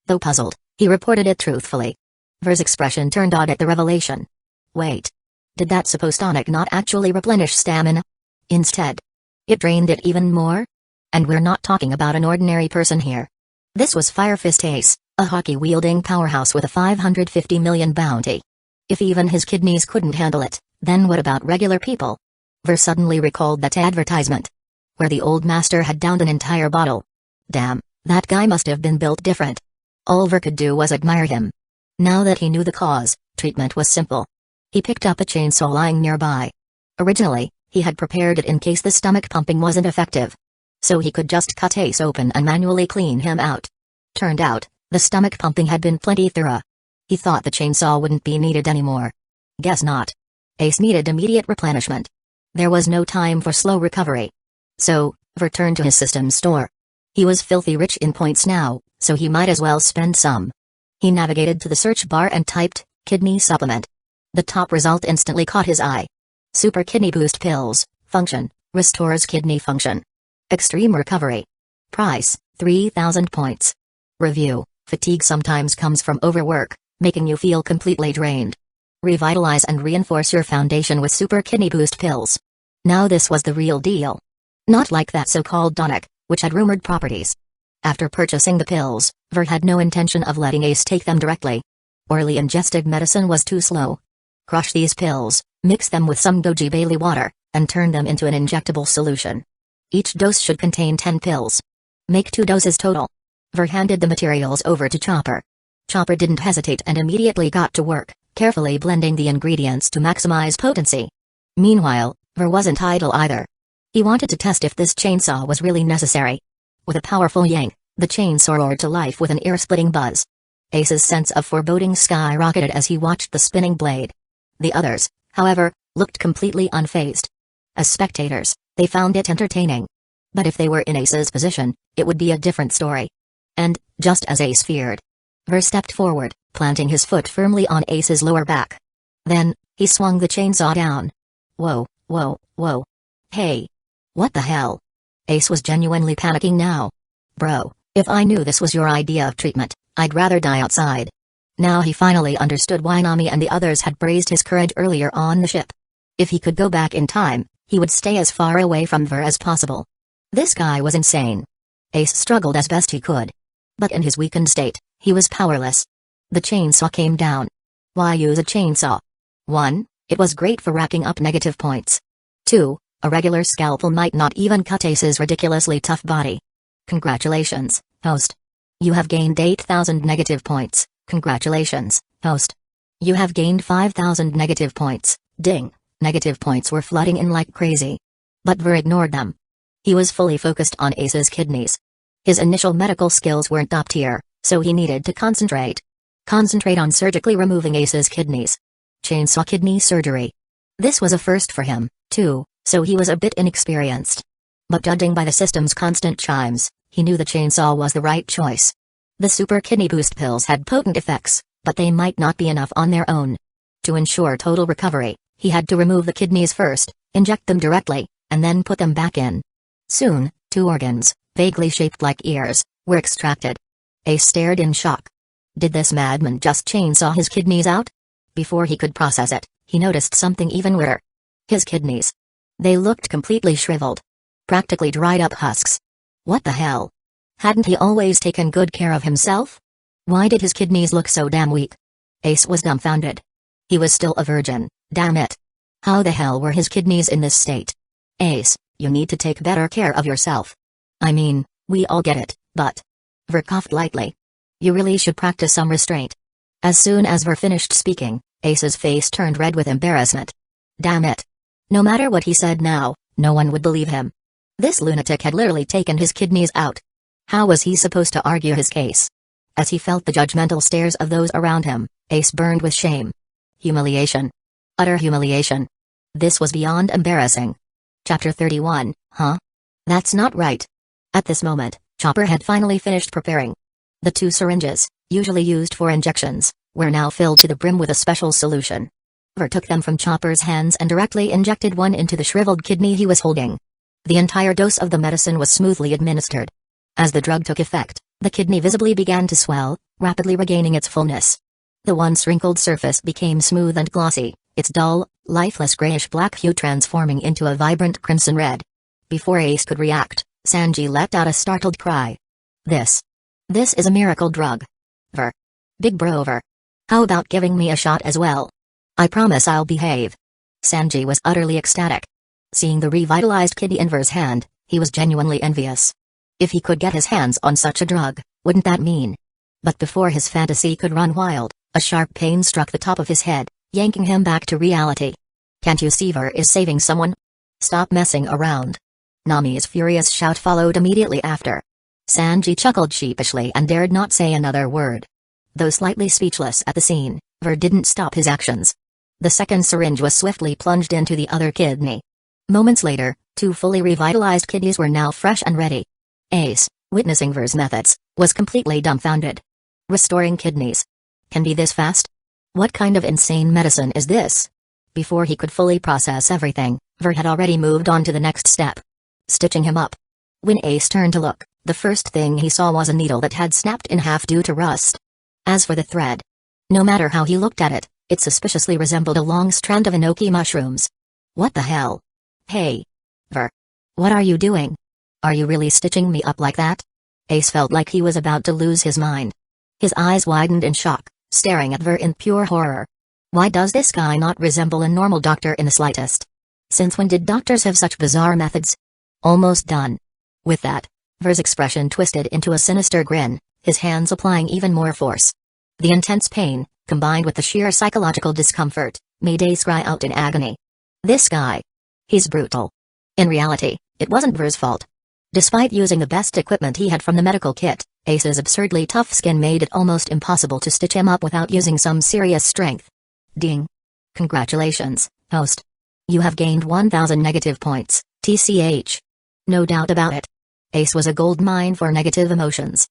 Though puzzled, he reported it truthfully. Ver's expression turned odd at the revelation. Wait. Did that supposed tonic not actually replenish stamina? Instead, it drained it even more? And we're not talking about an ordinary person here. This was Fire Fist Ace, a hockey-wielding powerhouse with a 550 million bounty. If even his kidneys couldn't handle it, then what about regular people? Ver suddenly recalled that advertisement, where the old master had downed an entire bottle. Damn, that guy must have been built different. All Ver could do was admire him. Now that he knew the cause, treatment was simple. He picked up a chainsaw lying nearby. Originally, he had prepared it in case the stomach pumping wasn't effective. So he could just cut Ace open and manually clean him out. Turned out, the stomach pumping had been plenty thorough. He thought the chainsaw wouldn't be needed anymore. Guess not. Ace needed immediate replenishment. There was no time for slow recovery. So, Ver turned to his system store. He was filthy rich in points now, so he might as well spend some. He navigated to the search bar and typed, kidney supplement. The top result instantly caught his eye. Super Kidney Boost Pills, function, restores kidney function. Extreme recovery. Price, 3,000 points. Review, fatigue sometimes comes from overwork, making you feel completely drained. Revitalize and reinforce your foundation with Super Kidney Boost Pills. Now this was the real deal. Not like that so-called tonic, which had rumored properties. After purchasing the pills, Ver had no intention of letting Ace take them directly. Orally ingested medicine was too slow. Crush these pills, mix them with some goji berry water, and turn them into an injectable solution. Each dose should contain 10 pills. Make 2 doses total. Ver handed the materials over to Chopper. Chopper didn't hesitate and immediately got to work, carefully blending the ingredients to maximize potency. Meanwhile, Ver wasn't idle either. He wanted to test if this chainsaw was really necessary. With a powerful yank, the chainsaw roared to life with an ear-splitting buzz. Ace's sense of foreboding skyrocketed as he watched the spinning blade. The others, however, looked completely unfazed. As spectators, they found it entertaining. But if they were in Ace's position, it would be a different story. And, just as Ace feared, Ver stepped forward, planting his foot firmly on Ace's lower back. Then, he swung the chainsaw down. Whoa, whoa, whoa. Hey! What the hell? Ace was genuinely panicking now. Bro, if I knew this was your idea of treatment, I'd rather die outside. Now he finally understood why Nami and the others had praised his courage earlier on the ship. If he could go back in time, he would stay as far away from Ver as possible. This guy was insane. Ace struggled as best he could. But in his weakened state, he was powerless. The chainsaw came down. Why use a chainsaw? 1. It was great for racking up negative points. 2. A regular scalpel might not even cut Ace's ridiculously tough body. Congratulations, host. You have gained 8,000 negative points. Congratulations, host. You have gained 5,000 negative points. Ding. Negative points were flooding in like crazy. But Ver ignored them. He was fully focused on Ace's kidneys. His initial medical skills weren't top tier, so he needed to concentrate. Concentrate on surgically removing Ace's kidneys. Chainsaw kidney surgery. This was a first for him, too, so he was a bit inexperienced. But judging by the system's constant chimes, he knew the chainsaw was the right choice. The super kidney boost pills had potent effects, but they might not be enough on their own. To ensure total recovery, he had to remove the kidneys first, inject them directly, and then put them back in. Soon, 2 organs, vaguely shaped like ears, were extracted. Ace stared in shock. Did this madman just chainsaw his kidneys out? Before he could process it, he noticed something even weirder. His kidneys. They looked completely shriveled. Practically dried up husks. What the hell? Hadn't he always taken good care of himself? Why did his kidneys look so damn weak? Ace was dumbfounded. He was still a virgin, damn it. How the hell were his kidneys in this state? Ace, you need to take better care of yourself. I mean, we all get it, but... Ver coughed lightly. You really should practice some restraint. As soon as Ver finished speaking, Ace's face turned red with embarrassment. Damn it. No matter what he said now, no one would believe him. This lunatic had literally taken his kidneys out. How was he supposed to argue his case? As he felt the judgmental stares of those around him, Ace burned with shame. Humiliation. Utter humiliation. This was beyond embarrassing. Chapter 31, huh? That's not right. At this moment, Chopper had finally finished preparing. The 2 syringes, usually used for injections, were now filled to the brim with a special solution. Ver took them from Chopper's hands and directly injected one into the shriveled kidney he was holding. The entire dose of the medicine was smoothly administered. As the drug took effect, the kidney visibly began to swell, rapidly regaining its fullness. The once wrinkled surface became smooth and glossy, its dull, lifeless grayish-black hue transforming into a vibrant crimson red. Before Ace could react, Sanji let out a startled cry. This is a miracle drug. Ver. Big bro Ver. How about giving me a shot as well? I promise I'll behave. Sanji was utterly ecstatic. Seeing the revitalized kidney in Ver's hand, he was genuinely envious. If he could get his hands on such a drug, wouldn't that mean? But before his fantasy could run wild, a sharp pain struck the top of his head, yanking him back to reality. Can't you see Ver is saving someone? Stop messing around. Nami's furious shout followed immediately after. Sanji chuckled sheepishly and dared not say another word. Though slightly speechless at the scene, Ver didn't stop his actions. The second syringe was swiftly plunged into the other kidney. Moments later, 2 fully revitalized kidneys were now fresh and ready. Ace, witnessing Ver's methods, was completely dumbfounded. Restoring kidneys. Can be this fast? What kind of insane medicine is this? Before he could fully process everything, Ver had already moved on to the next step. Stitching him up. When Ace turned to look, the first thing he saw was a needle that had snapped in half due to rust. As for the thread, no matter how he looked at it, it suspiciously resembled a long strand of enoki mushrooms. What the hell? Hey. Ver. What are you doing? Are you really stitching me up like that? Ace felt like he was about to lose his mind. His eyes widened in shock, staring at Ver in pure horror. Why does this guy not resemble a normal doctor in the slightest? Since when did doctors have such bizarre methods? Almost done. With that, Ver's expression twisted into a sinister grin, his hands applying even more force. The intense pain, combined with the sheer psychological discomfort, made Ace cry out in agony. This guy. He's brutal. In reality, it wasn't Ver's fault. Despite using the best equipment he had from the medical kit, Ace's absurdly tough skin made it almost impossible to stitch him up without using some serious strength. Ding. Congratulations, host. You have gained 1,000 negative points, TCH. No doubt about it. Ace was a gold mine for negative emotions.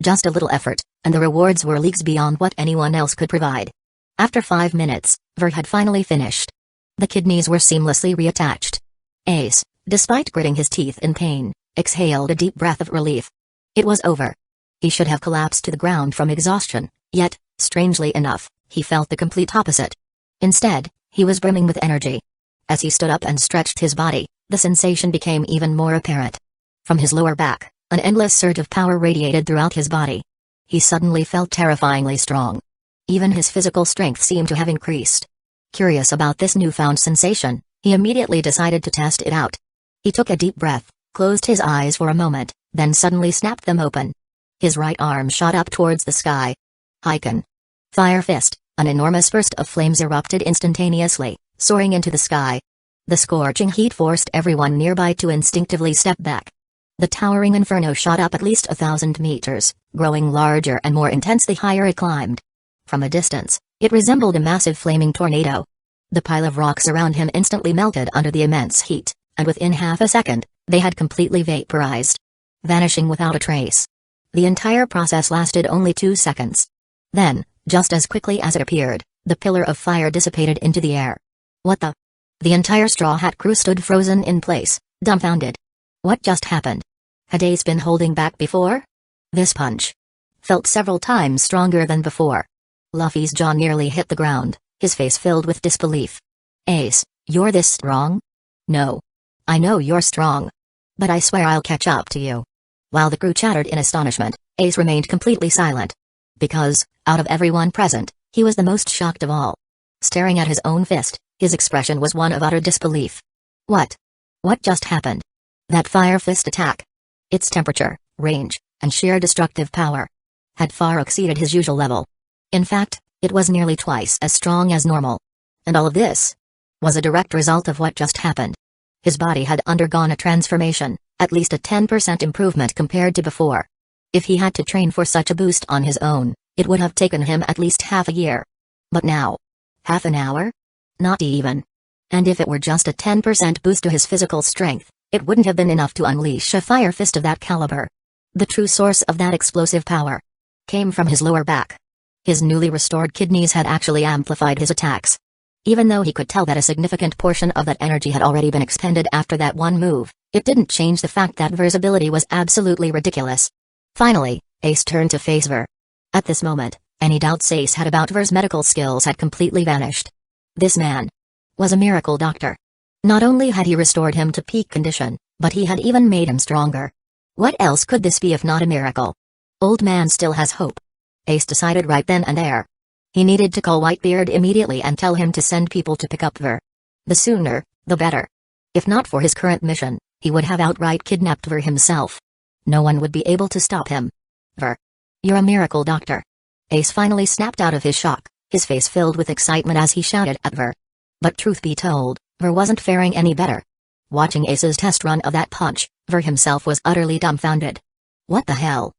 Just a little effort, and the rewards were leagues beyond what anyone else could provide. After 5 minutes, Ver had finally finished. The kidneys were seamlessly reattached. Ace, despite gritting his teeth in pain, exhaled a deep breath of relief. It was over. He should have collapsed to the ground from exhaustion, yet, strangely enough, he felt the complete opposite. Instead, he was brimming with energy. As he stood up and stretched his body, the sensation became even more apparent. From his lower back, an endless surge of power radiated throughout his body. He suddenly felt terrifyingly strong. Even his physical strength seemed to have increased. Curious about this newfound sensation, he immediately decided to test it out. He took a deep breath, closed his eyes for a moment, then suddenly snapped them open. His right arm shot up towards the sky. Heiken. Fire Fist, an enormous burst of flames erupted instantaneously, soaring into the sky. The scorching heat forced everyone nearby to instinctively step back. The towering inferno shot up at least 1,000 meters, growing larger and more intense the higher it climbed. From a distance, it resembled a massive flaming tornado. The pile of rocks around him instantly melted under the immense heat, and within half a second, they had completely vaporized, vanishing without a trace. The entire process lasted only 2 seconds. Then, just as quickly as it appeared, the pillar of fire dissipated into the air. What the? The entire Straw Hat crew stood frozen in place, dumbfounded. What just happened? Had Ace been holding back before? This punch felt several times stronger than before. Luffy's jaw nearly hit the ground, his face filled with disbelief. Ace, you're this strong? No. I know you're strong. But I swear I'll catch up to you. While the crew chattered in astonishment, Ace remained completely silent. Because, out of everyone present, he was the most shocked of all. Staring at his own fist, his expression was one of utter disbelief. What? What just happened? That fire fist attack. Its temperature, range, and sheer destructive power had far exceeded his usual level. In fact, it was nearly twice as strong as normal. And all of this was a direct result of what just happened. His body had undergone a transformation, at least a 10% improvement compared to before. If he had to train for such a boost on his own, it would have taken him at least half a year. But now, half an hour? Not even. And if it were just a 10% boost to his physical strength, it wouldn't have been enough to unleash a fire fist of that caliber. The true source of that explosive power came from his lower back. His newly restored kidneys had actually amplified his attacks. Even though he could tell that a significant portion of that energy had already been expended after that one move, it didn't change the fact that Ver's ability was absolutely ridiculous. Finally, Ace turned to face Ver. At this moment, any doubts Ace had about Ver's medical skills had completely vanished. This man was a miracle doctor. Not only had he restored him to peak condition, but he had even made him stronger. What else could this be if not a miracle? Old man still has hope. Ace decided right then and there. He needed to call Whitebeard immediately and tell him to send people to pick up Ver. The sooner, the better. If not for his current mission, he would have outright kidnapped Ver himself. No one would be able to stop him. Ver. You're a miracle doctor. Ace finally snapped out of his shock, his face filled with excitement as he shouted at Ver. But truth be told, Ver wasn't faring any better. Watching Ace's test run of that punch, Ver himself was utterly dumbfounded. What the hell?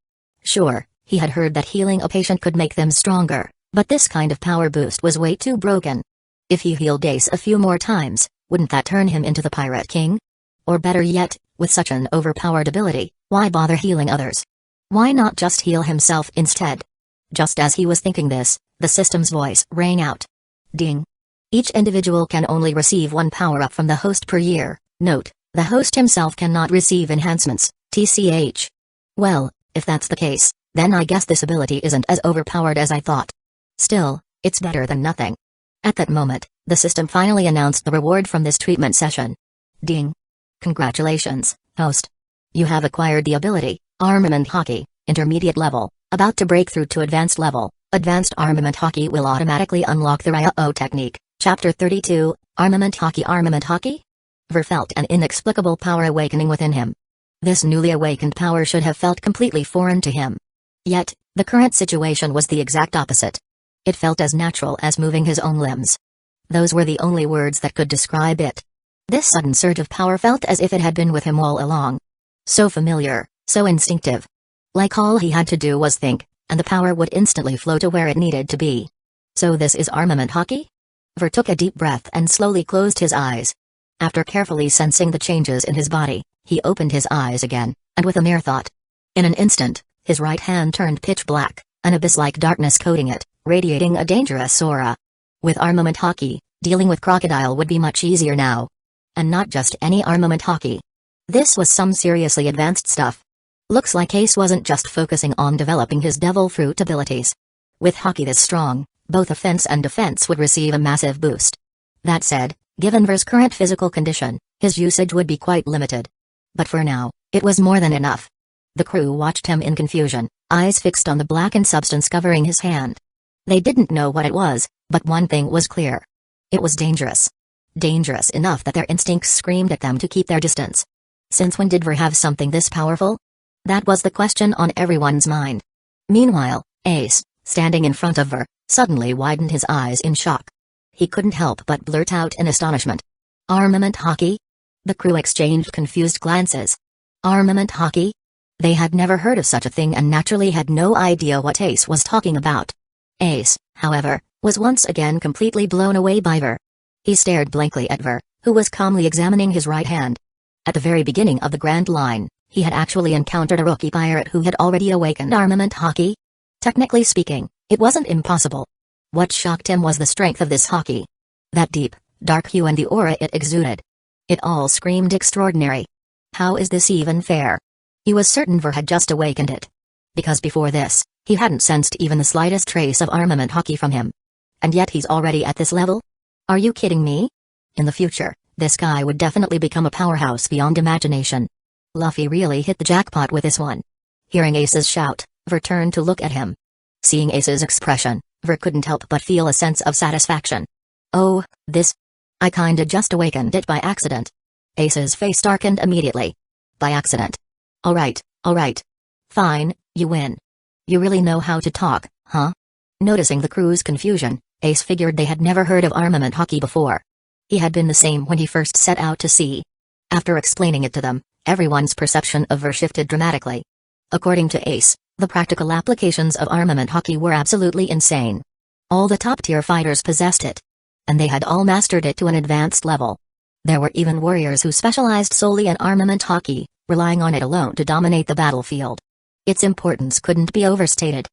Sure, he had heard that healing a patient could make them stronger, but this kind of power boost was way too broken. If he healed Ace a few more times, wouldn't that turn him into the Pirate King? Or better yet, with such an overpowered ability, why bother healing others? Why not just heal himself instead? Just as he was thinking this, the system's voice rang out. Ding. Each individual can only receive one power-up from the host per year. Note, the host himself cannot receive enhancements, TCH. Well, if that's the case, then I guess this ability isn't as overpowered as I thought. Still, it's better than nothing. At that moment, the system finally announced the reward from this treatment session. Ding. Congratulations, host. You have acquired the ability, Armament Hockey, intermediate level, about to break through to advanced level. Advanced Armament Hockey will automatically unlock the Ryo technique. Chapter 32, Armament Hockey. Armament Hockey? Ver felt an inexplicable power awakening within him. This newly awakened power should have felt completely foreign to him. Yet, the current situation was the exact opposite. It felt as natural as moving his own limbs. Those were the only words that could describe it. This sudden surge of power felt as if it had been with him all along. So familiar, so instinctive. Like all he had to do was think, and the power would instantly flow to where it needed to be. So this is armament hockey? Ver took a deep breath and slowly closed his eyes. After carefully sensing the changes in his body, he opened his eyes again, and with a mere thought. In an instant, his right hand turned pitch black, an abyss-like darkness coating it, radiating a dangerous aura. With armament hockey, dealing with crocodile would be much easier now. And not just any armament hockey. This was some seriously advanced stuff. Looks like Ace wasn't just focusing on developing his devil fruit abilities. With hockey this strong, both offense and defense would receive a massive boost. That said, given Ver's current physical condition, his usage would be quite limited. But for now, it was more than enough. The crew watched him in confusion, eyes fixed on the blackened substance covering his hand. They didn't know what it was, but one thing was clear. It was dangerous. Dangerous enough that their instincts screamed at them to keep their distance. Since when did Ver have something this powerful? That was the question on everyone's mind. Meanwhile, Ace, standing in front of Ver, suddenly widened his eyes in shock. He couldn't help but blurt out in astonishment. Armament hockey? The crew exchanged confused glances. Armament hockey? They had never heard of such a thing and naturally had no idea what Ace was talking about. Ace, however, was once again completely blown away by Ver. He stared blankly at Ver, who was calmly examining his right hand. At the very beginning of the Grand Line, he had actually encountered a rookie pirate who had already awakened armament hockey. Technically speaking, it wasn't impossible. What shocked him was the strength of this hockey. That deep, dark hue and the aura it exuded. It all screamed extraordinary. How is this even fair? He was certain Ver had just awakened it. Because before this, he hadn't sensed even the slightest trace of armament hockey from him. And yet he's already at this level? Are you kidding me? In the future, this guy would definitely become a powerhouse beyond imagination. Luffy really hit the jackpot with this one. Hearing Ace's shout, Ver turned to look at him. Seeing Ace's expression, Ver couldn't help but feel a sense of satisfaction. Oh, this? I kinda just awakened it by accident. Ace's face darkened immediately. By accident. Alright. Fine, you win. You really know how to talk, huh? Noticing the crew's confusion, Ace figured they had never heard of armament hockey before. He had been the same when he first set out to sea. After explaining it to them, everyone's perception of Ver shifted dramatically. According to Ace, the practical applications of armament hockey were absolutely insane. All the top-tier fighters possessed it. And they had all mastered it to an advanced level. There were even warriors who specialized solely in armament hockey, relying on it alone to dominate the battlefield. Its importance couldn't be overstated.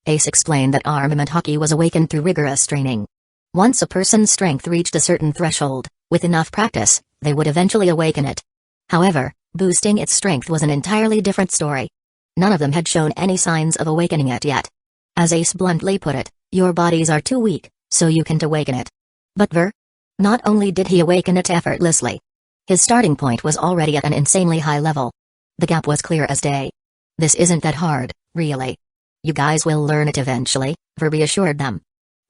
Ace explained that armament hockey was awakened through rigorous training. Once a person's strength reached a certain threshold, with enough practice, they would eventually awaken it. However, boosting its strength was an entirely different story. None of them had shown any signs of awakening it yet. As Ace bluntly put it, your bodies are too weak, so you can't awaken it. But Ver? Not only did he awaken it effortlessly. His starting point was already at an insanely high level. The gap was clear as day. This isn't that hard, really. You guys will learn it eventually, Ver reassured them.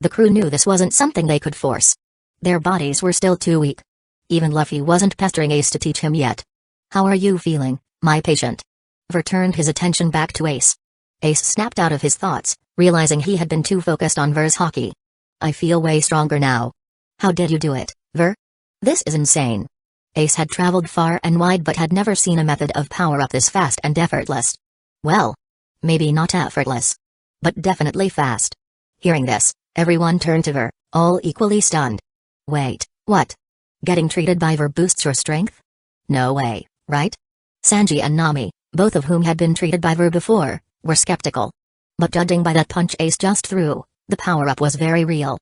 The crew knew this wasn't something they could force. Their bodies were still too weak. Even Luffy wasn't pestering Ace to teach him yet. How are you feeling, my patient? Ver turned his attention back to Ace. Ace snapped out of his thoughts, realizing he had been too focused on Ver's hockey. I feel way stronger now. How did you do it, Ver? This is insane. Ace had traveled far and wide but had never seen a method of power-up this fast and effortless. Well, maybe not effortless, but definitely fast. Hearing this, everyone turned to Ver, all equally stunned. Wait, what? Getting treated by Ver boosts your strength? No way, right? Sanji and Nami, both of whom had been treated by Ver before, were skeptical. But judging by that punch Ace just threw, the power-up was very real.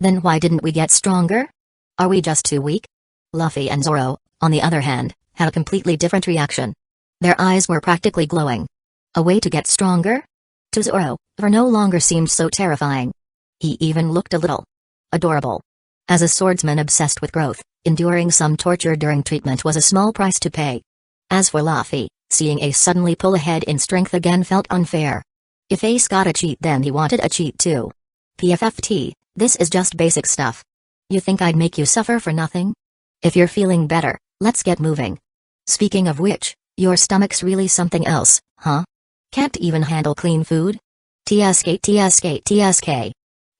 Then why didn't we get stronger? Are we just too weak? Luffy and Zoro, on the other hand, had a completely different reaction. Their eyes were practically glowing. A way to get stronger? To Zoro, Ver no longer seemed so terrifying. He even looked a little adorable. As a swordsman obsessed with growth, enduring some torture during treatment was a small price to pay. As for Luffy, seeing Ace suddenly pull ahead in strength again felt unfair. If Ace got a cheat then he wanted a cheat too. PFFT, this is just basic stuff. You think I'd make you suffer for nothing? If you're feeling better, let's get moving. Speaking of which, your stomach's really something else, huh? Can't even handle clean food? TSK.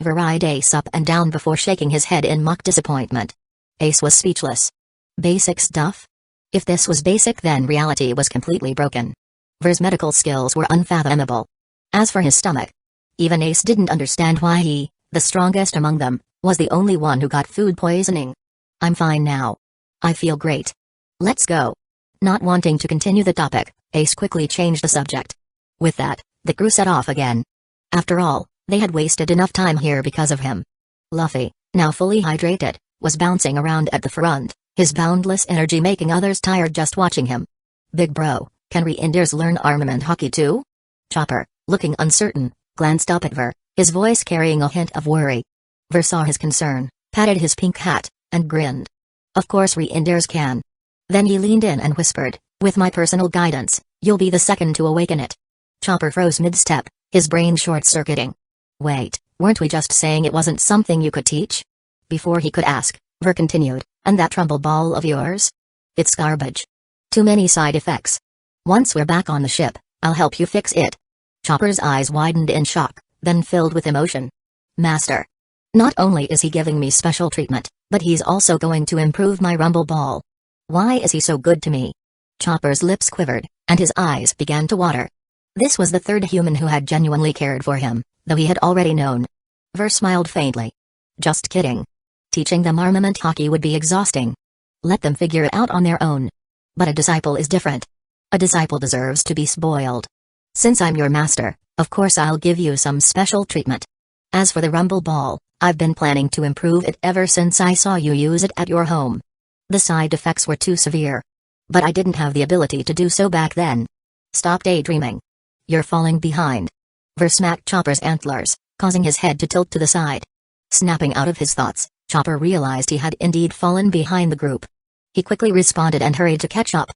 Ver eyed Ace up and down before shaking his head in mock disappointment. Ace was speechless. Basic stuff? If this was basic, then reality was completely broken. Ver's medical skills were unfathomable. As for his stomach, even Ace didn't understand why he, the strongest among them, was the only one who got food poisoning. I'm fine now. I feel great. Let's go. Not wanting to continue the topic, Ace quickly changed the subject. With that, the crew set off again. After all, they had wasted enough time here because of him. Luffy, now fully hydrated, was bouncing around at the front, his boundless energy making others tired just watching him. Big bro, can Reindeers learn armament hockey too? Chopper, looking uncertain, glanced up at Ver, his voice carrying a hint of worry. Ver saw his concern, patted his pink hat, and grinned. Of course Reindeers can. Then he leaned in and whispered, with my personal guidance, you'll be the second to awaken it. Chopper froze mid-step, his brain short-circuiting. Wait, weren't we just saying it wasn't something you could teach? Before he could ask, Ver continued, and that trumble ball of yours? It's garbage. Too many side effects. Once we're back on the ship, I'll help you fix it. Chopper's eyes widened in shock, then filled with emotion. Master. Not only is he giving me special treatment, but he's also going to improve my rumble ball. Why is he so good to me? Chopper's lips quivered, and his eyes began to water. This was the third human who had genuinely cared for him, though he had already known. Ver smiled faintly. Just kidding. Teaching them armament hockey would be exhausting. Let them figure it out on their own. But a disciple is different. A disciple deserves to be spoiled. Since I'm your master, of course I'll give you some special treatment. As for the rumble ball, I've been planning to improve it ever since I saw you use it at your home. The side effects were too severe. But I didn't have the ability to do so back then. Stop daydreaming. You're falling behind. Ver smacked Chopper's antlers, causing his head to tilt to the side. Snapping out of his thoughts, Chopper realized he had indeed fallen behind the group. He quickly responded and hurried to catch up.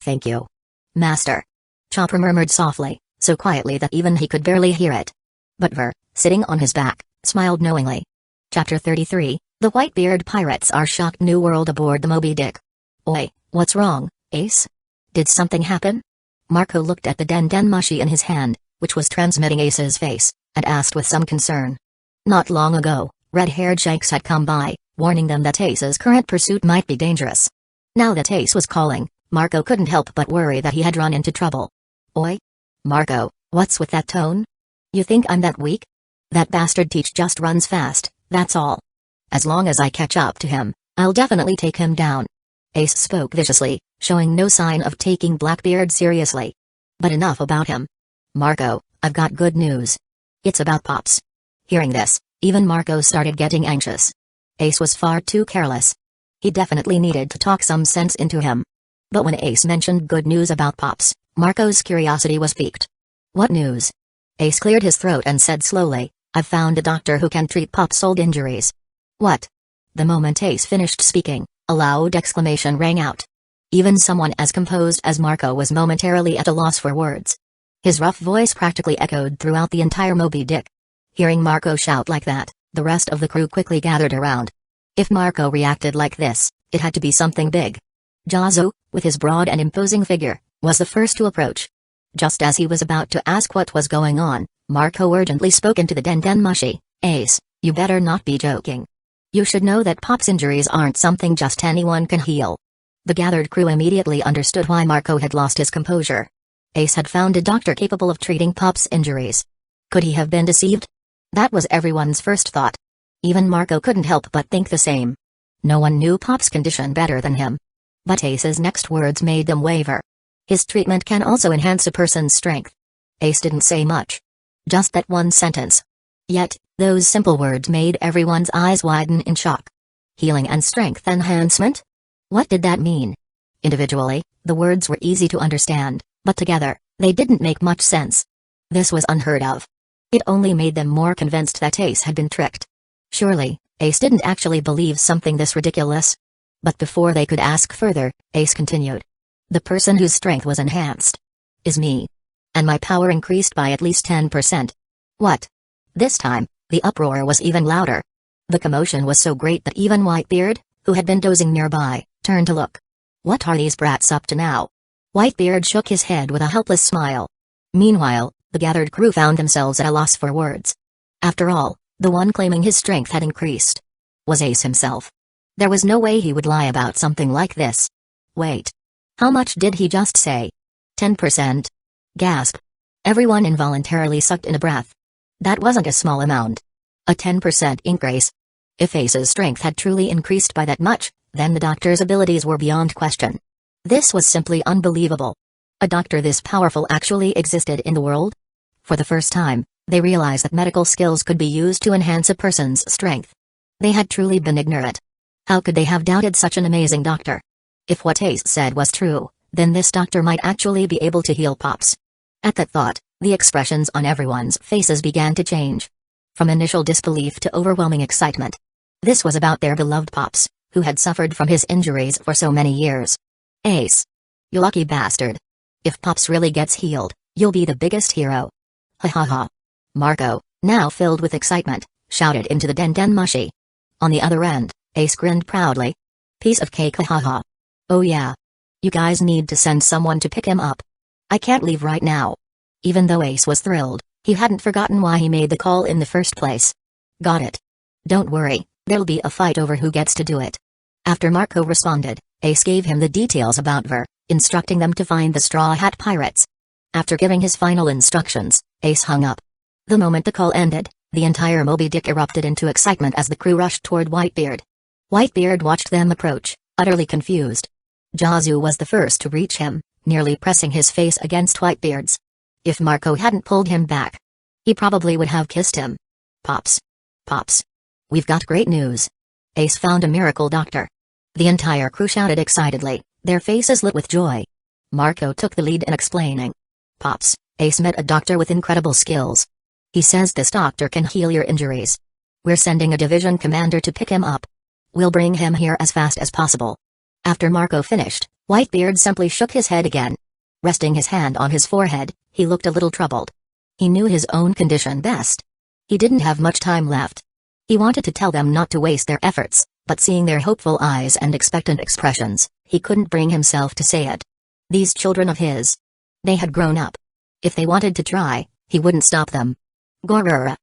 Thank you. Master. Chopper murmured softly, so quietly that even he could barely hear it. But Ver, sitting on his back, smiled knowingly. Chapter 33, The Whitebeard Pirates are shocked. New world aboard the Moby Dick. Oi, what's wrong, Ace? Did something happen? Marco looked at the den-den-mushi in his hand, which was transmitting Ace's face, and asked with some concern. Not long ago, red-haired Shanks had come by, warning them that Ace's current pursuit might be dangerous. Now that Ace was calling, Marco couldn't help but worry that he had run into trouble. Oi? Marco, what's with that tone? You think I'm that weak? That bastard Teach just runs fast, that's all. As long as I catch up to him, I'll definitely take him down. Ace spoke viciously, showing no sign of taking Blackbeard seriously. But enough about him. Marco, I've got good news. It's about Pops. Hearing this, even Marco started getting anxious. Ace was far too careless. He definitely needed to talk some sense into him. But when Ace mentioned good news about Pops, Marco's curiosity was piqued. What news? Ace cleared his throat and said slowly, I've found a doctor who can treat Pop's old injuries. What? The moment Ace finished speaking, a loud exclamation rang out. Even someone as composed as Marco was momentarily at a loss for words. His rough voice practically echoed throughout the entire Moby Dick. Hearing Marco shout like that, the rest of the crew quickly gathered around. If Marco reacted like this, it had to be something big. Jazu, with his broad and imposing figure, was the first to approach. Just as he was about to ask what was going on, Marco urgently spoke into the den-den-mushi. Ace, you better not be joking. You should know that Pop's injuries aren't something just anyone can heal. The gathered crew immediately understood why Marco had lost his composure. Ace had found a doctor capable of treating Pop's injuries. Could he have been deceived? That was everyone's first thought. Even Marco couldn't help but think the same. No one knew Pop's condition better than him. But Ace's next words made them waver. His treatment can also enhance a person's strength. Ace didn't say much. Just that one sentence. Yet, those simple words made everyone's eyes widen in shock. Healing and strength enhancement? What did that mean? Individually, the words were easy to understand, but together, they didn't make much sense. This was unheard of. It only made them more convinced that Ace had been tricked. Surely, Ace didn't actually believe something this ridiculous. But before they could ask further, Ace continued. The person whose strength was enhanced is me. And my power increased by at least 10%. What? This time, the uproar was even louder. The commotion was so great that even Whitebeard, who had been dozing nearby, turned to look. What are these brats up to now? Whitebeard shook his head with a helpless smile. Meanwhile, the gathered crew found themselves at a loss for words. After all, the one claiming his strength had increased was Ace himself. There was no way he would lie about something like this. Wait. How much did he just say? 10%. Gasp. Everyone involuntarily sucked in a breath. That wasn't a small amount. A 10% increase. If Ace's strength had truly increased by that much, then the doctor's abilities were beyond question. This was simply unbelievable. A doctor this powerful actually existed in the world? For the first time, they realized that medical skills could be used to enhance a person's strength. They had truly been ignorant. How could they have doubted such an amazing doctor? If what Ace said was true, then this doctor might actually be able to heal Pops. At that thought, the expressions on everyone's faces began to change. From initial disbelief to overwhelming excitement. This was about their beloved Pops, who had suffered from his injuries for so many years. Ace. You lucky bastard. If Pops really gets healed, you'll be the biggest hero. Ha ha ha. Marco, now filled with excitement, shouted into the den mushy. On the other end, Ace grinned proudly. Piece of cake, ha ha ha. Oh yeah. You guys need to send someone to pick him up. I can't leave right now. Even though Ace was thrilled, he hadn't forgotten why he made the call in the first place. Got it. Don't worry, there'll be a fight over who gets to do it. After Marco responded, Ace gave him the details about Ver, instructing them to find the Straw Hat Pirates. After giving his final instructions, Ace hung up. The moment the call ended, the entire Moby Dick erupted into excitement as the crew rushed toward Whitebeard. Whitebeard watched them approach, utterly confused. Jazu was the first to reach him, nearly pressing his face against Whitebeard's. If Marco hadn't pulled him back, he probably would have kissed him. Pops. Pops. We've got great news. Ace found a miracle doctor. The entire crew shouted excitedly, their faces lit with joy. Marco took the lead in explaining. Pops, Ace met a doctor with incredible skills. He says this doctor can heal your injuries. We're sending a division commander to pick him up. We'll bring him here as fast as possible. After Marco finished, Whitebeard simply shook his head again. Resting his hand on his forehead, he looked a little troubled. He knew his own condition best. He didn't have much time left. He wanted to tell them not to waste their efforts, but seeing their hopeful eyes and expectant expressions, he couldn't bring himself to say it. These children of his. They had grown up. If they wanted to try, he wouldn't stop them. Gorura.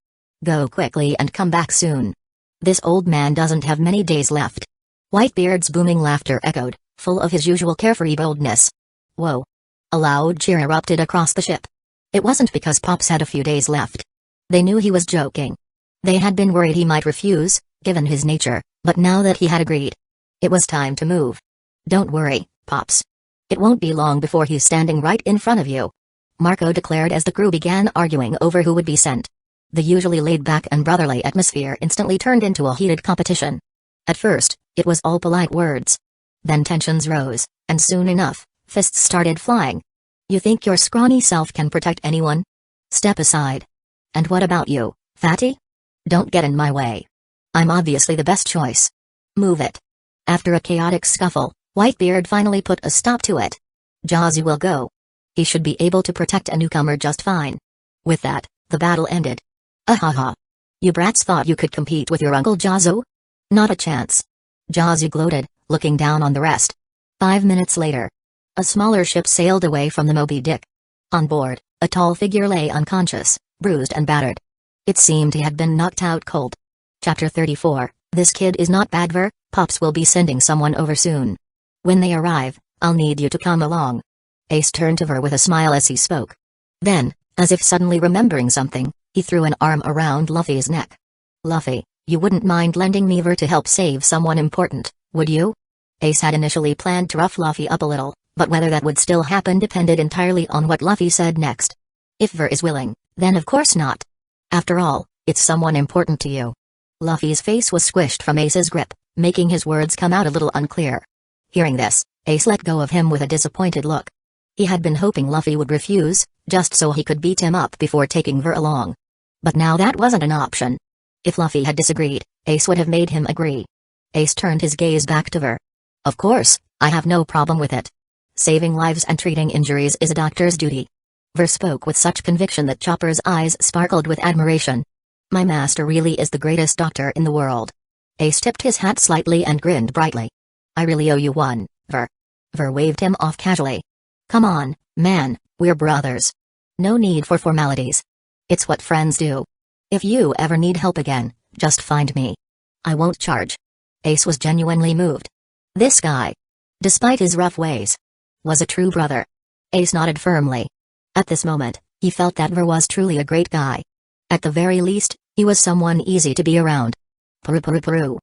Go quickly and come back soon. This old man doesn't have many days left. Whitebeard's booming laughter echoed, full of his usual carefree boldness. Whoa. A loud cheer erupted across the ship. It wasn't because Pops had a few days left. They knew he was joking. They had been worried he might refuse, given his nature, but now that he had agreed, it was time to move. Don't worry, Pops. It won't be long before he's standing right in front of you. Marco declared as the crew began arguing over who would be sent. The usually laid-back and brotherly atmosphere instantly turned into a heated competition. At first, it was all polite words. Then tensions rose, and soon enough, fists started flying. You think your scrawny self can protect anyone? Step aside. And what about you, fatty? Don't get in my way. I'm obviously the best choice. Move it. After a chaotic scuffle, Whitebeard finally put a stop to it. Jazu will go. He should be able to protect a newcomer just fine. With that, the battle ended. Ahaha. You brats thought you could compete with your Uncle Jazu? Not a chance. Jazu gloated, looking down on the rest. 5 minutes later, a smaller ship sailed away from the Moby Dick. On board, a tall figure lay unconscious, bruised and battered. It seemed he had been knocked out cold. Chapter 34, This kid is not bad Ver, Pops will be sending someone over soon. When they arrive, I'll need you to come along. Ace turned to Ver with a smile as he spoke. Then, as if suddenly remembering something, he threw an arm around Luffy's neck. Luffy, you wouldn't mind lending me Ver to help save someone important, would you? Ace had initially planned to rough Luffy up a little, but whether that would still happen depended entirely on what Luffy said next. If Ver is willing, then of course not. After all, it's someone important to you. Luffy's face was squished from Ace's grip, making his words come out a little unclear. Hearing this, Ace let go of him with a disappointed look. He had been hoping Luffy would refuse, just so he could beat him up before taking Ver along. But now that wasn't an option. If Luffy had disagreed, Ace would have made him agree. Ace turned his gaze back to Ver. Of course, I have no problem with it. Saving lives and treating injuries is a doctor's duty. Ver spoke with such conviction that Chopper's eyes sparkled with admiration. My master really is the greatest doctor in the world. Ace tipped his hat slightly and grinned brightly. I really owe you one, Ver. Ver waved him off casually. Come on, man, we're brothers. No need for formalities. It's what friends do. If you ever need help again, just find me. I won't charge. Ace was genuinely moved. This guy. Despite his rough ways. Was a true brother. Ace nodded firmly. At this moment, he felt that Ver was truly a great guy. At the very least, he was someone easy to be around. Peru peru peru.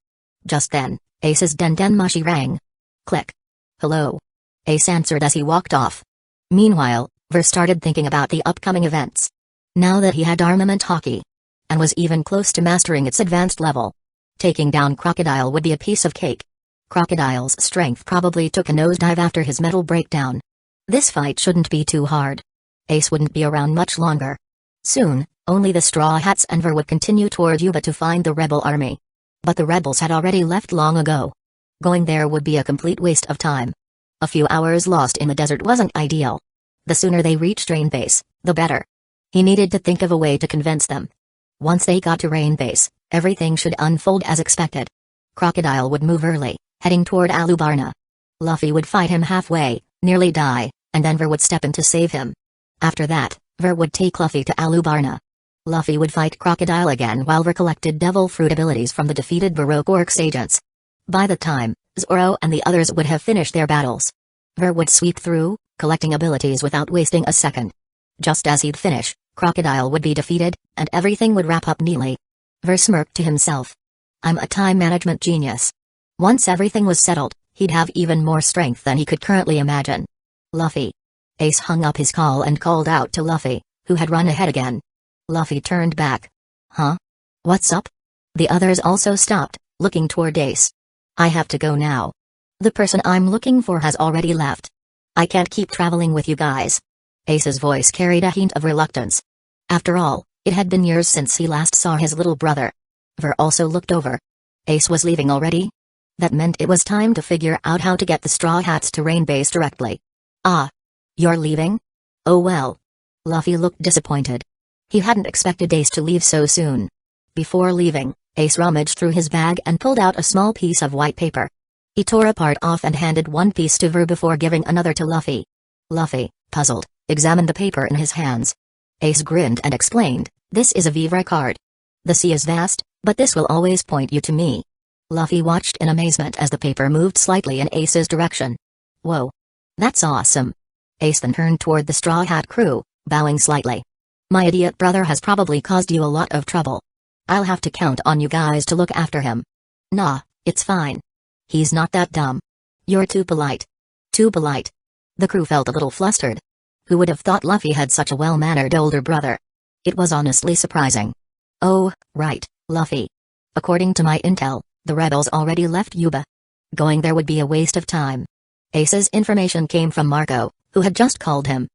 Just then, Ace's dendenmushi rang. Click. Hello. Ace answered as he walked off. Meanwhile, Ver started thinking about the upcoming events. Now that he had armament hockey, and was even close to mastering its advanced level, taking down Crocodile would be a piece of cake. Crocodile's strength probably took a nosedive after his mental breakdown. This fight shouldn't be too hard. Ace wouldn't be around much longer. Soon, only the Straw Hats and Ver would continue toward Yuba to find the rebel army. But the rebels had already left long ago. Going there would be a complete waste of time. A few hours lost in the desert wasn't ideal. The sooner they reached Rain Base, the better. He needed to think of a way to convince them. Once they got to Rain Base, everything should unfold as expected. Crocodile would move early, heading toward Alubarna. Luffy would fight him halfway, nearly die, and then Ver would step in to save him. After that, Ver would take Luffy to Alubarna. Luffy would fight Crocodile again while Ver collected devil fruit abilities from the defeated Baroque Works agents. By the time, Zoro and the others would have finished their battles, Ver would sweep through, collecting abilities without wasting a second. Just as he'd finish, Crocodile would be defeated, and everything would wrap up neatly. Ver smirked to himself. I'm a time management genius. Once everything was settled, he'd have even more strength than he could currently imagine. Luffy. Ace hung up his call and called out to Luffy, who had run ahead again. Luffy turned back. Huh? What's up? The others also stopped, looking toward Ace. I have to go now. The person I'm looking for has already left. I can't keep traveling with you guys. Ace's voice carried a hint of reluctance. After all, it had been years since he last saw his little brother. Ver also looked over. Ace was leaving already? That meant it was time to figure out how to get the Straw Hats to Rain Base directly. Ah. You're leaving? Oh well. Luffy looked disappointed. He hadn't expected Ace to leave so soon. Before leaving, Ace rummaged through his bag and pulled out a small piece of white paper. He tore a part off and handed one piece to Ver before giving another to Luffy. Luffy, puzzled, examined the paper in his hands. Ace grinned and explained, this is a Vivre card. The sea is vast, but this will always point you to me. Luffy watched in amazement as the paper moved slightly in Ace's direction. Whoa. That's awesome. Ace then turned toward the Straw Hat crew, bowing slightly. My idiot brother has probably caused you a lot of trouble. I'll have to count on you guys to look after him. Nah, it's fine. He's not that dumb. You're too polite. Too polite. The crew felt a little flustered. Who would have thought Luffy had such a well-mannered older brother? It was honestly surprising. Oh, right, Luffy. According to my intel, the rebels already left Yuba. Going there would be a waste of time. Ace's information came from Marco, who had just called him.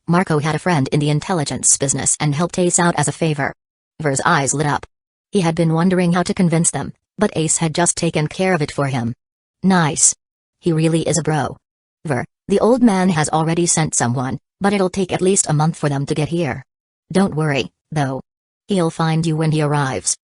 Marco had a friend in the intelligence business and helped Ace out as a favor. Ver's eyes lit up. He had been wondering how to convince them, but Ace had just taken care of it for him. Nice. He really is a bro. Ver, the old man has already sent someone, but it'll take at least a month for them to get here. Don't worry, though. He'll find you when he arrives.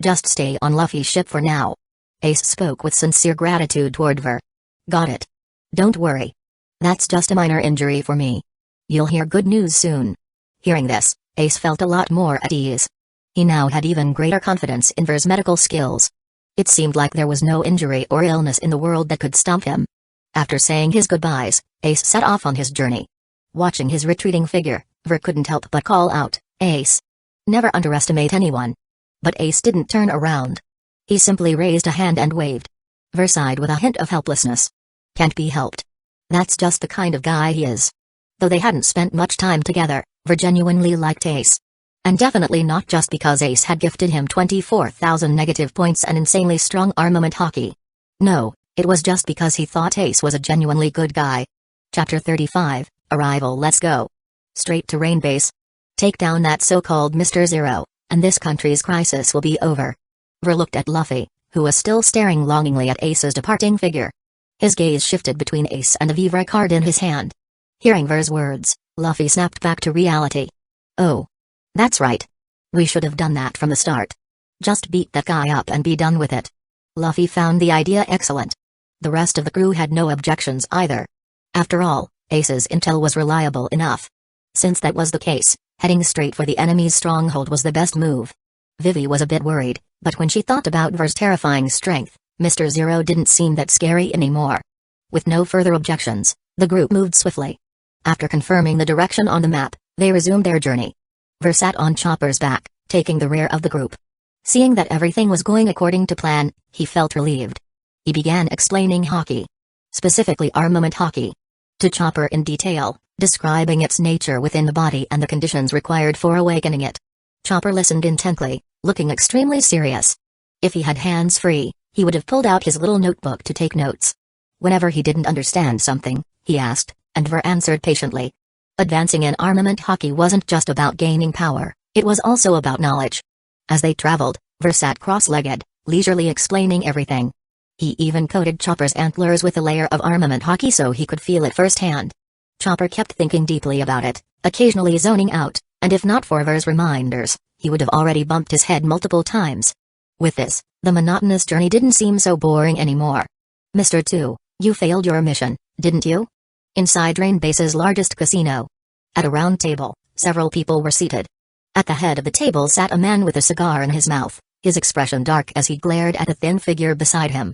Just stay on Luffy's ship for now. Ace spoke with sincere gratitude toward Ver. Got it. Don't worry. That's just a minor injury for me. You'll hear good news soon. Hearing this, Ace felt a lot more at ease. He now had even greater confidence in Ver's medical skills. It seemed like there was no injury or illness in the world that could stump him. After saying his goodbyes, Ace set off on his journey. Watching his retreating figure, Ver couldn't help but call out, Ace. Never underestimate anyone. But Ace didn't turn around. He simply raised a hand and waved. Ver sighed with a hint of helplessness. Can't be helped. That's just the kind of guy he is. Though they hadn't spent much time together, Ver genuinely liked Ace. And definitely not just because Ace had gifted him 24,000 negative points and insanely strong armament hockey. No, it was just because he thought Ace was a genuinely good guy. Chapter 35, Arrival. Let's go. Straight to Rain Base. Take down that so-called Mr. Zero, and this country's crisis will be over. Ver looked at Luffy, who was still staring longingly at Ace's departing figure. His gaze shifted between Ace and the Vivre card in his hand. Hearing Ver's words, Luffy snapped back to reality. Oh. That's right. We should have done that from the start. Just beat that guy up and be done with it. Luffy found the idea excellent. The rest of the crew had no objections either. After all, Ace's intel was reliable enough. Since that was the case, heading straight for the enemy's stronghold was the best move. Vivi was a bit worried, but when she thought about Ver's terrifying strength, Mr. Zero didn't seem that scary anymore. With no further objections, The group moved swiftly. After confirming the direction on the map, they resumed their journey. Ver sat on Chopper's back, taking the rear of the group. Seeing that everything was going according to plan, he felt relieved. He began explaining hockey. Specifically armament hockey. To Chopper in detail, describing its nature within the body and the conditions required for awakening it. Chopper listened intently, looking extremely serious. If he had hands free, he would have pulled out his little notebook to take notes. Whenever he didn't understand something, he asked, and Ver answered patiently. Advancing in armament hockey wasn't just about gaining power, it was also about knowledge. As they traveled, Ver sat cross-legged, leisurely explaining everything. He even coated Chopper's antlers with a layer of armament hockey so he could feel it firsthand. Chopper kept thinking deeply about it, occasionally zoning out, and if not for Ver's reminders, he would have already bumped his head multiple times. With this, the monotonous journey didn't seem so boring anymore. Mr. 2, you failed your mission, didn't you? Inside Rain Base's largest casino. At a round table, several people were seated. At the head of the table sat a man with a cigar in his mouth, his expression dark as he glared at a thin figure beside him.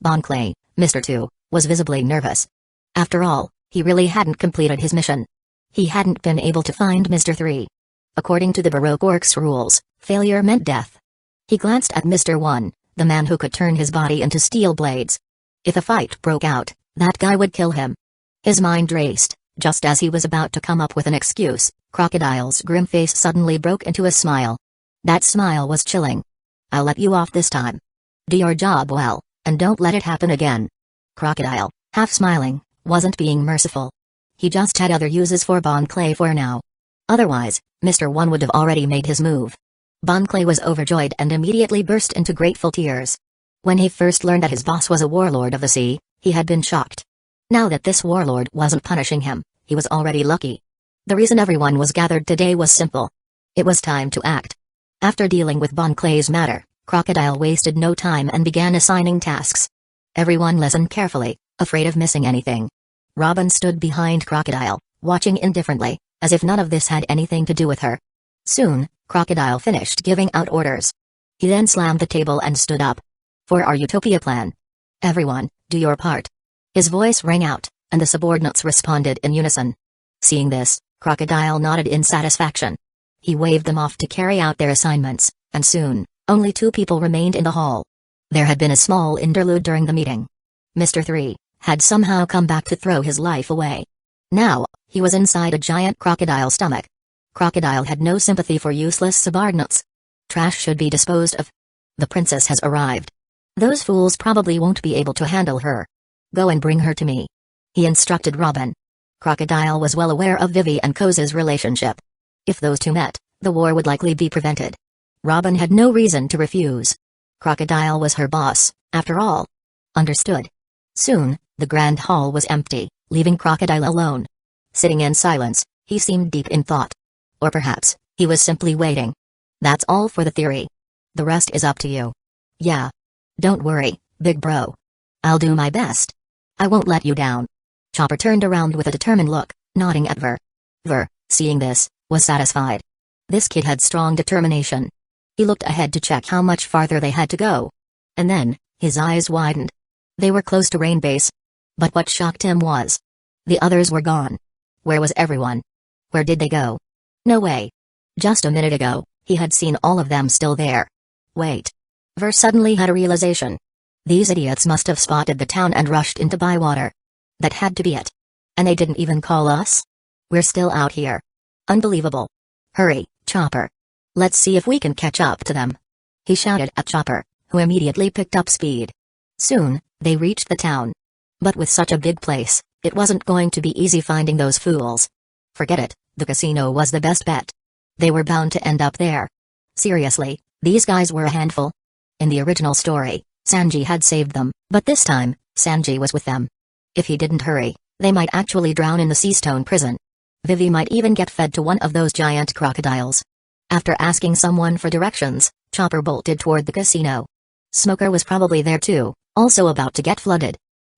Bon Clay, Mr. 2, was visibly nervous. After all, he really hadn't completed his mission. He hadn't been able to find Mr. 3. According to the Baroque Orcs rules, failure meant death. He glanced at Mr. 1, the man who could turn his body into steel blades. If a fight broke out, that guy would kill him. His mind raced. Just as he was about to come up with an excuse, Crocodile's grim face suddenly broke into a smile. That smile was chilling. I'll let you off this time. Do your job well, and don't let it happen again. Crocodile, half smiling, wasn't being merciful. He just had other uses for Bon Clay for now. Otherwise, Mr. 1 would have already made his move. Bon Clay was overjoyed and immediately burst into grateful tears. When he first learned that his boss was a warlord of the sea, he had been shocked. Now that this warlord wasn't punishing him, he was already lucky. The reason everyone was gathered today was simple. It was time to act. After dealing with Bon Clay's matter, Crocodile wasted no time and began assigning tasks. Everyone listened carefully, afraid of missing anything. Robin stood behind Crocodile, watching indifferently, as if none of this had anything to do with her. Soon, Crocodile finished giving out orders. He then slammed the table and stood up. For our Utopia plan. Everyone, do your part. His voice rang out, and the subordinates responded in unison. Seeing this, Crocodile nodded in satisfaction. He waved them off to carry out their assignments, and soon, only 2 people remained in the hall. There had been a small interlude during the meeting. Mr. 3 had somehow come back to throw his life away. Now, he was inside a giant crocodile stomach. Crocodile had no sympathy for useless subordinates. Trash should be disposed of. The princess has arrived. Those fools probably won't be able to handle her. Go and bring her to me. He instructed Robin. Crocodile was well aware of Vivi and Koz's relationship. If those two met, the war would likely be prevented. Robin had no reason to refuse. Crocodile was her boss, after all. Understood. Soon, the grand hall was empty, leaving Crocodile alone. Sitting in silence, he seemed deep in thought. Or perhaps, he was simply waiting. That's all for the theory. The rest is up to you. Yeah. Don't worry, big bro. I'll do my best. I won't let you down. Chopper turned around with a determined look, nodding at Ver. Ver, seeing this, was satisfied. This kid had strong determination. He looked ahead to check how much farther they had to go. And then, his eyes widened. They were close to Rain Base. But what shocked him was, the others were gone. Where was everyone? Where did they go? No way. Just a minute ago, he had seen all of them still there. Wait. Ver suddenly had a realization. These idiots must have spotted the town and rushed in to buy water. That had to be it. And they didn't even call us? We're still out here. Unbelievable. Hurry, Chopper. Let's see if we can catch up to them. He shouted at Chopper, who immediately picked up speed. Soon, they reached the town. But with such a big place, it wasn't going to be easy finding those fools. Forget it, the casino was the best bet. They were bound to end up there. Seriously, these guys were a handful. In the original story, Sanji had saved them, but this time, Sanji was with them. If he didn't hurry, they might actually drown in the Seastone prison. Vivi might even get fed to one of those giant crocodiles. After asking someone for directions, Chopper bolted toward the casino. Smoker was probably there too, also about to get flooded.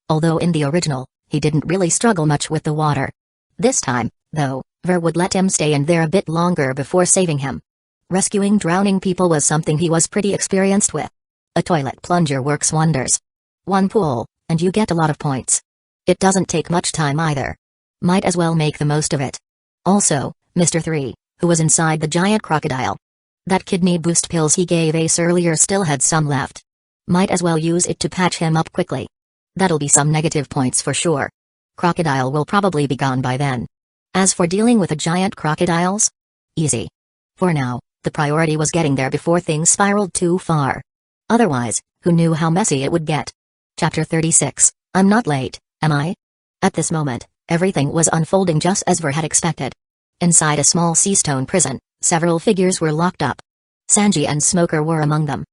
Although in the original, he didn't really struggle much with the water. This time, though, Ver would let him stay in there a bit longer before saving him. Rescuing drowning people was something he was pretty experienced with. A toilet plunger works wonders. One pull, and you get a lot of points. It doesn't take much time either. Might as well make the most of it. Also, Mr. 3, who was inside the giant crocodile. That kidney boost pills he gave Ace earlier still had some left. Might as well use it to patch him up quickly. That'll be some negative points for sure. Crocodile will probably be gone by then. As for dealing with the giant crocodiles? Easy. For now, the priority was getting there before things spiraled too far. Otherwise, who knew how messy it would get? Chapter 36, I'm not late, am I? At this moment, everything was unfolding just as Ver had expected. Inside a small sea stone prison, several figures were locked up. Sanji and Smoker were among them.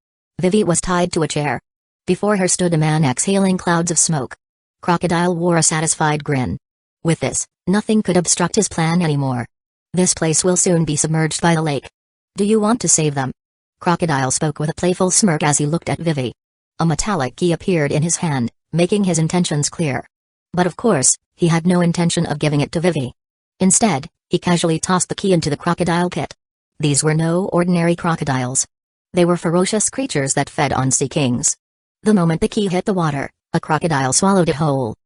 Vivi was tied to a chair. Before her stood a man exhaling clouds of smoke. Crocodile wore a satisfied grin. With this, nothing could obstruct his plan anymore. This place will soon be submerged by the lake. Do you want to save them? Crocodile spoke with a playful smirk as he looked at Vivi. A metallic key appeared in his hand, making his intentions clear. But of course, he had no intention of giving it to Vivi. Instead, he casually tossed the key into the crocodile pit. These were no ordinary crocodiles. They were ferocious creatures that fed on sea kings. The moment the key hit the water, a crocodile swallowed it whole.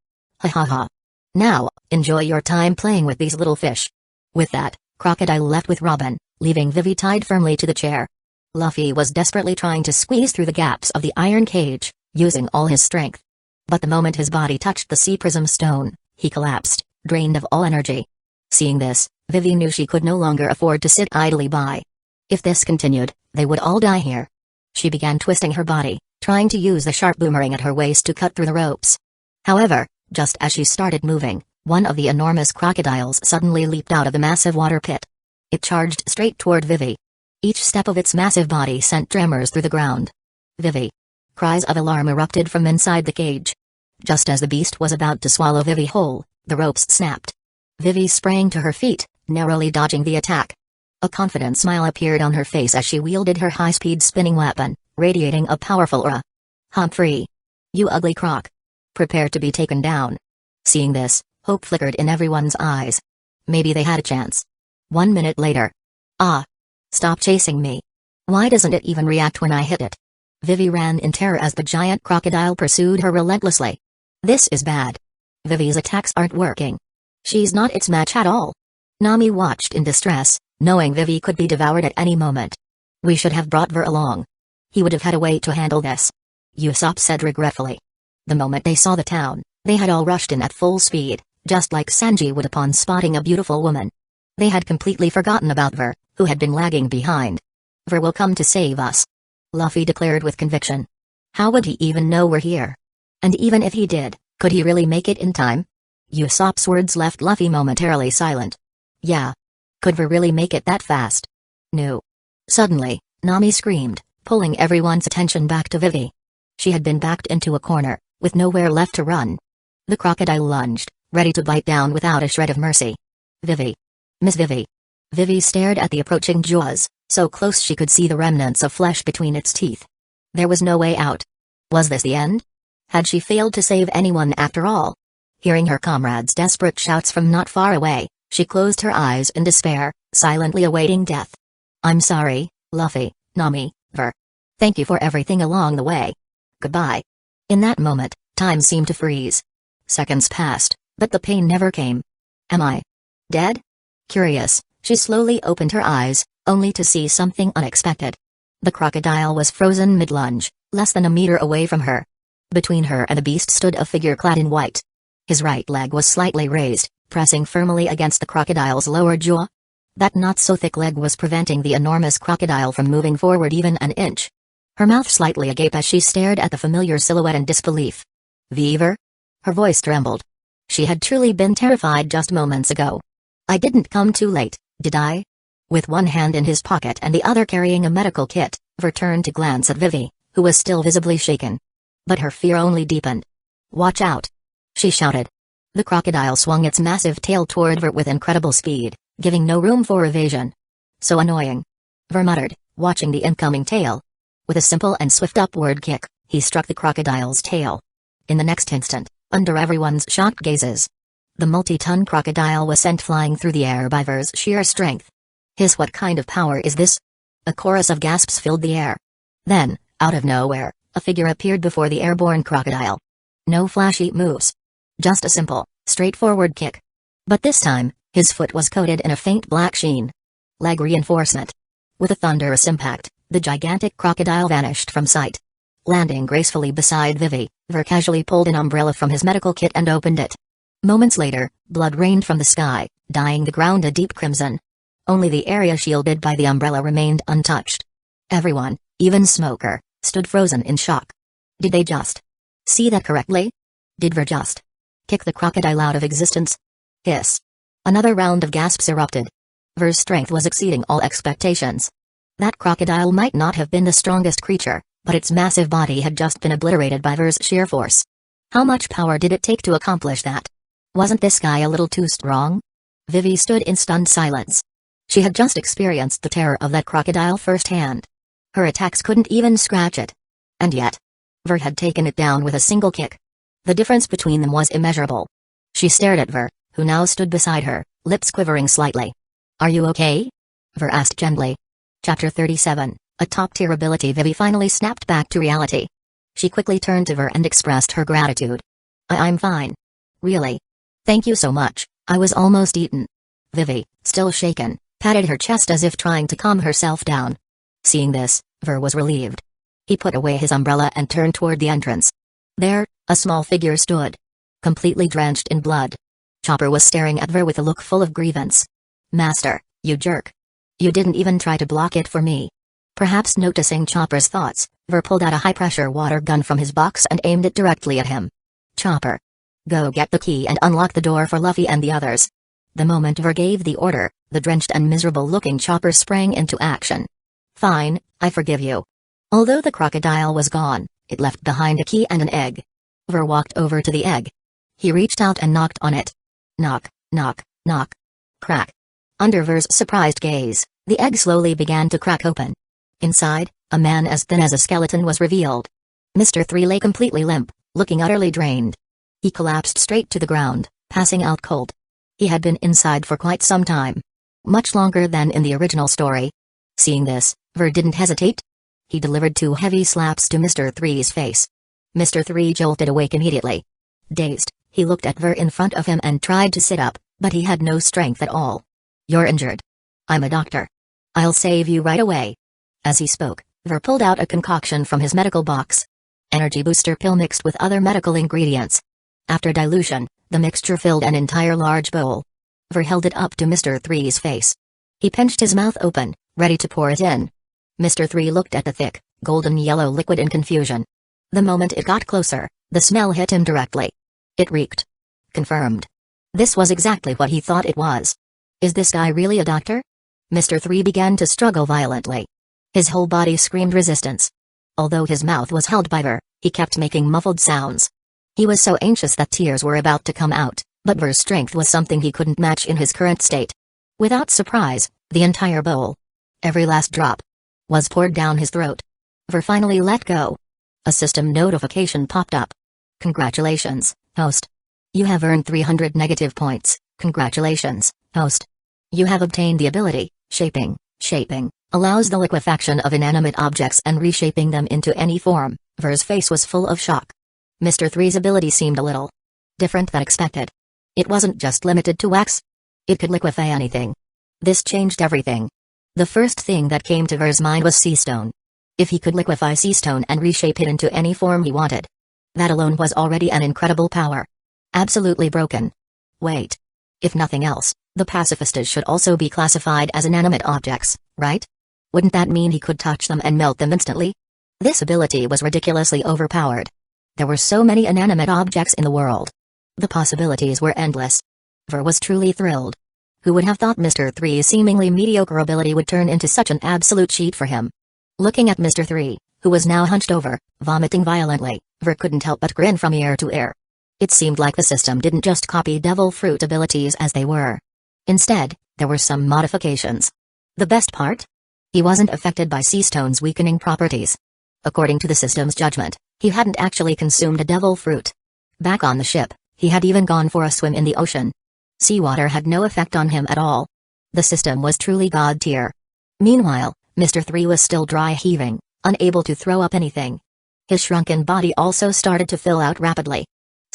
Ha ha ha. Now, enjoy your time playing with these little fish. With that, Crocodile left with Robin, leaving Vivi tied firmly to the chair. Luffy was desperately trying to squeeze through the gaps of the iron cage, using all his strength. But the moment his body touched the sea prism stone, he collapsed, drained of all energy. Seeing this, Vivi knew she could no longer afford to sit idly by. If this continued, they would all die here. She began twisting her body, trying to use the sharp boomerang at her waist to cut through the ropes. However, just as she started moving, one of the enormous crocodiles suddenly leaped out of the massive water pit. It charged straight toward Vivi. Each step of its massive body sent tremors through the ground. Vivi! Cries of alarm erupted from inside the cage. Just as the beast was about to swallow Vivi whole, the ropes snapped. Vivi sprang to her feet, narrowly dodging the attack. A confident smile appeared on her face as she wielded her high-speed spinning weapon, radiating a powerful aura. Humphrey! You ugly croc! Prepare to be taken down. Seeing this, hope flickered in everyone's eyes. Maybe they had a chance. 1 minute later. Ah! Stop chasing me. Why doesn't it even react when I hit it? Vivi ran in terror as the giant crocodile pursued her relentlessly. This is bad. Vivi's attacks aren't working. She's not its match at all. Nami watched in distress, knowing Vivi could be devoured at any moment. We should have brought Ver along. He would have had a way to handle this. Usopp said regretfully. The moment they saw the town, they had all rushed in at full speed, just like Sanji would upon spotting a beautiful woman. They had completely forgotten about Ver, who had been lagging behind. Ver will come to save us. Luffy declared with conviction. How would he even know we're here? And even if he did, could he really make it in time? Usopp's words left Luffy momentarily silent. Yeah. Could Ver really make it that fast? No. Suddenly, Nami screamed, pulling everyone's attention back to Vivi. She had been backed into a corner, with nowhere left to run. The crocodile lunged, ready to bite down without a shred of mercy. Vivi. Miss Vivi. Vivi stared at the approaching jaws, so close she could see the remnants of flesh between its teeth. There was no way out. Was this the end? Had she failed to save anyone after all? Hearing her comrades' desperate shouts from not far away, she closed her eyes in despair, silently awaiting death. I'm sorry, Luffy, Nami, Ver. Thank you for everything along the way. Goodbye. In that moment, time seemed to freeze. Seconds passed, but the pain never came. Am I dead? Curious, she slowly opened her eyes, only to see something unexpected. The crocodile was frozen mid-lunge, less than a meter away from her. Between her and the beast stood a figure clad in white. His right leg was slightly raised, pressing firmly against the crocodile's lower jaw. That not-so-thick leg was preventing the enormous crocodile from moving forward even an inch. Her mouth slightly agape as she stared at the familiar silhouette in disbelief. Viver? Her voice trembled. She had truly been terrified just moments ago. I didn't come too late, did I? With one hand in his pocket and the other carrying a medical kit, Ver turned to glance at Vivi, who was still visibly shaken. But her fear only deepened. Watch out! She shouted. The crocodile swung its massive tail toward Ver with incredible speed, giving no room for evasion. So annoying. Ver muttered, watching the incoming tail. With a simple and swift upward kick, he struck the crocodile's tail. In the next instant, under everyone's shocked gazes, the multi-ton crocodile was sent flying through the air by Ver's sheer strength. What kind of power is this? A chorus of gasps filled the air. Then, out of nowhere, a figure appeared before the airborne crocodile. No flashy moves. Just a simple, straightforward kick. But this time, his foot was coated in a faint black sheen. Leg reinforcement. With a thunderous impact, the gigantic crocodile vanished from sight. Landing gracefully beside Vivi, Ver casually pulled an umbrella from his medical kit and opened it. Moments later, blood rained from the sky, dyeing the ground a deep crimson. Only the area shielded by the umbrella remained untouched. Everyone, even Smoker, stood frozen in shock. Did they just see that correctly? Did Ver just kick the crocodile out of existence? Hiss. Another round of gasps erupted. Ver's strength was exceeding all expectations. That crocodile might not have been the strongest creature, but its massive body had just been obliterated by Ver's sheer force. How much power did it take to accomplish that? Wasn't this guy a little too strong? Vivi stood in stunned silence. She had just experienced the terror of that crocodile firsthand. Her attacks couldn't even scratch it. And yet, Ver had taken it down with a single kick. The difference between them was immeasurable. She stared at Ver, who now stood beside her, lips quivering slightly. "Are you okay?" Ver asked gently. Chapter 37, a top-tier ability. Vivi finally snapped back to reality. She quickly turned to Ver and expressed her gratitude. I'm fine. Really? Thank you so much, I was almost eaten." Vivi, still shaken, patted her chest as if trying to calm herself down. Seeing this, Ver was relieved. He put away his umbrella and turned toward the entrance. There, a small figure stood, completely drenched in blood. Chopper was staring at Ver with a look full of grievance. "Master, you jerk. You didn't even try to block it for me." Perhaps noticing Chopper's thoughts, Ver pulled out a high-pressure water gun from his box and aimed it directly at him. "Chopper, go get the key and unlock the door for Luffy and the others." The moment Ver gave the order, the drenched and miserable-looking Chopper sprang into action. "Fine, I forgive you." Although the crocodile was gone, it left behind a key and an egg. Ver walked over to the egg. He reached out and knocked on it. Knock, knock, knock. Crack. Under Ver's surprised gaze, the egg slowly began to crack open. Inside, a man as thin as a skeleton was revealed. Mr. 3 lay completely limp, looking utterly drained. He collapsed straight to the ground, passing out cold. He had been inside for quite some time. Much longer than in the original story. Seeing this, Ver didn't hesitate. He delivered 2 heavy slaps to Mr. 3's face. Mr. 3 jolted awake immediately. Dazed, he looked at Ver in front of him and tried to sit up, but he had no strength at all. "You're injured. I'm a doctor. I'll save you right away." As he spoke, Ver pulled out a concoction from his medical box. Energy booster pill mixed with other medical ingredients. After dilution, the mixture filled an entire large bowl. Ver held it up to Mr. 3's face. He pinched his mouth open, ready to pour it in. Mr. 3 looked at the thick, golden yellow liquid in confusion. The moment it got closer, the smell hit him directly. It reeked. Confirmed. This was exactly what he thought it was. Is this guy really a doctor? Mr. 3 began to struggle violently. His whole body screamed resistance. Although his mouth was held by Ver, he kept making muffled sounds. He was so anxious that tears were about to come out, but Ver's strength was something he couldn't match in his current state. Without surprise, the entire bowl, every last drop, was poured down his throat. Ver finally let go. A system notification popped up. "Congratulations, host. You have earned 300 negative points. Congratulations, host. You have obtained the ability, Shaping. Shaping allows the liquefaction of inanimate objects and reshaping them into any form." Ver's face was full of shock. Mr. 3's ability seemed a little different than expected. It wasn't just limited to wax. It could liquefy anything. This changed everything. The first thing that came to Ver's mind was sea stone. If he could liquefy sea stone and reshape it into any form he wanted, that alone was already an incredible power. Absolutely broken. Wait. If nothing else, the pacifistas should also be classified as inanimate objects, right? Wouldn't that mean he could touch them and melt them instantly? This ability was ridiculously overpowered. There were so many inanimate objects in the world. The possibilities were endless. Ver was truly thrilled. Who would have thought Mr. 3's seemingly mediocre ability would turn into such an absolute cheat for him? Looking at Mr. 3, who was now hunched over, vomiting violently, Ver couldn't help but grin from ear to ear. It seemed like the system didn't just copy devil fruit abilities as they were. Instead, there were some modifications. The best part? He wasn't affected by sea stone's weakening properties. According to the system's judgment, he hadn't actually consumed a devil fruit. Back on the ship, he had even gone for a swim in the ocean. Seawater had no effect on him at all. The system was truly god tier. Meanwhile, Mr. 3 was still dry heaving, unable to throw up anything. His shrunken body also started to fill out rapidly.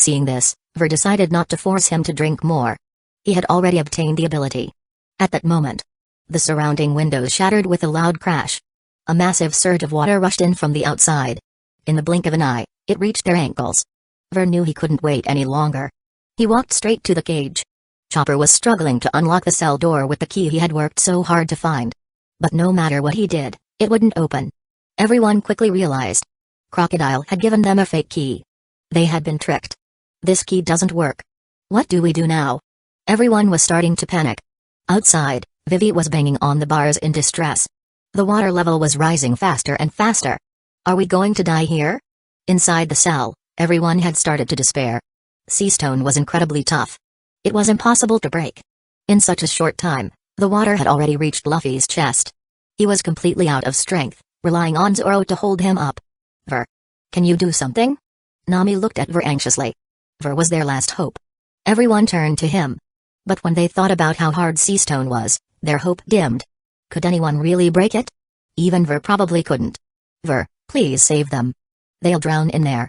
Seeing this, Ver decided not to force him to drink more. He had already obtained the ability. At that moment, the surrounding windows shattered with a loud crash. A massive surge of water rushed in from the outside. In the blink of an eye, it reached their ankles. Ver knew he couldn't wait any longer. He walked straight to the cage. Chopper was struggling to unlock the cell door with the key he had worked so hard to find. But no matter what he did, it wouldn't open. Everyone quickly realized. Crocodile had given them a fake key. They had been tricked. This key doesn't work. What do we do now? Everyone was starting to panic. Outside, Vivi was banging on the bars in distress. The water level was rising faster and faster. Are we going to die here? Inside the cell, everyone had started to despair. Sea stone was incredibly tough. It was impossible to break. In such a short time, the water had already reached Luffy's chest. He was completely out of strength, relying on Zoro to hold him up. Ver. Can you do something? Nami looked at Ver anxiously. Ver was their last hope. Everyone turned to him. But when they thought about how hard sea stone was, their hope dimmed. Could anyone really break it? Even Ver probably couldn't. Ver, please save them. They'll drown in there.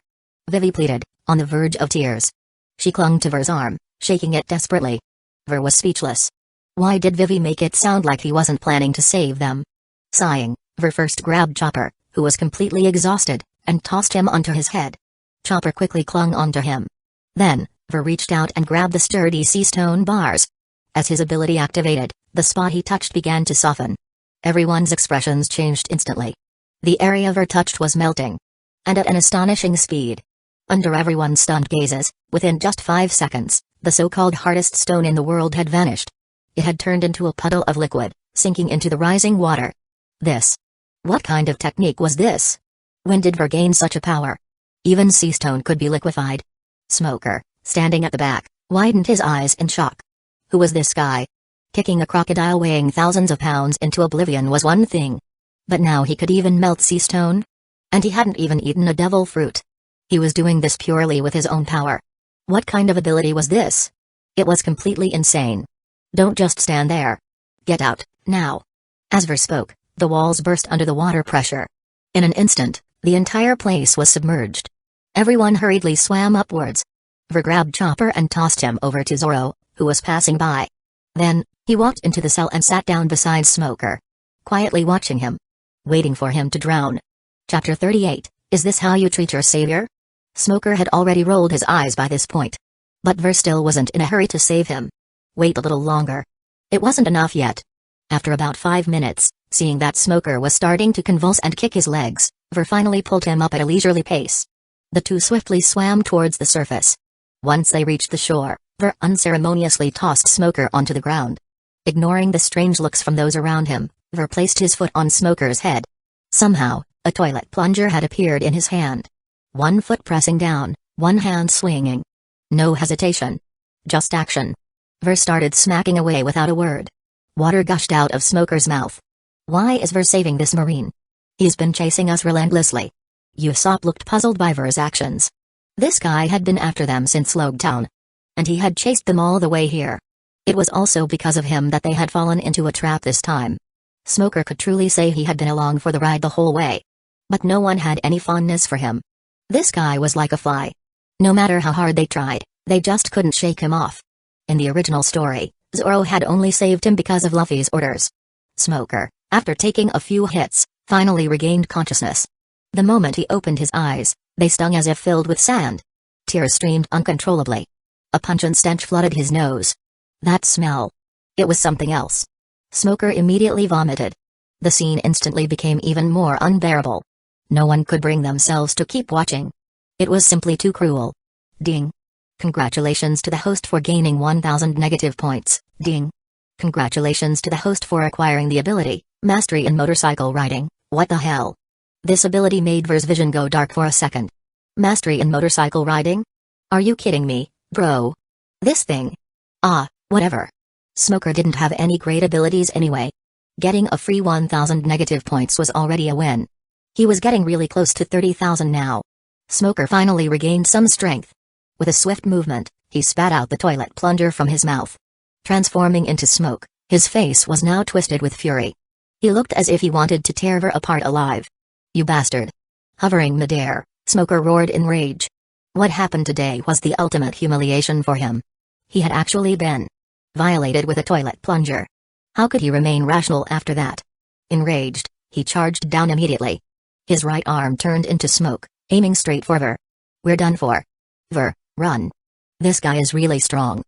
Vivi pleaded, on the verge of tears. She clung to Ver's arm, shaking it desperately. Ver was speechless. Why did Vivi make it sound like he wasn't planning to save them? Sighing, Ver first grabbed Chopper, who was completely exhausted, and tossed him onto his head. Chopper quickly clung onto him. Then, Ver reached out and grabbed the sturdy sea stone bars. As his ability activated, the spot he touched began to soften. Everyone's expressions changed instantly. The area Ver touched was melting. And at an astonishing speed. Under everyone's stunned gazes, within just 5 seconds, the so-called hardest stone in the world had vanished. It had turned into a puddle of liquid, sinking into the rising water. What kind of technique was this? When did Ver gain such a power? Even sea stone could be liquefied. Smoker, standing at the back, widened his eyes in shock. Who was this guy? Kicking a crocodile weighing thousands of pounds into oblivion was one thing. But now he could even melt sea stone? And he hadn't even eaten a devil fruit. He was doing this purely with his own power. What kind of ability was this? It was completely insane. Don't just stand there. Get out, now. As Ver spoke, the walls burst under the water pressure. In an instant, the entire place was submerged. Everyone hurriedly swam upwards. Ver grabbed Chopper and tossed him over to Zoro, who was passing by. Then, he walked into the cell and sat down beside Smoker. Quietly watching him. Waiting for him to drown. Chapter 38, Is this how you treat your savior? Smoker had already rolled his eyes by this point. But Ver still wasn't in a hurry to save him. Wait a little longer. It wasn't enough yet. After about 5 minutes, seeing that Smoker was starting to convulse and kick his legs, Ver finally pulled him up at a leisurely pace. The two swiftly swam towards the surface. Once they reached the shore, Ver unceremoniously tossed Smoker onto the ground. Ignoring the strange looks from those around him, Ver placed his foot on Smoker's head. Somehow, a toilet plunger had appeared in his hand. One foot pressing down, one hand swinging. No hesitation. Just action. Ver started smacking away without a word. Water gushed out of Smoker's mouth. Why is Ver saving this marine? He's been chasing us relentlessly. Usopp looked puzzled by Ver's actions. This guy had been after them since Logue Town. And he had chased them all the way here. It was also because of him that they had fallen into a trap this time. Smoker could truly say he had been along for the ride the whole way. But no one had any fondness for him. This guy was like a fly. No matter how hard they tried, they just couldn't shake him off. In the original story, Zoro had only saved him because of Luffy's orders. Smoker, after taking a few hits, finally regained consciousness. The moment he opened his eyes, they stung as if filled with sand. Tears streamed uncontrollably. A pungent stench flooded his nose. That smell. It was something else. Smoker immediately vomited. The scene instantly became even more unbearable. No one could bring themselves to keep watching. It was simply too cruel. Ding. Congratulations to the host for gaining 1000 negative points. Ding. Congratulations to the host for acquiring the ability, Mastery in Motorcycle Riding. What the hell? This ability made Ver's vision go dark for a second. Mastery in Motorcycle Riding? Are you kidding me, bro? This thing? Whatever. Smoker didn't have any great abilities anyway. Getting a free 1000 negative points was already a win. He was getting really close to 30,000 now. Smoker finally regained some strength. With a swift movement, he spat out the toilet plunger from his mouth. Transforming into smoke, his face was now twisted with fury. He looked as if he wanted to tear Ver apart alive. You bastard. Hovering midair, Smoker roared in rage. What happened today was the ultimate humiliation for him. He had actually been violated with a toilet plunger. How could he remain rational after that? Enraged, he charged down immediately. His right arm turned into smoke, aiming straight for Ver. We're done for. Ver, run. This guy is really strong.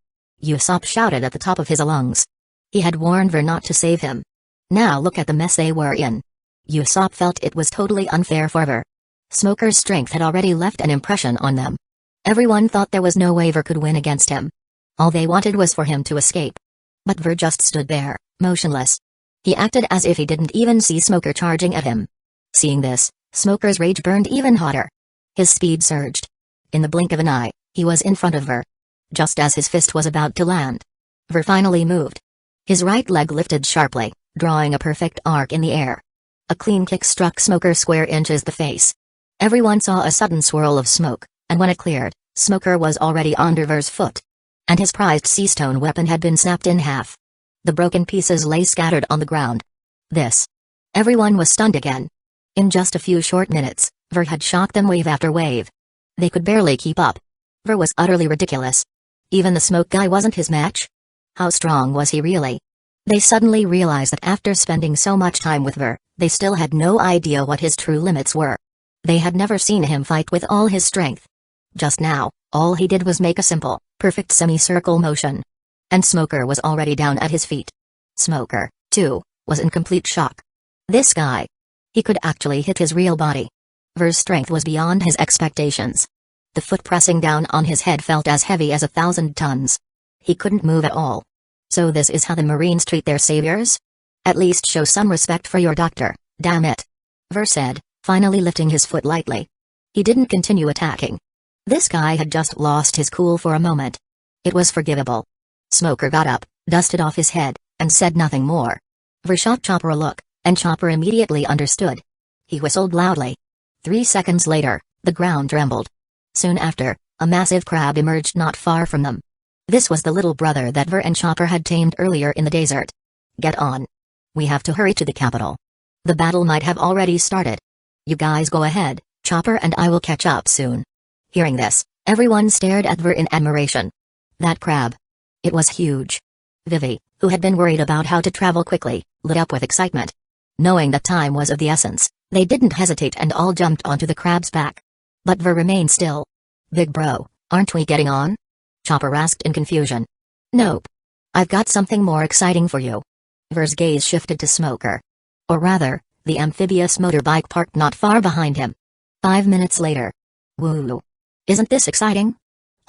Usopp shouted at the top of his lungs. He had warned Ver not to save him. Now look at the mess they were in. Usopp felt it was totally unfair for Ver. Smoker's strength had already left an impression on them. Everyone thought there was no way Ver could win against him. All they wanted was for him to escape. But Ver just stood there, motionless. He acted as if he didn't even see Smoker charging at him. Seeing this, Smoker's rage burned even hotter. His speed surged. In the blink of an eye, he was in front of Ver. Just as his fist was about to land, Ver finally moved. His right leg lifted sharply, drawing a perfect arc in the air. A clean kick struck Smoker square inches the face. Everyone saw a sudden swirl of smoke, and when it cleared, Smoker was already under Ver's foot. And his prized sea stone weapon had been snapped in half. The broken pieces lay scattered on the ground. Everyone was stunned again. In just a few short minutes, Ver had shocked them wave after wave. They could barely keep up. Ver was utterly ridiculous. Even the smoke guy wasn't his match? How strong was he really? They suddenly realized that after spending so much time with Ver, they still had no idea what his true limits were. They had never seen him fight with all his strength. Just now, all he did was make a simple, perfect semicircle motion. And Smoker was already down at his feet. Smoker, too, was in complete shock. This guy. He could actually hit his real body. Ver's strength was beyond his expectations. The foot pressing down on his head felt as heavy as 1,000 tons. He couldn't move at all. So this is how the Marines treat their saviors? At least show some respect for your doctor, damn it. Ver said, finally lifting his foot lightly. He didn't continue attacking. This guy had just lost his cool for a moment. It was forgivable. Smoker got up, dusted off his head, and said nothing more. Ver shot Chopper a look, and Chopper immediately understood. He whistled loudly. 3 seconds later, the ground trembled. Soon after, a massive crab emerged not far from them. This was the little brother that Ver and Chopper had tamed earlier in the desert. Get on. We have to hurry to the capital. The battle might have already started. You guys go ahead, Chopper and I will catch up soon. Hearing this, everyone stared at Ver in admiration. That crab. It was huge. Vivi, who had been worried about how to travel quickly, lit up with excitement. Knowing that time was of the essence, they didn't hesitate and all jumped onto the crab's back. But Ver remained still. Big bro, aren't we getting on? Chopper asked in confusion. Nope. I've got something more exciting for you. Ver's gaze shifted to Smoker. Or rather, the amphibious motorbike parked not far behind him. 5 minutes later. Woo. Isn't this exciting?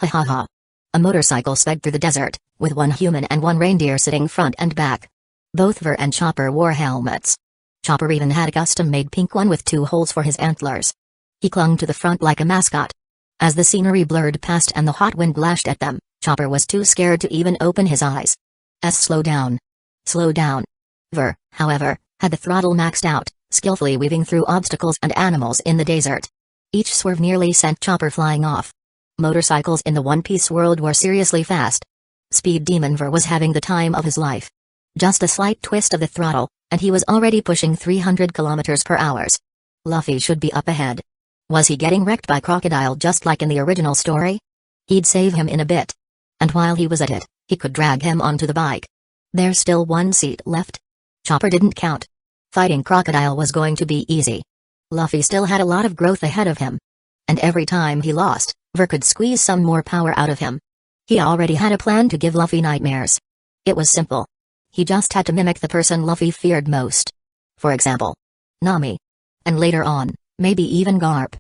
Ha ha ha. A motorcycle sped through the desert, with one human and one reindeer sitting front and back. Both Ver and Chopper wore helmets. Chopper even had a custom-made pink one with 2 holes for his antlers. He clung to the front like a mascot. As the scenery blurred past and the hot wind lashed at them, Chopper was too scared to even open his eyes. Slow down. Slow down. Ver, however, had the throttle maxed out, skillfully weaving through obstacles and animals in the desert. Each swerve nearly sent Chopper flying off. Motorcycles in the One Piece world were seriously fast. Speed Demon Ver was having the time of his life. Just a slight twist of the throttle, and he was already pushing 300 kilometers per hour. Luffy should be up ahead. Was he getting wrecked by Crocodile just like in the original story? He'd save him in a bit. And while he was at it, he could drag him onto the bike. There's still 1 seat left. Chopper didn't count. Fighting Crocodile was going to be easy. Luffy still had a lot of growth ahead of him. And every time he lost, Ver could squeeze some more power out of him. He already had a plan to give Luffy nightmares. It was simple. He just had to mimic the person Luffy feared most. For example, Nami. And later on, maybe even Garp.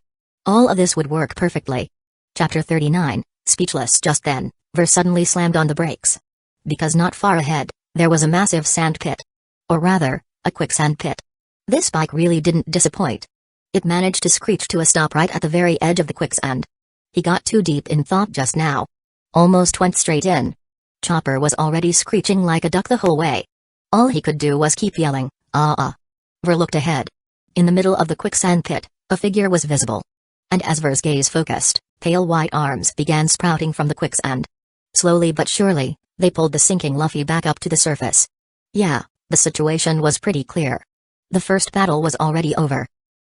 All of this would work perfectly. Chapter 39, speechless just then, Ver suddenly slammed on the brakes. Because not far ahead, there was a massive sand pit. Or rather, a quicksand pit. This bike really didn't disappoint. It managed to screech to a stop right at the very edge of the quicksand. He got too deep in thought just now. Almost went straight in. Chopper was already screeching like a duck the whole way. All he could do was keep yelling, ah. Ver looked ahead. In the middle of the quicksand pit, a figure was visible. And as Ver's gaze focused, pale white arms began sprouting from the quicksand. Slowly but surely, they pulled the sinking Luffy back up to the surface. Yeah, the situation was pretty clear. The first battle was already over.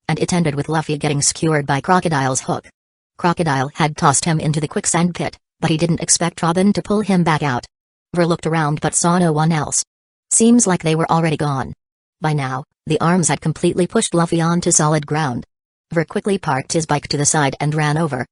And it ended with Luffy getting skewered by Crocodile's hook. Crocodile had tossed him into the quicksand pit, but he didn't expect Robin to pull him back out. Ver looked around but saw no one else. Seems like they were already gone. By now, the arms had completely pushed Luffy onto solid ground. Ver quickly parked his bike to the side and ran over.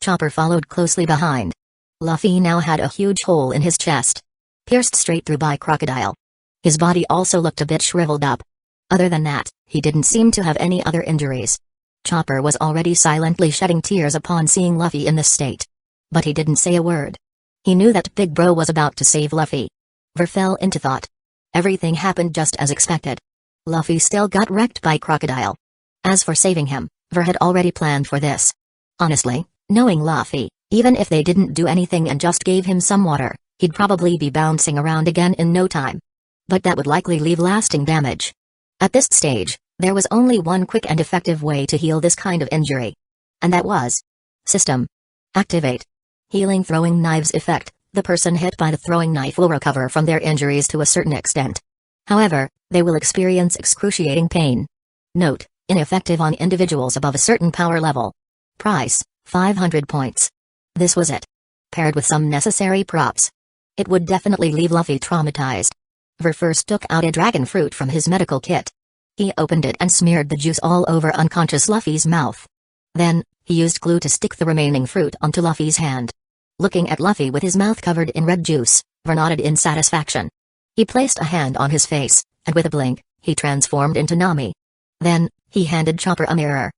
Chopper followed closely behind. Luffy now had a huge hole in his chest, pierced straight through by Crocodile. His body also looked a bit shriveled up. Other than that, he didn't seem to have any other injuries. Chopper was already silently shedding tears upon seeing Luffy in this state. But he didn't say a word. He knew that Big Bro was about to save Luffy. Ver fell into thought. Everything happened just as expected. Luffy still got wrecked by Crocodile. As for saving him, Ver had already planned for this. Honestly, knowing Luffy, even if they didn't do anything and just gave him some water, he'd probably be bouncing around again in no time. But that would likely leave lasting damage. At this stage, there was only one quick and effective way to heal this kind of injury. And that was System. Activate. Healing throwing knives effect. The person hit by the throwing knife will recover from their injuries to a certain extent. However, they will experience excruciating pain. Note, ineffective on individuals above a certain power level. Price, 500 points. This was it. Paired with some necessary props, it would definitely leave Luffy traumatized. Ver first took out a dragon fruit from his medical kit. He opened it and smeared the juice all over unconscious Luffy's mouth. Then, he used glue to stick the remaining fruit onto Luffy's hand. Looking at Luffy with his mouth covered in red juice, Ver nodded in satisfaction. He placed a hand on his face, and with a blink, he transformed into Nami. Then, he handed Chopper a mirror.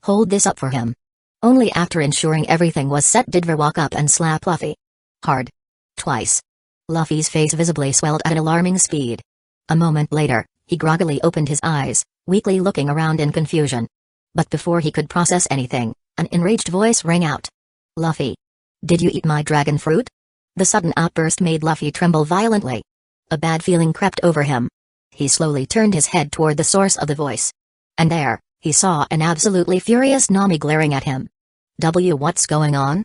Hold this up for him. Only after ensuring everything was set did Ver walk up and slap Luffy. Hard. Twice. Luffy's face visibly swelled at an alarming speed. A moment later, he groggily opened his eyes, weakly looking around in confusion. But before he could process anything, an enraged voice rang out. Luffy. Did you eat my dragon fruit? The sudden outburst made Luffy tremble violently. A bad feeling crept over him. He slowly turned his head toward the source of the voice. And there, he saw an absolutely furious Nami glaring at him. What's going on?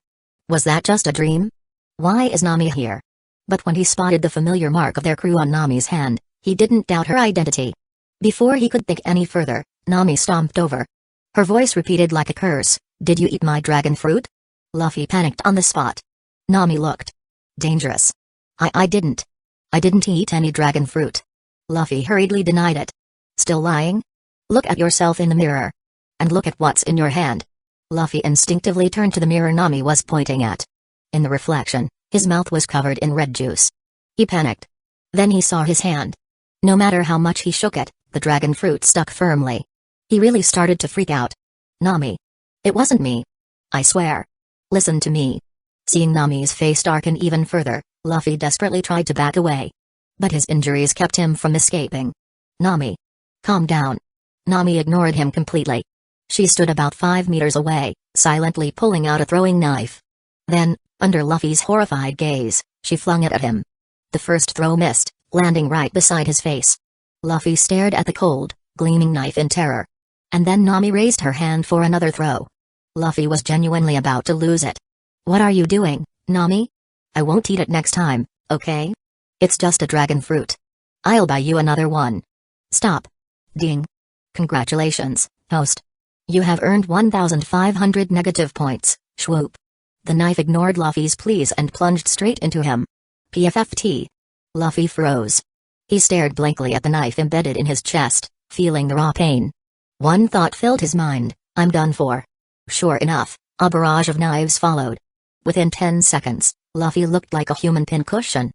Was that just a dream? Why is Nami here? But when he spotted the familiar mark of their crew on Nami's hand, he didn't doubt her identity. Before he could think any further, Nami stomped over. Her voice repeated like a curse, Did you eat my dragon fruit? Luffy panicked on the spot. Nami looked dangerous. I didn't. I didn't eat any dragon fruit. Luffy hurriedly denied it. Still lying? Look at yourself in the mirror. And look at what's in your hand. Luffy instinctively turned to the mirror Nami was pointing at. In the reflection, his mouth was covered in red juice. He panicked. Then he saw his hand. No matter how much he shook it, the dragon fruit stuck firmly. He really started to freak out. Nami. It wasn't me. I swear. Listen to me. Seeing Nami's face darken even further, Luffy desperately tried to back away. But his injuries kept him from escaping. Nami. Calm down. Nami ignored him completely. She stood about 5 meters away, silently pulling out a throwing knife. Then, under Luffy's horrified gaze, she flung it at him. The first throw missed, landing right beside his face. Luffy stared at the cold, gleaming knife in terror. And then Nami raised her hand for another throw. Luffy was genuinely about to lose it. What are you doing, Nami? I won't eat it next time, okay? It's just a dragon fruit. I'll buy you another one. Stop. Ding. Congratulations, host. You have earned 1,500 negative points, swoop. The knife ignored Luffy's pleas and plunged straight into him. PFFT. Luffy froze. He stared blankly at the knife embedded in his chest, feeling the raw pain. One thought filled his mind, I'm done for. Sure enough, a barrage of knives followed. Within 10 seconds, Luffy looked like a human pincushion.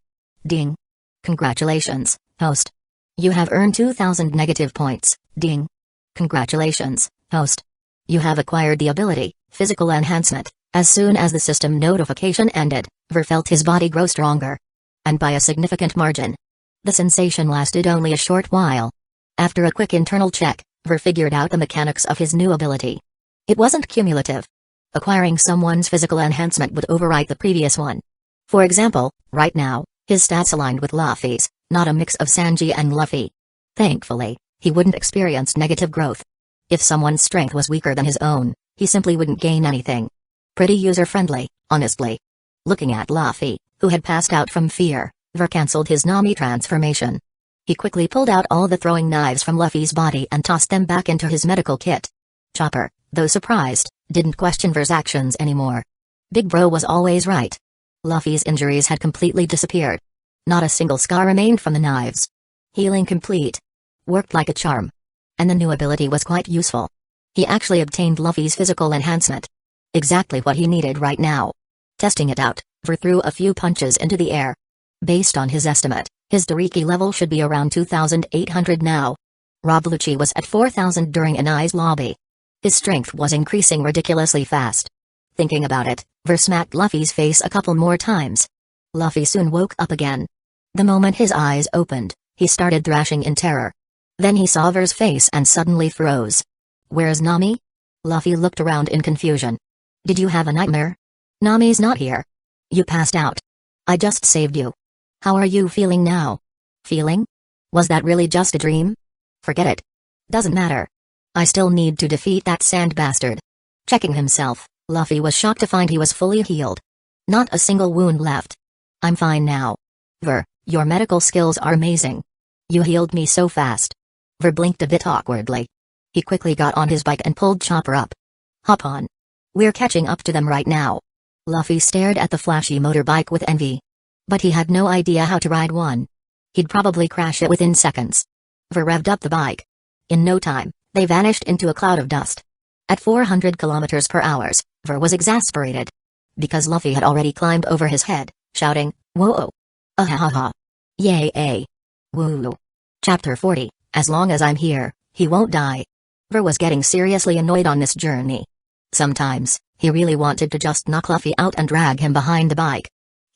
Ding. Congratulations, host. You have earned 2,000 negative points, ding. Congratulations, host. You have acquired the ability, Physical Enhancement. As soon as the system notification ended, Ver felt his body grow stronger. And by a significant margin. The sensation lasted only a short while. After a quick internal check, Ver figured out the mechanics of his new ability. It wasn't cumulative. Acquiring someone's physical enhancement would overwrite the previous one. For example, right now, his stats aligned with Luffy's, not a mix of Sanji and Luffy. Thankfully, he wouldn't experience negative growth. If someone's strength was weaker than his own, he simply wouldn't gain anything. Pretty user-friendly, honestly. Looking at Luffy, who had passed out from fear, Ver cancelled his Nami transformation. He quickly pulled out all the throwing knives from Luffy's body and tossed them back into his medical kit. Chopper, though surprised, didn't question Ver's actions anymore. Big Bro was always right. Luffy's injuries had completely disappeared. Not a single scar remained from the knives. Healing complete. Worked like a charm. And the new ability was quite useful. He actually obtained Luffy's physical enhancement. Exactly what he needed right now. Testing it out, Ver threw a few punches into the air. Based on his estimate, his Dariki level should be around 2,800 now. Rob Lucci was at 4,000 during Anai's lobby. His strength was increasing ridiculously fast. Thinking about it, Ver smacked Luffy's face a couple more times. Luffy soon woke up again. The moment his eyes opened, he started thrashing in terror. Then he saw Ver's face and suddenly froze. "Where's Nami?" Luffy looked around in confusion. "Did you have a nightmare? Nami's not here. You passed out. I just saved you. How are you feeling now?" "Feeling? Was that really just a dream?" "Forget it. Doesn't matter. I still need to defeat that sand bastard." Checking himself, Luffy was shocked to find he was fully healed. Not a single wound left. "I'm fine now. Ver, your medical skills are amazing. You healed me so fast." Ver blinked a bit awkwardly. He quickly got on his bike and pulled Chopper up. "Hop on. We're catching up to them right now." Luffy stared at the flashy motorbike with envy. But he had no idea how to ride one. He'd probably crash it within seconds. Ver revved up the bike. In no time, they vanished into a cloud of dust. At 400 kilometers per hour, Ver was exasperated. Because Luffy had already climbed over his head, shouting, "Whoa! Ahahaha! Yay! Woo!" Chapter 40, As long as I'm here, he won't die. Ver was getting seriously annoyed on this journey. Sometimes, he really wanted to just knock Luffy out and drag him behind the bike.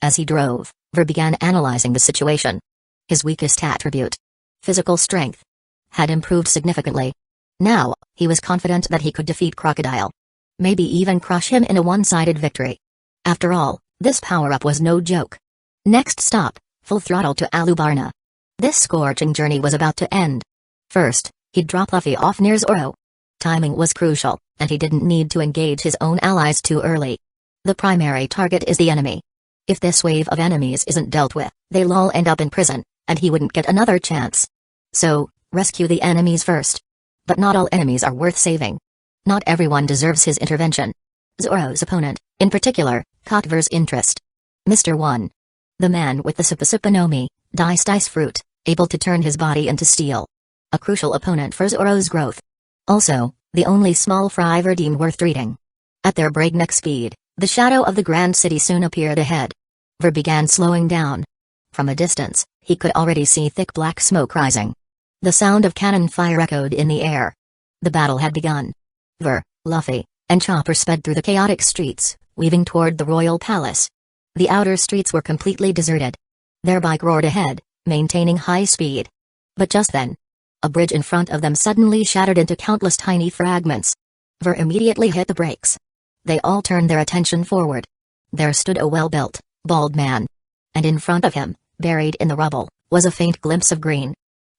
As he drove, Ver began analyzing the situation. His weakest attribute, physical strength, had improved significantly. Now, he was confident that he could defeat Crocodile. Maybe even crush him in a one-sided victory. After all, this power-up was no joke. Next stop, full throttle to Alubarna. This scorching journey was about to end. First, he'd drop Luffy off near Zoro. Timing was crucial, and he didn't need to engage his own allies too early. The primary target is the enemy. If this wave of enemies isn't dealt with, they'll all end up in prison, and he wouldn't get another chance. So, rescue the enemies first. But not all enemies are worth saving. Not everyone deserves his intervention. Zoro's opponent, in particular, caught Ver's interest. Mr. 1. The man with the Supanomi, diced ice fruit, able to turn his body into steel. A crucial opponent for Zoro's growth. Also, the only small fry Verdine worth treating. At their breakneck speed, the shadow of the Grand City soon appeared ahead. Ver began slowing down. From a distance, he could already see thick black smoke rising. The sound of cannon fire echoed in the air. The battle had begun. Ver, Luffy, and Chopper sped through the chaotic streets, weaving toward the royal palace. The outer streets were completely deserted. Their bike roared ahead, maintaining high speed. But just then, a bridge in front of them suddenly shattered into countless tiny fragments. Ver immediately hit the brakes. They all turned their attention forward. There stood a well-built, bald man. And in front of him, buried in the rubble, was a faint glimpse of green.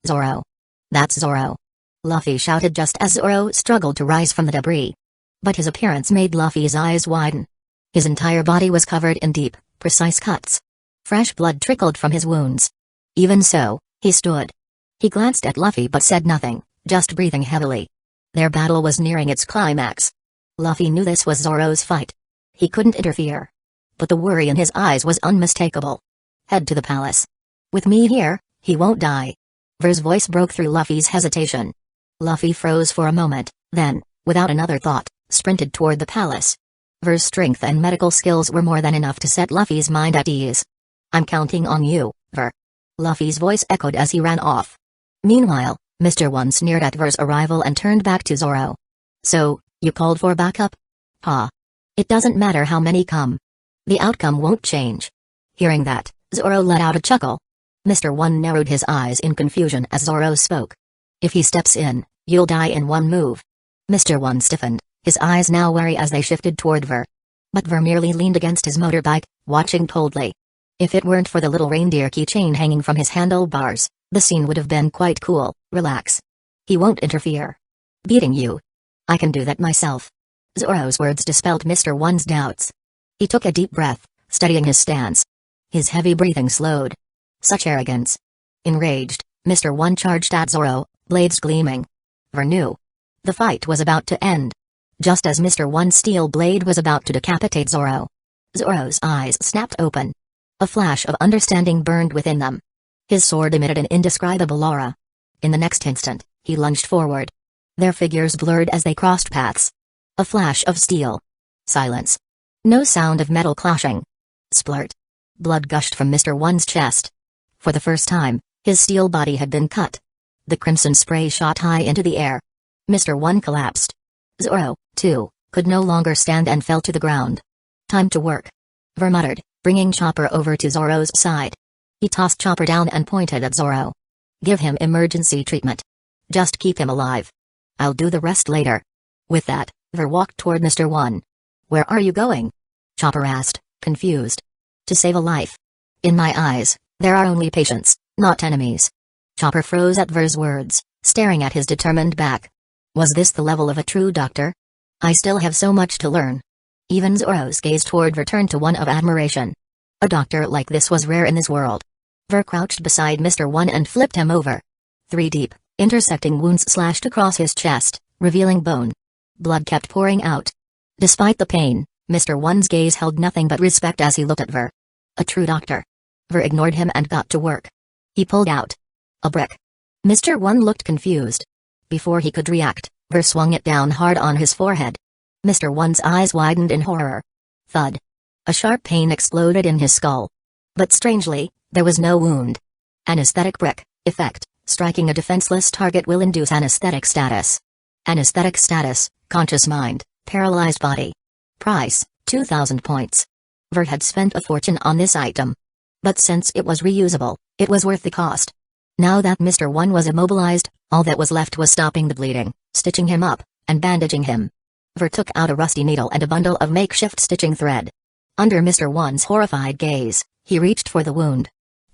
Zoro. That's Zoro. Luffy shouted just as Zoro struggled to rise from the debris. But his appearance made Luffy's eyes widen. His entire body was covered in deep, precise cuts. Fresh blood trickled from his wounds. Even so, he stood. He glanced at Luffy but said nothing, just breathing heavily. Their battle was nearing its climax. Luffy knew this was Zoro's fight. He couldn't interfere. But the worry in his eyes was unmistakable. Head to the palace. With me here, he won't die. Ver's voice broke through Luffy's hesitation. Luffy froze for a moment, then, without another thought, sprinted toward the palace. Ver's strength and medical skills were more than enough to set Luffy's mind at ease. I'm counting on you, Ver. Luffy's voice echoed as he ran off. Meanwhile, Mr. 1 sneered at Ver's arrival and turned back to Zoro. So, you called for backup? Ha. It doesn't matter how many come. The outcome won't change. Hearing that, Zoro let out a chuckle. Mr. 1 narrowed his eyes in confusion as Zoro spoke. If he steps in, you'll die in one move. Mr. 1 stiffened, his eyes now wary as they shifted toward Ver. But Ver merely leaned against his motorbike, watching coldly. If it weren't for the little reindeer keychain hanging from his handlebars, the scene would have been quite cool. Relax. He won't interfere. Beating you? I can do that myself. Zoro's words dispelled Mr. 1's doubts. He took a deep breath, steadying his stance. His heavy breathing slowed. Such arrogance. Enraged, Mr. 1 charged at Zoro, blades gleaming. Ver knew. The fight was about to end. just as Mr. One's steel blade was about to decapitate Zoro. Zoro's eyes snapped open. A flash of understanding burned within them. His sword emitted an indescribable aura. In the next instant, he lunged forward. Their figures blurred as they crossed paths. A flash of steel. Silence. No sound of metal clashing. Splurt. Blood gushed from Mr. One's chest. For the first time, his steel body had been cut. The crimson spray shot high into the air. Mr. One collapsed. Zoro, too, could no longer stand and fell to the ground. Time to work. Ver muttered, bringing Chopper over to Zoro's side. He tossed Chopper down and pointed at Zoro. Give him emergency treatment. Just keep him alive. I'll do the rest later. With that, Ver walked toward Mr. One. Where are you going? Chopper asked, confused. To save a life. In my eyes, there are only patients, not enemies. Chopper froze at Ver's words, staring at his determined back. Was this the level of a true doctor? I still have so much to learn. Even Zoro's gaze toward Ver turned to one of admiration. A doctor like this was rare in this world. Ver crouched beside Mr. One and flipped him over. 3 deep, intersecting wounds slashed across his chest, revealing bone. Blood kept pouring out. Despite the pain, Mr. One's gaze held nothing but respect as he looked at Ver. A true doctor. Ver ignored him and got to work. He pulled out a brick. Mr. One looked confused. Before he could react, Ver swung it down hard on his forehead. Mr. One's eyes widened in horror. Thud. A sharp pain exploded in his skull. But strangely, there was no wound. Anesthetic brick, effect, striking a defenseless target will induce anesthetic status. Anesthetic status, conscious mind, paralyzed body. Price, 2,000 points. Ver had spent a fortune on this item. But since it was reusable, it was worth the cost. Now that Mr. One was immobilized, all that was left was stopping the bleeding, stitching him up, and bandaging him. Ver took out a rusty needle and a bundle of makeshift stitching thread. Under Mr. One's horrified gaze, he reached for the wound.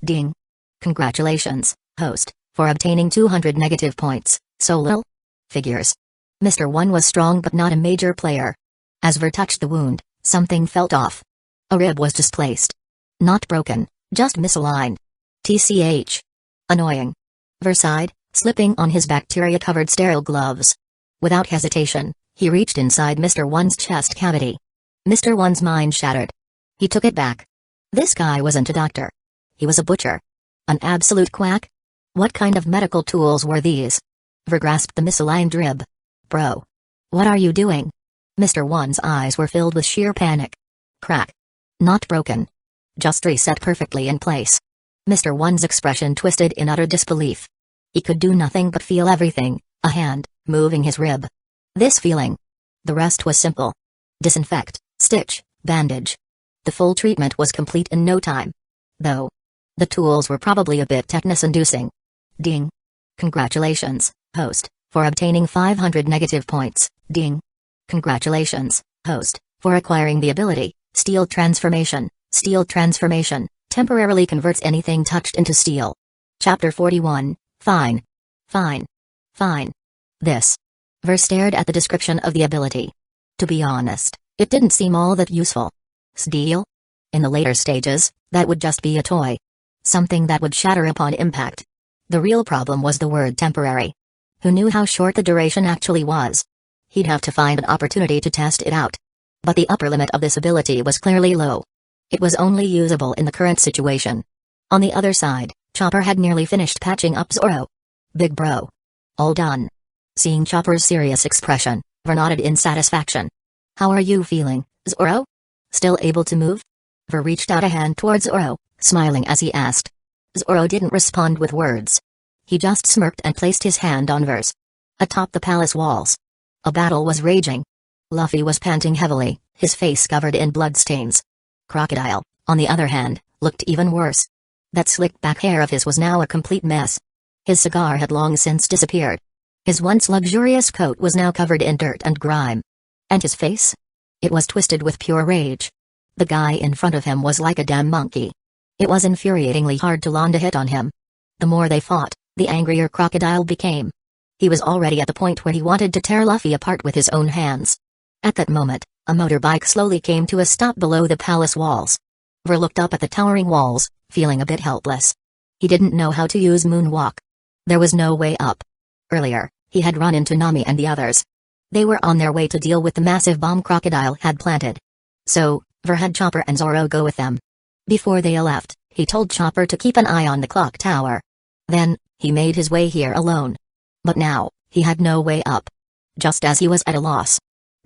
Ding. Congratulations, host, for obtaining 200 negative points, so little? Figures. Mr. One was strong but not a major player. As Ver touched the wound, something felt off. A rib was displaced. Not broken, just misaligned. TCH. Annoying. Ver sighed, slipping on his bacteria-covered sterile gloves. Without hesitation, he reached inside Mr. One's chest cavity. Mr. One's mind shattered. He took it back. This guy wasn't a doctor. He was a butcher. An absolute quack? What kind of medical tools were these? Ver grasped the misaligned rib. Bro. What are you doing? Mr. One's eyes were filled with sheer panic. Crack. Not broken. Just reset perfectly in place. Mr. One's expression twisted in utter disbelief. He could do nothing but feel everything, a hand, moving his rib. This feeling. The rest was simple. Disinfect, stitch, bandage. The full treatment was complete in no time. Though. The tools were probably a bit tetanus-inducing. Ding. Congratulations, host, for obtaining 500 negative points. Ding. Congratulations, host, for acquiring the ability, Steel Transformation. Steel Transformation temporarily converts anything touched into steel. Chapter 41, Fine. Fine. Fine. This. Ver stared at the description of the ability. To be honest, it didn't seem all that useful. Steel? In the later stages, that would just be a toy. Something that would shatter upon impact. The real problem was the word temporary. Who knew how short the duration actually was? He'd have to find an opportunity to test it out. But the upper limit of this ability was clearly low. It was only usable in the current situation. On the other side, Chopper had nearly finished patching up Zoro. Big bro. All done. Seeing Chopper's serious expression, Ver nodded in satisfaction. How are you feeling, Zoro? Still able to move? Ver reached out a hand towards Zoro, smiling as he asked. Zoro didn't respond with words. He just smirked and placed his hand on Ver's. Atop the palace walls. A battle was raging. Luffy was panting heavily, his face covered in bloodstains. Crocodile, on the other hand, looked even worse. That slick back hair of his was now a complete mess. His cigar had long since disappeared. His once luxurious coat was now covered in dirt and grime. And his face? It was twisted with pure rage. The guy in front of him was like a damn monkey. It was infuriatingly hard to land a hit on him. The more they fought, the angrier Crocodile became. He was already at the point where he wanted to tear Luffy apart with his own hands. At that moment, a motorbike slowly came to a stop below the palace walls. Ver looked up at the towering walls, feeling a bit helpless. He didn't know how to use moonwalk. There was no way up. Earlier, he had run into Nami and the others. They were on their way to deal with the massive bomb Crocodile had planted. So, Ver had Chopper and Zoro go with them. Before they left, he told Chopper to keep an eye on the clock tower. Then, he made his way here alone. But now, he had no way up. Just as he was at a loss.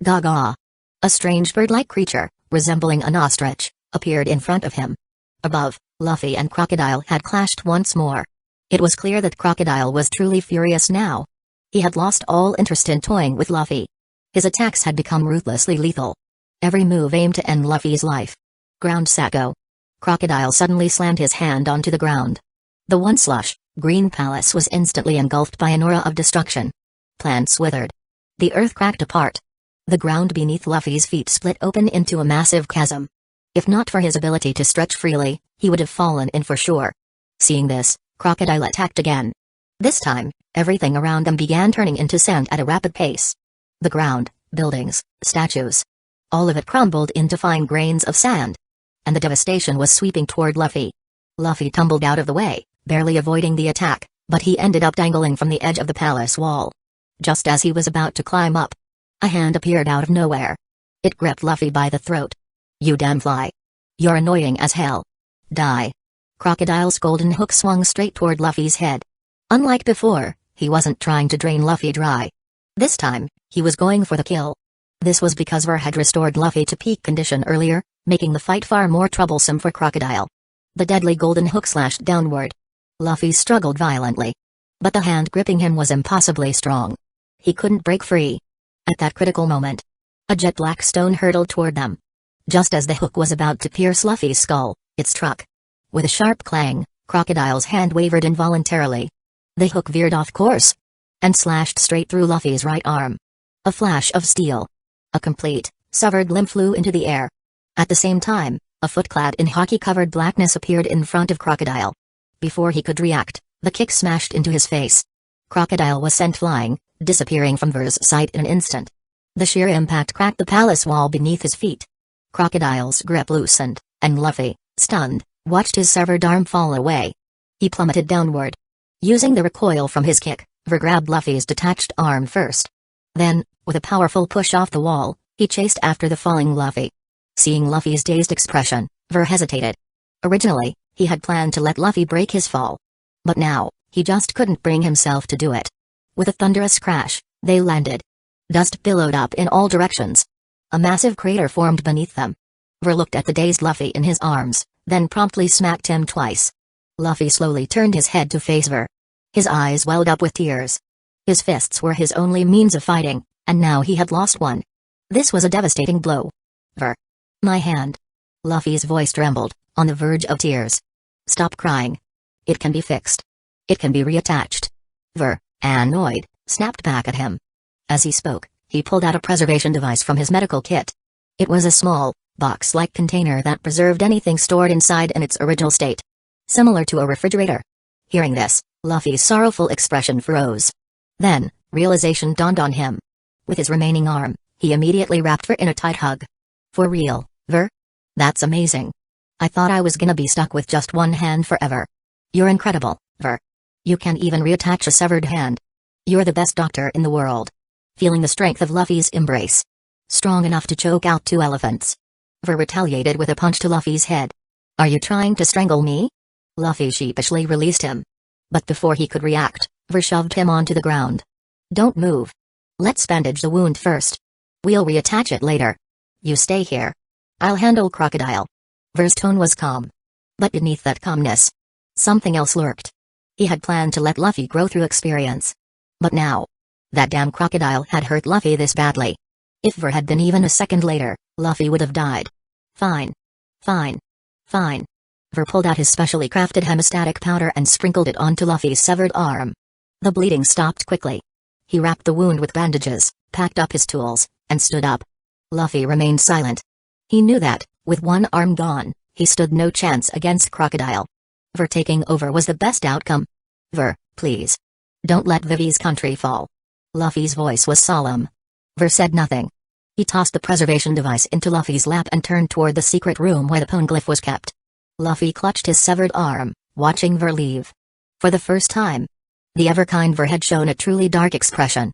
Gaga. A strange bird-like creature, resembling an ostrich, appeared in front of him. Above, Luffy and Crocodile had clashed once more. It was clear that Crocodile was truly furious now. He had lost all interest in toying with Luffy. His attacks had become ruthlessly lethal. Every move aimed to end Luffy's life. Ground Sacco. Crocodile suddenly slammed his hand onto the ground. The once lush, green palace was instantly engulfed by an aura of destruction. Plants withered. The earth cracked apart. The ground beneath Luffy's feet split open into a massive chasm. If not for his ability to stretch freely, he would have fallen in for sure. Seeing this, Crocodile attacked again. This time, everything around them began turning into sand at a rapid pace. The ground, buildings, statues. All of it crumbled into fine grains of sand. And the devastation was sweeping toward Luffy. Luffy tumbled out of the way, barely avoiding the attack, but he ended up dangling from the edge of the palace wall. Just as he was about to climb up, a hand appeared out of nowhere. It gripped Luffy by the throat. "You damn fly. You're annoying as hell. Die." Crocodile's golden hook swung straight toward Luffy's head. Unlike before, he wasn't trying to drain Luffy dry. This time, he was going for the kill. This was because Ver had restored Luffy to peak condition earlier, making the fight far more troublesome for Crocodile. The deadly golden hook slashed downward. Luffy struggled violently. But the hand gripping him was impossibly strong. He couldn't break free. At that critical moment, a jet black stone hurtled toward them. Just as the hook was about to pierce Luffy's skull, it struck. With a sharp clang, Crocodile's hand wavered involuntarily. The hook veered off course and slashed straight through Luffy's right arm. A flash of steel. A complete, severed limb flew into the air. At the same time, a foot clad in hockey-covered blackness appeared in front of Crocodile. Before he could react, the kick smashed into his face. Crocodile was sent flying, disappearing from Ver's sight in an instant. The sheer impact cracked the palace wall beneath his feet. Crocodile's grip loosened, and Luffy, stunned, watched his severed arm fall away. He plummeted downward. Using the recoil from his kick, Ver grabbed Luffy's detached arm first. Then, with a powerful push off the wall, he chased after the falling Luffy. Seeing Luffy's dazed expression, Ver hesitated. Originally, he had planned to let Luffy break his fall. But now, he just couldn't bring himself to do it. With a thunderous crash, they landed. Dust billowed up in all directions. A massive crater formed beneath them. Ver looked at the dazed Luffy in his arms, then promptly smacked him twice. Luffy slowly turned his head to face Ver. His eyes welled up with tears. His fists were his only means of fighting, and now he had lost one. This was a devastating blow. Ver. My hand. Luffy's voice trembled, on the verge of tears. Stop crying. It can be fixed. It can be reattached. Ver, annoyed, snapped back at him. As he spoke, he pulled out a preservation device from his medical kit. It was a small, box-like container that preserved anything stored inside in its original state. Similar to a refrigerator. Hearing this, Luffy's sorrowful expression froze. Then, realization dawned on him. With his remaining arm, he immediately wrapped Ver in a tight hug. For real, Ver? That's amazing. I thought I was gonna be stuck with just one hand forever. You're incredible, Ver. You can even reattach a severed hand. You're the best doctor in the world. Feeling the strength of Luffy's embrace. Strong enough to choke out 2 elephants. Ver retaliated with a punch to Luffy's head. Are you trying to strangle me? Luffy sheepishly released him. But before he could react, Ver shoved him onto the ground. Don't move. Let's bandage the wound first. We'll reattach it later. You stay here. I'll handle Crocodile. Ver's tone was calm. But beneath that calmness, something else lurked. He had planned to let Luffy grow through experience. But now, that damn Crocodile had hurt Luffy this badly. If Ver had been even a second later, Luffy would have died. Fine. Fine. Fine. Ver pulled out his specially crafted hemostatic powder and sprinkled it onto Luffy's severed arm. The bleeding stopped quickly. He wrapped the wound with bandages, packed up his tools, and stood up. Luffy remained silent. He knew that, with one arm gone, he stood no chance against Crocodile. Ver taking over was the best outcome. Ver, please. Don't let Vivi's country fall. Luffy's voice was solemn. Ver said nothing. He tossed the preservation device into Luffy's lap and turned toward the secret room where the poneglyph was kept. Luffy clutched his severed arm, watching Ver leave. For the first time, the ever-kind Ver had shown a truly dark expression.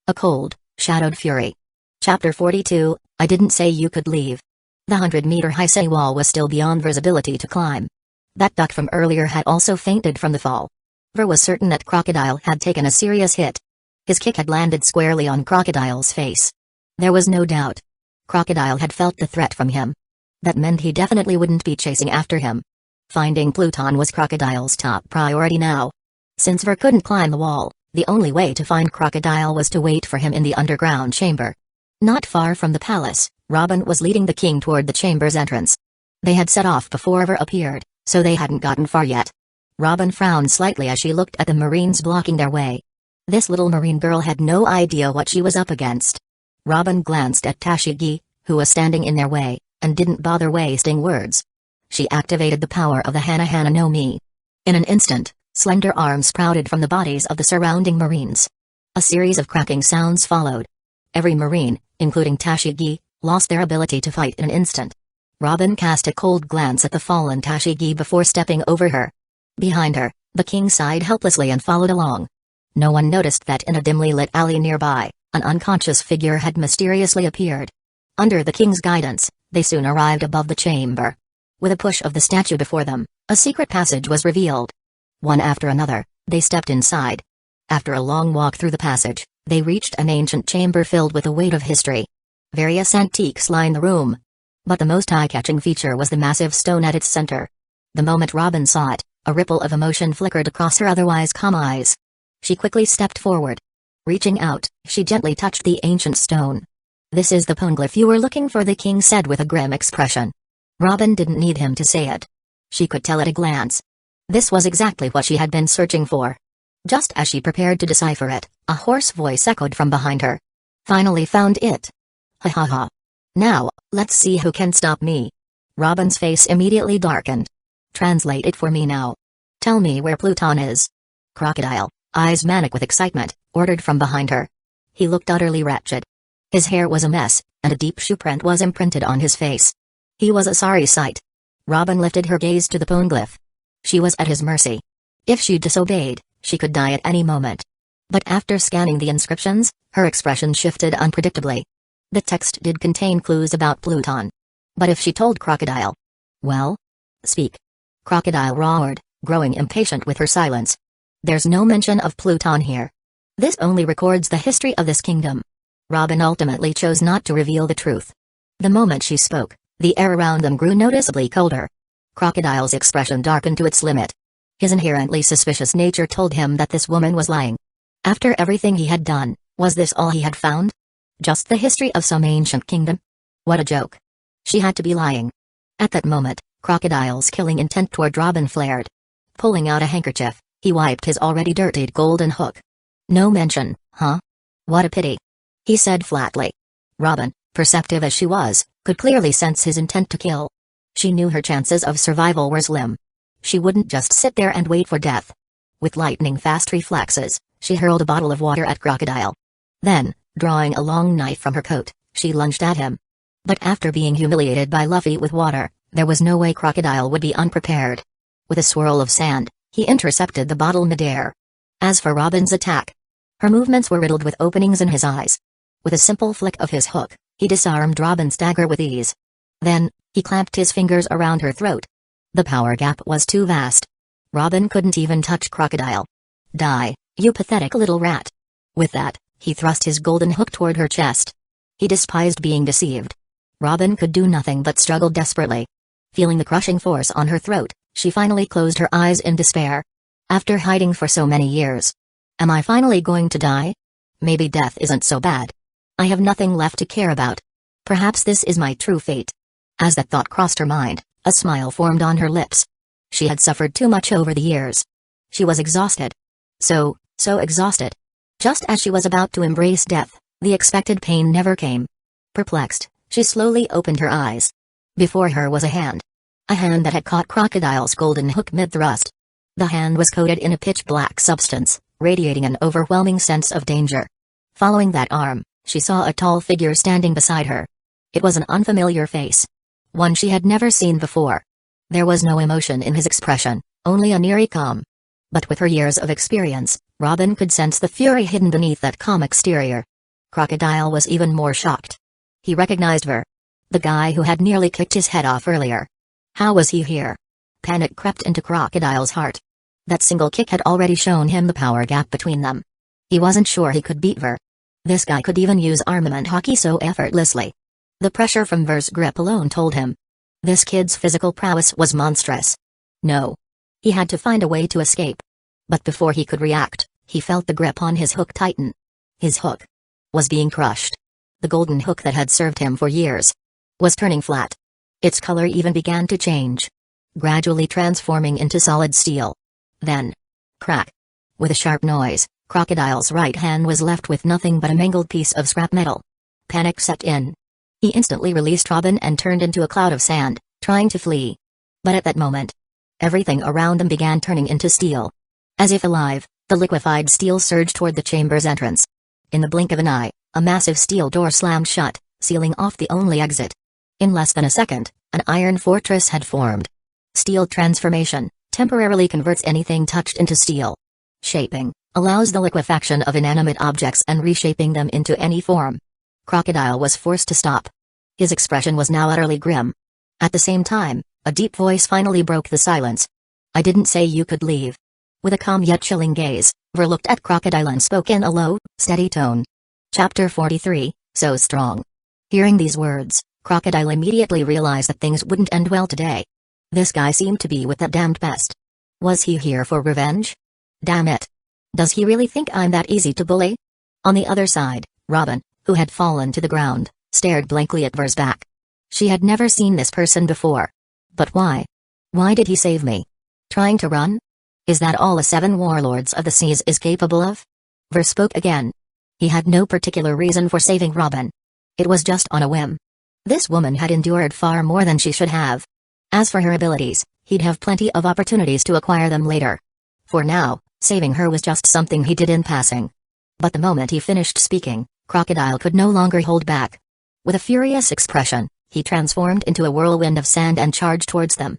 A cold, Shadowed Fury. Chapter 42, I didn't say you could leave. The 100-meter-high seawall was still beyond visibility to climb. That duck from earlier had also fainted from the fall. Ver was certain that Crocodile had taken a serious hit. His kick had landed squarely on Crocodile's face. There was no doubt. Crocodile had felt the threat from him. That meant he definitely wouldn't be chasing after him. Finding Pluton was Crocodile's top priority now. Since Ver couldn't climb the wall, the only way to find Crocodile was to wait for him in the underground chamber. Not far from the palace, Robin was leading the king toward the chamber's entrance. They had set off before Ver appeared, so they hadn't gotten far yet. Robin frowned slightly as she looked at the Marines blocking their way. This little Marine girl had no idea what she was up against. Robin glanced at Tashigi, who was standing in their way, and didn't bother wasting words. She activated the power of the Hana no Mi. In an instant, slender arms sprouted from the bodies of the surrounding Marines. A series of cracking sounds followed. Every Marine, including Tashigi, lost their ability to fight in an instant. Robin cast a cold glance at the fallen Tashigi before stepping over her. Behind her, the king sighed helplessly and followed along. No one noticed that in a dimly lit alley nearby, an unconscious figure had mysteriously appeared. Under the king's guidance, they soon arrived above the chamber. With a push of the statue before them, a secret passage was revealed. One after another, they stepped inside. After a long walk through the passage, they reached an ancient chamber filled with the weight of history. Various antiques lined the room. But the most eye-catching feature was the massive stone at its center. The moment Robin saw it, a ripple of emotion flickered across her otherwise calm eyes. She quickly stepped forward. Reaching out, she gently touched the ancient stone. "This is the poneglyph you were looking for," the king said with a grim expression. Robin didn't need him to say it. She could tell at a glance. This was exactly what she had been searching for. Just as she prepared to decipher it, a hoarse voice echoed from behind her. "Finally found it. Ha ha ha. Now, let's see who can stop me." Robin's face immediately darkened. "Translate it for me now. Tell me where Pluton is." Crocodile, eyes manic with excitement, ordered from behind her. He looked utterly wretched. His hair was a mess, and a deep shoe print was imprinted on his face. He was a sorry sight. Robin lifted her gaze to the poneglyph. She was at his mercy. If she disobeyed, she could die at any moment. But after scanning the inscriptions, her expression shifted unpredictably. The text did contain clues about Pluton. But if she told Crocodile... Well? Speak. Crocodile roared, growing impatient with her silence. "There's no mention of Pluton here. This only records the history of this kingdom." Robin ultimately chose not to reveal the truth. The moment she spoke, the air around them grew noticeably colder. Crocodile's expression darkened to its limit. His inherently suspicious nature told him that this woman was lying. After everything he had done, was this all he had found? Just the history of some ancient kingdom? What a joke. She had to be lying. At that moment, Crocodile's killing intent toward Robin flared. Pulling out a handkerchief, he wiped his already dirtied golden hook. "No mention, huh? What a pity," he said flatly. Robin, perceptive as she was, could clearly sense his intent to kill. She knew her chances of survival were slim. She wouldn't just sit there and wait for death. With lightning-fast reflexes, she hurled a bottle of water at Crocodile. Then, drawing a long knife from her coat, she lunged at him. But after being humiliated by Luffy with water, there was no way Crocodile would be unprepared. With a swirl of sand, he intercepted the bottle midair. As for Robin's attack, her movements were riddled with openings in his eyes. With a simple flick of his hook, he disarmed Robin's dagger with ease. Then, he clamped his fingers around her throat. The power gap was too vast. Robin couldn't even touch Crocodile. "Die, you pathetic little rat." With that, he thrust his golden hook toward her chest. He despised being deceived. Robin could do nothing but struggle desperately. Feeling the crushing force on her throat, she finally closed her eyes in despair. After hiding for so many years, am I finally going to die? Maybe death isn't so bad. I have nothing left to care about. Perhaps this is my true fate. As that thought crossed her mind, a smile formed on her lips. She had suffered too much over the years. She was exhausted. So exhausted. Just as she was about to embrace death, the expected pain never came. Perplexed, she slowly opened her eyes. Before her was a hand. A hand that had caught Crocodile's golden hook mid-thrust. The hand was coated in a pitch-black substance, radiating an overwhelming sense of danger. Following that arm, she saw a tall figure standing beside her. It was an unfamiliar face. One she had never seen before. There was no emotion in his expression, only an eerie calm. But with her years of experience, Robin could sense the fury hidden beneath that calm exterior. Crocodile was even more shocked. He recognized Ver. The guy who had nearly kicked his head off earlier. How was he here? Panic crept into Crocodile's heart. That single kick had already shown him the power gap between them. He wasn't sure he could beat Ver. This guy could even use armament hockey so effortlessly. The pressure from Ver's grip alone told him. This kid's physical prowess was monstrous. No. He had to find a way to escape. But before he could react, he felt the grip on his hook tighten. His hook was being crushed. The golden hook that had served him for years was turning flat. Its color even began to change, gradually transforming into solid steel. Then, crack. With a sharp noise, Crocodile's right hand was left with nothing but a mangled piece of scrap metal. Panic set in. He instantly released Robin and turned into a cloud of sand, trying to flee. But at that moment, everything around them began turning into steel. As if alive, the liquefied steel surged toward the chamber's entrance. In the blink of an eye, a massive steel door slammed shut, sealing off the only exit. In less than a second, an iron fortress had formed. Steel transformation temporarily converts anything touched into steel. Shaping allows the liquefaction of inanimate objects and reshaping them into any form. Crocodile was forced to stop. His expression was now utterly grim. At the same time, a deep voice finally broke the silence. I didn't say you could leave. With a calm yet chilling gaze, Ver looked at Crocodile and spoke in a low, steady tone. Chapter 43, So Strong. Hearing these words, Crocodile immediately realized that things wouldn't end well today. This guy seemed to be with that damned pest. Was he here for revenge? Damn it. Does he really think I'm that easy to bully? On the other side, Robin, who had fallen to the ground, stared blankly at Ver's back. She had never seen this person before. But why? Why did he save me? Trying to run? Is that all the 7 warlords of the seas is capable of? Ver spoke again. He had no particular reason for saving Robin. It was just on a whim. This woman had endured far more than she should have. As for her abilities, he'd have plenty of opportunities to acquire them later. For now, saving her was just something he did in passing. But the moment he finished speaking, Crocodile could no longer hold back. With a furious expression, he transformed into a whirlwind of sand and charged towards them.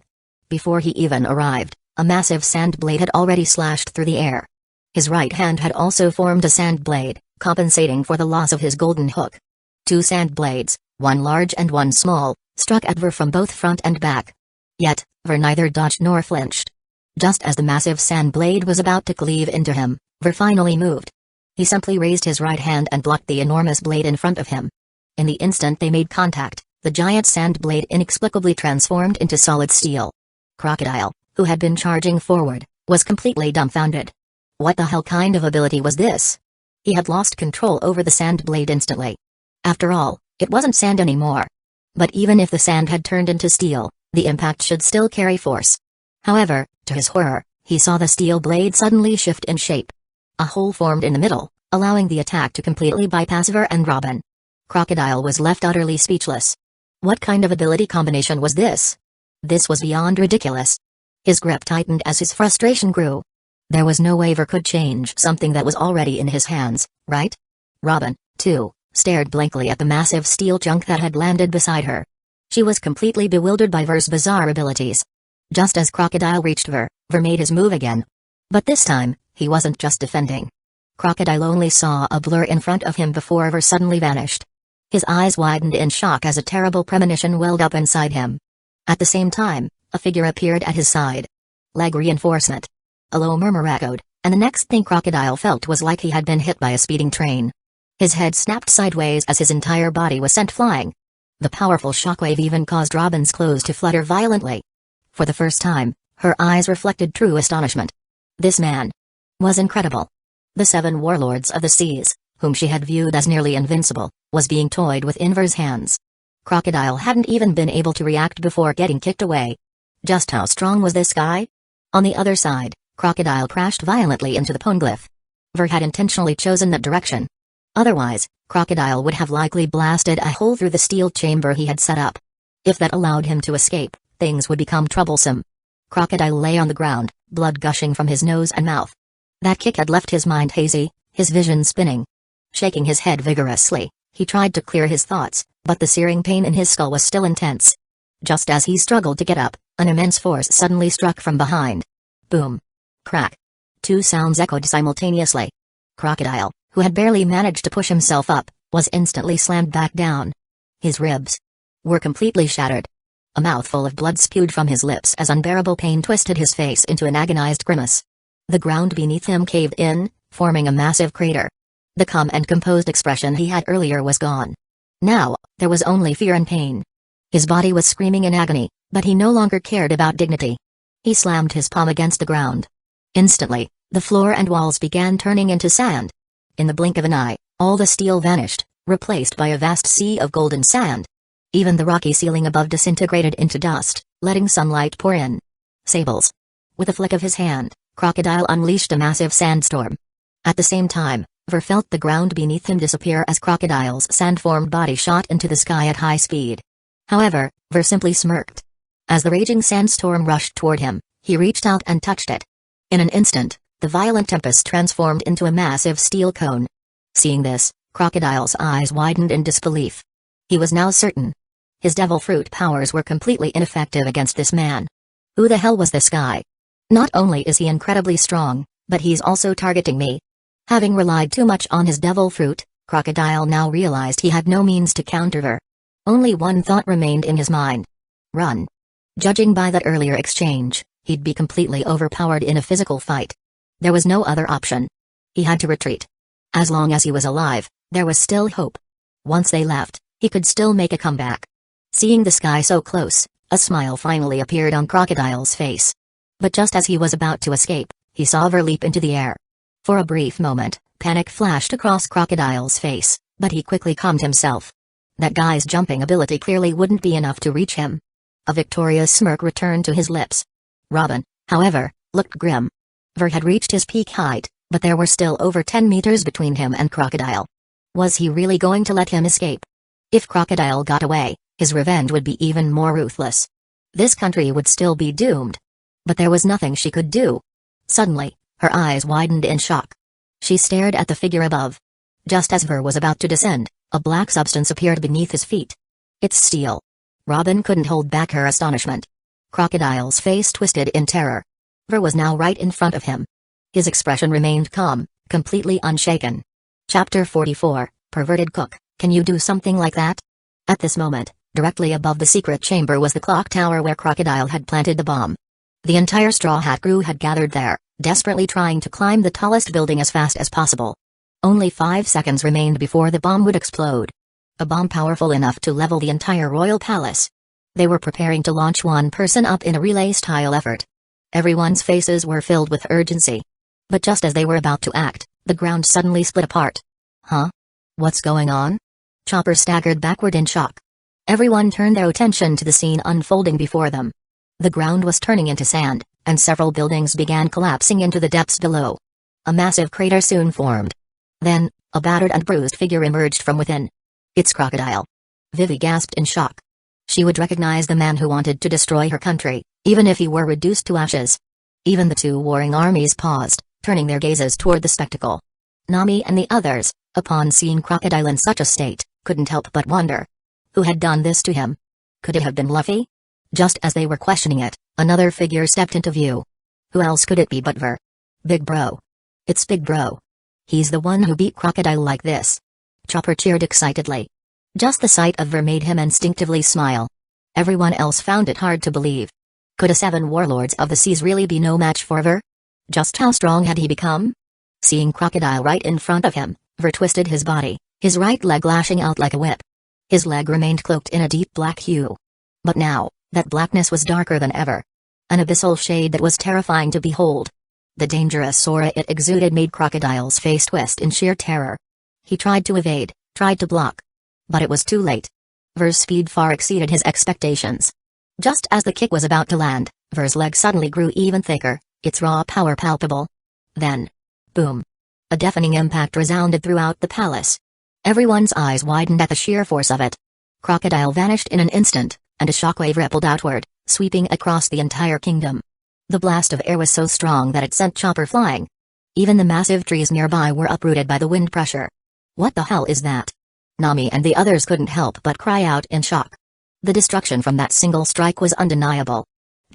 Before he even arrived, a massive sand blade had already slashed through the air. His right hand had also formed a sand blade, compensating for the loss of his golden hook. 2 sand blades, one large and one small, struck at Ver from both front and back. Yet, Ver neither dodged nor flinched. Just as the massive sand blade was about to cleave into him, Ver finally moved. He simply raised his right hand and blocked the enormous blade in front of him. In the instant they made contact, the giant sand blade inexplicably transformed into solid steel. Crocodile, who had been charging forward, was completely dumbfounded. What the hell kind of ability was this? He had lost control over the sand blade instantly. After all, it wasn't sand anymore. But even if the sand had turned into steel, the impact should still carry force. However, to his horror, he saw the steel blade suddenly shift in shape. A hole formed in the middle, allowing the attack to completely bypass Ver and Robin. Crocodile was left utterly speechless. What kind of ability combination was this? This was beyond ridiculous. His grip tightened as his frustration grew. There was no way Ver could change something that was already in his hands, right? Robin, too, stared blankly at the massive steel chunk that had landed beside her. She was completely bewildered by Ver's bizarre abilities. Just as Crocodile reached Ver, Ver made his move again. But this time, he wasn't just defending. Crocodile only saw a blur in front of him before Ver suddenly vanished. His eyes widened in shock as a terrible premonition welled up inside him. At the same time, a figure appeared at his side. Leg reinforcement. A low murmur echoed, and the next thing Crocodile felt was like he had been hit by a speeding train. His head snapped sideways as his entire body was sent flying. The powerful shockwave even caused Robin's clothes to flutter violently. For the first time, her eyes reflected true astonishment. This man was incredible. The 7 warlords of the seas, whom she had viewed as nearly invincible, was being toyed with in Ver's hands. Crocodile hadn't even been able to react before getting kicked away. Just how strong was this guy? On the other side, Crocodile crashed violently into the poneglyph. Ver had intentionally chosen that direction. Otherwise, Crocodile would have likely blasted a hole through the steel chamber he had set up. If that allowed him to escape, things would become troublesome. Crocodile lay on the ground, blood gushing from his nose and mouth. That kick had left his mind hazy, his vision spinning. Shaking his head vigorously, he tried to clear his thoughts, but the searing pain in his skull was still intense. Just as he struggled to get up, an immense force suddenly struck from behind. Boom. Crack. 2 sounds echoed simultaneously. Crocodile, who had barely managed to push himself up, was instantly slammed back down. His ribs were completely shattered. A mouthful of blood spewed from his lips as unbearable pain twisted his face into an agonized grimace. The ground beneath him caved in, forming a massive crater. The calm and composed expression he had earlier was gone. Now, there was only fear and pain. His body was screaming in agony, but he no longer cared about dignity. He slammed his palm against the ground. Instantly, the floor and walls began turning into sand. In the blink of an eye, all the steel vanished, replaced by a vast sea of golden sand. Even the rocky ceiling above disintegrated into dust, letting sunlight pour in. Sables. With a flick of his hand, Crocodile unleashed a massive sandstorm. At the same time, Ver felt the ground beneath him disappear as Crocodile's sand-formed body shot into the sky at high speed. However, Ver simply smirked. As the raging sandstorm rushed toward him, he reached out and touched it. In an instant, the violent tempest transformed into a massive steel cone. Seeing this, Crocodile's eyes widened in disbelief. He was now certain. His devil fruit powers were completely ineffective against this man. Who the hell was this guy? Not only is he incredibly strong, but he's also targeting me. Having relied too much on his devil fruit, Crocodile now realized he had no means to counter Ver. Only one thought remained in his mind. Run. Judging by that earlier exchange, he'd be completely overpowered in a physical fight. There was no other option. He had to retreat. As long as he was alive, there was still hope. Once they left, he could still make a comeback. Seeing the sky so close, a smile finally appeared on Crocodile's face. But just as he was about to escape, he saw Ver leap into the air. For a brief moment, panic flashed across Crocodile's face, but he quickly calmed himself. That guy's jumping ability clearly wouldn't be enough to reach him. A victorious smirk returned to his lips. Robin, however, looked grim. Ver had reached his peak height, but there were still over 10 meters between him and Crocodile. Was he really going to let him escape? If Crocodile got away, his revenge would be even more ruthless. This country would still be doomed. But there was nothing she could do. Suddenly, her eyes widened in shock. She stared at the figure above. Just as Ver was about to descend, a black substance appeared beneath his feet. It's steel. Robin couldn't hold back her astonishment. Crocodile's face twisted in terror. Ver was now right in front of him. His expression remained calm, completely unshaken. Chapter 44, Perverted Cook, can you do something like that? At this moment, directly above the secret chamber was the clock tower where Crocodile had planted the bomb. The entire Straw Hat crew had gathered there, desperately trying to climb the tallest building as fast as possible. Only 5 seconds remained before the bomb would explode. A bomb powerful enough to level the entire royal palace. They were preparing to launch one person up in a relay-style effort. Everyone's faces were filled with urgency. But just as they were about to act, the ground suddenly split apart. Huh? What's going on? Chopper staggered backward in shock. Everyone turned their attention to the scene unfolding before them. The ground was turning into sand, and several buildings began collapsing into the depths below. A massive crater soon formed. Then, a battered and bruised figure emerged from within. It's Crocodile. Vivi gasped in shock. She would recognize the man who wanted to destroy her country, even if he were reduced to ashes. Even the two warring armies paused, turning their gazes toward the spectacle. Nami and the others, upon seeing Crocodile in such a state, couldn't help but wonder. Who had done this to him? Could it have been Luffy? Just as they were questioning it, another figure stepped into view. Who else could it be but Ver? Big Bro. It's Big Bro. He's the one who beat Crocodile like this. Chopper cheered excitedly. Just the sight of Ver made him instinctively smile. Everyone else found it hard to believe. Could a 7 warlords of the seas really be no match for Ver? Just how strong had he become? Seeing Crocodile right in front of him, Ver twisted his body, his right leg lashing out like a whip. His leg remained cloaked in a deep black hue. But now, that blackness was darker than ever. An abyssal shade that was terrifying to behold. The dangerous aura it exuded made Crocodile's face twist in sheer terror. He tried to evade, tried to block. But it was too late. Ver's speed far exceeded his expectations. Just as the kick was about to land, Ver's leg suddenly grew even thicker, its raw power palpable. Then, boom. A deafening impact resounded throughout the palace. Everyone's eyes widened at the sheer force of it. Crocodile vanished in an instant, and a shockwave rippled outward, sweeping across the entire kingdom. The blast of air was so strong that it sent Chopper flying. Even the massive trees nearby were uprooted by the wind pressure. What the hell is that? Nami and the others couldn't help but cry out in shock. The destruction from that single strike was undeniable.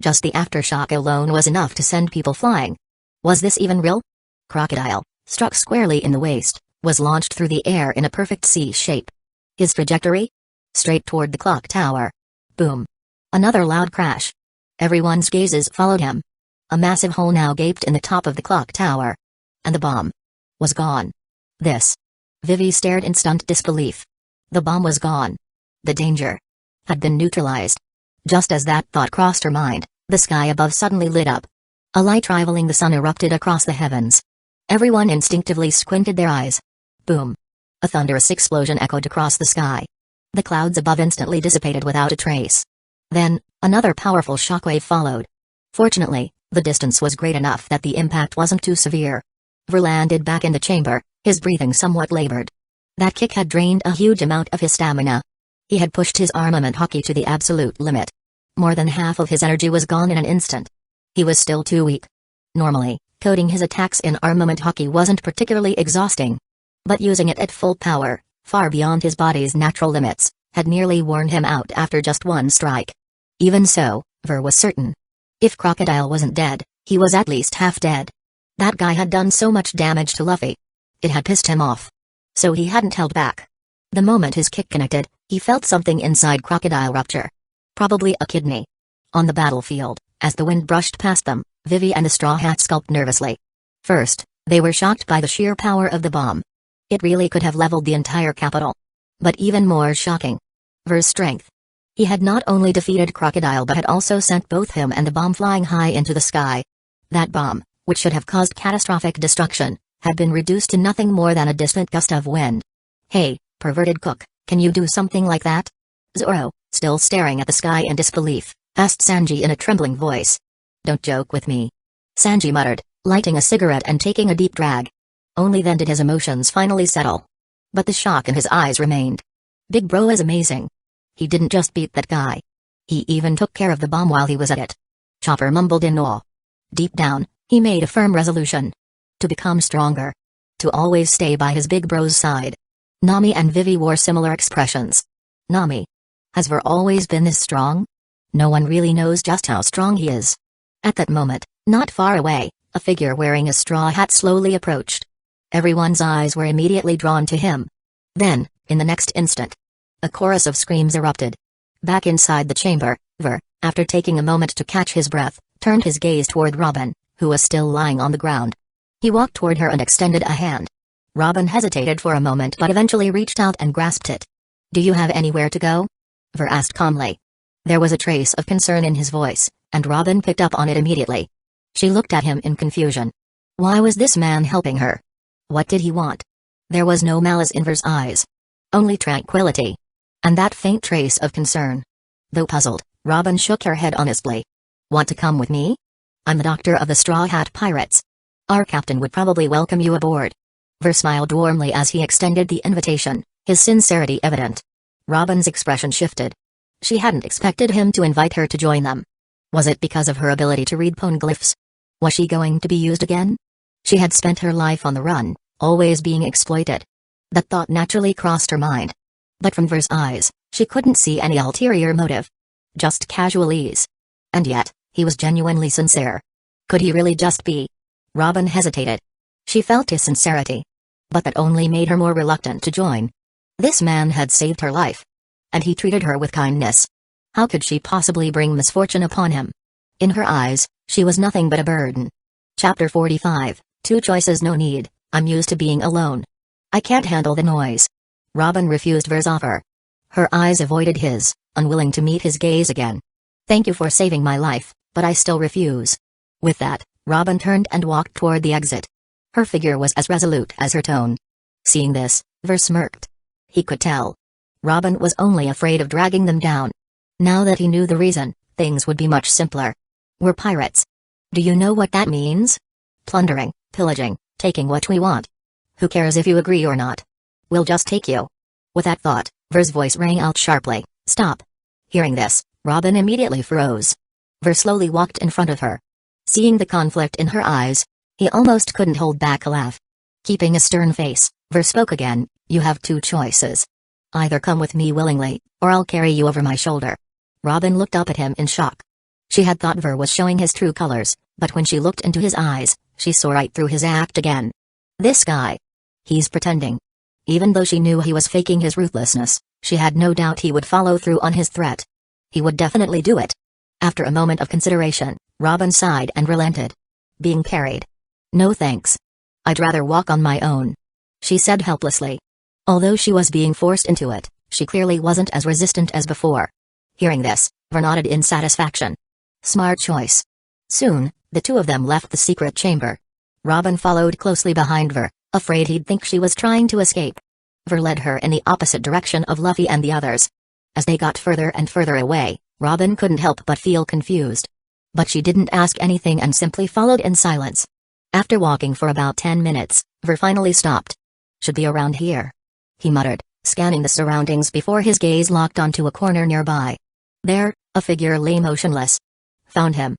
Just the aftershock alone was enough to send people flying. Was this even real? Crocodile, struck squarely in the waist, was launched through the air in a perfect C shape. His trajectory? Straight toward the clock tower. Boom. Another loud crash. Everyone's gazes followed him. A massive hole now gaped in the top of the clock tower. And the bomb was gone. This. Vivi stared in stunned disbelief. The bomb was gone. The danger had been neutralized. Just as that thought crossed her mind, the sky above suddenly lit up. A light rivaling the sun erupted across the heavens. Everyone instinctively squinted their eyes. Boom. A thunderous explosion echoed across the sky. The clouds above instantly dissipated without a trace. Then, another powerful shockwave followed. Fortunately, the distance was great enough that the impact wasn't too severe. Ver landed back in the chamber, his breathing somewhat labored. That kick had drained a huge amount of his stamina. He had pushed his armament hockey to the absolute limit. More than half of his energy was gone in an instant. He was still too weak. Normally, coding his attacks in armament hockey wasn't particularly exhausting. But using it at full power, far beyond his body's natural limits, had nearly worn him out after just one strike. Even so, Ver was certain. If Crocodile wasn't dead, he was at least half dead. That guy had done so much damage to Luffy. It had pissed him off. So he hadn't held back. The moment his kick connected, he felt something inside Crocodile rupture. Probably a kidney. On the battlefield, as the wind brushed past them, Vivi and the Straw Hat skulked nervously. First, they were shocked by the sheer power of the bomb. It really could have leveled the entire capital. But even more shocking, Ver's strength. He had not only defeated Crocodile but had also sent both him and the bomb flying high into the sky. That bomb, which should have caused catastrophic destruction, had been reduced to nothing more than a distant gust of wind. Hey, perverted cook, can you do something like that? Zoro, still staring at the sky in disbelief, asked Sanji in a trembling voice. Don't joke with me. Sanji muttered, lighting a cigarette and taking a deep drag. Only then did his emotions finally settle. But the shock in his eyes remained. Big Bro is amazing. He didn't just beat that guy. He even took care of the bomb while he was at it. Chopper mumbled in awe. Deep down, he made a firm resolution. To become stronger. To always stay by his big bro's side. Nami and Vivi wore similar expressions. Nami. Has Ver always been this strong? No one really knows just how strong he is. At that moment, not far away, a figure wearing a straw hat slowly approached. Everyone's eyes were immediately drawn to him. Then, in the next instant, a chorus of screams erupted. Back inside the chamber, Ver, after taking a moment to catch his breath, turned his gaze toward Robin, who was still lying on the ground. He walked toward her and extended a hand. Robin hesitated for a moment but eventually reached out and grasped it. Do you have anywhere to go? Ver asked calmly. There was a trace of concern in his voice, and Robin picked up on it immediately. She looked at him in confusion. Why was this man helping her? What did he want? There was no malice in Ver's eyes. Only tranquility. And that faint trace of concern. Though puzzled, Robin shook her head honestly. Want to come with me? I'm the doctor of the Straw Hat Pirates. Our captain would probably welcome you aboard. Ver smiled warmly as he extended the invitation, his sincerity evident. Robin's expression shifted. She hadn't expected him to invite her to join them. Was it because of her ability to read poneglyphs? Was she going to be used again? She had spent her life on the run, always being exploited. That thought naturally crossed her mind. But from Ver's eyes, she couldn't see any ulterior motive. Just casual ease. And yet, he was genuinely sincere. Could he really just be? Robin hesitated. She felt his sincerity. But that only made her more reluctant to join. This man had saved her life. And he treated her with kindness. How could she possibly bring misfortune upon him? In her eyes, she was nothing but a burden. Chapter 45, Two Choices No Need, I'm used to being alone. I can't handle the noise. Robin refused Ver's offer. Her eyes avoided his, unwilling to meet his gaze again. Thank you for saving my life, but I still refuse. With that, Robin turned and walked toward the exit. Her figure was as resolute as her tone. Seeing this, Ver smirked. He could tell. Robin was only afraid of dragging them down. Now that he knew the reason, things would be much simpler. We're pirates. Do you know what that means? Plundering, pillaging, taking what we want. Who cares if you agree or not? We'll just take you. With that thought, Ver's voice rang out sharply, stop. Hearing this, Robin immediately froze. Ver slowly walked in front of her. Seeing the conflict in her eyes, he almost couldn't hold back a laugh. Keeping a stern face, Ver spoke again, you have two choices. Either come with me willingly, or I'll carry you over my shoulder. Robin looked up at him in shock. She had thought Ver was showing his true colors, but when she looked into his eyes, she saw right through his act again. This guy. He's pretending. Even though she knew he was faking his ruthlessness, she had no doubt he would follow through on his threat. He would definitely do it. After a moment of consideration, Robin sighed and relented. Being carried? No thanks. I'd rather walk on my own, she said helplessly. Although she was being forced into it, she clearly wasn't as resistant as before. Hearing this, Ver nodded in satisfaction. Smart choice. Soon, the two of them left the secret chamber. Robin followed closely behind Ver, afraid he'd think she was trying to escape. Ver led her in the opposite direction of Luffy and the others. As they got further and further away, Robin couldn't help but feel confused. But she didn't ask anything and simply followed in silence. After walking for about 10 minutes, Ver finally stopped. Should be around here, he muttered, scanning the surroundings before his gaze locked onto a corner nearby. There, a figure lay motionless. Found him.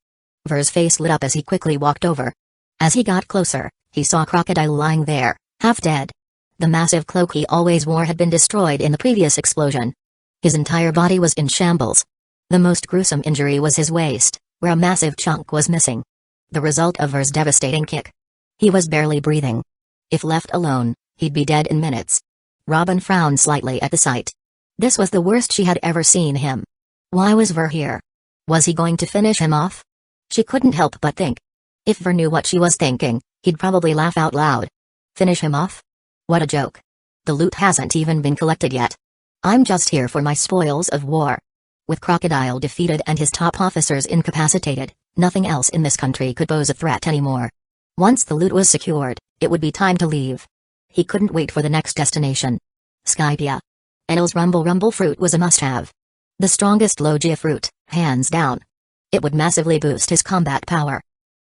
Ver's face lit up as he quickly walked over. As he got closer, he saw Crocodile lying there, half dead. The massive cloak he always wore had been destroyed in the previous explosion. His entire body was in shambles. The most gruesome injury was his waist, where a massive chunk was missing. The result of Ver's devastating kick. He was barely breathing. If left alone, he'd be dead in minutes. Robin frowned slightly at the sight. This was the worst she had ever seen him. Why was Ver here? Was he going to finish him off? She couldn't help but think. If Ver knew what she was thinking, he'd probably laugh out loud. Finish him off? What a joke. The loot hasn't even been collected yet. I'm just here for my spoils of war. With Crocodile defeated and his top officers incapacitated, nothing else in this country could pose a threat anymore. Once the loot was secured, it would be time to leave. He couldn't wait for the next destination. Skypia. Enel's rumble fruit was a must-have. The strongest Logia fruit, hands down. It would massively boost his combat power.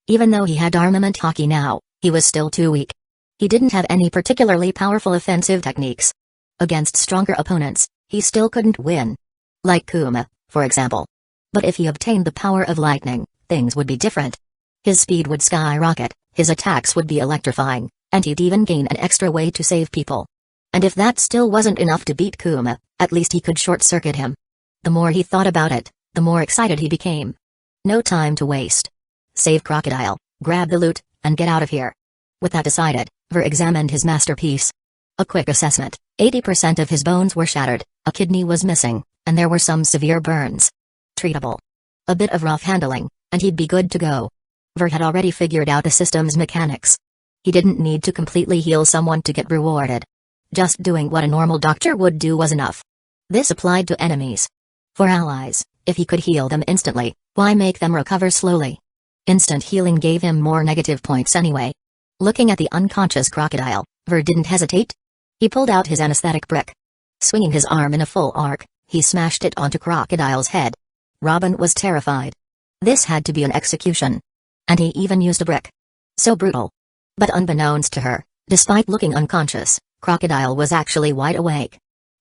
Even though he had armament hockey now, he was still too weak. He didn't have any particularly powerful offensive techniques. Against stronger opponents, he still couldn't win. Like Kuma, for example. But if he obtained the power of lightning, things would be different. His speed would skyrocket, his attacks would be electrifying, and he'd even gain an extra way to save people. And if that still wasn't enough to beat Kuma, at least he could short-circuit him. The more he thought about it, the more excited he became. No time to waste. Save Crocodile, grab the loot, and get out of here. With that decided, Ver examined his masterpiece. A quick assessment, 80% of his bones were shattered, a kidney was missing, and there were some severe burns. Treatable. A bit of rough handling, and he'd be good to go. Ver had already figured out the system's mechanics. He didn't need to completely heal someone to get rewarded. Just doing what a normal doctor would do was enough. This applied to enemies. For allies, if he could heal them instantly, why make them recover slowly? Instant healing gave him more negative points anyway. Looking at the unconscious Crocodile, Ver didn't hesitate. He pulled out his anesthetic brick. Swinging his arm in a full arc, he smashed it onto Crocodile's head. Robin was terrified. This had to be an execution. And he even used a brick. So brutal. But unbeknownst to her, despite looking unconscious, Crocodile was actually wide awake.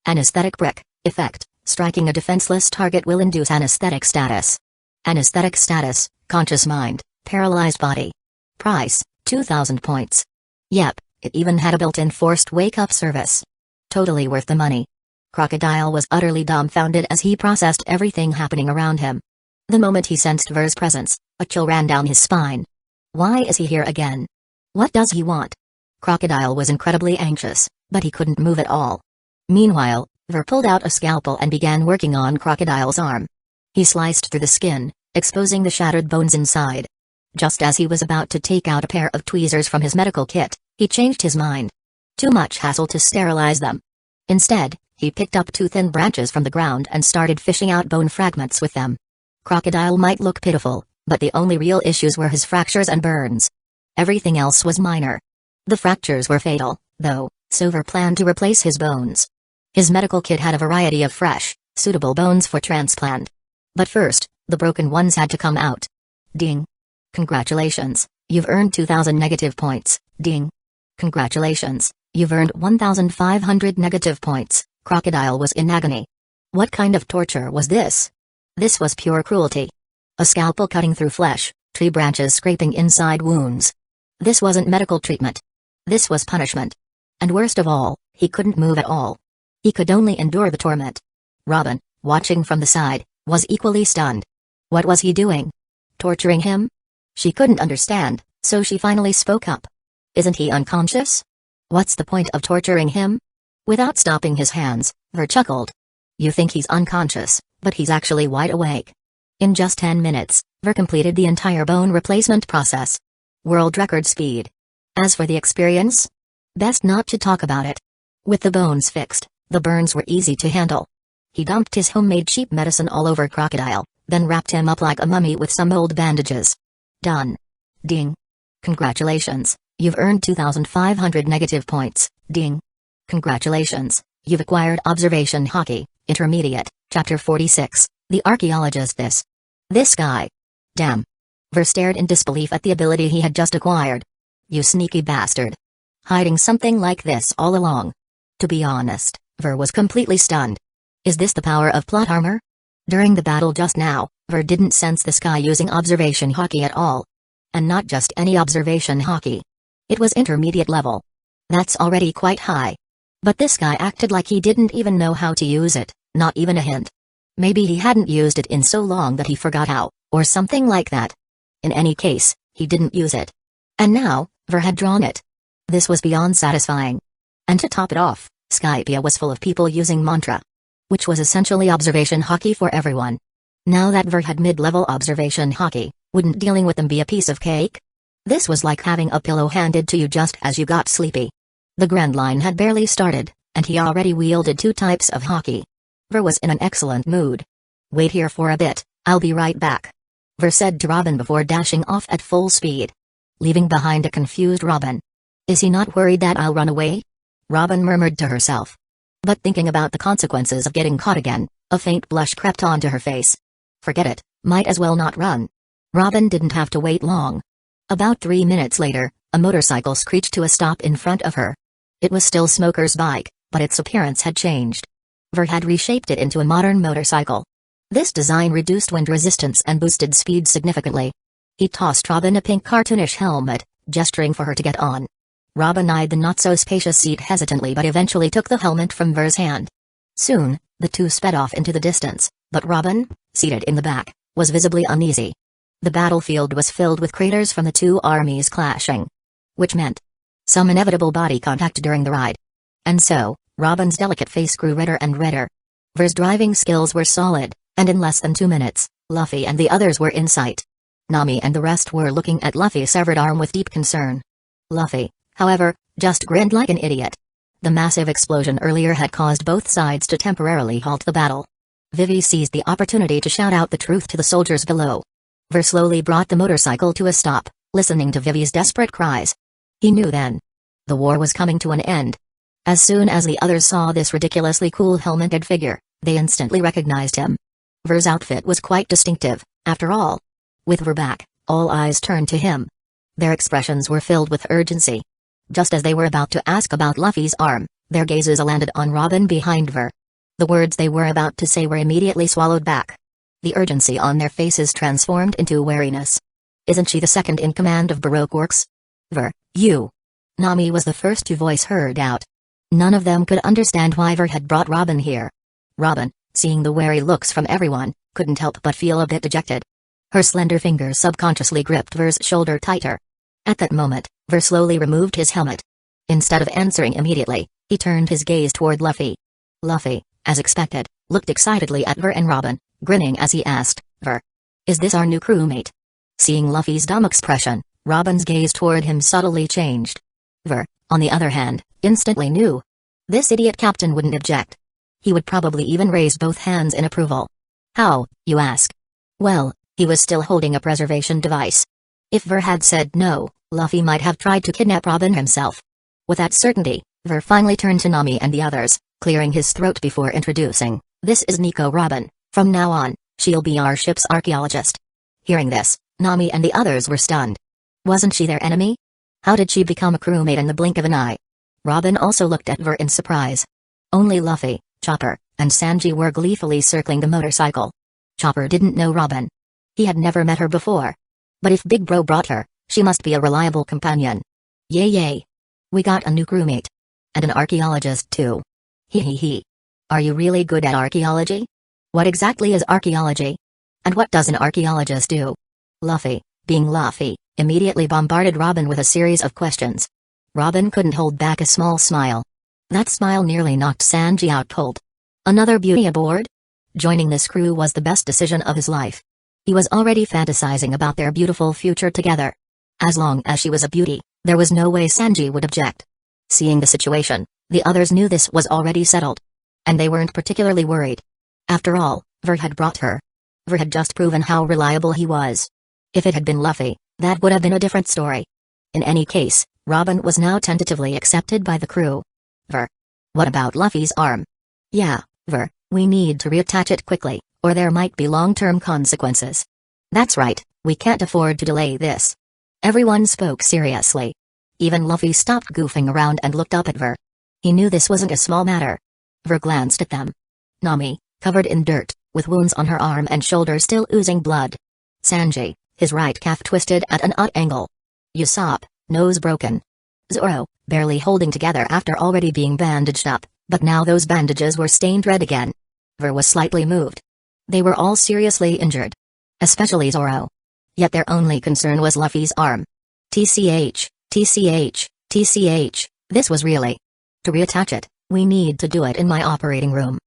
Anesthetic brick, effect, striking a defenseless target will induce anesthetic status. Anesthetic status, conscious mind, paralyzed body. Price, 2,000 points. Yep, it even had a built-in forced wake-up service. Totally worth the money. Crocodile was utterly dumbfounded as he processed everything happening around him. The moment he sensed Ver's presence, a chill ran down his spine. Why is he here again? What does he want? Crocodile was incredibly anxious, but he couldn't move at all. Meanwhile, Ver pulled out a scalpel and began working on Crocodile's arm. He sliced through the skin, exposing the shattered bones inside. Just as he was about to take out a pair of tweezers from his medical kit, he changed his mind. Too much hassle to sterilize them. Instead, he picked up two thin branches from the ground and started fishing out bone fragments with them. Crocodile might look pitiful, but the only real issues were his fractures and burns. Everything else was minor. The fractures were fatal, though, so Ver planned to replace his bones. His medical kit had a variety of fresh, suitable bones for transplant. But first, the broken ones had to come out. Ding. Congratulations, you've earned 2,000 negative points, ding. Congratulations, you've earned 1,500 negative points. Crocodile was in agony. What kind of torture was this? This was pure cruelty. A scalpel cutting through flesh, tree branches scraping inside wounds. This wasn't medical treatment. This was punishment. And worst of all, he couldn't move at all. He could only endure the torment. Robin, watching from the side, was equally stunned. What was he doing? Torturing him? She couldn't understand, so she finally spoke up. Isn't he unconscious? What's the point of torturing him? Without stopping his hands, Ver chuckled. You think he's unconscious, but he's actually wide awake. In just 10 minutes, Ver completed the entire bone replacement process. World record speed. As for the experience? Best not to talk about it. With the bones fixed, the burns were easy to handle. He dumped his homemade cheap medicine all over Crocodile, then wrapped him up like a mummy with some old bandages. Done. Ding. Congratulations, you've earned 2,500 negative points, ding. Congratulations, you've acquired Observation Hockey, Intermediate, Chapter 46, The Archaeologist This guy. Damn. Ver stared in disbelief at the ability he had just acquired. You sneaky bastard. Hiding something like this all along. To be honest, Ver was completely stunned. Is this the power of plot armor? During the battle just now, Ver didn't sense this guy using Observation Hockey at all. And not just any Observation Hockey. It was intermediate level. That's already quite high. But this guy acted like he didn't even know how to use it, not even a hint. Maybe he hadn't used it in so long that he forgot how, or something like that. In any case, he didn't use it. And now, Ver had drawn it. This was beyond satisfying. And to top it off, Skypia was full of people using mantra. Which was essentially Observation Hockey for everyone. Now that Ver had mid-level Observation Hockey, wouldn't dealing with them be a piece of cake? This was like having a pillow handed to you just as you got sleepy. The Grand Line had barely started, and he already wielded 2 types of hockey. Ver was in an excellent mood. Wait here for a bit, I'll be right back. Ver said to Robin before dashing off at full speed. Leaving behind a confused Robin. Is he not worried that I'll run away? Robin murmured to herself. But thinking about the consequences of getting caught again, a faint blush crept onto her face. Forget it, might as well not run. Robin didn't have to wait long. About 3 minutes later, a motorcycle screeched to a stop in front of her. It was still Smoker's bike, but its appearance had changed. Ver had reshaped it into a modern motorcycle. This design reduced wind resistance and boosted speed significantly. He tossed Robin a pink cartoonish helmet, gesturing for her to get on. Robin eyed the not-so-spacious seat hesitantly but eventually took the helmet from Ver's hand. Soon, the two sped off into the distance, but Robin, seated in the back, was visibly uneasy. The battlefield was filled with craters from the 2 armies clashing. Which meant some inevitable body contact during the ride. And so, Robin's delicate face grew redder and redder. Ver's driving skills were solid, and in less than 2 minutes, Luffy and the others were in sight. Nami and the rest were looking at Luffy's severed arm with deep concern. Luffy, however, just grinned like an idiot. The massive explosion earlier had caused both sides to temporarily halt the battle. Vivi seized the opportunity to shout out the truth to the soldiers below. Ver slowly brought the motorcycle to a stop, listening to Vivi's desperate cries. He knew then. The war was coming to an end. As soon as the others saw this ridiculously cool helmeted figure, they instantly recognized him. Ver's outfit was quite distinctive, after all. With Ver back, all eyes turned to him. Their expressions were filled with urgency. Just as they were about to ask about Luffy's arm, their gazes landed on Robin behind Ver. The words they were about to say were immediately swallowed back. The urgency on their faces transformed into wariness. Isn't she the second in command of Baroque Works? Ver, you. Nami was the first to voice her doubt. None of them could understand why Ver had brought Robin here. Robin, seeing the wary looks from everyone, couldn't help but feel a bit dejected. Her slender fingers subconsciously gripped Ver's shoulder tighter. At that moment, Ver slowly removed his helmet. Instead of answering immediately, he turned his gaze toward Luffy. Luffy, as expected, looked excitedly at Ver and Robin, grinning as he asked, Ver, is this our new crewmate? Seeing Luffy's dumb expression, Robin's gaze toward him subtly changed. Ver, on the other hand, instantly knew. This idiot captain wouldn't object. He would probably even raise both hands in approval. How, you ask? Well, he was still holding a preservation device. If Ver had said no, Luffy might have tried to kidnap Robin himself. With that certainty, Ver finally turned to Nami and the others, clearing his throat before introducing, this is Nico Robin, from now on, she'll be our ship's archaeologist. Hearing this, Nami and the others were stunned. Wasn't she their enemy? How did she become a crewmate in the blink of an eye? Robin also looked at Ver in surprise. Only Luffy, Chopper, and Sanji were gleefully circling the motorcycle. Chopper didn't know Robin. He had never met her before. But if Big Bro brought her, she must be a reliable companion. Yay yay. We got a new crewmate. And an archaeologist too. Hee hee hee. Are you really good at archaeology? What exactly is archaeology? And what does an archaeologist do? Luffy, being Luffy, immediately bombarded Robin with a series of questions. Robin couldn't hold back a small smile. That smile nearly knocked Sanji out cold. Another beauty aboard? Joining this crew was the best decision of his life. He was already fantasizing about their beautiful future together. As long as she was a beauty, there was no way Sanji would object. Seeing the situation, the others knew this was already settled. And they weren't particularly worried. After all, Ver had brought her. Ver had just proven how reliable he was. If it had been Luffy, that would have been a different story. In any case, Robin was now tentatively accepted by the crew. Ver. What about Luffy's arm? Yeah, Ver, we need to reattach it quickly, or there might be long-term consequences. That's right, we can't afford to delay this. Everyone spoke seriously. Even Luffy stopped goofing around and looked up at Ver. He knew this wasn't a small matter. Ver glanced at them. Nami, covered in dirt, with wounds on her arm and shoulder still oozing blood. Sanji, his right calf twisted at an odd angle. Usopp, nose broken. Zoro, barely holding together after already being bandaged up, but now those bandages were stained red again. Ver was slightly moved. They were all seriously injured. Especially Zoro. Yet their only concern was Luffy's arm. TCH, this was really. To reattach it, we need to do it in my operating room.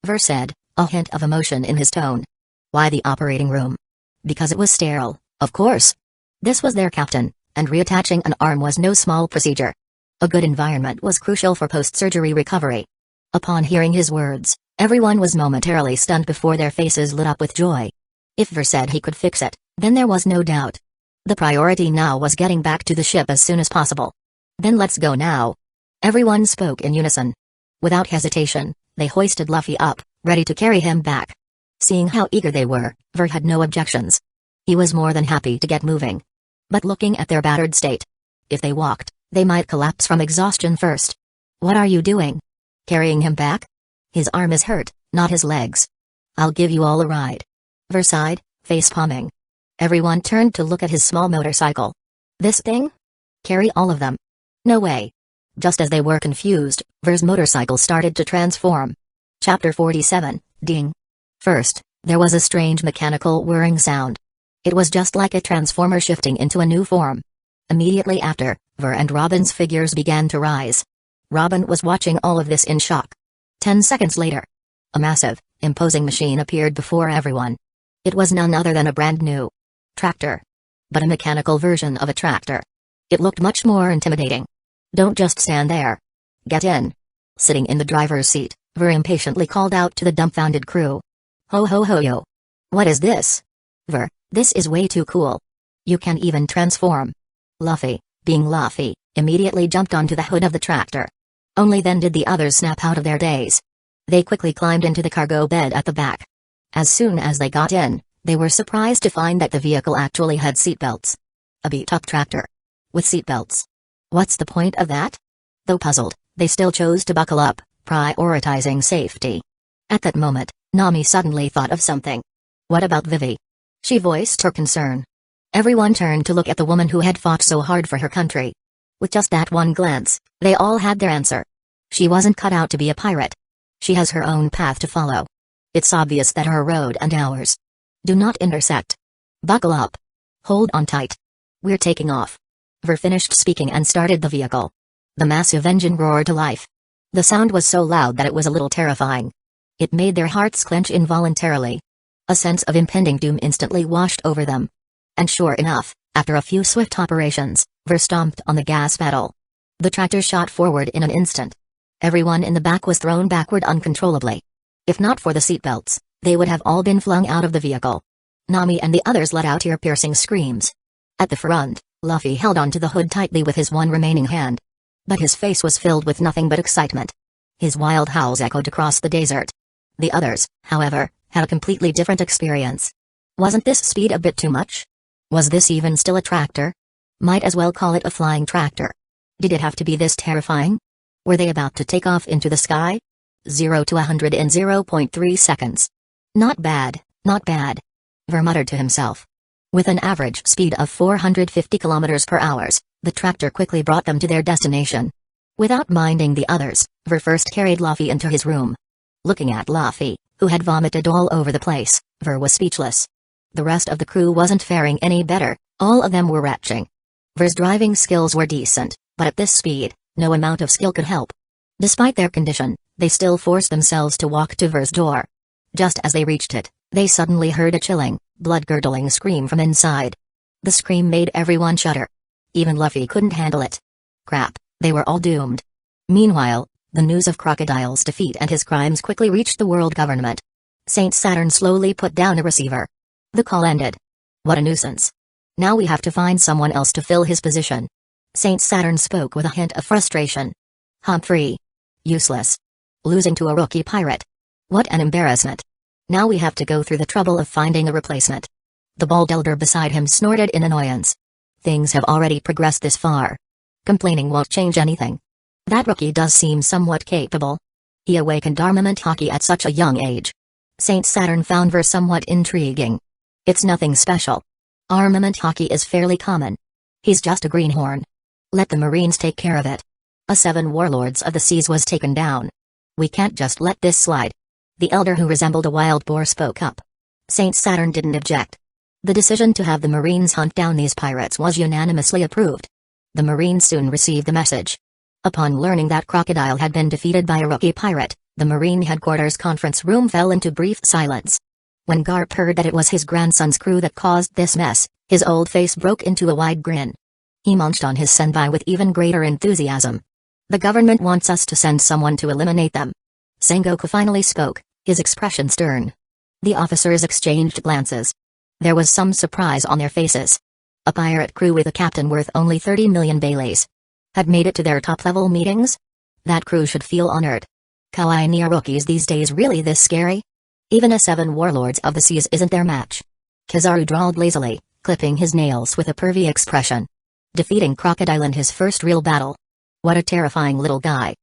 Ver said, a hint of emotion in his tone. Why the operating room? Because it was sterile, of course. This was their captain, and reattaching an arm was no small procedure. A good environment was crucial for post-surgery recovery. Upon hearing his words, everyone was momentarily stunned before their faces lit up with joy. If Ver said he could fix it, then there was no doubt. The priority now was getting back to the ship as soon as possible. Then let's go now. Everyone spoke in unison. Without hesitation, they hoisted Luffy up, ready to carry him back. Seeing how eager they were, Ver had no objections. He was more than happy to get moving. But looking at their battered state, if they walked, they might collapse from exhaustion first. What are you doing? Carrying him back? His arm is hurt, not his legs. I'll give you all a ride. Ver sighed, face palming. Everyone turned to look at his small motorcycle. This thing? Carry all of them? No way. Just as they were confused, Ver's motorcycle started to transform. Chapter 47, Ding. First, there was a strange mechanical whirring sound. It was just like a transformer shifting into a new form. Immediately after, Ver and Robin's figures began to rise. Robin was watching all of this in shock. 10 seconds later, a massive, imposing machine appeared before everyone. It was none other than a brand new tractor. But a mechanical version of a tractor. It looked much more intimidating. Don't just stand there. Get in. Sitting in the driver's seat, Ver impatiently called out to the dumbfounded crew. Ho ho ho yo. What is this? Ver, this is way too cool. You can even transform. Luffy, being Luffy, immediately jumped onto the hood of the tractor. Only then did the others snap out of their daze. They quickly climbed into the cargo bed at the back. As soon as they got in, they were surprised to find that the vehicle actually had seatbelts. A beat-up tractor. With seatbelts. What's the point of that? Though puzzled, they still chose to buckle up, prioritizing safety. At that moment, Nami suddenly thought of something. What about Vivi? She voiced her concern. Everyone turned to look at the woman who had fought so hard for her country. With just that one glance, they all had their answer. She wasn't cut out to be a pirate. She has her own path to follow. It's obvious that her road and ours do not intersect. Buckle up. Hold on tight. We're taking off. Ver finished speaking and started the vehicle. The massive engine roared to life. The sound was so loud that it was a little terrifying. It made their hearts clench involuntarily. A sense of impending doom instantly washed over them. And sure enough, after a few swift operations, Ver stomped on the gas pedal. The tractor shot forward in an instant. Everyone in the back was thrown backward uncontrollably. If not for the seatbelts, they would have all been flung out of the vehicle. Nami and the others let out ear-piercing screams. At the front, Luffy held onto the hood tightly with his one remaining hand. But his face was filled with nothing but excitement. His wild howls echoed across the desert. The others, however, had a completely different experience. Wasn't this speed a bit too much? Was this even still a tractor? Might as well call it a flying tractor. Did it have to be this terrifying? Were they about to take off into the sky? 0 to 100 in 0.3 seconds. Not bad, not bad. Ver muttered to himself. With an average speed of 450 kilometers per hour, the tractor quickly brought them to their destination. Without minding the others, Ver first carried Luffy into his room. Looking at Luffy, who had vomited all over the place, Ver was speechless. The rest of the crew wasn't faring any better, all of them were retching. Ver's driving skills were decent, But at this speed, no amount of skill could help. Despite their condition, they still forced themselves to walk to Ver's door. Just as they reached it, they suddenly heard a chilling, blood-curdling scream from inside. The scream made everyone shudder. Even Luffy couldn't handle it. Crap, they were all doomed. Meanwhile, the news of Crocodile's defeat and his crimes quickly reached the world government. Saint Saturn slowly put down a receiver. The call ended. What a nuisance. Now we have to find someone else to fill his position. Saint Saturn spoke with a hint of frustration. Humphrey. Useless. Losing to a rookie pirate. What an embarrassment. Now we have to go through the trouble of finding a replacement. The bald elder beside him snorted in annoyance. Things have already progressed this far. Complaining won't change anything. That rookie does seem somewhat capable. He awakened armament hockey at such a young age. Saint Saturn found Ver somewhat intriguing. It's nothing special. Armament hockey is fairly common. He's just a greenhorn. Let the Marines take care of it. A 7 warlords of the seas was taken down. We can't just let this slide. The elder who resembled a wild boar spoke up. Saint Saturn didn't object. The decision to have the Marines hunt down these pirates was unanimously approved. The Marines soon received the message. Upon learning that Crocodile had been defeated by a rookie pirate, the Marine headquarters conference room fell into brief silence. When Garp heard that it was his grandson's crew that caused this mess, his old face broke into a wide grin. He munched on his senpai with even greater enthusiasm. The government wants us to send someone to eliminate them. Sengoku finally spoke, his expression stern. The officers exchanged glances. There was some surprise on their faces. A pirate crew with a captain worth only 30 million Baileys had made it to their top-level meetings? That crew should feel honored. Kawaii are rookies these days really this scary? Even a 7 warlords of the seas isn't their match. Kizaru drawled lazily, clipping his nails with a pervy expression. Defeating Crocodile in his first real battle. What a terrifying little guy.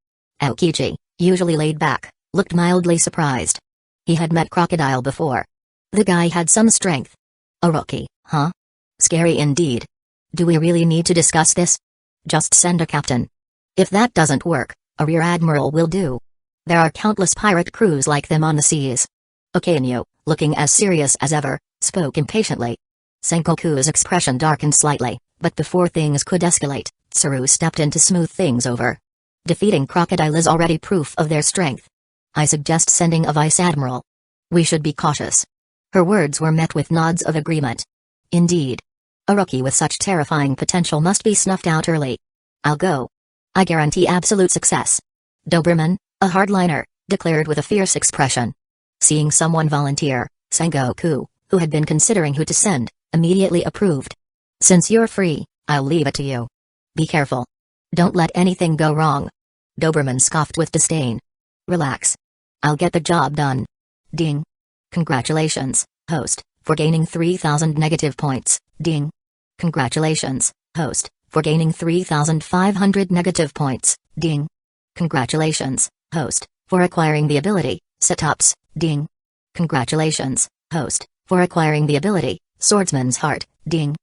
Aokiji, usually laid back, looked mildly surprised. He had met Crocodile before. The guy had some strength. A rookie, huh? Scary indeed. Do we really need to discuss this? Just send a captain. If that doesn't work, a rear admiral will do. There are countless pirate crews like them on the seas. Okainu, looking as serious as ever, spoke impatiently. Sengoku's expression darkened slightly, but before things could escalate, Tsuru stepped in to smooth things over. Defeating Crocodile is already proof of their strength. I suggest sending a vice admiral. We should be cautious. Her words were met with nods of agreement. Indeed. A rookie with such terrifying potential must be snuffed out early. I'll go. I guarantee absolute success. Doberman, a hardliner, declared with a fierce expression. Seeing someone volunteer, Sengoku, who had been considering who to send, immediately approved. Since you're free, I'll leave it to you. Be careful. Don't let anything go wrong. Doberman scoffed with disdain. Relax. I'll get the job done. Ding. Congratulations, host, for gaining 3,000 negative points. Ding. Congratulations, host, for gaining 3,500 negative points. Ding. Congratulations, host, for acquiring the ability, sit-ups. Ding. Congratulations, host, for acquiring the ability, Swordsman's Heart. Ding.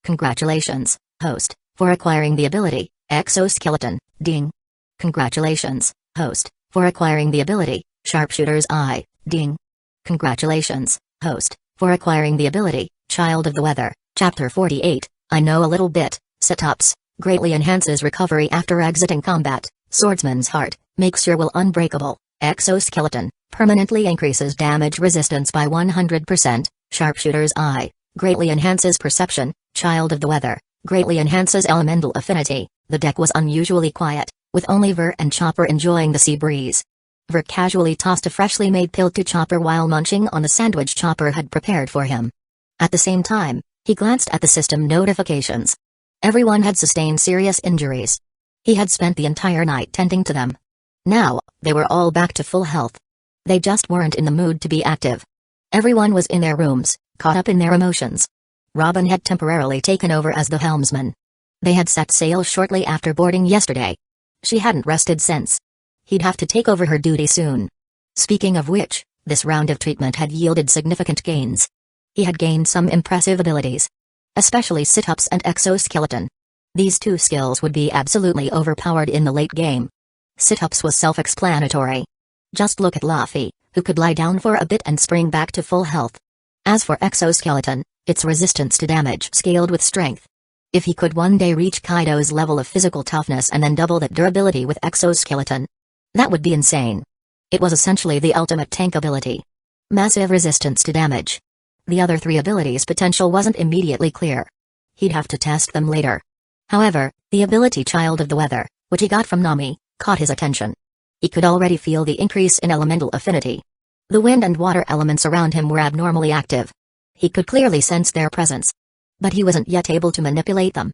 Congratulations, host, for acquiring the ability, Exoskeleton. Ding. Congratulations, host, for acquiring the ability, Sharpshooter's Eye. Ding. Congratulations, host, for acquiring the ability, Child of the Weather. Chapter 48, I know a little bit. Sit-ups, greatly enhances recovery after exiting combat. Swordsman's Heart, makes your will unbreakable. Exoskeleton, permanently increases damage resistance by 100%. Sharpshooter's Eye, greatly enhances perception. Child of the Weather, greatly enhances elemental affinity. The deck was unusually quiet, with only Ver and Chopper enjoying the sea breeze. Ver casually tossed a freshly made pill to Chopper while munching on the sandwich Chopper had prepared for him. At the same time, he glanced at the system notifications. Everyone had sustained serious injuries. He had spent the entire night tending to them. Now, they were all back to full health. They just weren't in the mood to be active. Everyone was in their rooms, caught up in their emotions. Robin had temporarily taken over as the helmsman. They had set sail shortly after boarding yesterday. She hadn't rested since. He'd have to take over her duty soon. Speaking of which, this round of treatment had yielded significant gains. He had gained some impressive abilities. Especially sit-ups and exoskeleton. These two skills would be absolutely overpowered in the late game. Sit-ups was self-explanatory. Just look at Luffy, who could lie down for a bit and spring back to full health. As for exoskeleton, its resistance to damage scaled with strength. If he could one day reach Kaido's level of physical toughness and then double that durability with exoskeleton, that would be insane. It was essentially the ultimate tank ability. Massive resistance to damage. The other three abilities' potential wasn't immediately clear. He'd have to test them later. However, the ability Child of the Weather, which he got from Nami, caught his attention. He could already feel the increase in elemental affinity. The wind and water elements around him were abnormally active. He could clearly sense their presence. But he wasn't yet able to manipulate them.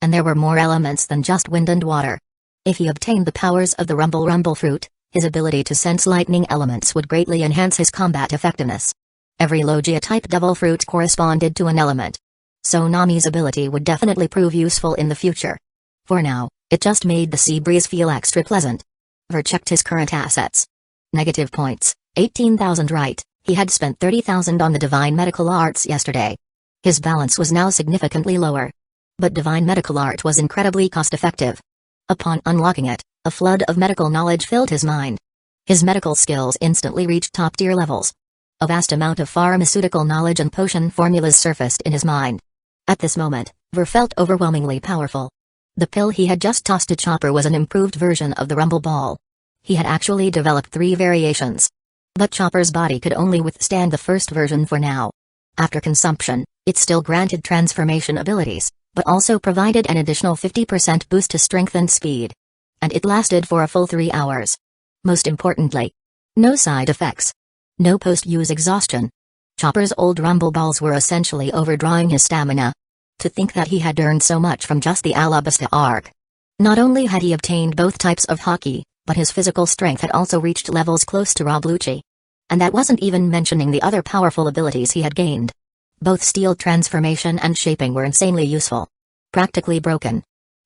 And there were more elements than just wind and water. If he obtained the powers of the Rumble fruit, his ability to sense lightning elements would greatly enhance his combat effectiveness. Every Logia-type devil fruit corresponded to an element. So Nami's ability would definitely prove useful in the future. For now, it just made the sea breeze feel extra pleasant. Ver checked his current assets. Negative points, 18,000 right, he had spent 30,000 on the Divine Medical Arts yesterday. His balance was now significantly lower. But Divine Medical Art was incredibly cost-effective. Upon unlocking it, a flood of medical knowledge filled his mind. His medical skills instantly reached top-tier levels. A vast amount of pharmaceutical knowledge and potion formulas surfaced in his mind. At this moment, Ver felt overwhelmingly powerful. The pill he had just tossed to Chopper was an improved version of the Rumble Ball. He had actually developed 3 variations. But Chopper's body could only withstand the first version for now. After consumption, it still granted transformation abilities, but also provided an additional 50% boost to strength and speed. And it lasted for a full 3 hours. Most importantly, no side effects. No post-use exhaustion. Chopper's old Rumble Balls were essentially overdrawing his stamina. To think that he had earned so much from just the Alabasta arc. Not only had he obtained both types of hockey, but his physical strength had also reached levels close to Rob Lucci. And that wasn't even mentioning the other powerful abilities he had gained. Both steel transformation and shaping were insanely useful. Practically broken.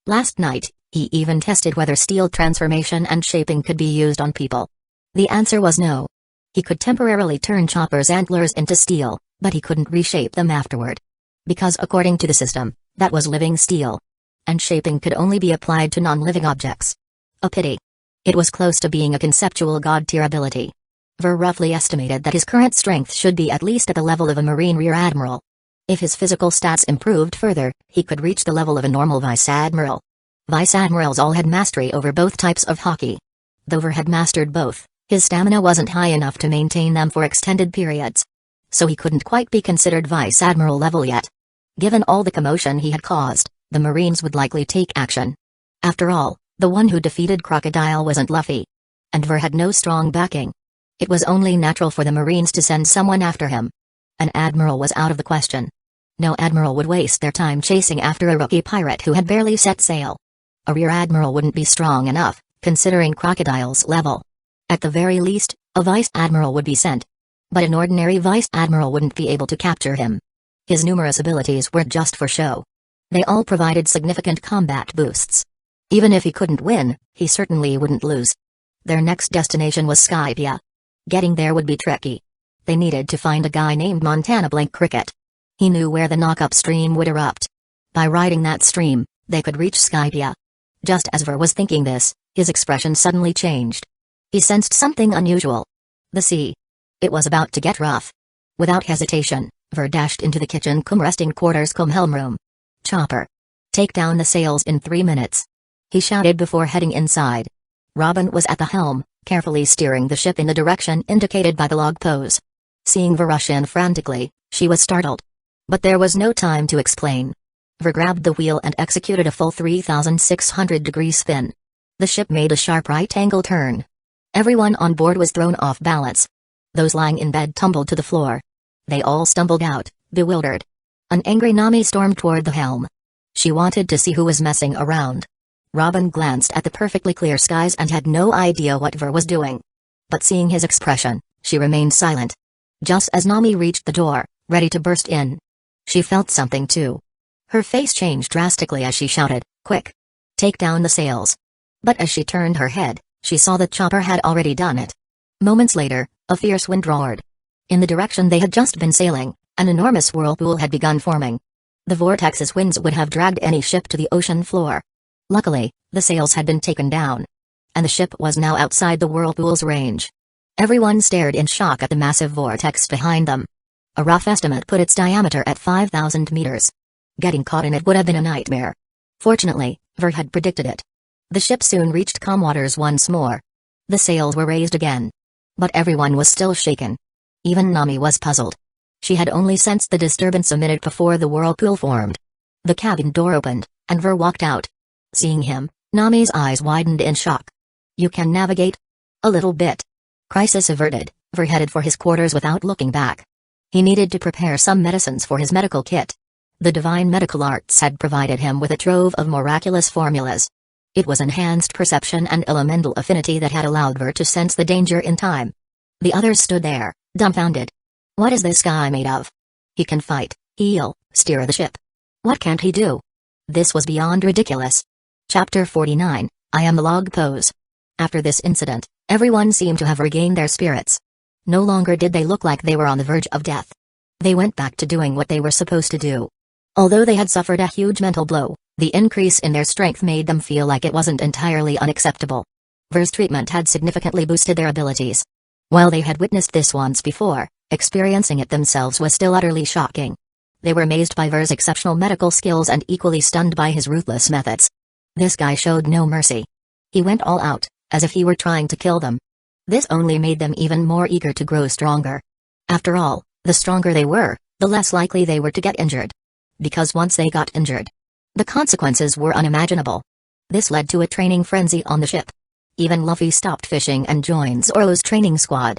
Last night, he even tested whether steel transformation and shaping could be used on people. The answer was no. He could temporarily turn Chopper's antlers into steel, but he couldn't reshape them afterward. Because according to the system, that was living steel. And shaping could only be applied to non-living objects. A pity. It was close to being a conceptual god-tier ability. Ver roughly estimated that his current strength should be at least at the level of a Marine Rear Admiral. If his physical stats improved further, he could reach the level of a normal Vice Admiral. Vice Admirals all had mastery over both types of hockey. Though Ver had mastered both, his stamina wasn't high enough to maintain them for extended periods. So he couldn't quite be considered Vice Admiral level yet. Given all the commotion he had caused, the Marines would likely take action. After all, the one who defeated Crocodile wasn't Luffy. And Ver had no strong backing. It was only natural for the Marines to send someone after him. An admiral was out of the question. No admiral would waste their time chasing after a rookie pirate who had barely set sail. A rear admiral wouldn't be strong enough, considering Crocodile's level. At the very least, a vice admiral would be sent. But an ordinary vice admiral wouldn't be able to capture him. His numerous abilities were just for show. They all provided significant combat boosts. Even if he couldn't win, he certainly wouldn't lose. Their next destination was Skypia. Getting there would be tricky. They needed to find a guy named Montana Blank Cricket. He knew where the knock-up stream would erupt. By riding that stream, they could reach Skypia. Just as Ver was thinking this, his expression suddenly changed. He sensed something unusual. The sea. It was about to get rough. Without hesitation, Ver dashed into the kitchen resting quarters helm room. Chopper. Take down the sails in 3 minutes. He shouted before heading inside. Robin was at the helm, carefully steering the ship in the direction indicated by the log pose. Seeing Ver rush in frantically, she was startled. But there was no time to explain. Ver grabbed the wheel and executed a full 3,600-degree spin. The ship made a sharp right-angle turn. Everyone on board was thrown off balance. Those lying in bed tumbled to the floor. They all stumbled out, bewildered. An angry Nami stormed toward the helm. She wanted to see who was messing around. Robin glanced at the perfectly clear skies and had no idea what Ver was doing. But seeing his expression, she remained silent. Just as Nami reached the door, ready to burst in, she felt something too. Her face changed drastically as she shouted, "Quick! Take down the sails!" But as she turned her head, she saw that Chopper had already done it. Moments later, a fierce wind roared. In the direction they had just been sailing, an enormous whirlpool had begun forming. The vortex's winds would have dragged any ship to the ocean floor. Luckily, the sails had been taken down. And the ship was now outside the whirlpool's range. Everyone stared in shock at the massive vortex behind them. A rough estimate put its diameter at 5,000 meters. Getting caught in it would have been a nightmare. Fortunately, Ver had predicted it. The ship soon reached calm waters once more. The sails were raised again. But everyone was still shaken. Even Nami was puzzled. She had only sensed the disturbance a minute before the whirlpool formed. The cabin door opened, and Ver walked out. Seeing him, Nami's eyes widened in shock. "You can navigate?" "A little bit." Crisis averted, Ver headed for his quarters without looking back. He needed to prepare some medicines for his medical kit. The divine medical arts had provided him with a trove of miraculous formulas. It was enhanced perception and elemental affinity that had allowed Ver to sense the danger in time. The others stood there, dumbfounded. What is this guy made of? He can fight, heal, steer the ship. What can't he do? This was beyond ridiculous. Chapter 49, I am the log pose. After this incident, everyone seemed to have regained their spirits. No longer did they look like they were on the verge of death. They went back to doing what they were supposed to do. Although they had suffered a huge mental blow, the increase in their strength made them feel like it wasn't entirely unacceptable. Ver's treatment had significantly boosted their abilities. While they had witnessed this once before, experiencing it themselves was still utterly shocking. They were amazed by Ver's exceptional medical skills and equally stunned by his ruthless methods. This guy showed no mercy. He went all out, as if he were trying to kill them. This only made them even more eager to grow stronger. After all, the stronger they were, the less likely they were to get injured. Because once they got injured, the consequences were unimaginable. This led to a training frenzy on the ship. Even Luffy stopped fishing and joined Zoro's training squad.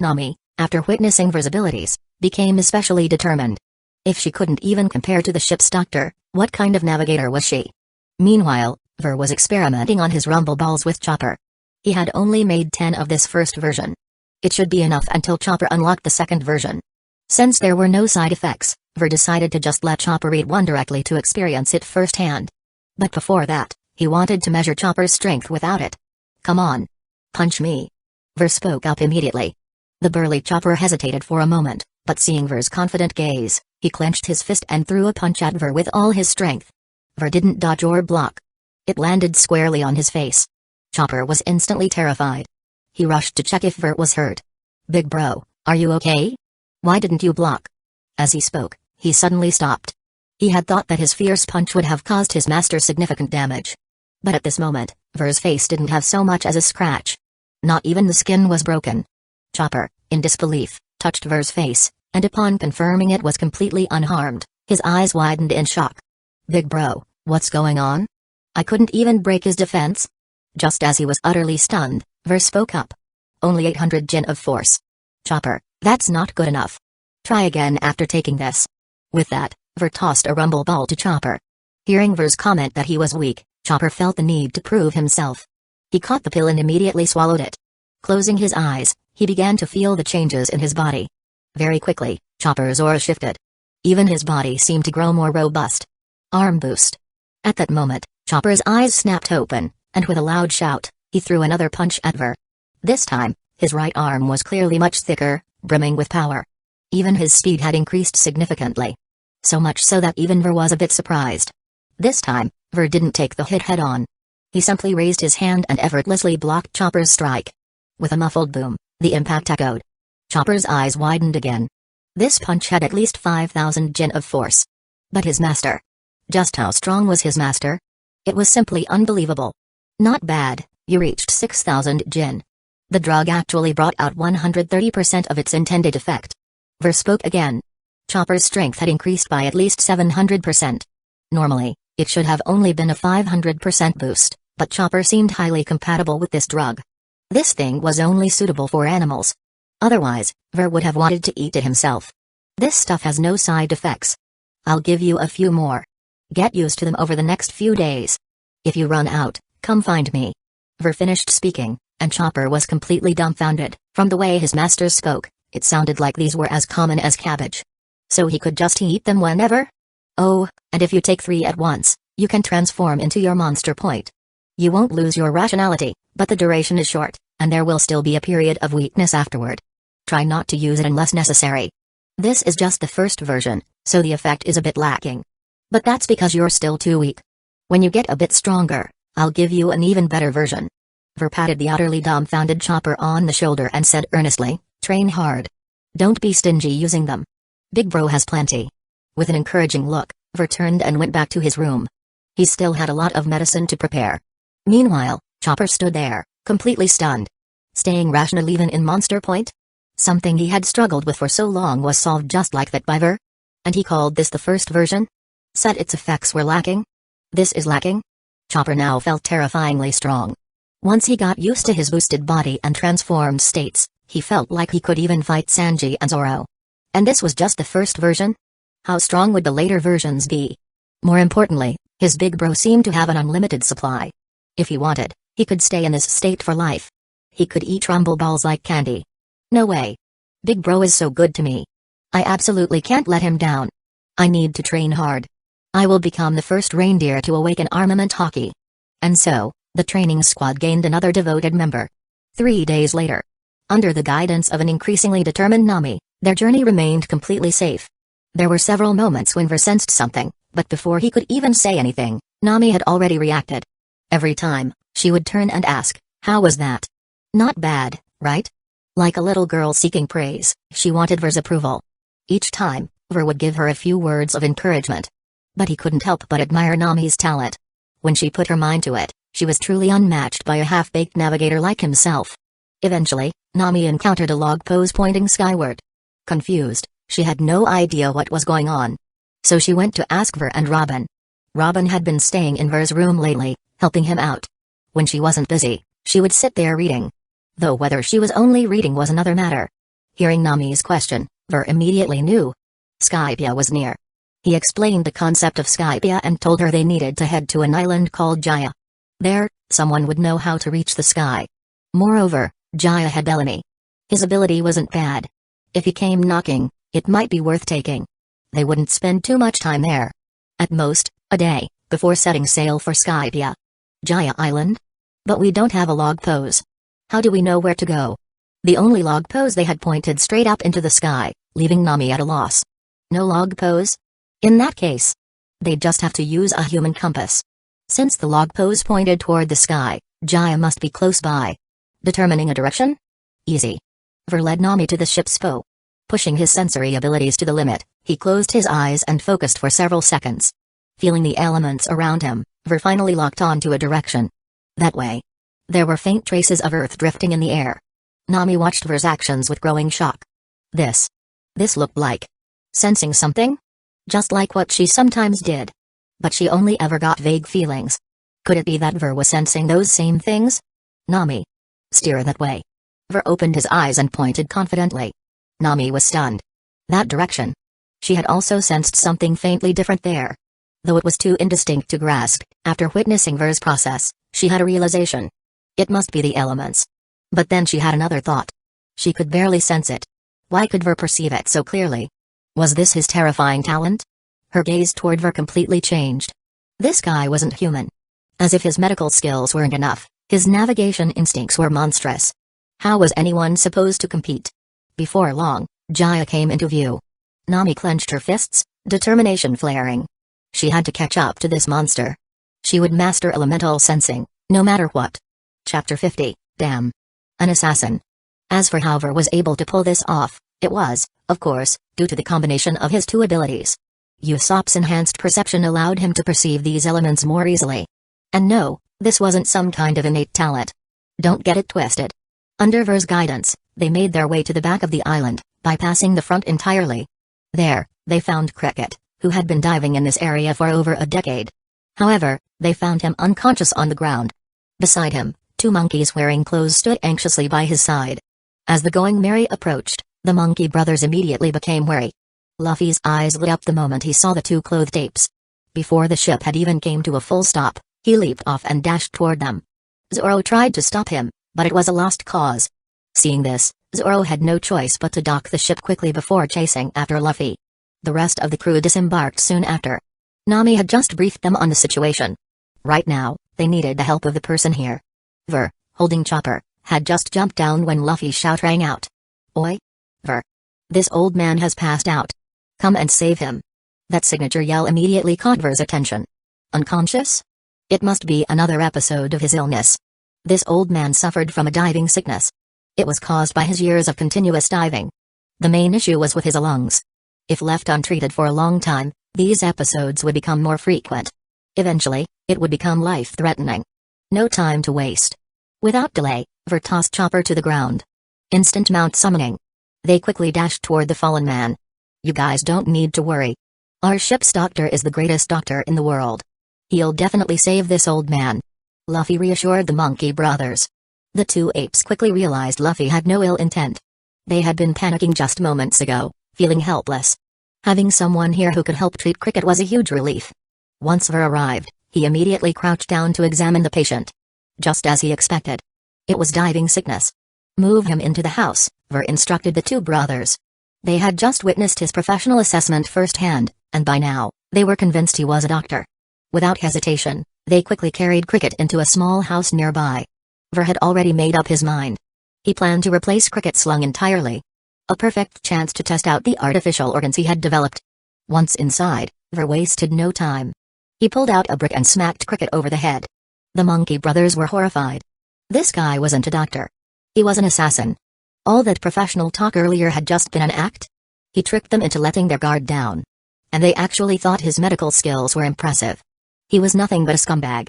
Nami, after witnessing Ver's abilities, became especially determined. If she couldn't even compare to the ship's doctor, what kind of navigator was she? Meanwhile, Ver was experimenting on his rumble balls with Chopper. He had only made 10 of this first version. It should be enough until Chopper unlocked the second version. Since there were no side effects, Ver decided to just let Chopper read one directly to experience it firsthand. But before that, he wanted to measure Chopper's strength without it. Come on. Punch me. Ver spoke up immediately. The burly Chopper hesitated for a moment, but seeing Ver's confident gaze, he clenched his fist and threw a punch at Ver with all his strength. Ver didn't dodge or block. It landed squarely on his face. Chopper was instantly terrified. He rushed to check if Ver was hurt. Big bro, are you okay? Why didn't you block? As he spoke, he suddenly stopped. He had thought that his fierce punch would have caused his master significant damage. But at this moment, Ver's face didn't have so much as a scratch. Not even the skin was broken. Chopper, in disbelief, touched Ver's face, and upon confirming it was completely unharmed, his eyes widened in shock. Big bro, what's going on? I couldn't even break his defense? Just as he was utterly stunned, Ver spoke up. Only 800 Jin of force. Chopper, that's not good enough. Try again after taking this. With that, Ver tossed a rumble ball to Chopper. Hearing Ver's comment that he was weak, Chopper felt the need to prove himself. He caught the pill and immediately swallowed it. Closing his eyes, he began to feel the changes in his body. Very quickly, Chopper's aura shifted. Even his body seemed to grow more robust. Arm boost. At that moment, Chopper's eyes snapped open, and with a loud shout, he threw another punch at Ver. This time, his right arm was clearly much thicker, brimming with power. Even his speed had increased significantly. So much so that even Ver was a bit surprised. This time, Ver didn't take the hit head-on. He simply raised his hand and effortlessly blocked Chopper's strike. With a muffled boom, the impact echoed. Chopper's eyes widened again. This punch had at least 5,000 Jin of force. But his master. Just how strong was his master? It was simply unbelievable. Not bad, you reached 6,000 Jin. The drug actually brought out 130% of its intended effect. Ver spoke again. Chopper's strength had increased by at least 700%. Normally, it should have only been a 500% boost, but Chopper seemed highly compatible with this drug. This thing was only suitable for animals. Otherwise, Ver would have wanted to eat it himself. This stuff has no side effects. I'll give you a few more. Get used to them over the next few days. If you run out, come find me. Ver finished speaking, and Chopper was completely dumbfounded. From the way his masters spoke, it sounded like these were as common as cabbage. So he could just eat them whenever? Oh, and if you take 3 at once, you can transform into your monster point. You won't lose your rationality, but the duration is short, and there will still be a period of weakness afterward. Try not to use it unless necessary. This is just the first version, so the effect is a bit lacking. But that's because you're still too weak. When you get a bit stronger, I'll give you an even better version. Ver patted the utterly dumbfounded Chopper on the shoulder and said earnestly, train hard. Don't be stingy using them. Big bro has plenty. With an encouraging look, Ver turned and went back to his room. He still had a lot of medicine to prepare. Meanwhile, Chopper stood there, completely stunned. Staying rational even in Monster Point? Something he had struggled with for so long was solved just like that by Ver? And he called this the first version? Said its effects were lacking? This is lacking? Chopper now felt terrifyingly strong. Once he got used to his boosted body and transformed states, he felt like he could even fight Sanji and Zoro. And this was just the first version? How strong would the later versions be? More importantly, his big bro seemed to have an unlimited supply. If he wanted, he could stay in this state for life. He could eat rumble balls like candy. No way. Big bro is so good to me. I absolutely can't let him down. I need to train hard. I will become the first reindeer to awaken armament hockey. And so, the training squad gained another devoted member. 3 days later, under the guidance of an increasingly determined Nami, their journey remained completely safe. There were several moments when Ver sensed something, but before he could even say anything, Nami had already reacted. Every time, she would turn and ask, "How was that?" Not bad, right? Like a little girl seeking praise, she wanted Ver's approval. Each time, Ver would give her a few words of encouragement. But he couldn't help but admire Nami's talent. When she put her mind to it, she was truly unmatched by a half-baked navigator like himself. Eventually, Nami encountered a log pose pointing skyward. Confused, she had no idea what was going on. So she went to ask Ver and Robin. Robin had been staying in Ver's room lately, helping him out. When she wasn't busy, she would sit there reading. Though whether she was only reading was another matter. Hearing Nami's question, Ver immediately knew. Skypiea was near. He explained the concept of Skypiea and told her they needed to head to an island called Jaya. There, someone would know how to reach the sky. Moreover, Jaya had Bellamy. His ability wasn't bad. If he came knocking, it might be worth taking. They wouldn't spend too much time there. At most, a day, before setting sail for Skypiea. Jaya Island? But we don't have a log pose. How do we know where to go? The only log pose they had pointed straight up into the sky, leaving Nami at a loss. No log pose? In that case, they'd just have to use a human compass. Since the log pose pointed toward the sky, Jaya must be close by. Determining a direction? Easy. Ver led Nami to the ship's foe. Pushing his sensory abilities to the limit, he closed his eyes and focused for several seconds. Feeling the elements around him, Ver finally locked on to a direction. That way. There were faint traces of earth drifting in the air. Nami watched Ver's actions with growing shock. This looked like sensing something? Just like what she sometimes did. But she only ever got vague feelings. Could it be that Ver was sensing those same things? Nami. Steer that way. Ver opened his eyes and pointed confidently. Nami was stunned. That direction. She had also sensed something faintly different there. Though it was too indistinct to grasp, after witnessing Ver's process, she had a realization. It must be the elements. But then she had another thought. She could barely sense it. Why could Ver perceive it so clearly? Was this his terrifying talent? Her gaze toward Ver completely changed. This guy wasn't human. As if his medical skills weren't enough, his navigation instincts were monstrous. How was anyone supposed to compete? Before long, Jaya came into view. Nami clenched her fists, determination flaring. She had to catch up to this monster. She would master elemental sensing, no matter what. Chapter 50, Damn. An assassin. As for how Ver was able to pull this off, it was, of course, due to the combination of his two abilities. Usopp's enhanced perception allowed him to perceive these elements more easily. And no, this wasn't some kind of innate talent. Don't get it twisted. Under Ver's guidance, they made their way to the back of the island, bypassing the front entirely. There, they found Cricket, who had been diving in this area for over a decade. However, they found him unconscious on the ground. Beside him, 2 monkeys wearing clothes stood anxiously by his side. As the Going Merry approached, the monkey brothers immediately became wary. Luffy's eyes lit up the moment he saw the 2 clothed apes. Before the ship had even came to a full stop, he leaped off and dashed toward them. Zoro tried to stop him, but it was a lost cause. Seeing this, Zoro had no choice but to dock the ship quickly before chasing after Luffy. The rest of the crew disembarked soon after. Nami had just briefed them on the situation. Right now, they needed the help of the person here. Ver, holding Chopper, had just jumped down when Luffy's shout rang out. Oi! Ver! This old man has passed out. Come and save him. That signature yell immediately caught Ver's attention. Unconscious? It must be another episode of his illness. This old man suffered from a diving sickness. It was caused by his years of continuous diving. The main issue was with his lungs. If left untreated for a long time, These episodes would become more frequent. Eventually, it would become life-threatening. No time to waste. Without delay, Ver tossed Chopper to the ground. Instant mount summoning. They quickly dashed toward the fallen man. You guys don't need to worry. Our ship's doctor is the greatest doctor in the world. He'll definitely save this old man. Luffy reassured the monkey brothers. The two apes quickly realized Luffy had no ill intent. They had been panicking just moments ago, feeling helpless. Having someone here who could help treat Cricket was a huge relief. Once Ver arrived, he immediately crouched down to examine the patient. Just as he expected. It was diving sickness. Move him into the house, Ver instructed the two brothers. They had just witnessed his professional assessment firsthand, and by now, they were convinced he was a doctor. Without hesitation, they quickly carried Cricket into a small house nearby. Ver had already made up his mind. He planned to replace Cricket's lung entirely. A perfect chance to test out the artificial organs he had developed. Once inside, Ver wasted no time. He pulled out a brick and smacked Cricket over the head. The monkey brothers were horrified. This guy wasn't a doctor. He was an assassin. All that professional talk earlier had just been an act. He tricked them into letting their guard down. And they actually thought his medical skills were impressive. He was nothing but a scumbag.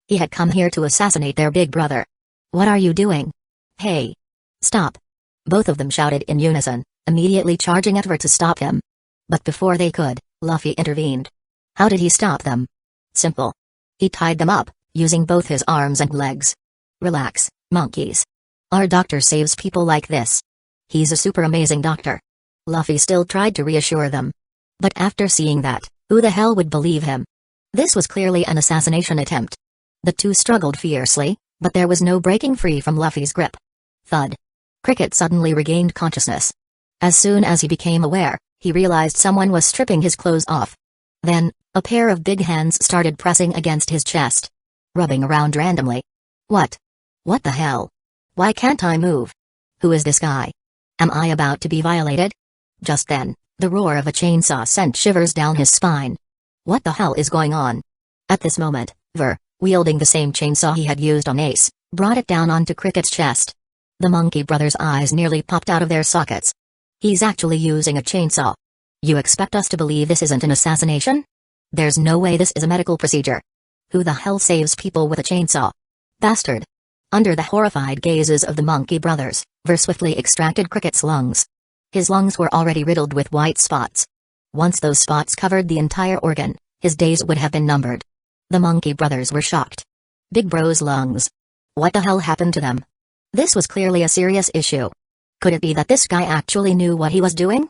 He had come here to assassinate their big brother. What are you doing? Hey! Stop! Both of them shouted in unison, immediately charging at Ver to stop him. But before they could, Luffy intervened. How did he stop them? Simple. He tied them up, using both his arms and legs. Relax, monkeys. Our doctor saves people like this. He's a super amazing doctor. Luffy still tried to reassure them. But after seeing that, who the hell would believe him? This was clearly an assassination attempt. The two struggled fiercely, but there was no breaking free from Luffy's grip. Thud. Cricket suddenly regained consciousness. As soon as he became aware, he realized someone was stripping his clothes off. Then, a pair of big hands started pressing against his chest. Rubbing around randomly. What? What the hell? Why can't I move? Who is this guy? Am I about to be violated? Just then, the roar of a chainsaw sent shivers down his spine. What the hell is going on? At this moment, Ver, wielding the same chainsaw he had used on Ace, brought it down onto Cricket's chest. The monkey brothers' eyes nearly popped out of their sockets. He's actually using a chainsaw. You expect us to believe this isn't an assassination? There's no way this is a medical procedure. Who the hell saves people with a chainsaw? Bastard. Under the horrified gazes of the monkey brothers, Ver swiftly extracted Cricket's lungs. His lungs were already riddled with white spots. Once those spots covered the entire organ, his days would have been numbered. The monkey brothers were shocked. Big Bro's lungs. What the hell happened to them? This was clearly a serious issue. Could it be that this guy actually knew what he was doing?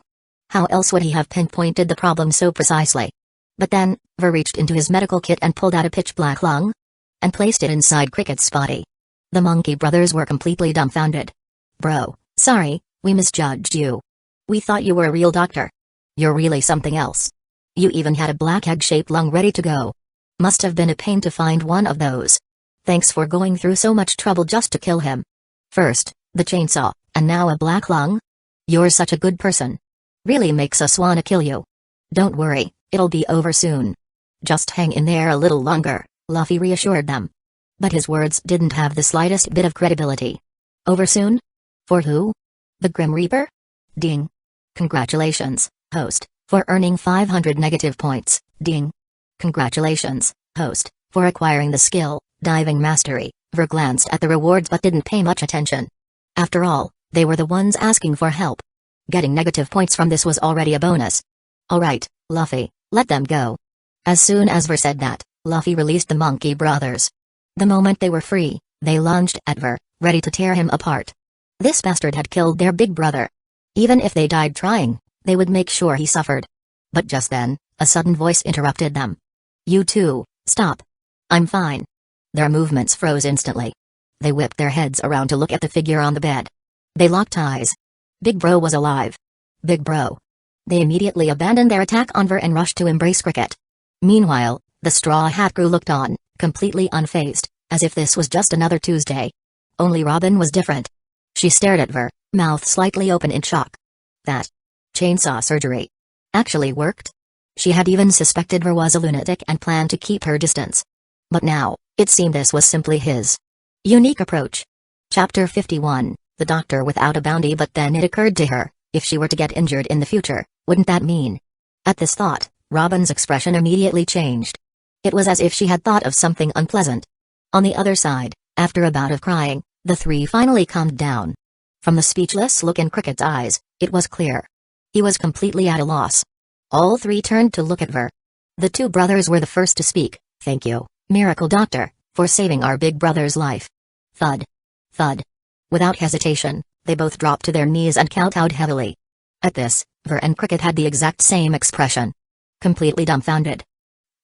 How else would he have pinpointed the problem so precisely? But then, Ver reached into his medical kit and pulled out a pitch-black lung. And placed it inside Cricket's body. The monkey brothers were completely dumbfounded. Bro, sorry, we misjudged you. We thought you were a real doctor. You're really something else. You even had a black egg-shaped lung ready to go. Must have been a pain to find one of those. Thanks for going through so much trouble just to kill him. First, the chainsaw, and now a black lung? You're such a good person. Really makes us wanna kill you. Don't worry, it'll be over soon. Just hang in there a little longer, Luffy reassured them. But his words didn't have the slightest bit of credibility. Over soon? For who? The Grim Reaper? Ding. Congratulations, host, for earning 500 negative points, ding. Congratulations, host, for acquiring the skill, Diving Mastery. Ver glanced at the rewards but didn't pay much attention. After all, they were the ones asking for help. Getting negative points from this was already a bonus. Alright, Luffy, let them go. As soon as Ver said that, Luffy released the monkey brothers. The moment they were free, they lunged at Ver, ready to tear him apart. This bastard had killed their big brother. Even if they died trying, they would make sure he suffered. But just then, a sudden voice interrupted them. You two, stop. I'm fine. Their movements froze instantly. They whipped their heads around to look at the figure on the bed. They locked eyes. Big Bro was alive. Big Bro. They immediately abandoned their attack on Ver and rushed to embrace Cricket. Meanwhile, the Straw Hat crew looked on, completely unfazed, as if this was just another Tuesday. Only Robin was different. She stared at Ver, mouth slightly open in shock. That chainsaw surgery actually worked? She had even suspected Ver was a lunatic and planned to keep her distance. But now, it seemed this was simply his unique approach. Chapter 51, The Doctor Without a Bounty. But then it occurred to her, if she were to get injured in the future, wouldn't that mean? At this thought, Robin's expression immediately changed. It was as if she had thought of something unpleasant. On the other side, after a bout of crying, the three finally calmed down. From the speechless look in Cricket's eyes, it was clear. He was completely at a loss. All three turned to look at Ver. The two brothers were the first to speak. "Thank you, Miracle Doctor, for saving our big brother's life." Thud. Thud. Without hesitation, they both dropped to their knees and kowtowed heavily. At this, Ver and Cricket had the exact same expression. Completely dumbfounded.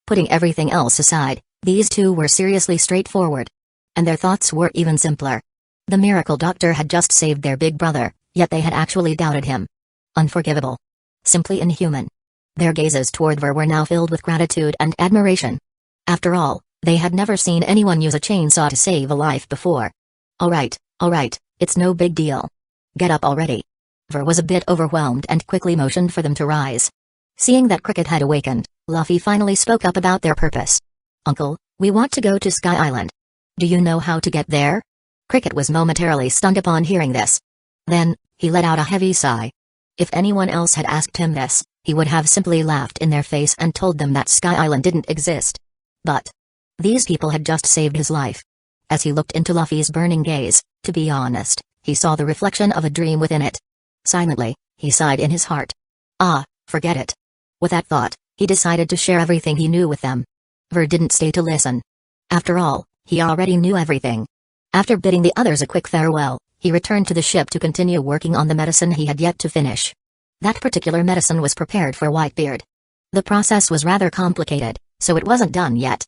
Putting everything else aside, these two were seriously straightforward. And their thoughts were even simpler. The Miracle Doctor had just saved their big brother, yet they had actually doubted him. Unforgivable. Simply inhuman. Their gazes toward Ver were now filled with gratitude and admiration. After all, they had never seen anyone use a chainsaw to save a life before. All right, it's no big deal. Get up already." Ver was a bit overwhelmed and quickly motioned for them to rise. Seeing that Cricket had awakened, Luffy finally spoke up about their purpose. "Uncle, we want to go to Sky Island. Do you know how to get there?" Cricket was momentarily stunned upon hearing this. Then, he let out a heavy sigh. If anyone else had asked him this, he would have simply laughed in their face and told them that Sky Island didn't exist. But these people had just saved his life. As he looked into Luffy's burning gaze, to be honest, he saw the reflection of a dream within it. Silently, he sighed in his heart. Forget it. With that thought, he decided to share everything he knew with them. Ver didn't stay to listen. After all, he already knew everything. After bidding the others a quick farewell, he returned to the ship to continue working on the medicine he had yet to finish. That particular medicine was prepared for Whitebeard. The process was rather complicated, so it wasn't done yet.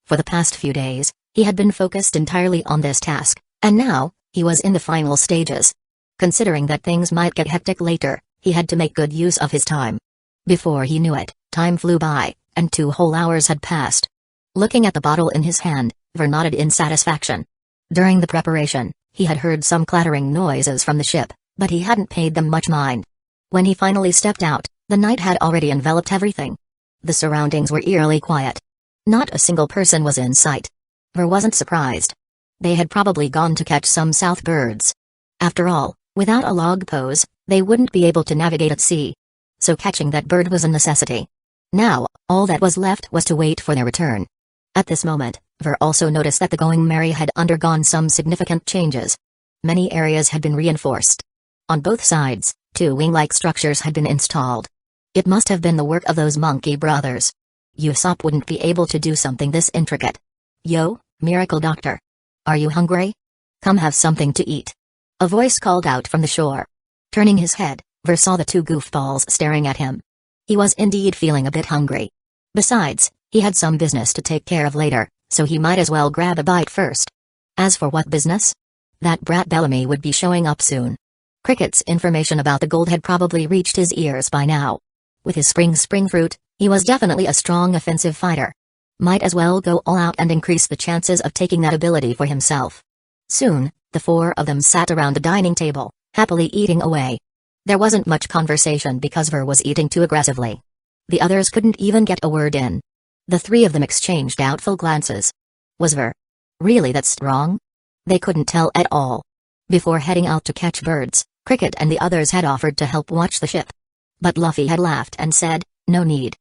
For the past few days, he had been focused entirely on this task, and now, he was in the final stages. Considering that things might get hectic later, he had to make good use of his time. Before he knew it, time flew by, and 2 whole hours had passed. Looking at the bottle in his hand, Ver nodded in satisfaction. During the preparation, he had heard some clattering noises from the ship, but he hadn't paid them much mind. When he finally stepped out, the night had already enveloped everything. The surroundings were eerily quiet. Not a single person was in sight. Ver wasn't surprised. They had probably gone to catch some south birds. After all, without a log pose, they wouldn't be able to navigate at sea. So catching that bird was a necessity. Now, all that was left was to wait for their return. At this moment, Ver also noticed that the Going Merry had undergone some significant changes. Many areas had been reinforced. On both sides, 2 wing-like structures had been installed. It must have been the work of those monkey brothers. Usopp wouldn't be able to do something this intricate. "Yo, Miracle Doctor. Are you hungry? Come have something to eat." A voice called out from the shore. Turning his head, Ver saw the 2 goofballs staring at him. He was indeed feeling a bit hungry. Besides, he had some business to take care of later, so he might as well grab a bite first. As for what business? That brat Bellamy would be showing up soon. Cricket's information about the gold had probably reached his ears by now. With his spring fruit, he was definitely a strong offensive fighter. Might as well go all out and increase the chances of taking that ability for himself. Soon, the 4 of them sat around the dining table, happily eating away. There wasn't much conversation because Ver was eating too aggressively. The others couldn't even get a word in. The 3 of them exchanged doubtful glances. Was Ver really that strong? They couldn't tell at all. Before heading out to catch birds, Cricket and the others had offered to help watch the ship. But Luffy had laughed and said, no need.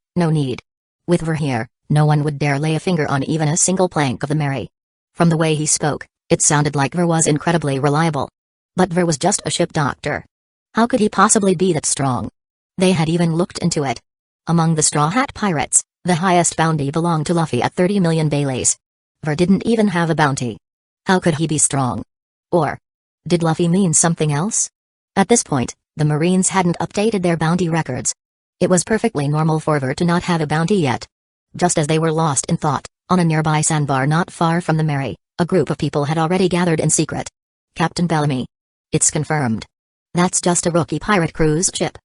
With Ver here, no one would dare lay a finger on even a single plank of the Merry. From the way he spoke, it sounded like Ver was incredibly reliable. But Ver was just a ship doctor. How could he possibly be that strong? They had even looked into it. Among the Straw Hat Pirates, the highest bounty belonged to Luffy at 30 million Baileys. Ver didn't even have a bounty. How could he be strong? Or did Luffy mean something else? At this point, the Marines hadn't updated their bounty records. It was perfectly normal for Ver to not have a bounty yet. Just as they were lost in thought, on a nearby sandbar not far from the Merry, a group of people had already gathered in secret. "Captain Bellamy. It's confirmed. That's just a rookie pirate cruise ship.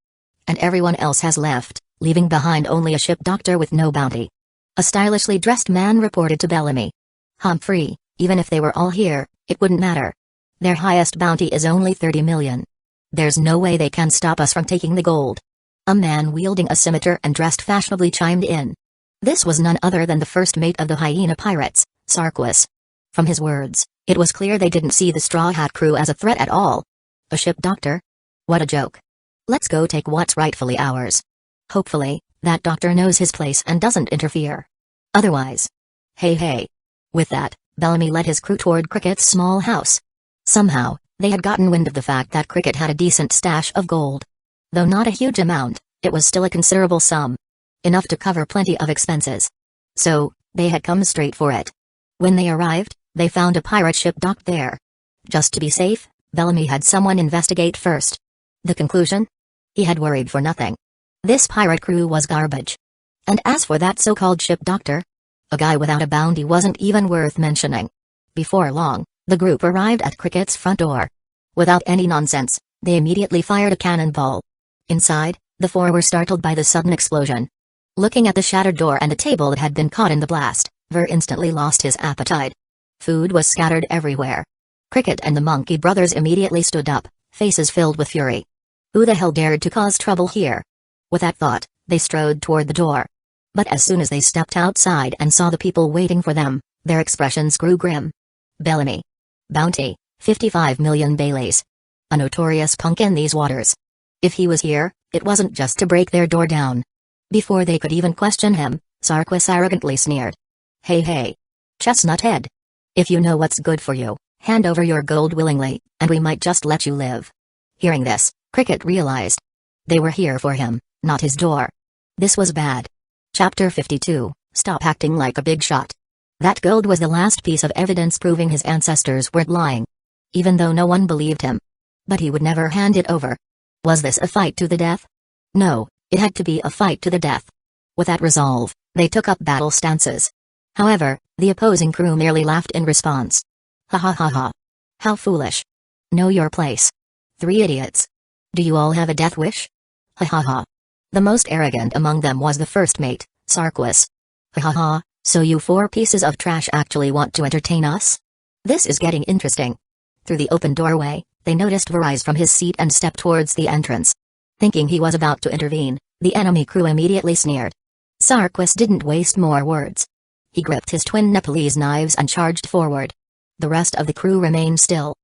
And everyone else has left, leaving behind only a ship doctor with no bounty." A stylishly dressed man reported to Bellamy. "Humphrey, even if they were all here, it wouldn't matter. Their highest bounty is only 30 million. There's no way they can stop us from taking the gold." A man wielding a scimitar and dressed fashionably chimed in. This was none other than the first mate of the hyena pirates, Sarquis. From his words, it was clear they didn't see the Straw Hat crew as a threat at all. A ship doctor? What a joke. Let's go take what's rightfully ours. Hopefully, That doctor knows his place and doesn't interfere. Otherwise. Hey hey. With that, Bellamy led his crew toward Cricket's small house. Somehow, they had gotten wind of the fact that Cricket had a decent stash of gold. Though not a huge amount, it was still a considerable sum. Enough to cover plenty of expenses. So, they had come straight for it. When they arrived, they found a pirate ship docked there. Just to be safe, Bellamy had someone investigate first. The conclusion? He had worried for nothing. This pirate crew was garbage. And as for that so-called ship doctor, a guy without a bounty wasn't even worth mentioning. Before long, the group arrived at Cricket's front door. Without any nonsense, they immediately fired a cannonball. Inside, the four were startled by the sudden explosion. Looking at the shattered door and the table that had been caught in the blast, Ver instantly lost his appetite. Food was scattered everywhere. Cricket and the monkey brothers immediately stood up, faces filled with fury. Who the hell dared to cause trouble here? With that thought, they strode toward the door. But as soon as they stepped outside and saw the people waiting for them, their expressions grew grim. Bellamy. Bounty, 55 million Baileys. A notorious punk in these waters. If he was here, it wasn't just to break their door down. Before they could even question him, Sarquis arrogantly sneered. Hey hey. Chestnut head. If you know what's good for you, hand over your gold willingly, and we might just let you live. Hearing this, Cricket realized. They were here for him, not his door. This was bad. Chapter 52, Stop acting like a big shot. That gold was the last piece of evidence proving his ancestors weren't lying. Even though no one believed him. But he would never hand it over. Was this a fight to the death? No, it had to be a fight to the death. With that resolve, they took up battle stances. However, the opposing crew merely laughed in response. Ha ha ha ha. How foolish. Know your place. 3 idiots. Do you all have a death wish? Ha ha ha. The most arrogant among them was the first mate, Sarquis. Ha ha ha, so you 4 pieces of trash actually want to entertain us? This is getting interesting. Through the open doorway, they noticed Ver rise from his seat and step towards the entrance. Thinking he was about to intervene, the enemy crew immediately sneered. Sarquis didn't waste more words. He gripped his twin Nepalese knives and charged forward. The rest of the crew remained still.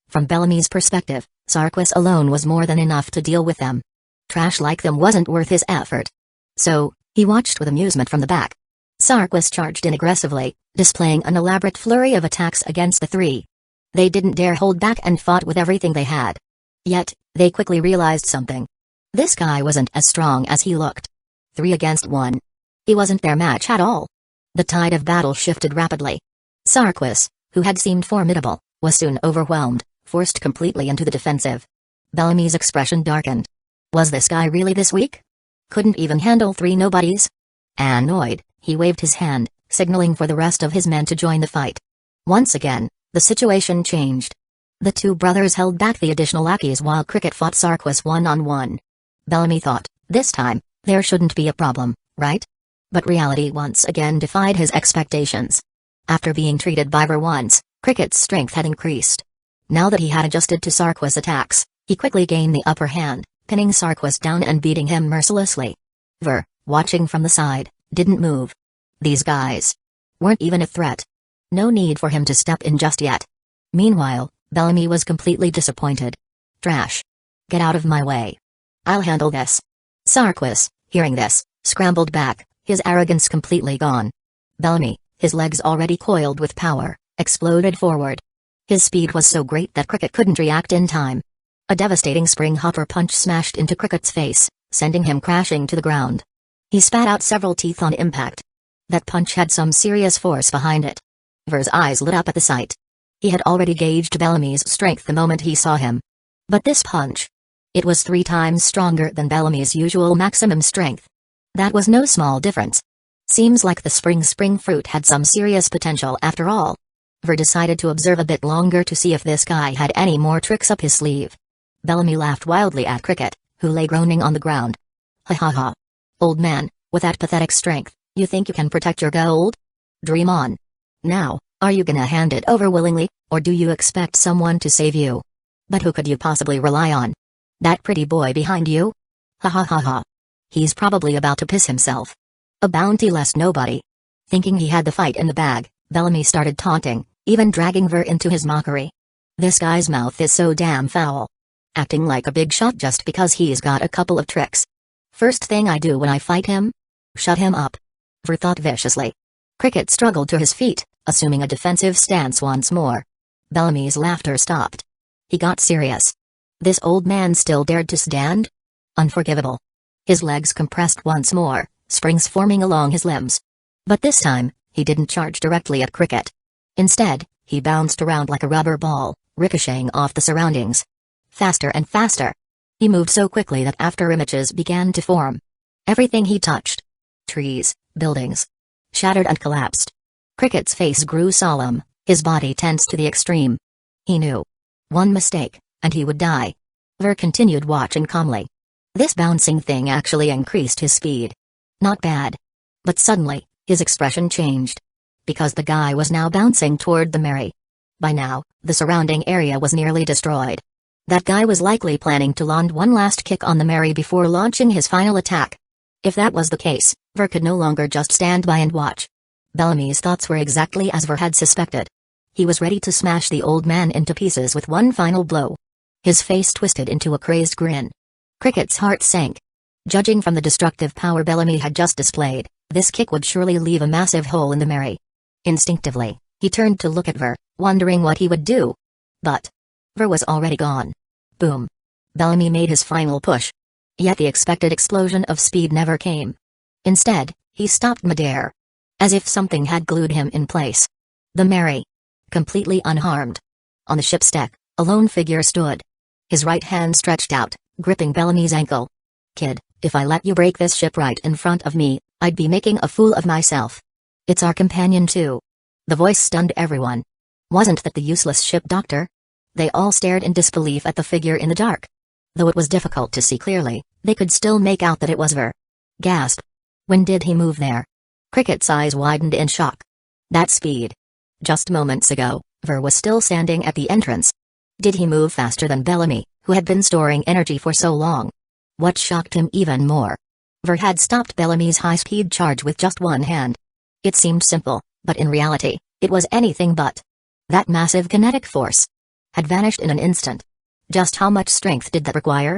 From Bellamy's perspective, Sarquis alone was more than enough to deal with them. Trash like them wasn't worth his effort. So, he watched with amusement from the back. Sarquis charged in aggressively, displaying an elaborate flurry of attacks against the 3. They didn't dare hold back and fought with everything they had. Yet, they quickly realized something. This guy wasn't as strong as he looked. 3 against 1. He wasn't their match at all. The tide of battle shifted rapidly. Sarquis, who had seemed formidable, was soon overwhelmed, forced completely into the defensive. Bellamy's expression darkened. Was this guy really this weak? Couldn't even handle 3 nobodies? Annoyed, he waved his hand, signaling for the rest of his men to join the fight. Once again, the situation changed. The 2 brothers held back the additional lackeys while Cricket fought Sarquis one-on-one. Bellamy thought, this time, there shouldn't be a problem, right? But reality once again defied his expectations. After being treated by Ver once, Cricket's strength had increased. Now that he had adjusted to Sarquis' attacks, he quickly gained the upper hand, pinning Sarquis down and beating him mercilessly. Ver, watching from the side, didn't move. These guys weren't even a threat. No need for him to step in just yet. Meanwhile, Bellamy was completely disappointed. Trash. Get out of my way. I'll handle this. Sarquis, hearing this, scrambled back, his arrogance completely gone. Bellamy, his legs already coiled with power, exploded forward. His speed was so great that Cricket couldn't react in time. A devastating spring hopper punch smashed into Cricket's face, sending him crashing to the ground. He spat out several teeth on impact. That punch had some serious force behind it. Ver's eyes lit up at the sight. He had already gauged Bellamy's strength the moment he saw him. But this punch. It was 3 times stronger than Bellamy's usual maximum strength. That was no small difference. Seems like the spring fruit had some serious potential after all. Ver decided to observe a bit longer to see if this guy had any more tricks up his sleeve. Bellamy laughed wildly at Cricket, who lay groaning on the ground. Ha ha ha. Old man, with that pathetic strength, you think you can protect your gold? Dream on. Now, are you gonna hand it over willingly, or do you expect someone to save you? But who could you possibly rely on? That pretty boy behind you? Ha ha ha ha. He's probably about to piss himself. A bounty-less nobody. Thinking he had the fight in the bag, Bellamy started taunting, even dragging Ver into his mockery. This guy's mouth is so damn foul. Acting like a big shot just because he's got a couple of tricks. First thing I do when I fight him? Shut him up. Ver thought viciously. Cricket struggled to his feet, assuming a defensive stance once more. Bellamy's laughter stopped. He got serious. This old man still dared to stand? Unforgivable. His legs compressed once more, springs forming along his limbs. But this time, he didn't charge directly at Cricket. Instead, he bounced around like a rubber ball, ricocheting off the surroundings. Faster and faster. He moved so quickly that after images began to form. Everything he touched. Trees, buildings. Shattered and collapsed. Cricket's face grew solemn, his body tense to the extreme. He knew. One mistake, and he would die. Ver continued watching calmly. This bouncing thing actually increased his speed. Not bad. But suddenly, his expression changed. Because the guy was now bouncing toward the Mary. By now, the surrounding area was nearly destroyed. That guy was likely planning to land one last kick on the Mary before launching his final attack. If that was the case, Ver could no longer just stand by and watch. Bellamy's thoughts were exactly as Ver had suspected. He was ready to smash the old man into pieces with one final blow. His face twisted into a crazed grin. Cricket's heart sank. Judging from the destructive power Bellamy had just displayed, this kick would surely leave a massive hole in the Mary. Instinctively, he turned to look at Ver, wondering what he would do. But Ver was already gone. Boom. Bellamy made his final push. Yet the expected explosion of speed never came. Instead, he stopped midair. As if something had glued him in place. The Mary. Completely unharmed. On the ship's deck, a lone figure stood. His right hand stretched out, gripping Bellamy's ankle. Kid, if I let you break this ship right in front of me, I'd be making a fool of myself. It's our companion too. The voice stunned everyone. Wasn't that the useless ship doctor? They all stared in disbelief at the figure in the dark. Though it was difficult to see clearly, they could still make out that it was Ver. Gasp. When did he move there? Cricket's eyes widened in shock. That speed. Just moments ago, Ver was still standing at the entrance. Did he move faster than Bellamy, who had been storing energy for so long? What shocked him even more? Ver had stopped Bellamy's high-speed charge with just one hand. It seemed simple, but in reality, it was anything but. That massive kinetic force had vanished in an instant. Just how much strength did that require?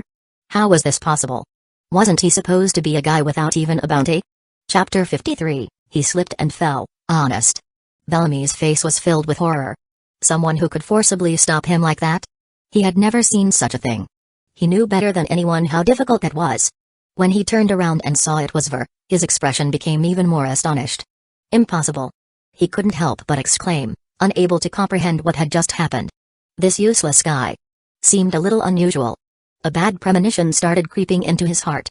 How was this possible? Wasn't he supposed to be a guy without even a bounty? Chapter 53, he slipped and fell, honest. Bellamy's face was filled with horror. Someone who could forcibly stop him like that? He had never seen such a thing. He knew better than anyone how difficult that was. When he turned around and saw it was Ver, his expression became even more astonished. Impossible. He couldn't help but exclaim, unable to comprehend what had just happened. This useless guy seemed a little unusual. A bad premonition started creeping into his heart.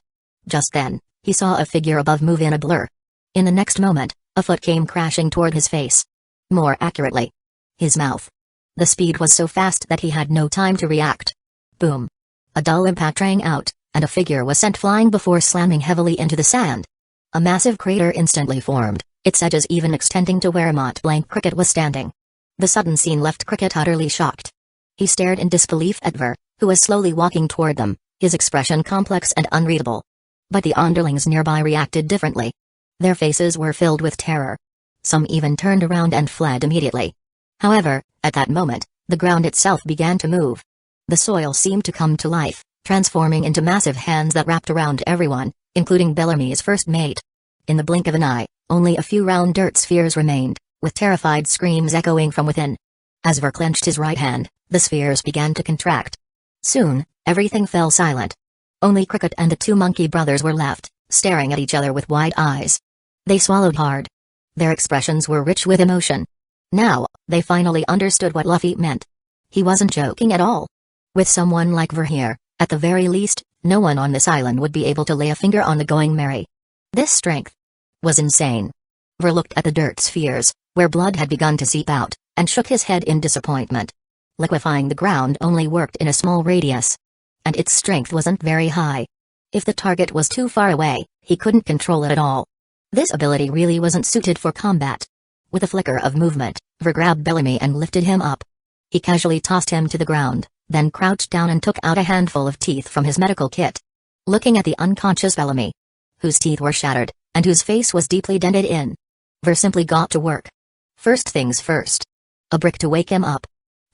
Just then, he saw a figure above move in a blur. In the next moment, a foot came crashing toward his face. More accurately, his mouth. The speed was so fast that he had no time to react. Boom. A dull impact rang out, and a figure was sent flying before slamming heavily into the sand. A massive crater instantly formed, its edges even extending to where Mont-Blanc Cricket was standing. The sudden scene left Cricket utterly shocked. He stared in disbelief at Ver, who was slowly walking toward them, his expression complex and unreadable. But the underlings nearby reacted differently. Their faces were filled with terror. Some even turned around and fled immediately. However, at that moment, the ground itself began to move. The soil seemed to come to life, transforming into massive hands that wrapped around everyone, including Bellamy's first mate. In the blink of an eye, only a few round dirt spheres remained, with terrified screams echoing from within. As Ver clenched his right hand, the spheres began to contract. Soon, everything fell silent. Only Cricket and the two monkey brothers were left, staring at each other with wide eyes. They swallowed hard. Their expressions were rich with emotion. Now, they finally understood what Luffy meant. He wasn't joking at all. With someone like Ver here, at the very least, no one on this island would be able to lay a finger on the going Mary. This strength was insane. Ver looked at the dirt spheres, where blood had begun to seep out, and shook his head in disappointment. Liquefying the ground only worked in a small radius. And its strength wasn't very high. If the target was too far away, he couldn't control it at all. This ability really wasn't suited for combat. With a flicker of movement, Ver grabbed Bellamy and lifted him up. He casually tossed him to the ground, then crouched down and took out a handful of teeth from his medical kit. Looking at the unconscious Bellamy, whose teeth were shattered, and whose face was deeply dented in, Ver simply got to work. First things first. A brick to wake him up.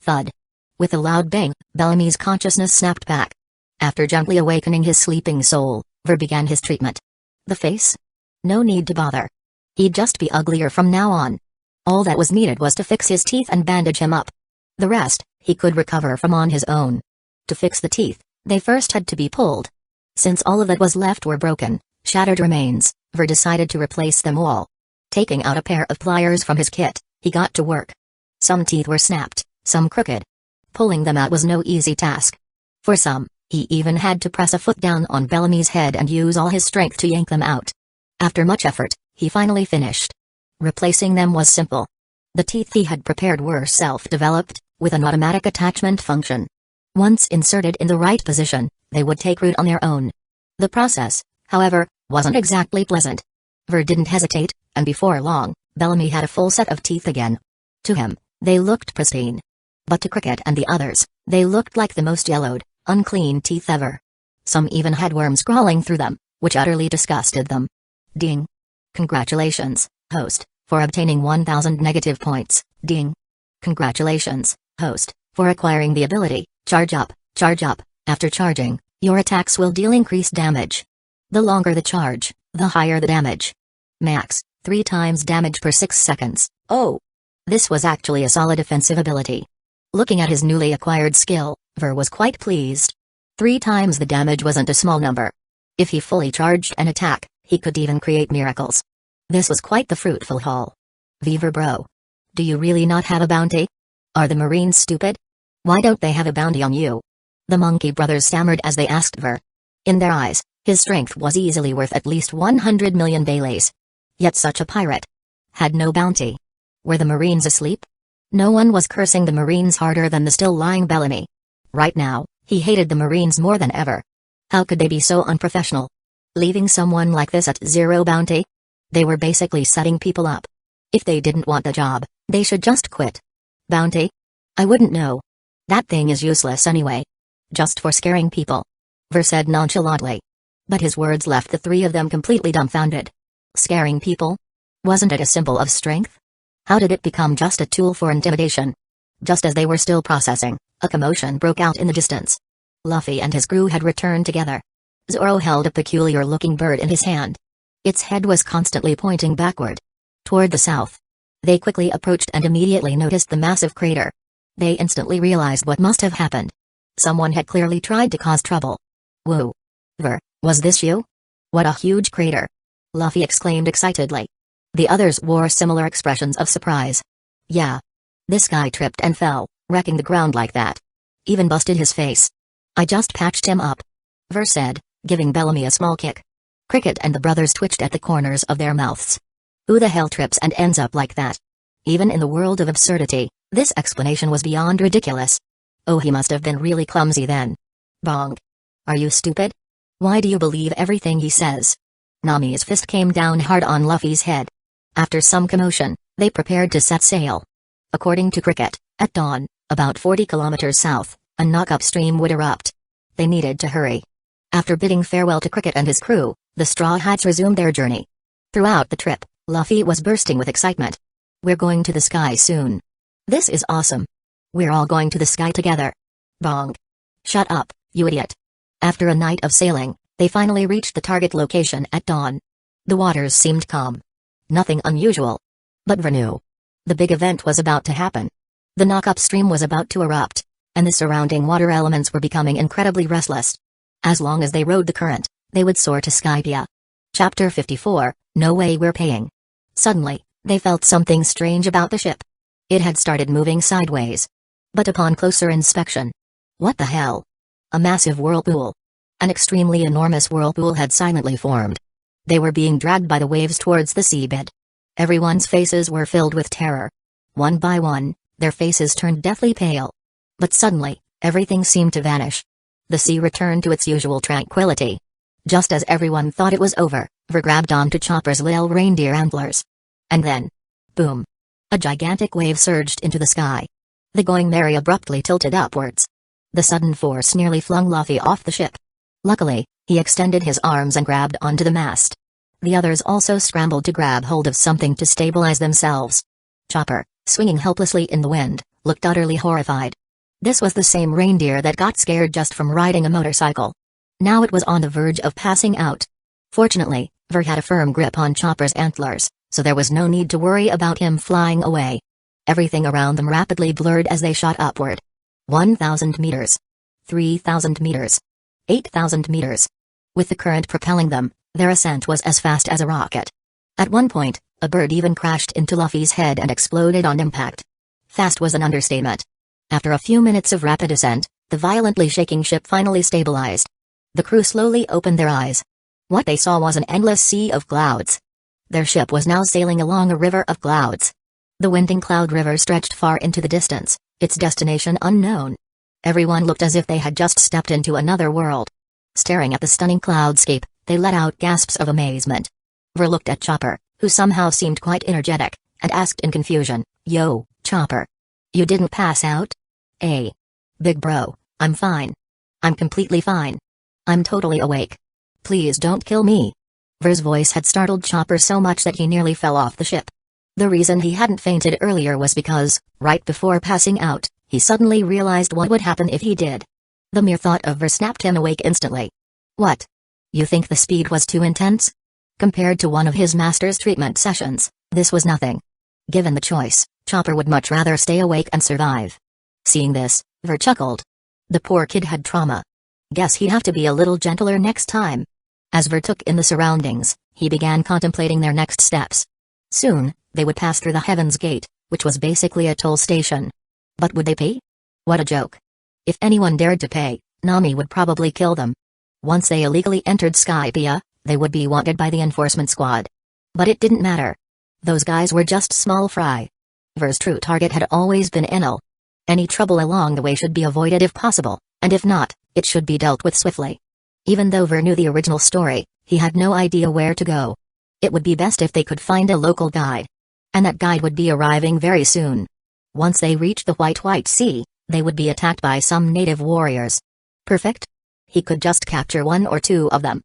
Thud. With a loud bang, Bellamy's consciousness snapped back. After gently awakening his sleeping soul, Ver began his treatment. The face? No need to bother. He'd just be uglier from now on. All that was needed was to fix his teeth and bandage him up. The rest, he could recover from on his own. To fix the teeth, they first had to be pulled. Since all of that was left were broken, shattered remains, Ver decided to replace them all. Taking out a pair of pliers from his kit, he got to work. Some teeth were snapped, some crooked. Pulling them out was no easy task. For some, he even had to press a foot down on Bellamy's head and use all his strength to yank them out. After much effort, he finally finished. Replacing them was simple. The teeth he had prepared were self-developed, with an automatic attachment function. Once inserted in the right position, they would take root on their own. The process, however, wasn't exactly pleasant. Ver didn't hesitate, and before long, Bellamy had a full set of teeth again. To him, they looked pristine. But to Cricket and the others, they looked like the most yellowed, unclean teeth ever. Some even had worms crawling through them, which utterly disgusted them. Ding. Congratulations, host, for obtaining 1000 negative points. Ding. Congratulations, host, for acquiring the ability, charge up, charge up. After charging, your attacks will deal increased damage. The longer the charge, the higher the damage. Max, 3 times damage per 6 seconds. Oh! This was actually a solid offensive ability. Looking at his newly acquired skill, Ver was quite pleased. 3 times the damage wasn't a small number. If he fully charged an attack, he could even create miracles. This was quite the fruitful haul. Viver bro. Do you really not have a bounty? Are the Marines stupid? Why don't they have a bounty on you? The Monkey brothers stammered as they asked Ver. In their eyes, his strength was easily worth at least 100 million baileys. Yet such a pirate had no bounty. Were the Marines asleep? No one was cursing the Marines harder than the still-lying Bellamy. Right now, he hated the Marines more than ever. How could they be so unprofessional? Leaving someone like this at 0 bounty? They were basically setting people up. If they didn't want the job, they should just quit. Bounty? I wouldn't know. That thing is useless anyway. Just for scaring people. Ver said nonchalantly. But his words left the 3 of them completely dumbfounded. Scaring people? Wasn't it a symbol of strength? How did it become just a tool for intimidation? Just as they were still processing, a commotion broke out in the distance. Luffy and his crew had returned together. Zoro held a peculiar-looking bird in his hand. Its head was constantly pointing backward. Toward the south. They quickly approached and immediately noticed the massive crater. They instantly realized what must have happened. Someone had clearly tried to cause trouble. Whoa. Ver, was this you? What a huge crater. Luffy exclaimed excitedly. The others wore similar expressions of surprise. Yeah. This guy tripped and fell, wrecking the ground like that. Even busted his face. I just patched him up. Ver said, giving Bellamy a small kick. Cricket and the brothers twitched at the corners of their mouths. Who the hell trips and ends up like that? Even in the world of absurdity, this explanation was beyond ridiculous. Oh, he must have been really clumsy then. Bonk. Are you stupid? Why do you believe everything he says? Nami's fist came down hard on Luffy's head. After some commotion, they prepared to set sail. According to Cricket, at dawn, about 40 kilometers south, a knock-up stream would erupt. They needed to hurry. After bidding farewell to Cricket and his crew, the Straw Hats resumed their journey. Throughout the trip, Luffy was bursting with excitement. We're going to the sky soon. This is awesome. We're all going to the sky together. Bonk. Shut up, you idiot. After a night of sailing, they finally reached the target location at dawn. The waters seemed calm. Nothing unusual. But Ver knew. The big event was about to happen. The knock-up stream was about to erupt, and the surrounding water elements were becoming incredibly restless. As long as they rode the current, they would soar to Skypiea. Chapter 54, No Way We're Paying. Suddenly, they felt something strange about the ship. It had started moving sideways. But upon closer inspection... What the hell? A massive whirlpool. An extremely enormous whirlpool had silently formed. They were being dragged by the waves towards the seabed. Everyone's faces were filled with terror. One by one, their faces turned deathly pale. But suddenly, everything seemed to vanish. The sea returned to its usual tranquility. Just as everyone thought it was over, Ver grabbed onto Chopper's little reindeer antlers. And then... boom! A gigantic wave surged into the sky. The Going Merry abruptly tilted upwards. The sudden force nearly flung Luffy off the ship. Luckily, he extended his arms and grabbed onto the mast. The others also scrambled to grab hold of something to stabilize themselves. Chopper, swinging helplessly in the wind, looked utterly horrified. This was the same reindeer that got scared just from riding a motorcycle. Now it was on the verge of passing out. Fortunately, Ver had a firm grip on Chopper's antlers, so there was no need to worry about him flying away. Everything around them rapidly blurred as they shot upward. 1,000 meters. 3,000 meters. 8,000 meters. With the current propelling them, their ascent was as fast as a rocket. At one point, a bird even crashed into Luffy's head and exploded on impact. Fast was an understatement. After a few minutes of rapid ascent, the violently shaking ship finally stabilized. The crew slowly opened their eyes. What they saw was an endless sea of clouds. Their ship was now sailing along a river of clouds. The winding cloud river stretched far into the distance, its destination unknown. Everyone looked as if they had just stepped into another world. Staring at the stunning cloudscape, they let out gasps of amazement. Ver looked at Chopper, who somehow seemed quite energetic, and asked in confusion, "Yo, Chopper. You didn't pass out?" Big bro, I'm fine. I'm completely fine. I'm totally awake. Please don't kill me." Ver's voice had startled Chopper so much that he nearly fell off the ship. The reason he hadn't fainted earlier was because, right before passing out, he suddenly realized what would happen if he did. The mere thought of Ver snapped him awake instantly. "What? You think the speed was too intense?" Compared to one of his master's treatment sessions, this was nothing. Given the choice, Chopper would much rather stay awake and survive. Seeing this, Ver chuckled. The poor kid had trauma. Guess he'd have to be a little gentler next time. As Ver took in the surroundings, he began contemplating their next steps. Soon, they would pass through the Heaven's Gate, which was basically a toll station. But would they pay? What a joke. If anyone dared to pay, Nami would probably kill them. Once they illegally entered Skypiea, they would be wanted by the enforcement squad. But it didn't matter. Those guys were just small fry. Ver's true target had always been Enel. Any trouble along the way should be avoided if possible, and if not, it should be dealt with swiftly. Even though Ver knew the original story, he had no idea where to go. It would be best if they could find a local guide. And that guide would be arriving very soon. Once they reached the White Sea, they would be attacked by some native warriors. Perfect? He could just capture one or two of them.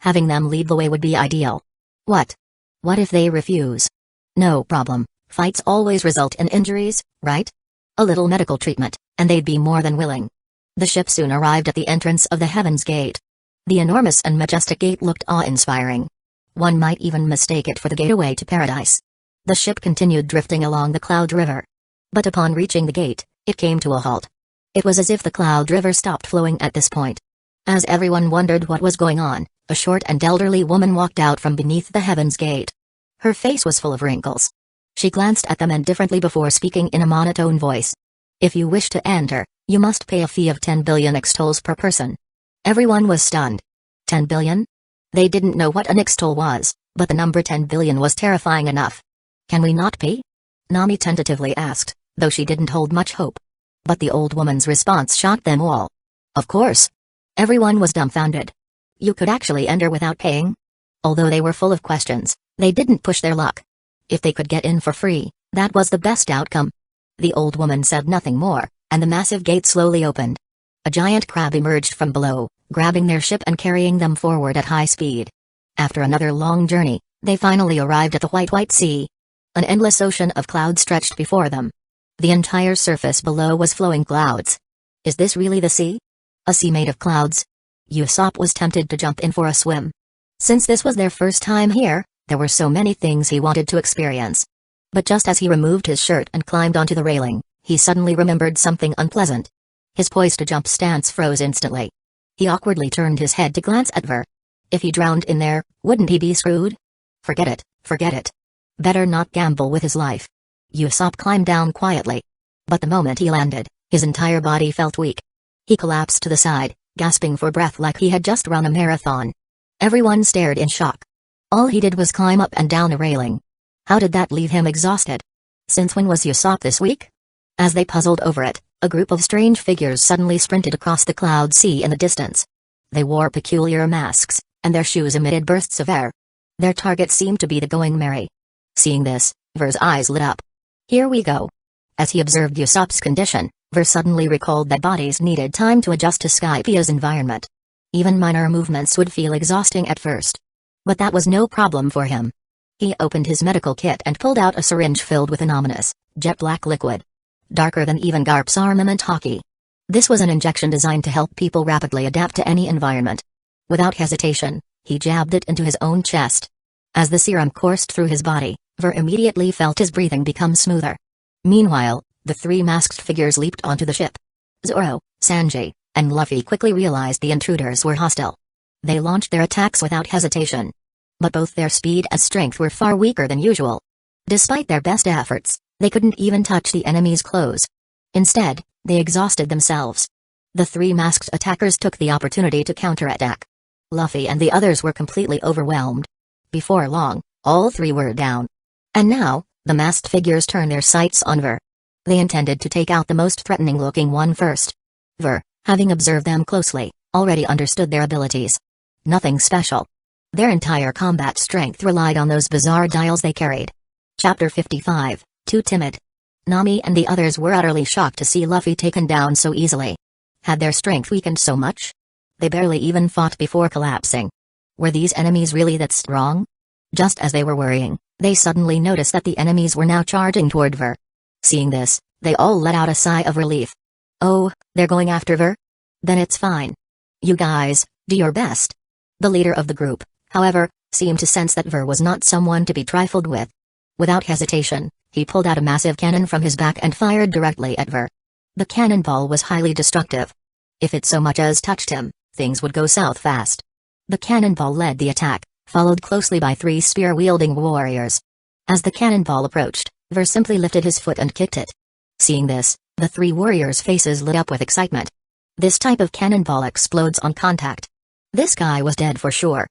Having them lead the way would be ideal. What? What if they refuse? No problem, fights always result in injuries, right? A little medical treatment, and they'd be more than willing. The ship soon arrived at the entrance of the Heaven's Gate. The enormous and majestic gate looked awe-inspiring. One might even mistake it for the gateway to paradise. The ship continued drifting along the Cloud River. But upon reaching the gate, it came to a halt. It was as if the Cloud River stopped flowing at this point. As everyone wondered what was going on, a short and elderly woman walked out from beneath the Heaven's Gate. Her face was full of wrinkles. She glanced at them indifferently before speaking in a monotone voice. "If you wish to enter, you must pay a fee of 10 billion X-tolls per person." Everyone was stunned. 10 billion? They didn't know what an X-toll was, but the number 10 billion was terrifying enough. "Can we not pay?" Nami tentatively asked, though she didn't hold much hope. But the old woman's response shocked them all. "Of course." Everyone was dumbfounded. You could actually enter without paying? Although they were full of questions, they didn't push their luck. If they could get in for free, that was the best outcome. The old woman said nothing more, and the massive gate slowly opened. A giant crab emerged from below, grabbing their ship and carrying them forward at high speed. After another long journey, they finally arrived at the White Sea. An endless ocean of clouds stretched before them. The entire surface below was flowing clouds. Is this really the sea? A sea made of clouds? Usopp was tempted to jump in for a swim. Since this was their first time here, there were so many things he wanted to experience. But just as he removed his shirt and climbed onto the railing, he suddenly remembered something unpleasant. His poised-to-jump stance froze instantly. He awkwardly turned his head to glance at Ver. If he drowned in there, wouldn't he be screwed? Forget it. Better not gamble with his life. Usopp climbed down quietly. But the moment he landed, his entire body felt weak. He collapsed to the side, gasping for breath like he had just run a marathon. Everyone stared in shock. All he did was climb up and down a railing. How did that leave him exhausted? Since when was Usopp this weak? As they puzzled over it, a group of strange figures suddenly sprinted across the cloud sea in the distance. They wore peculiar masks, and their shoes emitted bursts of air. Their target seemed to be the Going Merry. Seeing this, Ver's eyes lit up. Here we go. As he observed Usopp's condition, Ver suddenly recalled that bodies needed time to adjust to Skypiea's environment. Even minor movements would feel exhausting at first. But that was no problem for him. He opened his medical kit and pulled out a syringe filled with an ominous, jet-black liquid. Darker than even Garp's armament hockey. This was an injection designed to help people rapidly adapt to any environment. Without hesitation, he jabbed it into his own chest. As the serum coursed through his body, Ver immediately felt his breathing become smoother. Meanwhile, the three masked figures leaped onto the ship. Zoro, Sanji, and Luffy quickly realized the intruders were hostile. They launched their attacks without hesitation. But both their speed and strength were far weaker than usual. Despite their best efforts, they couldn't even touch the enemy's clothes. Instead, they exhausted themselves. The three masked attackers took the opportunity to counterattack. Luffy and the others were completely overwhelmed. Before long, all three were down. And now, the masked figures turned their sights on Ver. They intended to take out the most threatening-looking one first. Ver, having observed them closely, already understood their abilities. Nothing special. Their entire combat strength relied on those bizarre dials they carried. Chapter 55, Too Timid. Nami and the others were utterly shocked to see Luffy taken down so easily. Had their strength weakened so much? They barely even fought before collapsing. Were these enemies really that strong? Just as they were worrying, they suddenly noticed that the enemies were now charging toward Ver. Seeing this, they all let out a sigh of relief. Oh, they're going after Ver? Then it's fine. You guys, do your best. The leader of the group, however, seemed to sense that Ver was not someone to be trifled with. Without hesitation, he pulled out a massive cannon from his back and fired directly at Ver. The cannonball was highly destructive. If it so much as touched him, things would go south fast. The cannonball led the attack, followed closely by three spear-wielding warriors. As the cannonball approached, Ver simply lifted his foot and kicked it. Seeing this, the three warriors' faces lit up with excitement. This type of cannonball explodes on contact. This guy was dead for sure.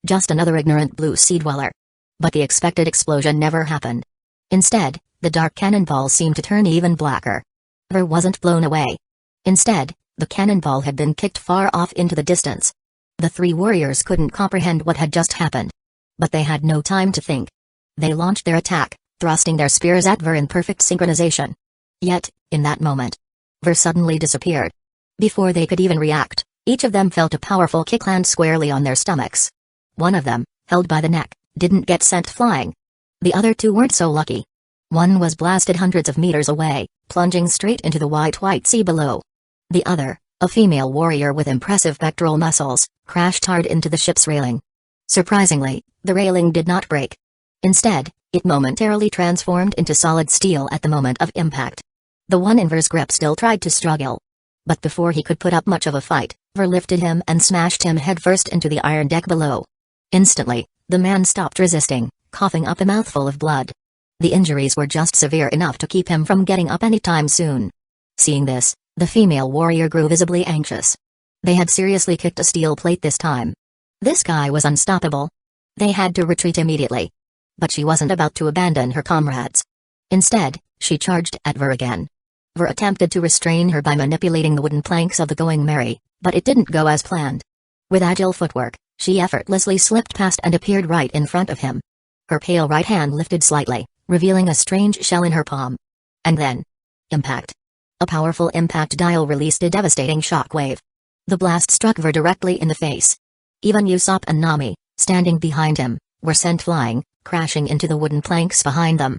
Just another ignorant blue sea dweller. But the expected explosion never happened. Instead, the dark cannonball seemed to turn even blacker. Ver wasn't blown away. Instead, the cannonball had been kicked far off into the distance. The three warriors couldn't comprehend what had just happened. But they had no time to think. They launched their attack, thrusting their spears at Ver in perfect synchronization. Yet, in that moment, Ver suddenly disappeared. Before they could even react, each of them felt a powerful kick land squarely on their stomachs. One of them, held by the neck, didn't get sent flying. The other two weren't so lucky. One was blasted hundreds of meters away, plunging straight into the white sea below. The other, a female warrior with impressive pectoral muscles, crashed hard into the ship's railing. Surprisingly, the railing did not break. Instead, it momentarily transformed into solid steel at the moment of impact. The one in Ver's grip still tried to struggle. But before he could put up much of a fight, Ver lifted him and smashed him headfirst into the iron deck below. Instantly, the man stopped resisting, coughing up a mouthful of blood. The injuries were just severe enough to keep him from getting up anytime soon. Seeing this, the female warrior grew visibly anxious. They had seriously kicked a steel plate this time. This guy was unstoppable. They had to retreat immediately. But she wasn't about to abandon her comrades. Instead, she charged at Ver again. Ver attempted to restrain her by manipulating the wooden planks of the Going Merry, but it didn't go as planned. With agile footwork, she effortlessly slipped past and appeared right in front of him. Her pale right hand lifted slightly, revealing a strange shell in her palm. And then... impact. A powerful impact dial released a devastating shockwave. The blast struck Ver directly in the face. Even Usopp and Nami, standing behind him, were sent flying, crashing into the wooden planks behind them.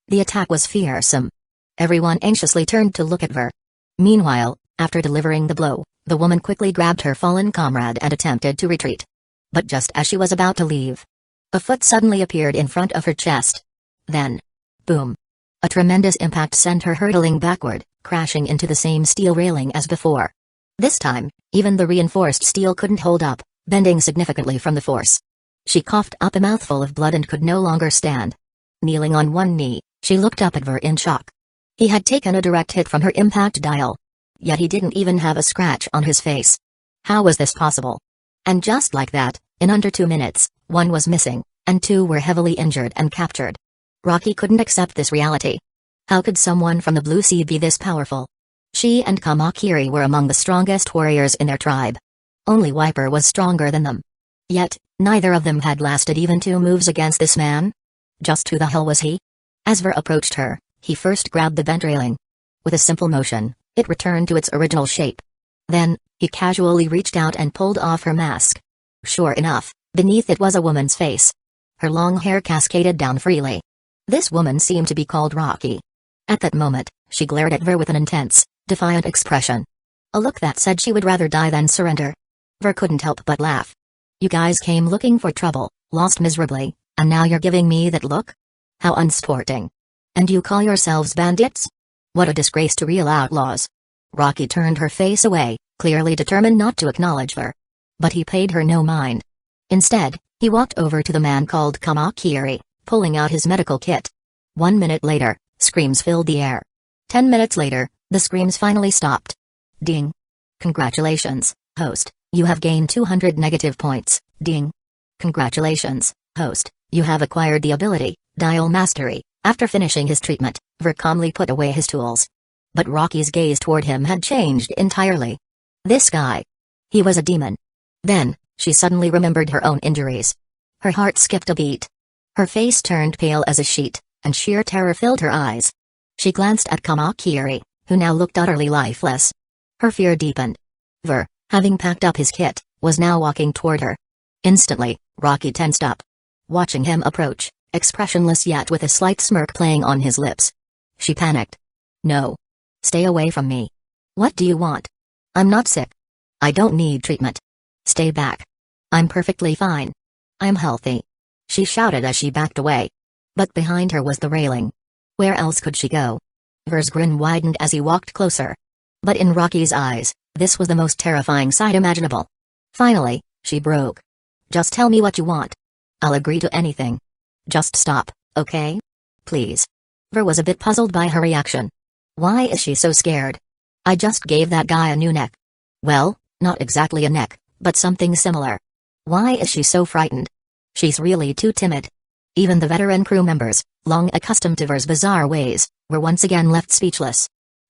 The attack was fearsome. Everyone anxiously turned to look at Ver. Meanwhile, after delivering the blow, the woman quickly grabbed her fallen comrade and attempted to retreat. But just as she was about to leave, a foot suddenly appeared in front of her chest. Then, boom. A tremendous impact sent her hurtling backward, crashing into the same steel railing as before. This time, even the reinforced steel couldn't hold up, bending significantly from the force. She coughed up a mouthful of blood and could no longer stand. Kneeling on one knee, she looked up at Ver in shock. He had taken a direct hit from her impact dial. Yet he didn't even have a scratch on his face. How was this possible? And just like that, in under 2 minutes, one was missing, and two were heavily injured and captured. Rocky couldn't accept this reality. How could someone from the Blue Sea be this powerful? She and Kamakiri were among the strongest warriors in their tribe. Only Wiper was stronger than them. Yet, neither of them had lasted even 2 moves against this man. Just who the hell was he? As Ver approached her, he first grabbed the bent railing. With a simple motion, it returned to its original shape. Then, he casually reached out and pulled off her mask. Sure enough, beneath it was a woman's face. Her long hair cascaded down freely. This woman seemed to be called Rocky. At that moment, she glared at Ver with an intense, defiant expression. A look that said she would rather die than surrender. Ver couldn't help but laugh. You guys came looking for trouble, lost miserably, and now you're giving me that look? How unsporting. And you call yourselves bandits? What a disgrace to real outlaws. Rocky turned her face away, clearly determined not to acknowledge her. But he paid her no mind. Instead, he walked over to the man called Kamakiri, pulling out his medical kit. 1 minute later, screams filled the air. 10 minutes later, the screams finally stopped. Ding. Congratulations, host, you have gained 200 negative points. Ding. Congratulations, host, you have acquired the ability, Dial Mastery. After finishing his treatment, Ver calmly put away his tools. But Rocky's gaze toward him had changed entirely. This guy. He was a demon. Then, she suddenly remembered her own injuries. Her heart skipped a beat. Her face turned pale as a sheet, and sheer terror filled her eyes. She glanced at Kamakiri, who now looked utterly lifeless. Her fear deepened. Ver, having packed up his kit, was now walking toward her. Instantly, Rocky tensed up. Watching him approach, expressionless yet with a slight smirk playing on his lips. She panicked. No. Stay away from me. What do you want? I'm not sick. I don't need treatment. Stay back. I'm perfectly fine. I'm healthy. She shouted as she backed away. But behind her was the railing. Where else could she go? Ver's grin widened as he walked closer. But in Rocky's eyes, this was the most terrifying sight imaginable. Finally, she broke. Just tell me what you want. I'll agree to anything. Just stop, okay? Please. Ver was a bit puzzled by her reaction. Why is she so scared? I just gave that guy a new neck. Well, not exactly a neck, but something similar. Why is she so frightened? She's really too timid. Even the veteran crew members, long accustomed to Ver's bizarre ways, were once again left speechless.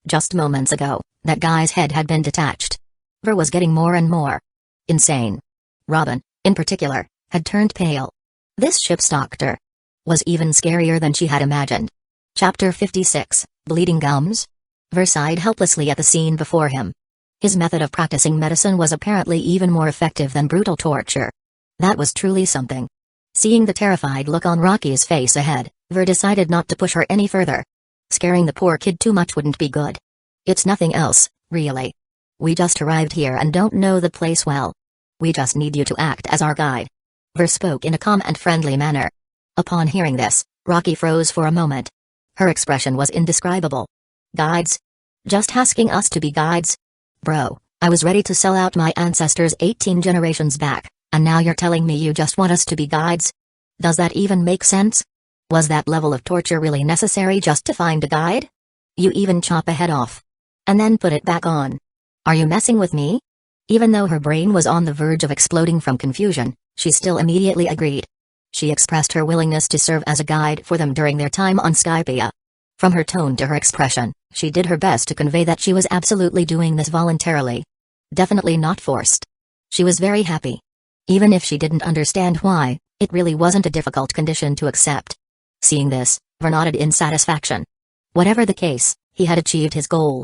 Just moments ago, that guy's head had been detached. Ver was getting more and more insane. Robin, in particular, had turned pale. This ship's doctor was even scarier than she had imagined. Chapter 56, Bleeding Gums? Ver sighed helplessly at the scene before him. His method of practicing medicine was apparently even more effective than brutal torture. That was truly something. Seeing the terrified look on Rocky's face ahead, Ver decided not to push her any further. Scaring the poor kid too much wouldn't be good. It's nothing else, really. We just arrived here and don't know the place well. We just need you to act as our guide. Ver spoke in a calm and friendly manner. Upon hearing this, Rocky froze for a moment. Her expression was indescribable. Guides? Just asking us to be guides? Bro, I was ready to sell out my ancestors 18 generations back, and now you're telling me you just want us to be guides? Does that even make sense? Was that level of torture really necessary just to find a guide? You even chop a head off. And then put it back on. Are you messing with me? Even though her brain was on the verge of exploding from confusion, she still immediately agreed. She expressed her willingness to serve as a guide for them during their time on Skypia. From her tone to her expression, she did her best to convey that she was absolutely doing this voluntarily. Definitely not forced. She was very happy. Even if she didn't understand why, it really wasn't a difficult condition to accept. Seeing this, Ver nodded in satisfaction. Whatever the case, he had achieved his goal.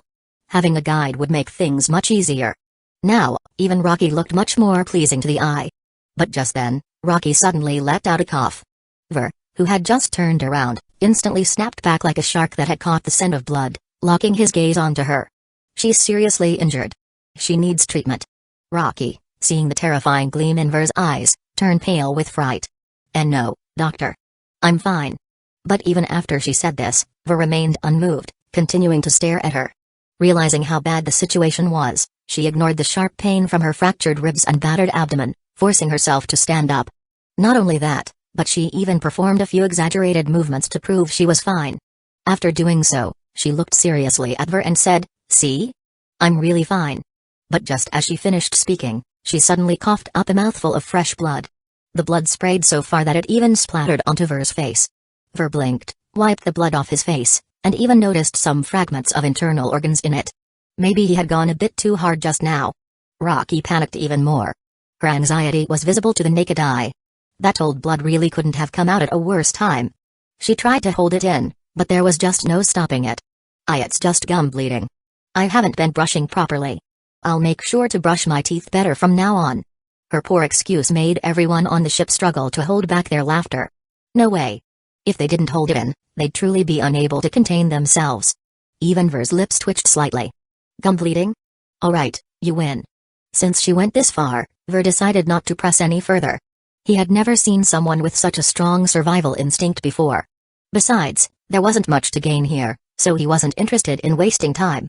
Having a guide would make things much easier. Now, even Rocky looked much more pleasing to the eye. But just then, Rocky suddenly let out a cough. Ver, who had just turned around, instantly snapped back like a shark that had caught the scent of blood, locking his gaze onto her. She's seriously injured. She needs treatment. Rocky, seeing the terrifying gleam in Ver's eyes, turned pale with fright. And no, doctor. I'm fine. But even after she said this, Ver remained unmoved, continuing to stare at her. Realizing how bad the situation was, she ignored the sharp pain from her fractured ribs and battered abdomen, forcing herself to stand up. Not only that, but she even performed a few exaggerated movements to prove she was fine. After doing so, she looked seriously at Ver and said, "See? I'm really fine." But just as she finished speaking, she suddenly coughed up a mouthful of fresh blood. The blood sprayed so far that it even splattered onto Ver's face. Ver blinked, wiped the blood off his face, and even noticed some fragments of internal organs in it. Maybe he had gone a bit too hard just now. Rocky panicked even more. Her anxiety was visible to the naked eye. That old blood really couldn't have come out at a worse time. She tried to hold it in, but there was just no stopping it. It's just gum bleeding. I haven't been brushing properly. I'll make sure to brush my teeth better from now on. Her poor excuse made everyone on the ship struggle to hold back their laughter. No way. If they didn't hold it in, they'd truly be unable to contain themselves. Even Ver's lips twitched slightly. Gum bleeding? Alright, you win. Since she went this far, Ver decided not to press any further. He had never seen someone with such a strong survival instinct before. Besides, there wasn't much to gain here, so he wasn't interested in wasting time.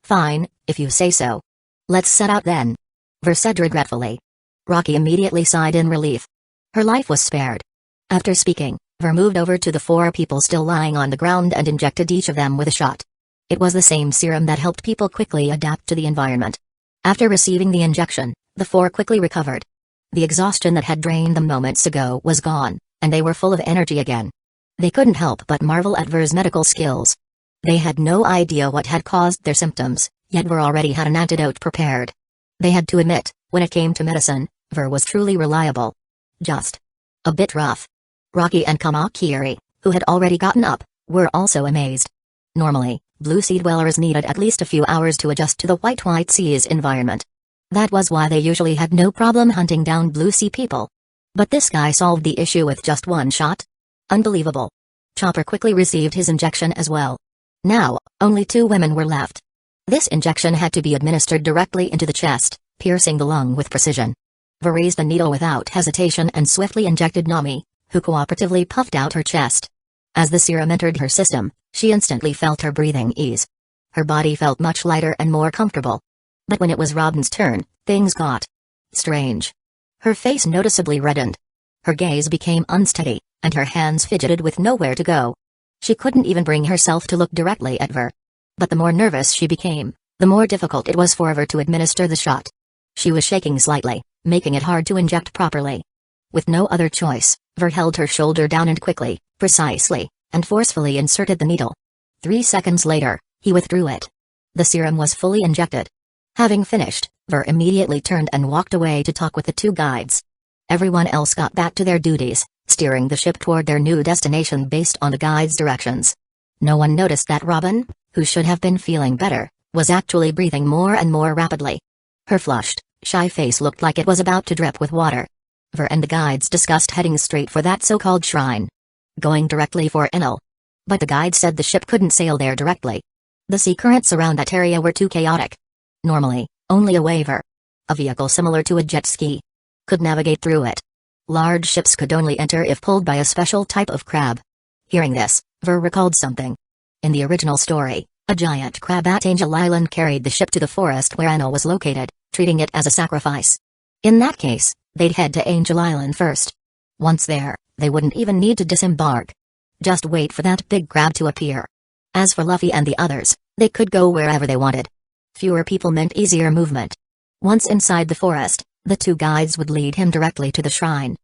Fine, if you say so. Let's set out then. Ver said regretfully. Rocky immediately sighed in relief. Her life was spared. After speaking, Ver moved over to the 4 people still lying on the ground and injected each of them with a shot. It was the same serum that helped people quickly adapt to the environment. After receiving the injection, the 4 quickly recovered. The exhaustion that had drained them moments ago was gone, and they were full of energy again. They couldn't help but marvel at Ver's medical skills. They had no idea what had caused their symptoms, yet Ver already had an antidote prepared. They had to admit, when it came to medicine, Ver was truly reliable. Just a bit rough. Rocky and Kamakiri, who had already gotten up, were also amazed. Normally, Blue Sea dwellers needed at least a few hours to adjust to the White Sea's environment. That was why they usually had no problem hunting down Blue Sea people. But this guy solved the issue with just 1 shot? Unbelievable. Chopper quickly received his injection as well. Now, only 2 women were left. This injection had to be administered directly into the chest, piercing the lung with precision. Ver raised the needle without hesitation and swiftly injected Nami, who cooperatively puffed out her chest. As the serum entered her system, she instantly felt her breathing ease. Her body felt much lighter and more comfortable. But when it was Robin's turn, things got strange. Her face noticeably reddened. Her gaze became unsteady, and her hands fidgeted with nowhere to go. She couldn't even bring herself to look directly at Ver. But the more nervous she became, the more difficult it was for Ver to administer the shot. She was shaking slightly, making it hard to inject properly. With no other choice, Ver held her shoulder down and quickly, precisely, and forcefully inserted the needle. 3 seconds later, he withdrew it. The serum was fully injected. Having finished, Ver immediately turned and walked away to talk with the 2 guides. Everyone else got back to their duties, steering the ship toward their new destination based on the guide's directions. No one noticed that Robin, who should have been feeling better, was actually breathing more and more rapidly. Her flushed, shy face looked like it was about to drip with water. Ver and the guides discussed heading straight for that so-called shrine. Going directly for Enel. But the guide said the ship couldn't sail there directly. The sea currents around that area were too chaotic. Normally, only a waver, a vehicle similar to a jet ski, could navigate through it. Large ships could only enter if pulled by a special type of crab. Hearing this, Ver recalled something. In the original story, a giant crab at Angel Island carried the ship to the forest where Enel was located, treating it as a sacrifice. In that case, they'd head to Angel Island first. Once there, they wouldn't even need to disembark. Just wait for that big crab to appear. As for Luffy and the others, they could go wherever they wanted. Fewer people meant easier movement. Once inside the forest, the 2 guides would lead him directly to the shrine.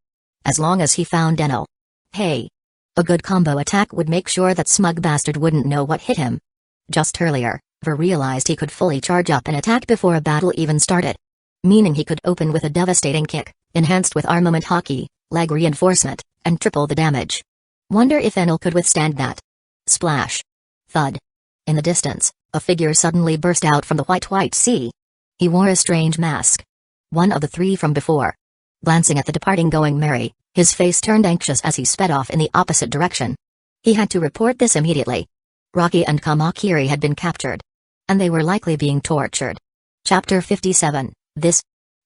As long as he found Enel. Hey! A good combo attack would make sure that smug bastard wouldn't know what hit him. Just earlier, Ver realized he could fully charge up an attack before a battle even started. Meaning he could open with a devastating kick, enhanced with armament hockey, leg reinforcement, and triple the damage. Wonder if Enel could withstand that. Splash. Thud. In the distance, a figure suddenly burst out from the White Sea. He wore a strange mask. One of the 3 from before. Glancing at the departing Going Merry, his face turned anxious as he sped off in the opposite direction. He had to report this immediately. Rocky and Kamakiri had been captured. And they were likely being tortured. Chapter 57,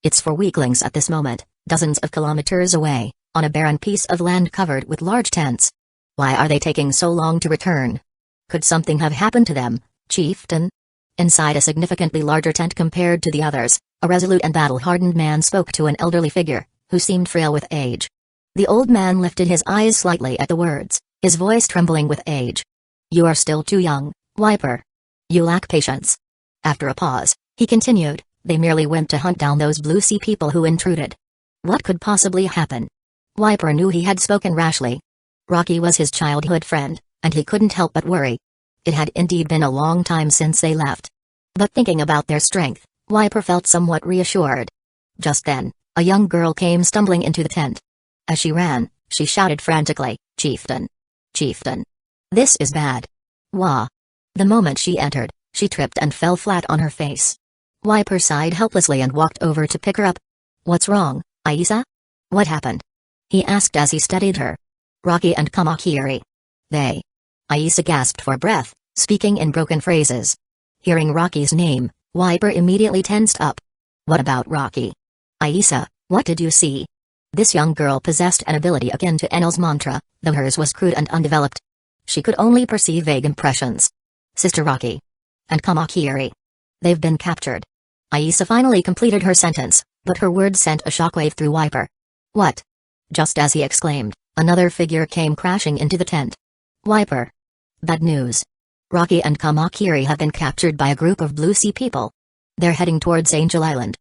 It's for weaklings at this moment, dozens of kilometers away, on a barren piece of land covered with large tents. Why are they taking so long to return? Could something have happened to them, chieftain? Inside a significantly larger tent compared to the others, a resolute and battle-hardened man spoke to an elderly figure, who seemed frail with age. The old man lifted his eyes slightly at the words, his voice trembling with age. You are still too young, Wiper. You lack patience. After a pause, he continued, they merely went to hunt down those Blue Sea people who intruded. What could possibly happen? Wiper knew he had spoken rashly. Rocky was his childhood friend, and he couldn't help but worry. It had indeed been a long time since they left. But thinking about their strength, Wiper felt somewhat reassured. Just then, a young girl came stumbling into the tent. As she ran, she shouted frantically, Chieftain! Chieftain! This is bad! Wah! The moment she entered, she tripped and fell flat on her face. Wiper sighed helplessly and walked over to pick her up. What's wrong, Aisa? What happened? He asked as he steadied her. Rocky and Kamakiri. They. Aisa gasped for breath, speaking in broken phrases. Hearing Rocky's name, Wiper immediately tensed up. What about Rocky? Aisa, what did you see? This young girl possessed an ability akin to Enel's mantra, though hers was crude and undeveloped. She could only perceive vague impressions. Sister Rocky. And Kamakiri. They've been captured. Aisa finally completed her sentence, but her words sent a shockwave through Wiper. What? Just as he exclaimed, another figure came crashing into the tent. Wiper. Bad news. Rocky and Kamakiri have been captured by a group of Blue Sea people. They're heading towards Angel Island.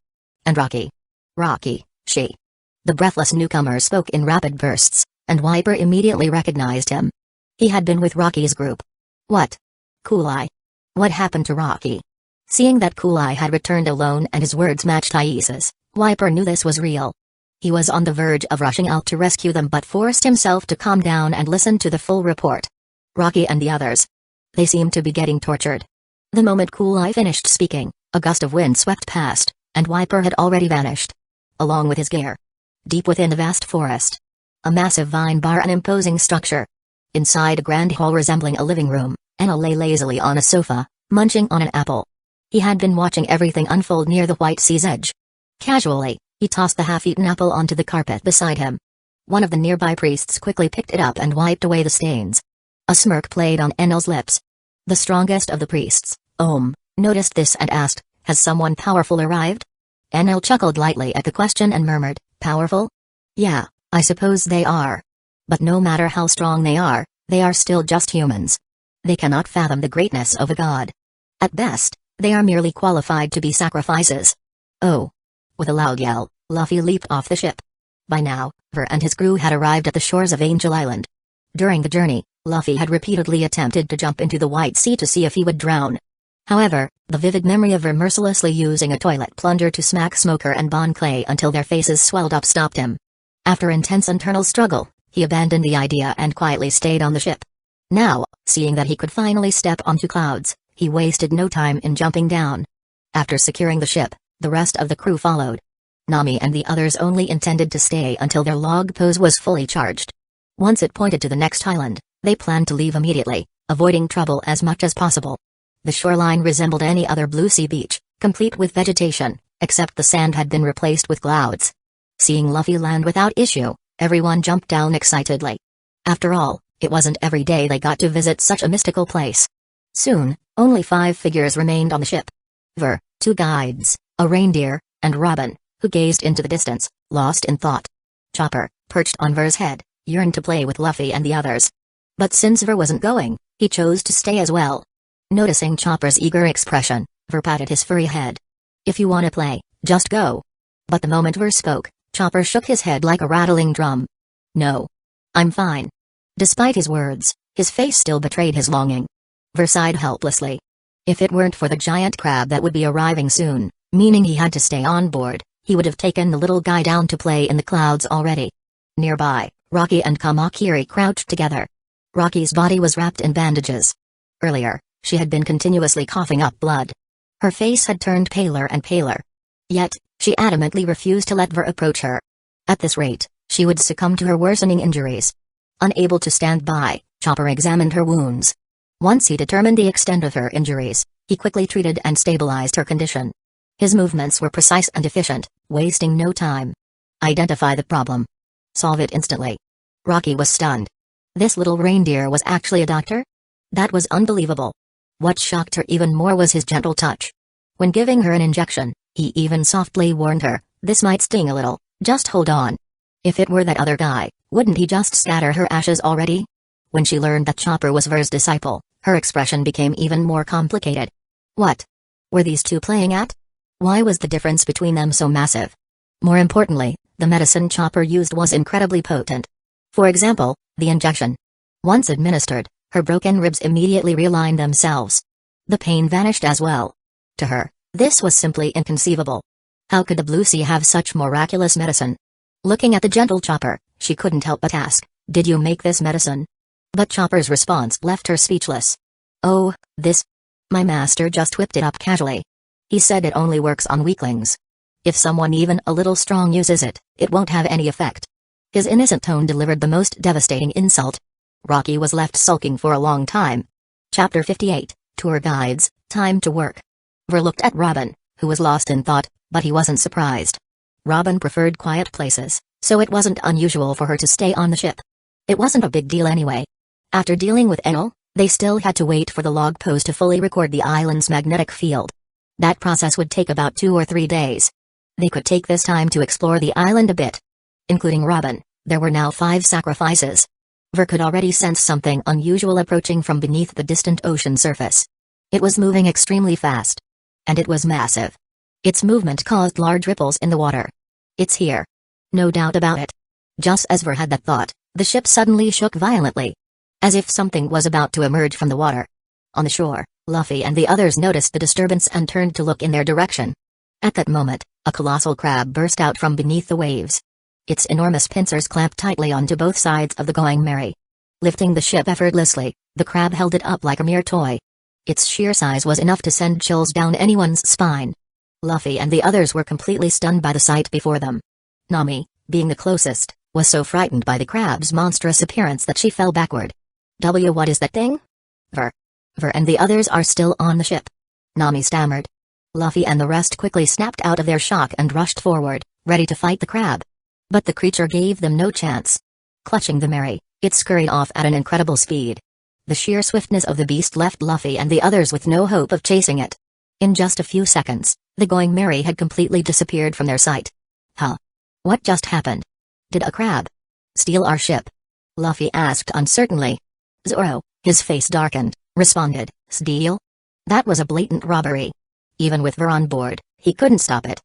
And Rocky. Rocky, she. The breathless newcomer spoke in rapid bursts, and Wiper immediately recognized him. He had been with Rocky's group. What? Kulai. What happened to Rocky? Seeing that Kulai had returned alone and his words matched Aisa's, Wiper knew this was real. He was on the verge of rushing out to rescue them but forced himself to calm down and listen to the full report. Rocky and the others. They seemed to be getting tortured. The moment Kulai finished speaking, a gust of wind swept past, and Wiper had already vanished. Along with his gear. Deep within a vast forest. A massive vine bar, an imposing structure. Inside a grand hall resembling a living room, Enel lay lazily on a sofa, munching on an apple. He had been watching everything unfold near the White Sea's edge. Casually, he tossed the half-eaten apple onto the carpet beside him. One of the nearby priests quickly picked it up and wiped away the stains. A smirk played on Enel's lips. The strongest of the priests, Om, noticed this and asked, has someone powerful arrived? Enel chuckled lightly at the question and murmured, powerful? Yeah, I suppose they are. But no matter how strong they are still just humans. They cannot fathom the greatness of a god. At best, they are merely qualified to be sacrifices. Oh. With a loud yell, Luffy leaped off the ship. By now, Ver and his crew had arrived at the shores of Angel Island. During the journey, Luffy had repeatedly attempted to jump into the White Sea to see if he would drown. However, the vivid memory of Ver mercilessly using a toilet plunger to smack Smoker and Bon Clay until their faces swelled up stopped him. After intense internal struggle, he abandoned the idea and quietly stayed on the ship. Now, seeing that he could finally step onto clouds, he wasted no time in jumping down. After securing the ship, the rest of the crew followed. Nami and the others only intended to stay until their log pose was fully charged. Once it pointed to the next island, they planned to leave immediately, avoiding trouble as much as possible. The shoreline resembled any other Blue Sea beach, complete with vegetation, except the sand had been replaced with clouds. Seeing Luffy land without issue, everyone jumped down excitedly. After all, it wasn't every day they got to visit such a mystical place. Soon, only 5 figures remained on the ship. Ver, 2 guides, a reindeer, and Robin, who gazed into the distance, lost in thought. Chopper, perched on Ver's head, yearned to play with Luffy and the others. But since Ver wasn't going, he chose to stay as well. Noticing Chopper's eager expression, Ver patted his furry head. If you wanna play, just go. But the moment Ver spoke, Chopper shook his head like a rattling drum. No. I'm fine. Despite his words, his face still betrayed his longing. Ver sighed helplessly. If it weren't for the giant crab that would be arriving soon, meaning he had to stay on board, he would have taken the little guy down to play in the clouds already. Nearby, Rocky and Kamakiri crouched together. Rocky's body was wrapped in bandages. Earlier, she had been continuously coughing up blood. Her face had turned paler and paler. Yet, she adamantly refused to let Ver approach her. At this rate, she would succumb to her worsening injuries. Unable to stand by, Chopper examined her wounds. Once he determined the extent of her injuries, he quickly treated and stabilized her condition. His movements were precise and efficient, wasting no time. Identify the problem. Solve it instantly. Rocky was stunned. This little reindeer was actually a doctor? That was unbelievable. What shocked her even more was his gentle touch. When giving her an injection, he even softly warned her, this might sting a little, just hold on. If it were that other guy, wouldn't he just scatter her ashes already? When she learned that Chopper was Ver's disciple, her expression became even more complicated. What were these two playing at? Why was the difference between them so massive? More importantly, the medicine Chopper used was incredibly potent. For example, the injection. Once administered, her broken ribs immediately realigned themselves. The pain vanished as well. To her, this was simply inconceivable. How could the Blue Sea have such miraculous medicine? Looking at the gentle Chopper, she couldn't help but ask, did you make this medicine? But Chopper's response left her speechless. Oh, this? My master just whipped it up casually. He said it only works on weaklings. If someone even a little strong uses it, it won't have any effect. His innocent tone delivered the most devastating insult. Rocky was left sulking for a long time. Chapter 58, Tour Guides, Time to Work. Ver looked at Robin, who was lost in thought, but he wasn't surprised. Robin preferred quiet places, so it wasn't unusual for her to stay on the ship. It wasn't a big deal anyway. After dealing with Enel, they still had to wait for the log post to fully record the island's magnetic field. That process would take about 2 or 3 days. They could take this time to explore the island a bit. Including Robin, there were now 5 sacrifices. Ver could already sense something unusual approaching from beneath the distant ocean surface. It was moving extremely fast. And it was massive. Its movement caused large ripples in the water. It's here. No doubt about it. Just as Ver had that thought, the ship suddenly shook violently. As if something was about to emerge from the water. On the shore, Luffy and the others noticed the disturbance and turned to look in their direction. At that moment, a colossal crab burst out from beneath the waves. Its enormous pincers clamped tightly onto both sides of the Going Merry. Lifting the ship effortlessly, the crab held it up like a mere toy. Its sheer size was enough to send chills down anyone's spine. Luffy and the others were completely stunned by the sight before them. Nami, being the closest, was so frightened by the crab's monstrous appearance that she fell backward. What is that thing? Ver and the others are still on the ship. Nami stammered. Luffy and the rest quickly snapped out of their shock and rushed forward, ready to fight the crab. But the creature gave them no chance. Clutching the Merry, it scurried off at an incredible speed. The sheer swiftness of the beast left Luffy and the others with no hope of chasing it. In just a few seconds, the Going Merry had completely disappeared from their sight. Huh? What just happened? Did a crab steal our ship? Luffy asked uncertainly. Zoro, his face darkened, responded, steal? That was a blatant robbery. Even with Ver on board, he couldn't stop it.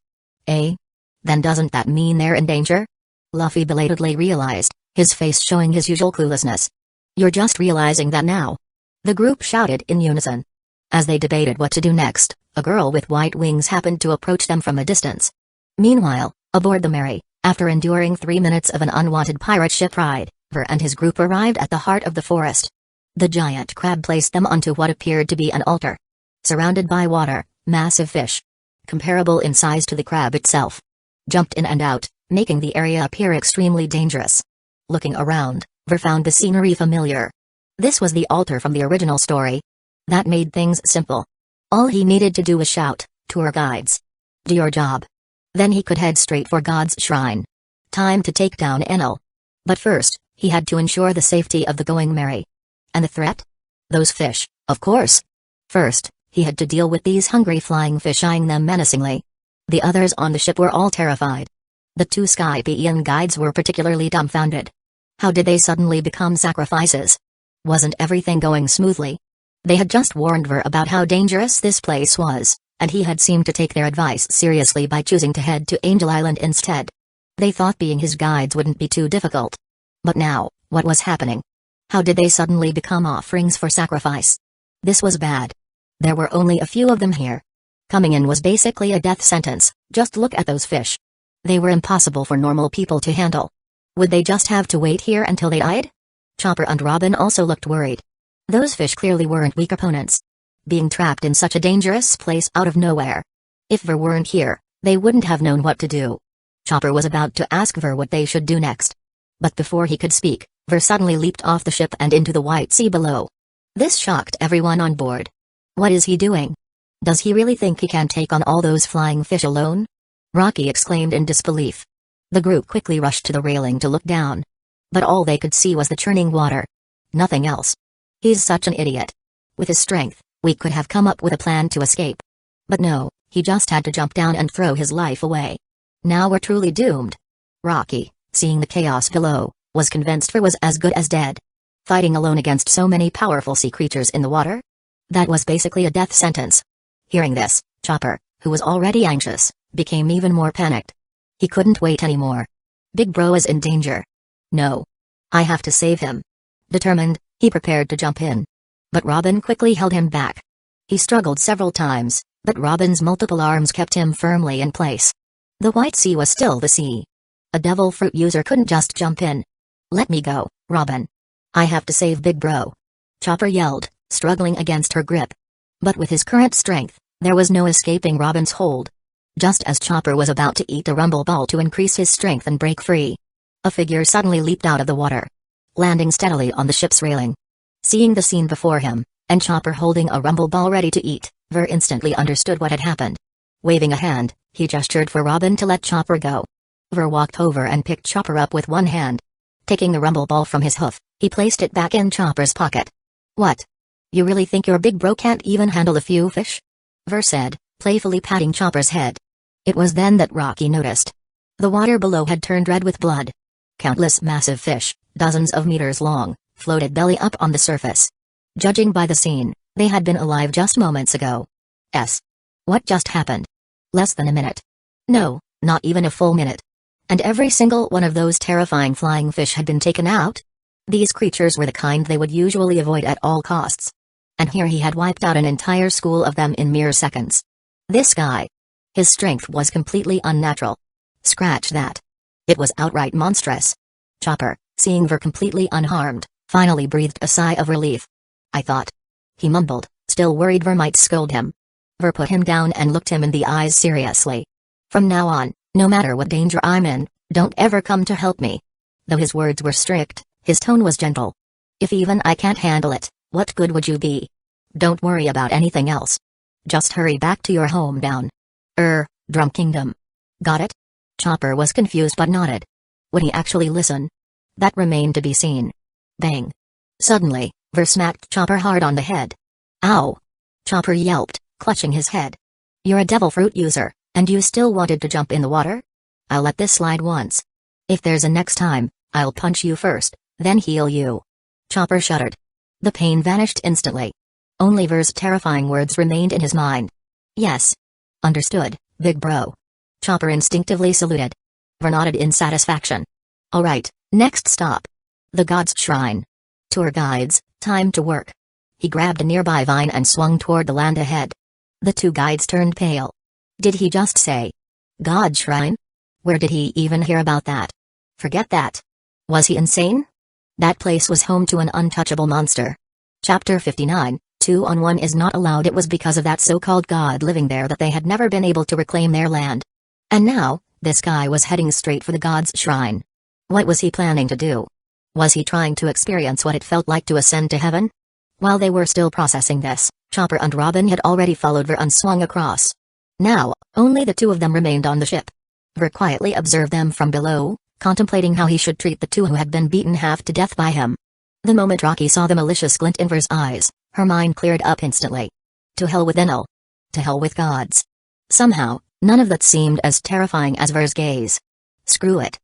Eh? Then doesn't that mean they're in danger? Luffy belatedly realized, his face showing his usual cluelessness. You're just realizing that now? The group shouted in unison. As they debated what to do next, a girl with white wings happened to approach them from a distance. Meanwhile, aboard the Merry, after enduring 3 minutes of an unwanted pirate ship ride, Ver and his group arrived at the heart of the forest. The giant crab placed them onto what appeared to be an altar. Surrounded by water, massive fish, comparable in size to the crab itself, jumped in and out, making the area appear extremely dangerous. Looking around, Ver found the scenery familiar. This was the altar from the original story. That made things simple. All he needed to do was shout, "Tour guides, do your job." Then he could head straight for God's shrine. Time to take down Enel. But first, he had to ensure the safety of the Going Merry. And the threat? Those fish, of course. First, he had to deal with these hungry flying fish eyeing them menacingly. The others on the ship were all terrified. The 2 Skypian guides were particularly dumbfounded. How did they suddenly become sacrifices? Wasn't everything going smoothly? They had just warned Ver about how dangerous this place was, and he had seemed to take their advice seriously by choosing to head to Angel Island instead. They thought being his guides wouldn't be too difficult. But now, what was happening? How did they suddenly become offerings for sacrifice? This was bad. There were only a few of them here. Coming in was basically a death sentence. Just look at those fish. They were impossible for normal people to handle. Would they just have to wait here until they died? Chopper and Robin also looked worried. Those fish clearly weren't weak opponents. Being trapped in such a dangerous place out of nowhere. If Ver weren't here, they wouldn't have known what to do. Chopper was about to ask Ver what they should do next. But before he could speak, Ver suddenly leaped off the ship and into the white sea below. This shocked everyone on board. What is he doing? Does he really think he can take on all those flying fish alone? Rocky exclaimed in disbelief. The group quickly rushed to the railing to look down. But all they could see was the churning water. Nothing else. He's such an idiot. With his strength, we could have come up with a plan to escape. But no, he just had to jump down and throw his life away. Now we're truly doomed. Rocky, seeing the chaos below, was convinced Ver was as good as dead. Fighting alone against so many powerful sea creatures in the water? That was basically a death sentence. Hearing this, Chopper, who was already anxious, became even more panicked. He couldn't wait anymore. Big Bro is in danger. No. I have to save him. Determined, he prepared to jump in. But Robin quickly held him back. He struggled several times, but Robin's multiple arms kept him firmly in place. The white sea was still the sea. A devil fruit user couldn't just jump in. Let me go, Robin. I have to save Big Bro. Chopper yelled, struggling against her grip. But with his current strength, there was no escaping Robin's hold. Just as Chopper was about to eat a rumble ball to increase his strength and break free, a figure suddenly leaped out of the water, landing steadily on the ship's railing. Seeing the scene before him, and Chopper holding a rumble ball ready to eat, Ver instantly understood what had happened. Waving a hand, he gestured for Robin to let Chopper go. Ver walked over and picked Chopper up with one hand. Taking the rumble ball from his hoof, he placed it back in Chopper's pocket. "What? You really think your big bro can't even handle a few fish?" Ver said, playfully patting Chopper's head. It was then that Rocky noticed. The water below had turned red with blood. Countless massive fish, dozens of meters long, floated belly up on the surface. Judging by the scene, they had been alive just moments ago. What just happened? Less than a minute. No, not even a full minute. And every single one of those terrifying flying fish had been taken out? These creatures were the kind they would usually avoid at all costs. And here he had wiped out an entire school of them in mere seconds. This guy. His strength was completely unnatural. Scratch that. It was outright monstrous. Chopper, seeing Ver completely unharmed, finally breathed a sigh of relief. "I thought," he mumbled, still worried Ver might scold him. Ver put him down and looked him in the eyes seriously. "From now on, no matter what danger I'm in, don't ever come to help me." Though his words were strict, his tone was gentle. "If even I can't handle it, what good would you be? Don't worry about anything else. Just hurry back to your home down. Drum Kingdom. Got it?" Chopper was confused but nodded. Would he actually listen? That remained to be seen. Bang. Suddenly, Ver smacked Chopper hard on the head. "Ow!" Chopper yelped, clutching his head. "You're a devil fruit user, and you still wanted to jump in the water? I'll let this slide once. If there's a next time, I'll punch you first, then heal you." Chopper shuddered. The pain vanished instantly. Only Ver's terrifying words remained in his mind. "Yes. Understood, big bro." Chopper instinctively saluted. Ver nodded in satisfaction. "All right, next stop. The God's Shrine. Tour guides, time to work." He grabbed a nearby vine and swung toward the land ahead. The two guides turned pale. Did he just say God's Shrine? Where did he even hear about that? Forget that. Was he insane? That place was home to an untouchable monster. Chapter 59, 2-on-1 is not allowed. It was because of that so-called god living there that they had never been able to reclaim their land. And now, this guy was heading straight for the God's Shrine. What was he planning to do? Was he trying to experience what it felt like to ascend to heaven? While they were still processing this, Chopper and Robin had already followed Ver and swung across. Now, only the two of them remained on the ship. Ver quietly observed them from below, contemplating how he should treat the two who had been beaten half to death by him. The moment Rocky saw the malicious glint in Ver's eyes, her mind cleared up instantly. To hell with Enel. To hell with gods. Somehow, none of that seemed as terrifying as Ver's gaze. Screw it.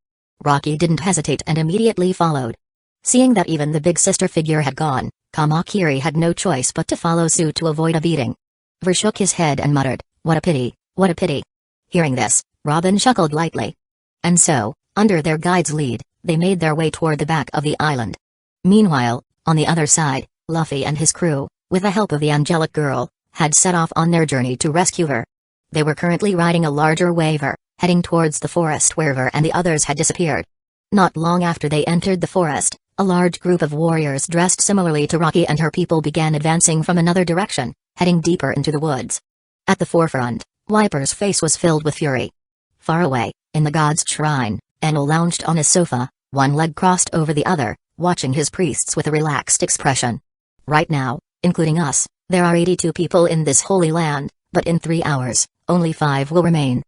Rocky didn't hesitate and immediately followed. Seeing that even the big sister figure had gone, Kamakiri had no choice but to follow suit to avoid a beating. Ver shook his head and muttered, "What a pity, what a pity." Hearing this, Robin chuckled lightly. And so, under their guide's lead, they made their way toward the back of the island. Meanwhile, on the other side, Luffy and his crew, with the help of the angelic girl, had set off on their journey to rescue her. They were currently riding a larger waver, heading towards the forest where Ver and the others had disappeared. Not long after they entered the forest, a large group of warriors dressed similarly to Rocky and her people began advancing from another direction, heading deeper into the woods. At the forefront, Wiper's face was filled with fury. Far away, in the god's shrine, Enel lounged on his sofa, one leg crossed over the other, watching his priests with a relaxed expression. Right now, including us, there are 82 people in this holy land, but in 3 hours, only 5 will remain.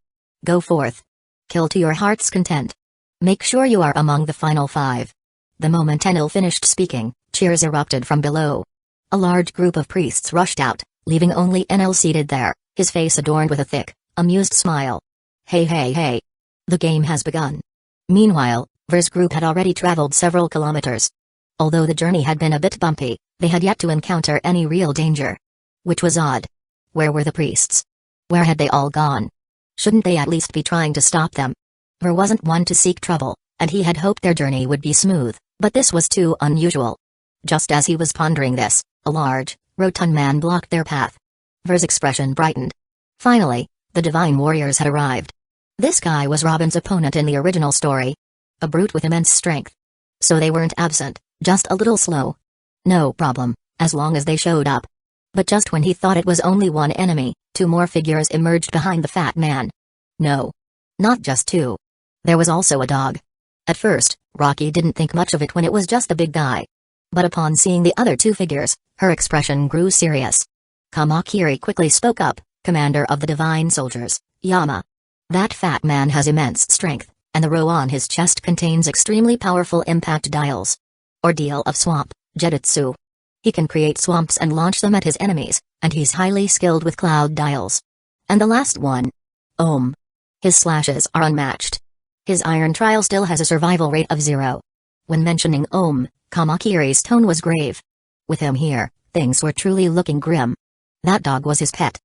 Go forth. Kill to your heart's content. Make sure you are among the final 5. The moment Enel finished speaking, cheers erupted from below. A large group of priests rushed out, leaving only Enel seated there, his face adorned with a thick, amused smile. Hey hey hey. The game has begun. Meanwhile, Ver's group had already traveled several kilometers. Although the journey had been a bit bumpy, they had yet to encounter any real danger. Which was odd. Where were the priests? Where had they all gone? Shouldn't they at least be trying to stop them? Ver wasn't one to seek trouble, and he had hoped their journey would be smooth, but this was too unusual. Just as he was pondering this, a large, rotund man blocked their path. Ver's expression brightened. Finally, the divine warriors had arrived. This guy was Robin's opponent in the original story. A brute with immense strength. So they weren't absent, just a little slow. No problem, as long as they showed up. But just when he thought it was only one enemy, 2 more figures emerged behind the fat man. No. Not just 2. There was also a dog. At first, Rocky didn't think much of it when it was just the big guy. But upon seeing the other 2 figures, her expression grew serious. Kamakiri quickly spoke up, commander of the Divine Soldiers, Yama. That fat man has immense strength, and the row on his chest contains extremely powerful impact dials. Ordeal of Swamp, Jetitsu. He can create swamps and launch them at his enemies, and he's highly skilled with cloud dials. And the last one. Ohm. His slashes are unmatched. His iron trial still has a survival rate of 0. When mentioning Ohm, Kamakiri's tone was grave. With him here, things were truly looking grim. That dog was his pet.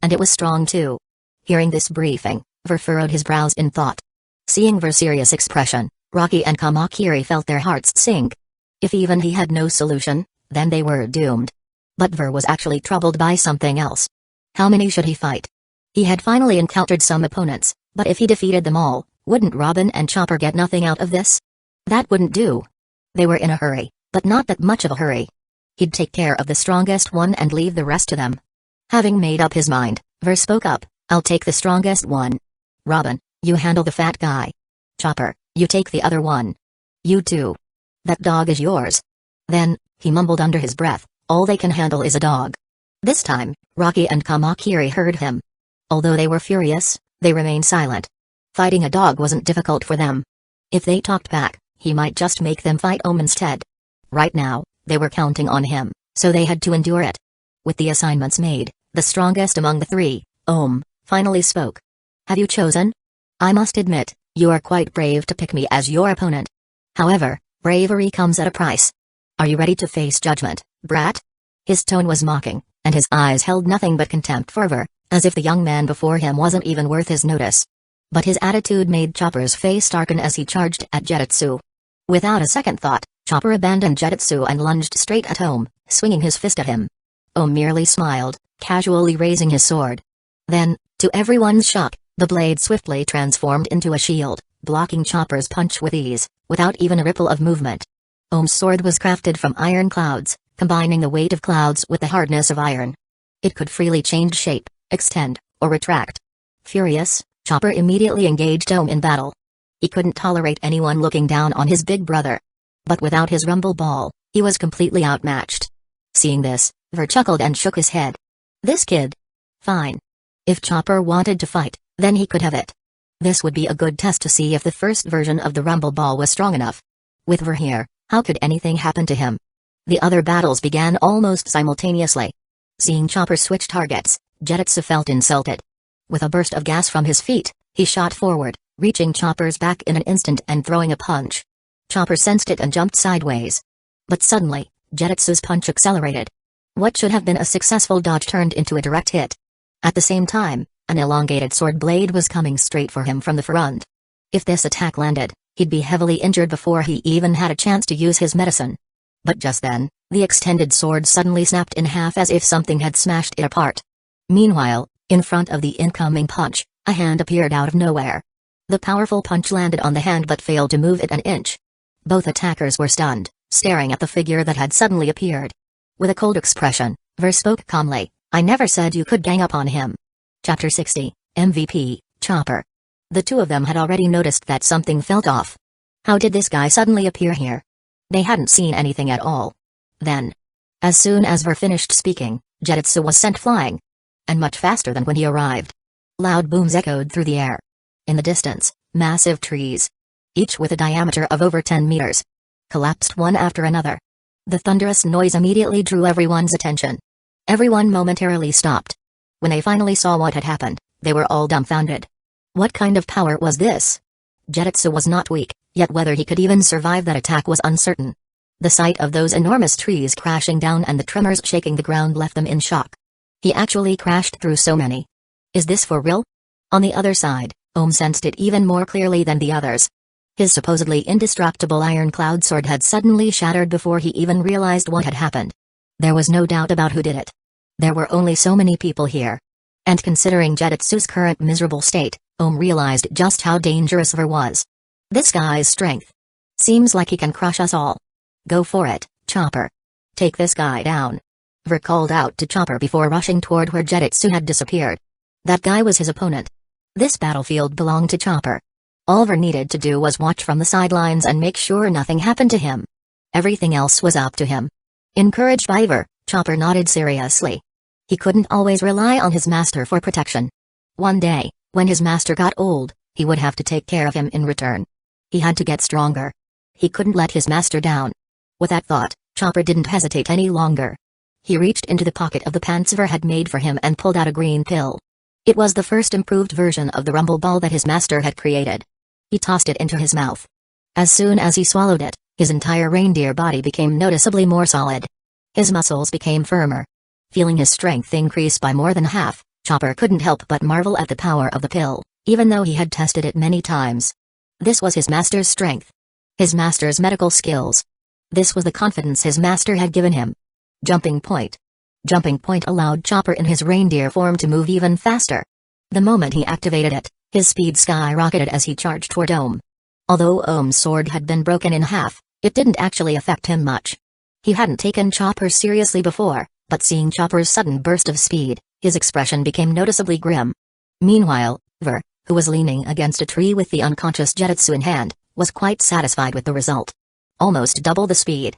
And it was strong too. Hearing this briefing, Ver furrowed his brows in thought. Seeing Ver's serious expression, Rocky and Kamakiri felt their hearts sink. If even he had no solution, then they were doomed. But Ver was actually troubled by something else. How many should he fight? He had finally encountered some opponents, but if he defeated them all, wouldn't Robin and Chopper get nothing out of this? That wouldn't do. They were in a hurry, but not that much of a hurry. He'd take care of the strongest one and leave the rest to them. Having made up his mind, Ver spoke up, I'll take the strongest one. Robin, you handle the fat guy. Chopper, you take the other one. You too. That dog is yours. Then, he mumbled under his breath, all they can handle is a dog. This time, Rocky and Kamakiri heard him. Although they were furious, they remained silent. Fighting a dog wasn't difficult for them. If they talked back, he might just make them fight Ohm instead. Right now, they were counting on him, so they had to endure it. With the assignments made, the strongest among the three, Ohm, finally spoke. Have you chosen? I must admit, you are quite brave to pick me as your opponent. However, bravery comes at a price. Are you ready to face judgment, brat? His tone was mocking, and his eyes held nothing but contempt for Ver, as if the young man before him wasn't even worth his notice. But his attitude made Chopper's face darken as he charged at Jetitsu. Without a second thought, Chopper abandoned Jetitsu and lunged straight at Ohm, swinging his fist at him. Ohm merely smiled, casually raising his sword. Then, to everyone's shock, the blade swiftly transformed into a shield, blocking Chopper's punch with ease, without even a ripple of movement. Ohm's sword was crafted from iron clouds, combining the weight of clouds with the hardness of iron. It could freely change shape, extend, or retract. Furious, Chopper immediately engaged Ohm in battle. He couldn't tolerate anyone looking down on his big brother. But without his rumble ball, he was completely outmatched. Seeing this, Ver chuckled and shook his head. This kid? Fine. If Chopper wanted to fight, then he could have it. This would be a good test to see if the first version of the rumble ball was strong enough. With Ver here, how could anything happen to him? The other battles began almost simultaneously. Seeing Chopper switch targets, Jetitsu felt insulted. With a burst of gas from his feet, he shot forward, reaching Chopper's back in an instant and throwing a punch. Chopper sensed it and jumped sideways. But suddenly, Jetitsu's punch accelerated. What should have been a successful dodge turned into a direct hit. At the same time, an elongated sword blade was coming straight for him from the front. If this attack landed, he'd be heavily injured before he even had a chance to use his medicine. But just then, the extended sword suddenly snapped in half as if something had smashed it apart. Meanwhile, in front of the incoming punch, a hand appeared out of nowhere. The powerful punch landed on the hand but failed to move it an inch. Both attackers were stunned, staring at the figure that had suddenly appeared. With a cold expression, Ver spoke calmly, I never said you could gang up on him. Chapter 60, MVP, Chopper. The two of them had already noticed that something felt off. How did this guy suddenly appear here? They hadn't seen anything at all. Then, as soon as Ver finished speaking, Jetitsu was sent flying. And much faster than when he arrived. Loud booms echoed through the air. In the distance, massive trees, each with a diameter of over 10 meters, collapsed one after another. The thunderous noise immediately drew everyone's attention. Everyone momentarily stopped. When they finally saw what had happened, they were all dumbfounded. What kind of power was this? Jetitsu was not weak, yet whether he could even survive that attack was uncertain. The sight of those enormous trees crashing down and the tremors shaking the ground left them in shock. He actually crashed through so many. Is this for real? On the other side, Ohm sensed it even more clearly than the others. His supposedly indestructible iron cloud sword had suddenly shattered before he even realized what had happened. There was no doubt about who did it. There were only so many people here. And considering Jetitsu's current miserable state, Ohm realized just how dangerous Ver was. This guy's strength. Seems like he can crush us all. Go for it, Chopper. Take this guy down. Ver called out to Chopper before rushing toward where Jetitsu had disappeared. That guy was his opponent. This battlefield belonged to Chopper. All Ver needed to do was watch from the sidelines and make sure nothing happened to him. Everything else was up to him. Encouraged by Ver, Chopper nodded seriously. He couldn't always rely on his master for protection. One day, when his master got old, he would have to take care of him in return. He had to get stronger. He couldn't let his master down. With that thought, Chopper didn't hesitate any longer. He reached into the pocket of the pants Ver had made for him and pulled out a green pill. It was the first improved version of the rumble ball that his master had created. He tossed it into his mouth. As soon as he swallowed it, his entire reindeer body became noticeably more solid. His muscles became firmer. Feeling his strength increase by more than half, Chopper couldn't help but marvel at the power of the pill, even though he had tested it many times. This was his master's strength. His master's medical skills. This was the confidence his master had given him. Jumping point. Jumping point allowed Chopper in his reindeer form to move even faster. The moment he activated it, his speed skyrocketed as he charged toward Ohm. Although Ohm's sword had been broken in half, it didn't actually affect him much. He hadn't taken Chopper seriously before, but seeing Chopper's sudden burst of speed, his expression became noticeably grim. Meanwhile, Ver, who was leaning against a tree with the unconscious Jetsu in hand, was quite satisfied with the result. Almost double the speed.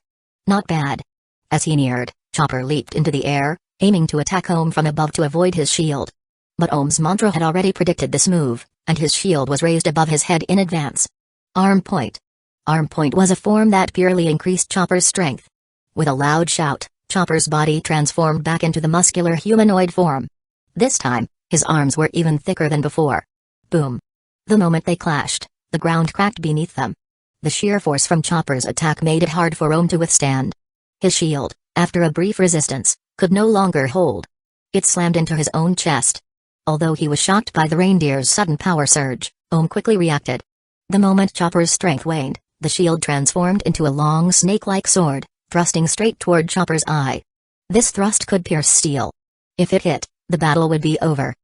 Not bad. As he neared, Chopper leaped into the air, aiming to attack Ohm from above to avoid his shield. But Ohm's mantra had already predicted this move, and his shield was raised above his head in advance. Arm point. Arm point was a form that purely increased Chopper's strength. With a loud shout, Chopper's body transformed back into the muscular humanoid form. This time, his arms were even thicker than before. Boom. The moment they clashed, the ground cracked beneath them. The sheer force from Chopper's attack made it hard for Ohm to withstand. His shield, after a brief resistance, could no longer hold. It slammed into his own chest. Although he was shocked by the reindeer's sudden power surge, Ohm quickly reacted. The moment Chopper's strength waned, the shield transformed into a long snake-like sword, thrusting straight toward Chopper's eye. This thrust could pierce steel. If it hit, the battle would be over.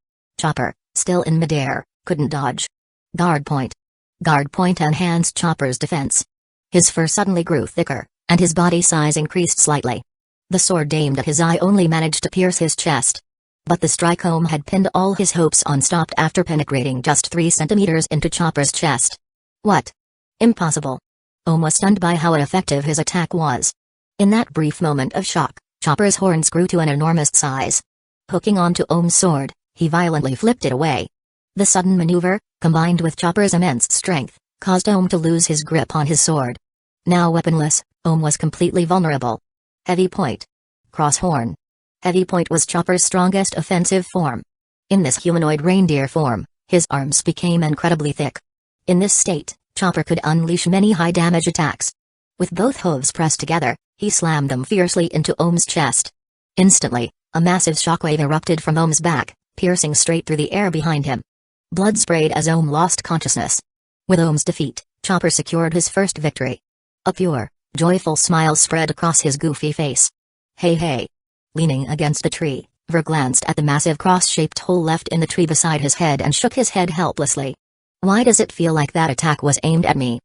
Chopper, still in midair, couldn't dodge. Guard point. Guard point enhanced Chopper's defense. His fur suddenly grew thicker, and his body size increased slightly. The sword aimed at his eye only managed to pierce his chest. But the strike Ohm had pinned all his hopes on stopped after penetrating just 3 centimeters into Chopper's chest. What? Impossible. Ohm was stunned by how effective his attack was. In that brief moment of shock, Chopper's horns grew to an enormous size. Hooking onto Ohm's sword, he violently flipped it away. The sudden maneuver, combined with Chopper's immense strength, caused Ohm to lose his grip on his sword. Now weaponless, Ohm was completely vulnerable. Heavy point. Cross horn. Heavy point was Chopper's strongest offensive form. In this humanoid reindeer form, his arms became incredibly thick. In this state, Chopper could unleash many high-damage attacks. With both hooves pressed together, he slammed them fiercely into Ohm's chest. Instantly, a massive shockwave erupted from Ohm's back, piercing straight through the air behind him. Blood sprayed as Ohm lost consciousness. With Ohm's defeat, Chopper secured his first victory. A pure, joyful smile spread across his goofy face. Hey hey. Leaning against the tree, Ver glanced at the massive cross-shaped hole left in the tree beside his head and shook his head helplessly. Why does it feel like that attack was aimed at me?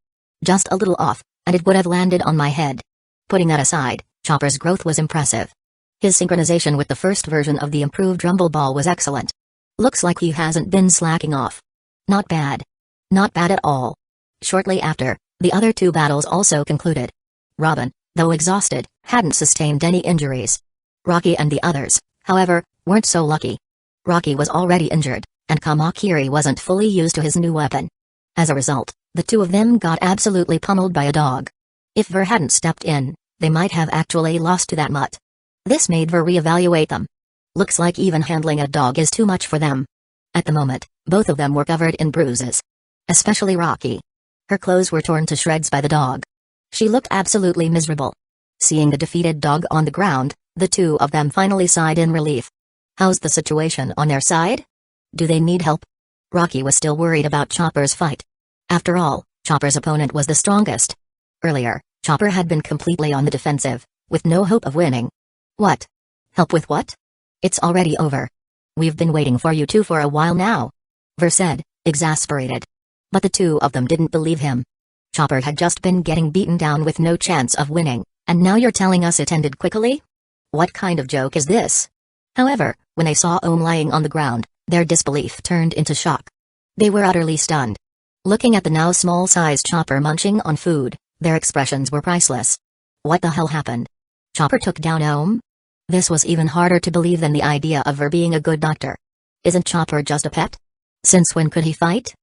Just a little off, and it would have landed on my head. Putting that aside, Chopper's growth was impressive. His synchronization with the first version of the improved rumble ball was excellent. Looks like he hasn't been slacking off. Not bad. Not bad at all. Shortly after, the other 2 battles also concluded. Robin, though exhausted, hadn't sustained any injuries. Rocky and the others, however, weren't so lucky. Rocky was already injured, and Kamakiri wasn't fully used to his new weapon. As a result, the 2 of them got absolutely pummeled by a dog. If Ver hadn't stepped in, they might have actually lost to that mutt. This made Ver reevaluate them. Looks like even handling a dog is too much for them. At the moment, both of them were covered in bruises. Especially Rocky. Her clothes were torn to shreds by the dog. She looked absolutely miserable. Seeing the defeated dog on the ground, the 2 of them finally sighed in relief. How's the situation on their side? Do they need help? Rocky was still worried about Chopper's fight. After all, Chopper's opponent was the strongest. Earlier, Chopper had been completely on the defensive, with no hope of winning. What? Help with what? It's already over. We've been waiting for you 2 for a while now. Ver said, exasperated. But the 2 of them didn't believe him. Chopper had just been getting beaten down with no chance of winning, and now you're telling us it ended quickly? What kind of joke is this? However, when they saw Ohm lying on the ground, their disbelief turned into shock. They were utterly stunned. Looking at the now small-sized Chopper munching on food, their expressions were priceless. What the hell happened? Chopper took down Ohm? This was even harder to believe than the idea of her being a good doctor. Isn't Chopper just a pet? Since when could he fight?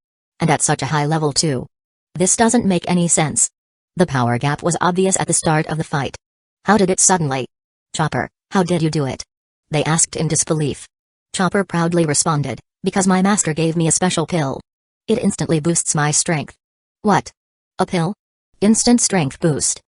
And at such a high level too. This doesn't make any sense. The power gap was obvious at the start of the fight. How did it suddenly? Chopper, how did you do it? They asked in disbelief. Chopper proudly responded, because my master gave me a special pill. It instantly boosts my strength. What? A pill? Instant strength boost.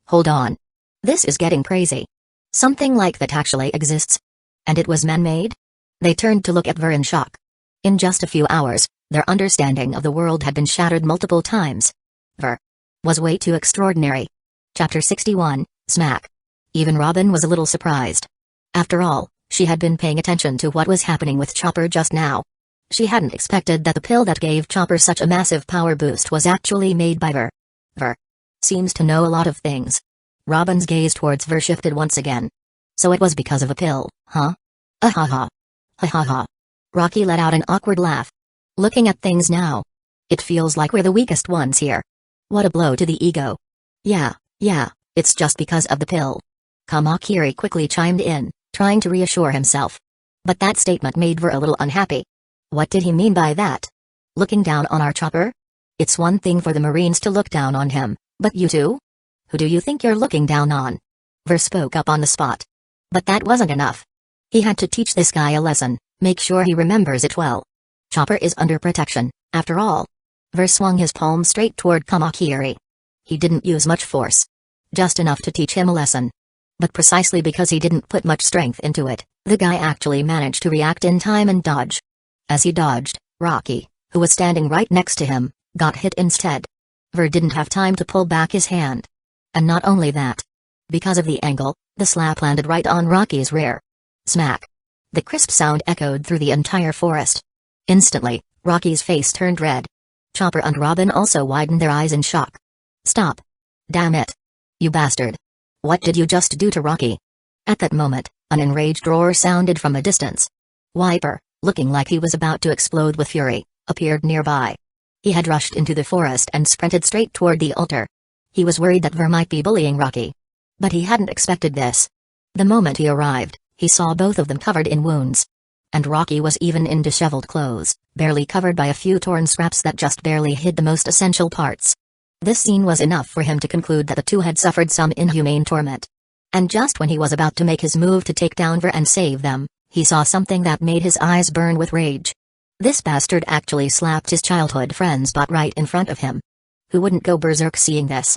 Hold on. This is getting crazy. Something like that actually exists. And it was man-made? They turned to look at Ver in shock. In just a few hours, their understanding of the world had been shattered multiple times. Ver was way too extraordinary. Chapter 61, Smack. Even Robin was a little surprised. After all, she had been paying attention to what was happening with Chopper just now. She hadn't expected that the pill that gave Chopper such a massive power boost was actually made by Ver. Ver seems to know a lot of things. Robin's gaze towards Ver shifted once again. So it was because of a pill, huh? Ha ha ha. Rocky let out an awkward laugh. Looking at things now, it feels like we're the weakest ones here. What a blow to the ego. Yeah, it's just because of the pill. Kamakiri quickly chimed in, trying to reassure himself. But that statement made Ver a little unhappy. What did he mean by that? Looking down on our Chopper? It's one thing for the Marines to look down on him, but you two? Who do you think you're looking down on? Ver spoke up on the spot. But that wasn't enough. He had to teach this guy a lesson, make sure he remembers it well. Chopper is under protection, after all. Ver swung his palm straight toward Kamakiri. He didn't use much force. Just enough to teach him a lesson. But precisely because he didn't put much strength into it, the guy actually managed to react in time and dodge. As he dodged, Rocky, who was standing right next to him, got hit instead. Ver didn't have time to pull back his hand. And not only that. Because of the angle, the slap landed right on Rocky's rear. Smack. The crisp sound echoed through the entire forest. Instantly, Rocky's face turned red. Chopper and Robin also widened their eyes in shock. Stop. Damn it. You bastard. What did you just do to Rocky? At that moment, an enraged roar sounded from a distance. Wiper, looking like he was about to explode with fury, appeared nearby. He had rushed into the forest and sprinted straight toward the altar. He was worried that Ver might be bullying Rocky. But he hadn't expected this. The moment he arrived, he saw both of them covered in wounds. And Rocky was even in disheveled clothes, barely covered by a few torn scraps that just barely hid the most essential parts. This scene was enough for him to conclude that the two had suffered some inhumane torment. And just when he was about to make his move to take down Ver and save them, he saw something that made his eyes burn with rage. This bastard actually slapped his childhood friend's butt right in front of him. Who wouldn't go berserk seeing this?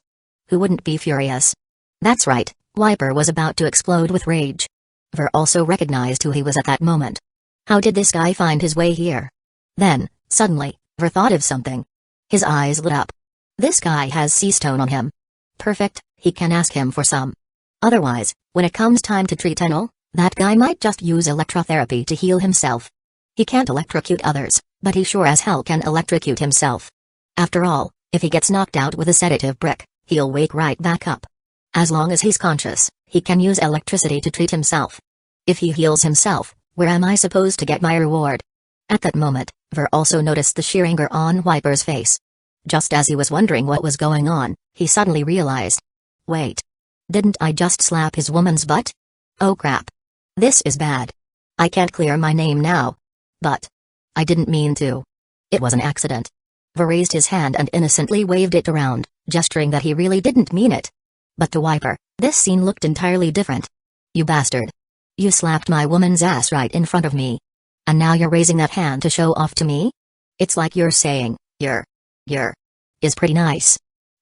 Who wouldn't be furious? That's right, Wiper was about to explode with rage. Ver also recognized who he was at that moment. How did this guy find his way here? Then, suddenly, Ver thought of something. His eyes lit up. This guy has sea stone on him. Perfect, he can ask him for some. Otherwise, when it comes time to treat Enel, that guy might just use electrotherapy to heal himself. He can't electrocute others, but he sure as hell can electrocute himself. After all, if he gets knocked out with a sedative brick, he'll wake right back up. As long as he's conscious, he can use electricity to treat himself. If he heals himself, where am I supposed to get my reward? At that moment, Ver also noticed the sheer anger on Wiper's face. Just as he was wondering what was going on, he suddenly realized. Wait. Didn't I just slap his woman's butt? Oh crap. This is bad. I can't clear my name now. But I didn't mean to. It was an accident. Ver raised his hand and innocently waved it around, gesturing that he really didn't mean it. But to Wiper, this scene looked entirely different. You bastard. You slapped my woman's ass right in front of me. And now you're raising that hand to show off to me? It's like you're saying, you're is pretty nice.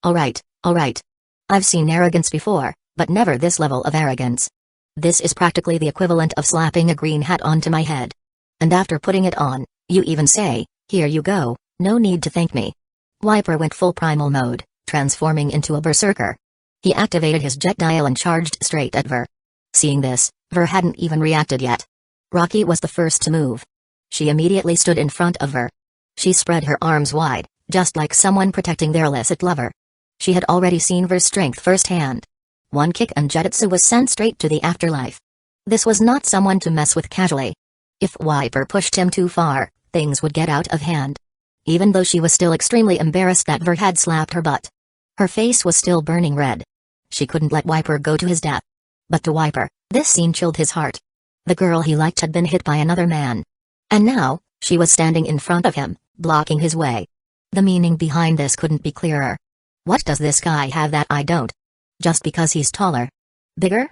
Alright. I've seen arrogance before, but never this level of arrogance. This is practically the equivalent of slapping a green hat onto my head. And after putting it on, you even say, here you go, no need to thank me. Wiper went full primal mode, transforming into a berserker. He activated his jet dial and charged straight at Ver. Seeing this, Ver hadn't even reacted yet. Rocky was the first to move. She immediately stood in front of Ver. She spread her arms wide, just like someone protecting their illicit lover. She had already seen Ver's strength firsthand. One kick and Jetitsu was sent straight to the afterlife. This was not someone to mess with casually. If Wiper pushed him too far, things would get out of hand. Even though she was still extremely embarrassed that Ver had slapped her butt. Her face was still burning red. She couldn't let Wiper go to his death. But to Wiper, this scene chilled his heart. The girl he liked had been hit by another man. And now, she was standing in front of him, blocking his way. The meaning behind this couldn't be clearer. What does this guy have that I don't? Just because he's taller? Bigger?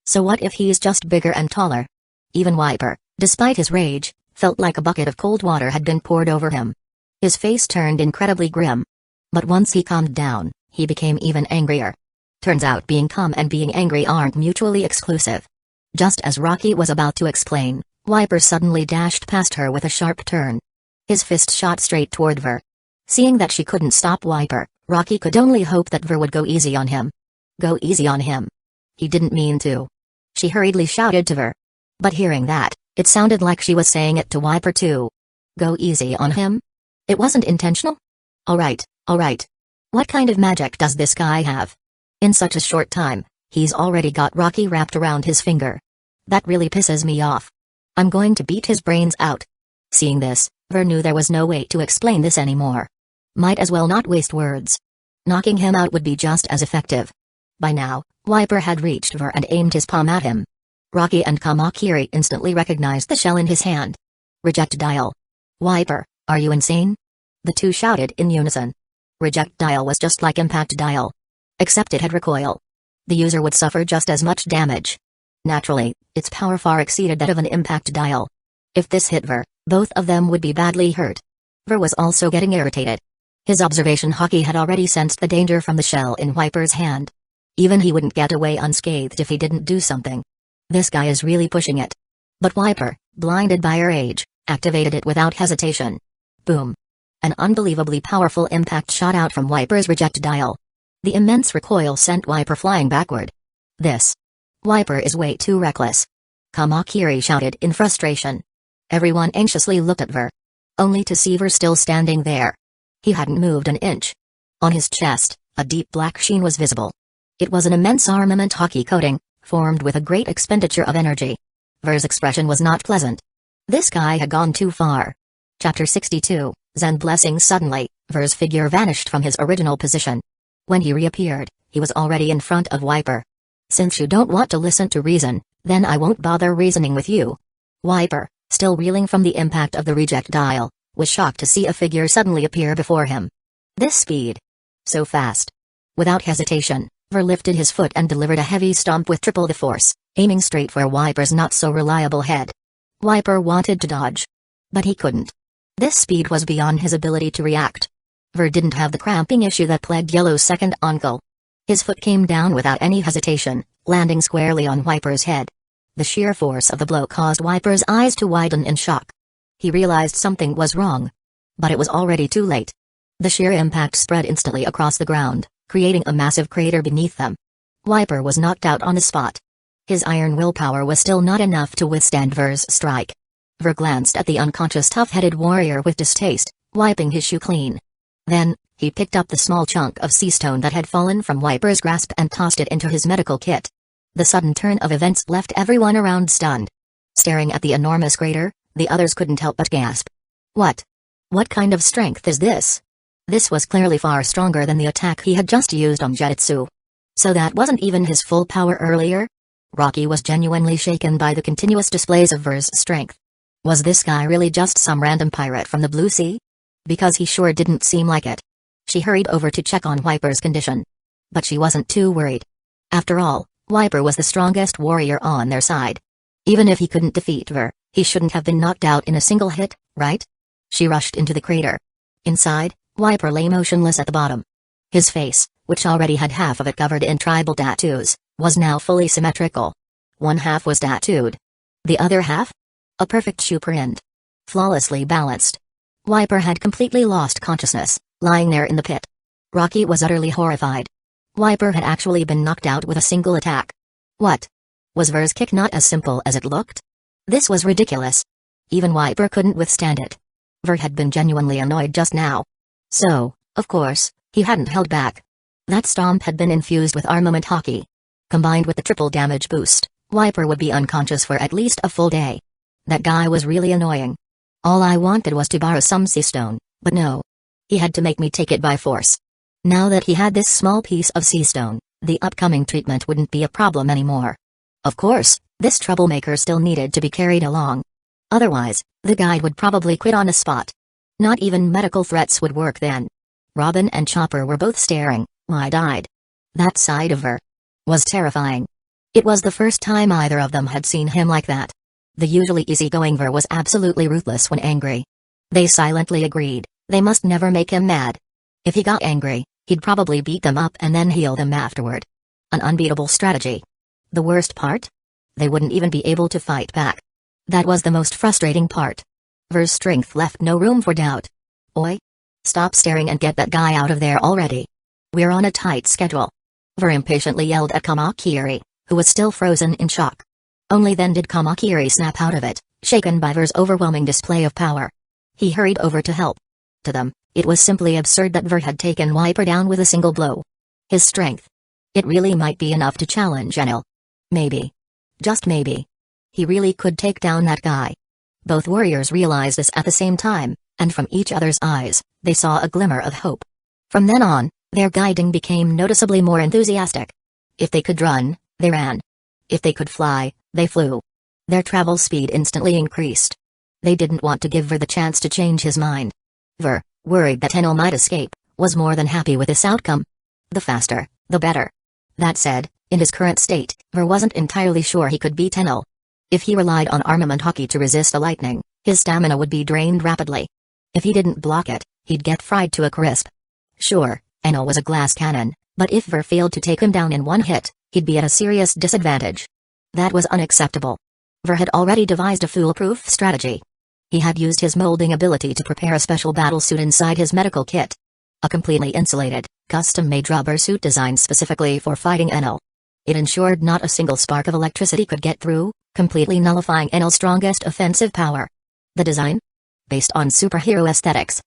So what if he's just bigger and taller? Even Wiper, despite his rage, felt like a bucket of cold water had been poured over him. His face turned incredibly grim. But once he calmed down, he became even angrier. Turns out being calm and being angry aren't mutually exclusive. Just as Rocky was about to explain, Wiper suddenly dashed past her with a sharp turn. His fist shot straight toward Ver. Seeing that she couldn't stop Wiper, Rocky could only hope that Ver would go easy on him. Go easy on him. He didn't mean to. She hurriedly shouted to Ver. But hearing that, it sounded like she was saying it to Wiper too. Go easy on him? It wasn't intentional? Alright. What kind of magic does this guy have? In such a short time, he's already got Rocky wrapped around his finger. That really pisses me off. I'm going to beat his brains out. Seeing this, Ver knew there was no way to explain this anymore. Might as well not waste words. Knocking him out would be just as effective. By now, Wiper had reached Ver and aimed his palm at him. Rocky and Kamakiri instantly recognized the shell in his hand. Reject dial. Wiper, are you insane? The two shouted in unison. Reject dial was just like impact dial. Except it had recoil. The user would suffer just as much damage. Naturally, its power far exceeded that of an impact dial. If this hit Ver, both of them would be badly hurt. Ver was also getting irritated. His observation hockey had already sensed the danger from the shell in Wiper's hand. Even he wouldn't get away unscathed if he didn't do something. This guy is really pushing it. But Wiper, blinded by her rage, activated it without hesitation. Boom. An unbelievably powerful impact shot out from Wiper's reject dial. The immense recoil sent Wiper flying backward. This. Wiper is way too reckless. Kamakiri shouted in frustration. Everyone anxiously looked at Ver. Only to see Ver still standing there. He hadn't moved an inch. On his chest, a deep black sheen was visible. It was an immense armament hockey coating, formed with a great expenditure of energy. Ver's expression was not pleasant. This guy had gone too far. Chapter 62, Zen Blessing. Suddenly, Ver's figure vanished from his original position. When he reappeared, he was already in front of Wiper. Since you don't want to listen to reason, then I won't bother reasoning with you. Wiper, still reeling from the impact of the reject dial, was shocked to see a figure suddenly appear before him. This speed. So fast. Without hesitation, Ver lifted his foot and delivered a heavy stomp with triple the force, aiming straight for Wiper's not-so-reliable head. Wiper wanted to dodge. But he couldn't. This speed was beyond his ability to react. Ver didn't have the cramping issue that plagued Yellow's second uncle. His foot came down without any hesitation, landing squarely on Wiper's head. The sheer force of the blow caused Wiper's eyes to widen in shock. He realized something was wrong. But it was already too late. The sheer impact spread instantly across the ground, creating a massive crater beneath them. Wiper was knocked out on the spot. His iron willpower was still not enough to withstand Ver's strike. Ver glanced at the unconscious tough-headed warrior with distaste, wiping his shoe clean. Then, he picked up the small chunk of sea stone that had fallen from Wiper's grasp and tossed it into his medical kit. The sudden turn of events left everyone around stunned. Staring at the enormous crater, the others couldn't help but gasp. What? What kind of strength is this? This was clearly far stronger than the attack he had just used on Zetsu. So that wasn't even his full power earlier? Rocky was genuinely shaken by the continuous displays of Ver's strength. Was this guy really just some random pirate from the Blue Sea? Because he sure didn't seem like it. She hurried over to check on Wiper's condition. But she wasn't too worried. After all, Wiper was the strongest warrior on their side. Even if he couldn't defeat Ver, he shouldn't have been knocked out in a single hit, right? She rushed into the crater. Inside, Wiper lay motionless at the bottom. His face, which already had half of it covered in tribal tattoos, was now fully symmetrical. One half was tattooed. The other half? A perfect shoe print. Flawlessly balanced. Wiper had completely lost consciousness, lying there in the pit. Rocky was utterly horrified. Wiper had actually been knocked out with a single attack. What? Was Ver's kick not as simple as it looked? This was ridiculous. Even Wiper couldn't withstand it. Ver had been genuinely annoyed just now. So, of course, he hadn't held back. That stomp had been infused with armament hockey. Combined with the triple damage boost, Wiper would be unconscious for at least a full day. That guy was really annoying. All I wanted was to borrow some sea stone, but no. He had to make me take it by force. Now that he had this small piece of sea stone, the upcoming treatment wouldn't be a problem anymore. Of course, this troublemaker still needed to be carried along. Otherwise, the guide would probably quit on the spot. Not even medical threats would work then. Robin and Chopper were both staring, wide-eyed. That side of her was terrifying. It was the first time either of them had seen him like that. The usually easygoing Ver was absolutely ruthless when angry. They silently agreed, they must never make him mad. If he got angry, he'd probably beat them up and then heal them afterward. An unbeatable strategy. The worst part? They wouldn't even be able to fight back. That was the most frustrating part. Ver's strength left no room for doubt. Oi! Stop staring and get that guy out of there already. We're on a tight schedule. Ver impatiently yelled at Kamakiri, who was still frozen in shock. Only then did Kamakiri snap out of it, shaken by Ver's overwhelming display of power. He hurried over to help. To them, it was simply absurd that Ver had taken Wiper down with a single blow. His strength. It really might be enough to challenge Enel. Maybe. Just maybe. He really could take down that guy. Both warriors realized this at the same time, and from each other's eyes, they saw a glimmer of hope. From then on, their guiding became noticeably more enthusiastic. If they could run, they ran. If they could fly, they flew. Their travel speed instantly increased. They didn't want to give Ver the chance to change his mind. Ver, worried that Enel might escape, was more than happy with this outcome. The faster, the better. That said, in his current state, Ver wasn't entirely sure he could beat Enel. If he relied on armament hockey to resist the lightning, his stamina would be drained rapidly. If he didn't block it, he'd get fried to a crisp. Sure, Enel was a glass cannon, but if Ver failed to take him down in one hit, he'd be at a serious disadvantage. That was unacceptable. Ver had already devised a foolproof strategy. He had used his molding ability to prepare a special battlesuit inside his medical kit. A completely insulated, custom-made rubber suit designed specifically for fighting Enel. It ensured not a single spark of electricity could get through, completely nullifying Enel's strongest offensive power. The design? Based on superhero aesthetics.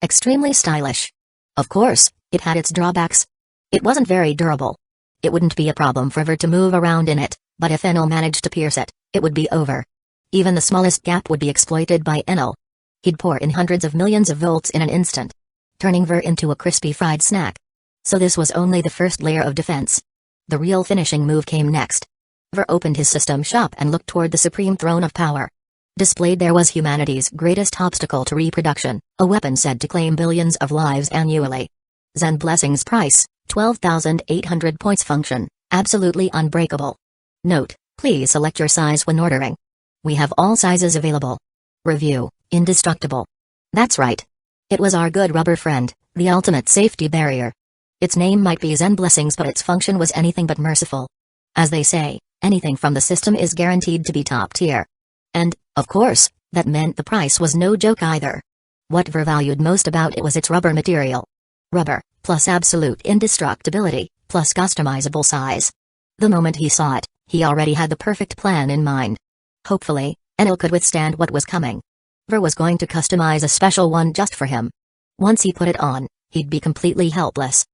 Extremely stylish. Of course, it had its drawbacks. It wasn't very durable. It wouldn't be a problem for Ver to move around in it, but if Enel managed to pierce it, it would be over. Even the smallest gap would be exploited by Enel. He'd pour in hundreds of millions of volts in an instant, turning Ver into a crispy fried snack. So this was only the first layer of defense. The real finishing move came next. Ver opened his system shop and looked toward the supreme throne of power. Displayed there was humanity's greatest obstacle to reproduction, a weapon said to claim billions of lives annually. Zen Blessing's price, 12,800 points. Function, absolutely unbreakable. Note, please select your size when ordering. We have all sizes available. Review, indestructible. That's right. It was our good rubber friend, the ultimate safety barrier. Its name might be Zen Blessings, but its function was anything but merciful. As they say, anything from the system is guaranteed to be top tier. And, of course, that meant the price was no joke either. What Ver valued most about it was its rubber material. Rubber, plus absolute indestructibility, plus customizable size. The moment he saw it, he already had the perfect plan in mind. Hopefully, Enel could withstand what was coming. Ver was going to customize a special one just for him. Once he put it on, he'd be completely helpless.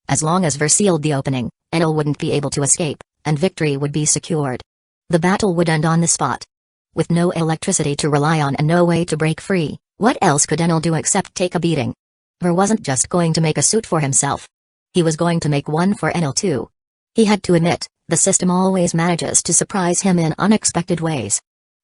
As long as Ver sealed the opening, Enel wouldn't be able to escape, and victory would be secured. The battle would end on the spot. With no electricity to rely on and no way to break free, what else could Enel do except take a beating? Ver wasn't just going to make a suit for himself. He was going to make one for Enel too. He had to admit, the system always manages to surprise him in unexpected ways.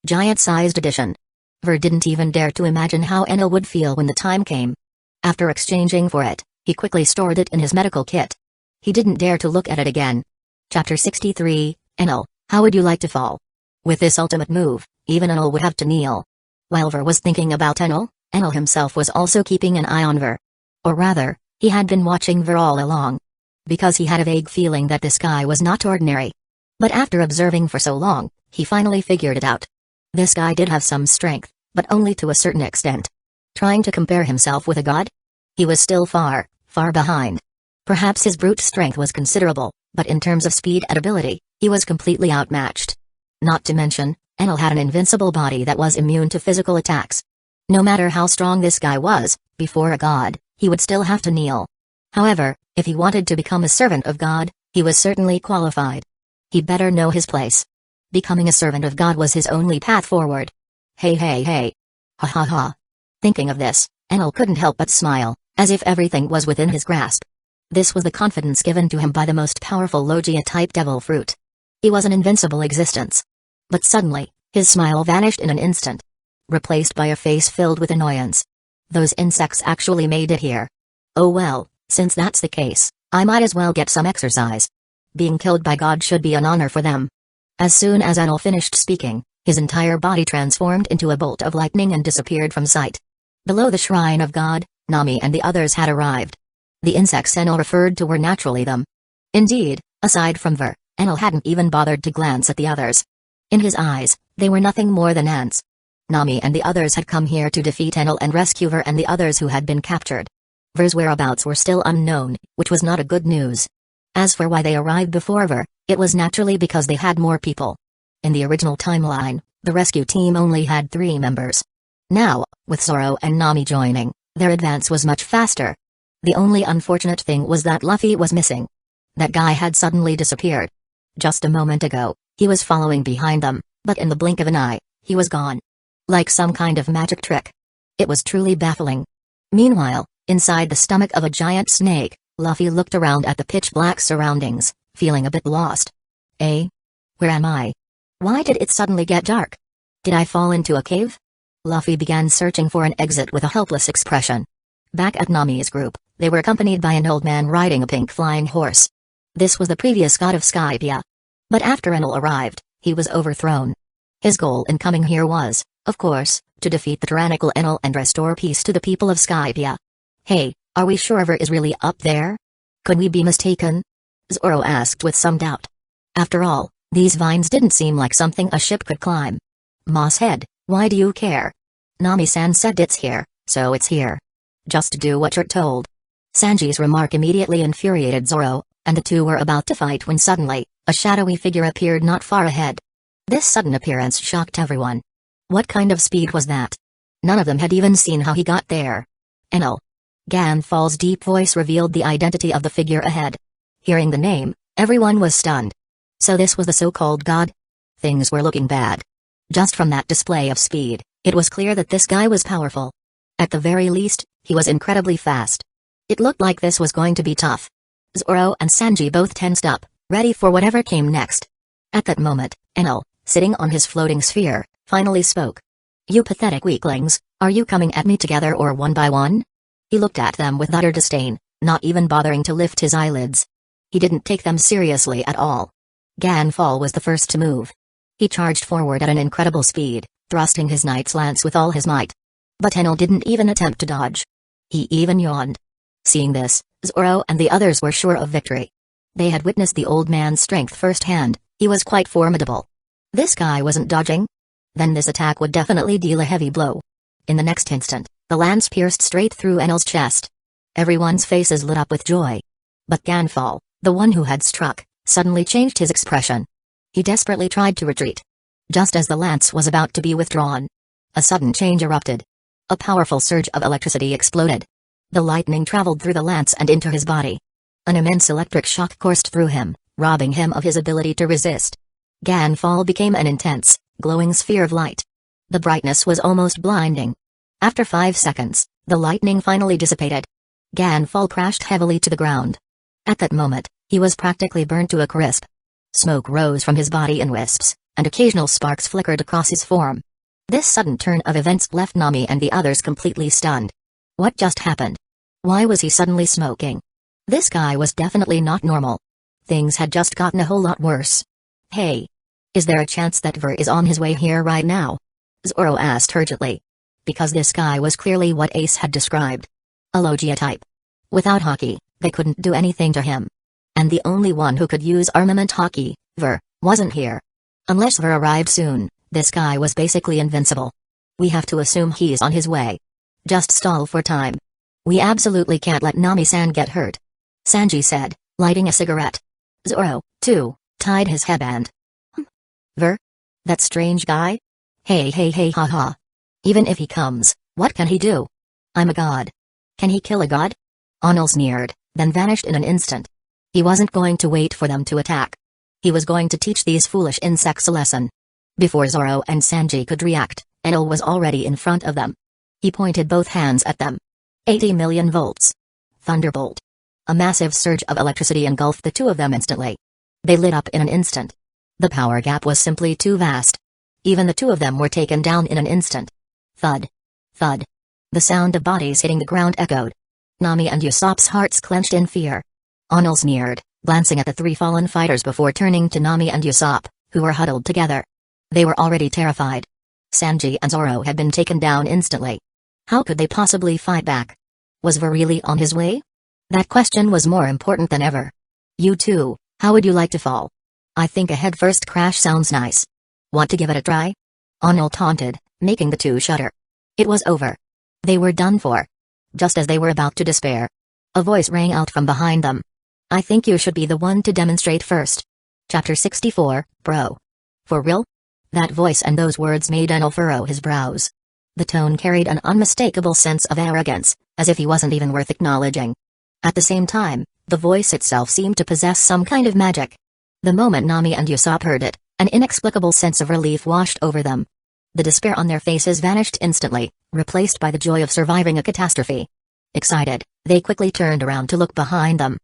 Giant-sized edition. Ver didn't even dare to imagine how Enel would feel when the time came. After exchanging for it, he quickly stored it in his medical kit. He didn't dare to look at it again. Chapter 63, Enel, how would you like to fall? With this ultimate move, even Enel would have to kneel. While Ver was thinking about Enel himself was also keeping an eye on Ver. Or rather, he had been watching Ver all along. Because he had a vague feeling that this guy was not ordinary. But after observing for so long, he finally figured it out. This guy did have some strength, but only to a certain extent. Trying to compare himself with a god? He was still far, far behind. Perhaps his brute strength was considerable, but in terms of speed and ability, he was completely outmatched. Not to mention, Enel had an invincible body that was immune to physical attacks. No matter how strong this guy was, before a god, he would still have to kneel. However, if he wanted to become a servant of God, he was certainly qualified. He'd better know his place. Becoming a servant of God was his only path forward. Hey hey hey. Ha ha ha. Thinking of this, Enel couldn't help but smile, as if everything was within his grasp. This was the confidence given to him by the most powerful Logia-type devil fruit. He was an invincible existence. But suddenly, his smile vanished in an instant, replaced by a face filled with annoyance. Those insects actually made it here. Oh well, since that's the case, I might as well get some exercise. Being killed by God should be an honor for them. As soon as Enel finished speaking, his entire body transformed into a bolt of lightning and disappeared from sight. Below the shrine of God, Nami and the others had arrived. The insects Enel referred to were naturally them. Indeed, aside from Ver, Enel hadn't even bothered to glance at the others. In his eyes, they were nothing more than ants. Nami and the others had come here to defeat Enel and rescue Ver and the others who had been captured. Ver's whereabouts were still unknown, which was not a good news. As for why they arrived before Ver, it was naturally because they had more people. In the original timeline, the rescue team only had 3 members. Now, with Zoro and Nami joining, their advance was much faster. The only unfortunate thing was that Luffy was missing. That guy had suddenly disappeared. Just a moment ago, he was following behind them, but in the blink of an eye, he was gone. Like some kind of magic trick. It was truly baffling. Meanwhile, inside the stomach of a giant snake, Luffy looked around at the pitch-black surroundings, feeling a bit lost. Eh? Where am I? Why did it suddenly get dark? Did I fall into a cave? Luffy began searching for an exit with a helpless expression. Back at Nami's group, they were accompanied by an old man riding a pink flying horse. This was the previous god of Skypiea. But after Enel arrived, he was overthrown. His goal in coming here was, of course, to defeat the tyrannical Enel and restore peace to the people of Skypiea. Hey, are we sure Ver is really up there? Could we be mistaken? Zoro asked with some doubt. After all, these vines didn't seem like something a ship could climb. Mosshead, why do you care? Nami-san said it's here, so it's here. Just do what you're told. Sanji's remark immediately infuriated Zoro, and the two were about to fight when suddenly, a shadowy figure appeared not far ahead. This sudden appearance shocked everyone. What kind of speed was that? None of them had even seen how he got there. Enel. Ganfal's deep voice revealed the identity of the figure ahead. Hearing the name, everyone was stunned. So this was the so-called god? Things were looking bad. Just from that display of speed, it was clear that this guy was powerful. At the very least, he was incredibly fast. It looked like this was going to be tough. Zoro and Sanji both tensed up, ready for whatever came next. At that moment, Enel, sitting on his floating sphere, finally spoke. You pathetic weaklings, are you coming at me together or one by one? He looked at them with utter disdain, not even bothering to lift his eyelids. He didn't take them seriously at all. Ganfal was the first to move. He charged forward at an incredible speed, thrusting his knight's lance with all his might. But Enel didn't even attempt to dodge. He even yawned. Seeing this, Zoro and the others were sure of victory. They had witnessed the old man's strength firsthand. He was quite formidable. This guy wasn't dodging? Then this attack would definitely deal a heavy blow. In the next instant, the lance pierced straight through Enel's chest. Everyone's faces lit up with joy. But Ganfal, the one who had struck, suddenly changed his expression. He desperately tried to retreat. Just as the lance was about to be withdrawn, a sudden change erupted. A powerful surge of electricity exploded. The lightning traveled through the lance and into his body. An immense electric shock coursed through him, robbing him of his ability to resist. Ganfal became an intense, glowing sphere of light. The brightness was almost blinding. After 5 seconds, the lightning finally dissipated. Ganfal crashed heavily to the ground. At that moment, he was practically burned to a crisp. Smoke rose from his body in wisps, and occasional sparks flickered across his form. This sudden turn of events left Nami and the others completely stunned. What just happened? Why was he suddenly smoking? This guy was definitely not normal. Things had just gotten a whole lot worse. Hey! Is there a chance that Ver is on his way here right now? Zoro asked urgently. Because this guy was clearly what Ace had described. A Logia type. Without Haki, they couldn't do anything to him. And the only one who could use armament Haki, Ver, wasn't here. Unless Ver arrived soon, this guy was basically invincible. We have to assume he's on his way. Just stall for time. We absolutely can't let Nami-san get hurt. Sanji said, lighting a cigarette. Zoro, too, tied his headband. Ver? That strange guy? Hey haha. Even if he comes, what can he do? I'm a god. Can he kill a god? Onel sneered, then vanished in an instant. He wasn't going to wait for them to attack. He was going to teach these foolish insects a lesson. Before Zoro and Sanji could react, Enel was already in front of them. He pointed both hands at them. 80 million volts. Thunderbolt. A massive surge of electricity engulfed the two of them instantly. They lit up in an instant. The power gap was simply too vast. Even the two of them were taken down in an instant. Thud. Thud. The sound of bodies hitting the ground echoed. Nami and Usopp's hearts clenched in fear. Enel sneered, glancing at the three fallen fighters before turning to Nami and Usopp, who were huddled together. They were already terrified. Sanji and Zoro had been taken down instantly. How could they possibly fight back? Was Ver really on his way? That question was more important than ever. You two, how would you like to fall? I think a head-first crash sounds nice. Want to give it a try? Enel taunted, making the two shudder. It was over. They were done for. Just as they were about to despair, a voice rang out from behind them. I think you should be the one to demonstrate first. Chapter 64, Bro. For real? That voice and those words made Enel furrow his brows. The tone carried an unmistakable sense of arrogance, as if he wasn't even worth acknowledging. At the same time, the voice itself seemed to possess some kind of magic. The moment Nami and Usopp heard it, an inexplicable sense of relief washed over them. The despair on their faces vanished instantly, replaced by the joy of surviving a catastrophe. Excited, they quickly turned around to look behind them.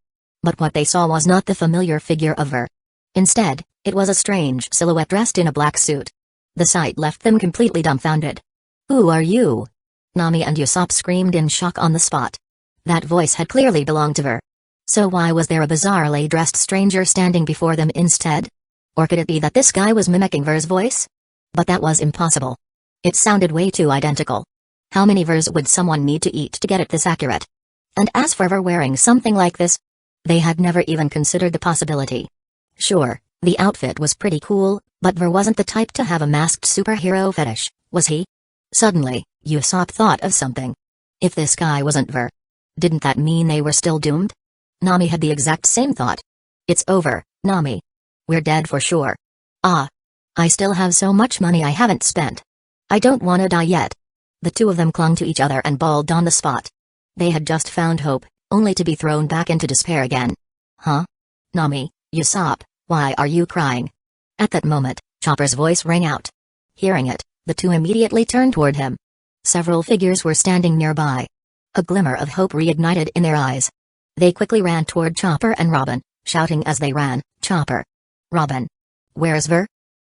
But what they saw was not the familiar figure of Ver. Instead, it was a strange silhouette dressed in a black suit. The sight left them completely dumbfounded. Who are you? Nami and Usopp screamed in shock on the spot. That voice had clearly belonged to Ver. So why was there a bizarrely dressed stranger standing before them instead? Or could it be that this guy was mimicking Ver's voice? But that was impossible. It sounded way too identical. How many Vers would someone need to eat to get it this accurate? And as for Ver wearing something like this, they had never even considered the possibility. Sure, the outfit was pretty cool, but Ver wasn't the type to have a masked superhero fetish, was he? Suddenly, Usopp thought of something. If this guy wasn't Ver, didn't that mean they were still doomed? Nami had the exact same thought. It's over, Nami. We're dead for sure. Ah. I still have so much money I haven't spent. I don't wanna die yet. The two of them clung to each other and bawled on the spot. They had just found hope, only to be thrown back into despair again. Huh? Nami, Usopp, why are you crying? At that moment, Chopper's voice rang out. Hearing it, the two immediately turned toward him. Several figures were standing nearby. A glimmer of hope reignited in their eyes. They quickly ran toward Chopper and Robin, shouting as they ran, Chopper. Robin. Where's Ver?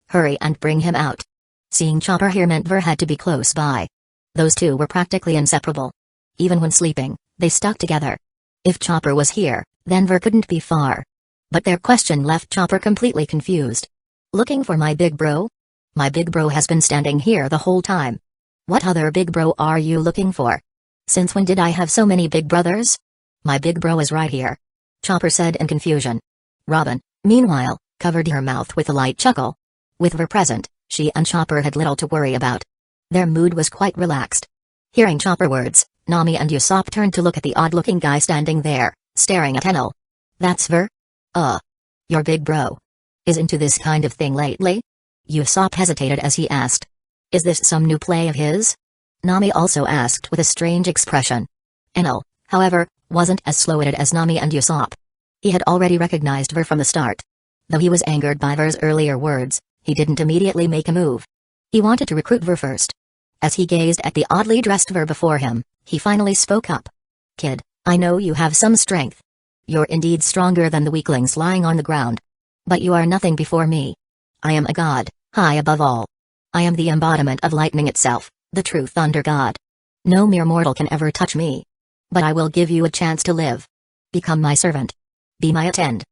Hurry and bring him out. Seeing Chopper here meant Ver had to be close by. Those two were practically inseparable. Even when sleeping, they stuck together. If Chopper was here, then Ver couldn't be far. But their question left Chopper completely confused. Looking for my big bro? My big bro has been standing here the whole time. What other big bro are you looking for? Since when did I have so many big brothers? My big bro is right here. Chopper said in confusion. Robin, meanwhile, covered her mouth with a light chuckle. With Ver present, she and Chopper had little to worry about. Their mood was quite relaxed. Hearing Chopper words, Nami and Usopp turned to look at the odd-looking guy standing there, staring at Enel. That's Ver? Your big bro. Is into this kind of thing lately? Usopp hesitated as he asked. Is this some new play of his? Nami also asked with a strange expression. Enel, however, wasn't as slow-witted as Nami and Usopp. He had already recognized Ver from the start. Though he was angered by Ver's earlier words, he didn't immediately make a move. He wanted to recruit Ver first. As he gazed at the oddly dressed Ver before him, he finally spoke up. Kid, I know you have some strength. You're indeed stronger than the weaklings lying on the ground. But you are nothing before me. I am a god, high above all. I am the embodiment of lightning itself, the true thunder god. No mere mortal can ever touch me. But I will give you a chance to live. Become my servant. Be my attend.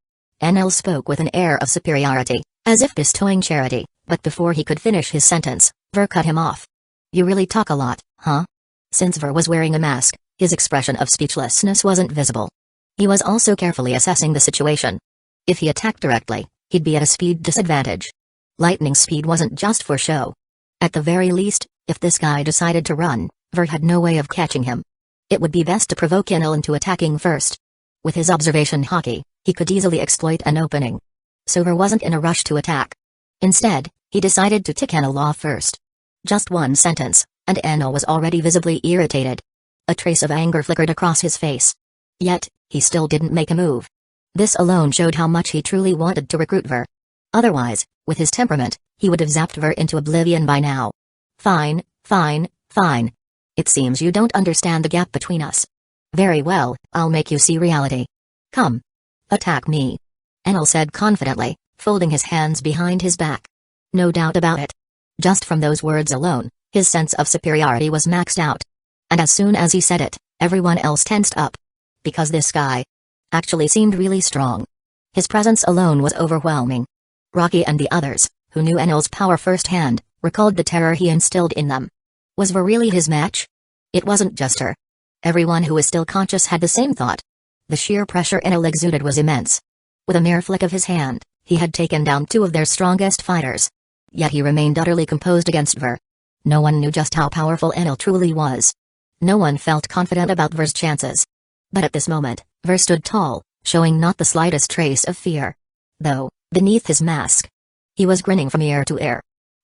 Enel spoke with an air of superiority, as if bestowing charity, but before he could finish his sentence, Ver cut him off. You really talk a lot, huh? Since Ver was wearing a mask, his expression of speechlessness wasn't visible. He was also carefully assessing the situation. If he attacked directly, he'd be at a speed disadvantage. Lightning speed wasn't just for show. At the very least, if this guy decided to run, Ver had no way of catching him. It would be best to provoke Enel into attacking first. With his observation hockey, he could easily exploit an opening. So Ver wasn't in a rush to attack. Instead, he decided to tick Enel off first. Just one sentence, and Enel was already visibly irritated. A trace of anger flickered across his face. Yet, he still didn't make a move. This alone showed how much he truly wanted to recruit Ver. Otherwise, with his temperament, he would have zapped Ver into oblivion by now. Fine, fine, fine. It seems you don't understand the gap between us. Very well, I'll make you see reality. Come. Attack me. Enel said confidently, folding his hands behind his back. No doubt about it. Just from those words alone, his sense of superiority was maxed out. And as soon as he said it, everyone else tensed up. Because this guy actually seemed really strong. His presence alone was overwhelming. Rocky and the others, who knew Enel's power firsthand, recalled the terror he instilled in them. Was Ver really his match? It wasn't just her. Everyone who was still conscious had the same thought. The sheer pressure Enel exuded was immense. With a mere flick of his hand, he had taken down two of their strongest fighters. Yet he remained utterly composed against Ver. No one knew just how powerful Enel truly was. No one felt confident about Ver's chances. But at this moment, Ver stood tall, showing not the slightest trace of fear. Though, beneath his mask, he was grinning from ear to ear.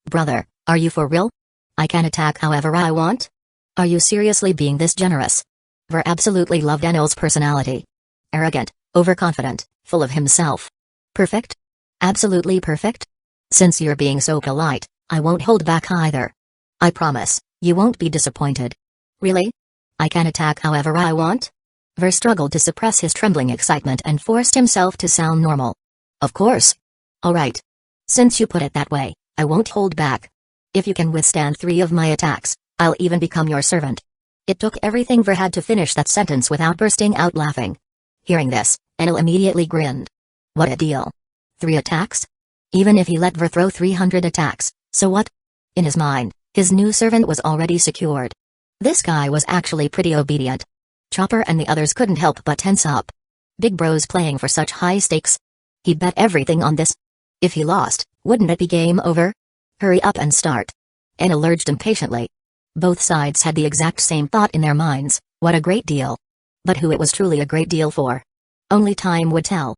Brother, are you for real? I can attack however I want? Are you seriously being this generous? Ver absolutely loved Enel's personality. Arrogant, overconfident, full of himself. Perfect? Absolutely perfect? Since you're being so polite, I won't hold back either. I promise, you won't be disappointed. Really? I can attack however I want? Ver struggled to suppress his trembling excitement and forced himself to sound normal. Of course. Alright. Since you put it that way, I won't hold back. If you can withstand 3 of my attacks, I'll even become your servant. It took everything Ver had to finish that sentence without bursting out laughing. Hearing this, Enel immediately grinned. What a deal. 3 attacks? Even if he let Ver throw 300 attacks, so what? In his mind, his new servant was already secured. This guy was actually pretty obedient. Chopper and the others couldn't help but tense up. Big bros playing for such high stakes. He bet everything on this. If he lost, wouldn't it be game over? Hurry up and start. Enel urged impatiently. Both sides had the exact same thought in their minds, what a great deal. But who it was truly a great deal for? Only time would tell.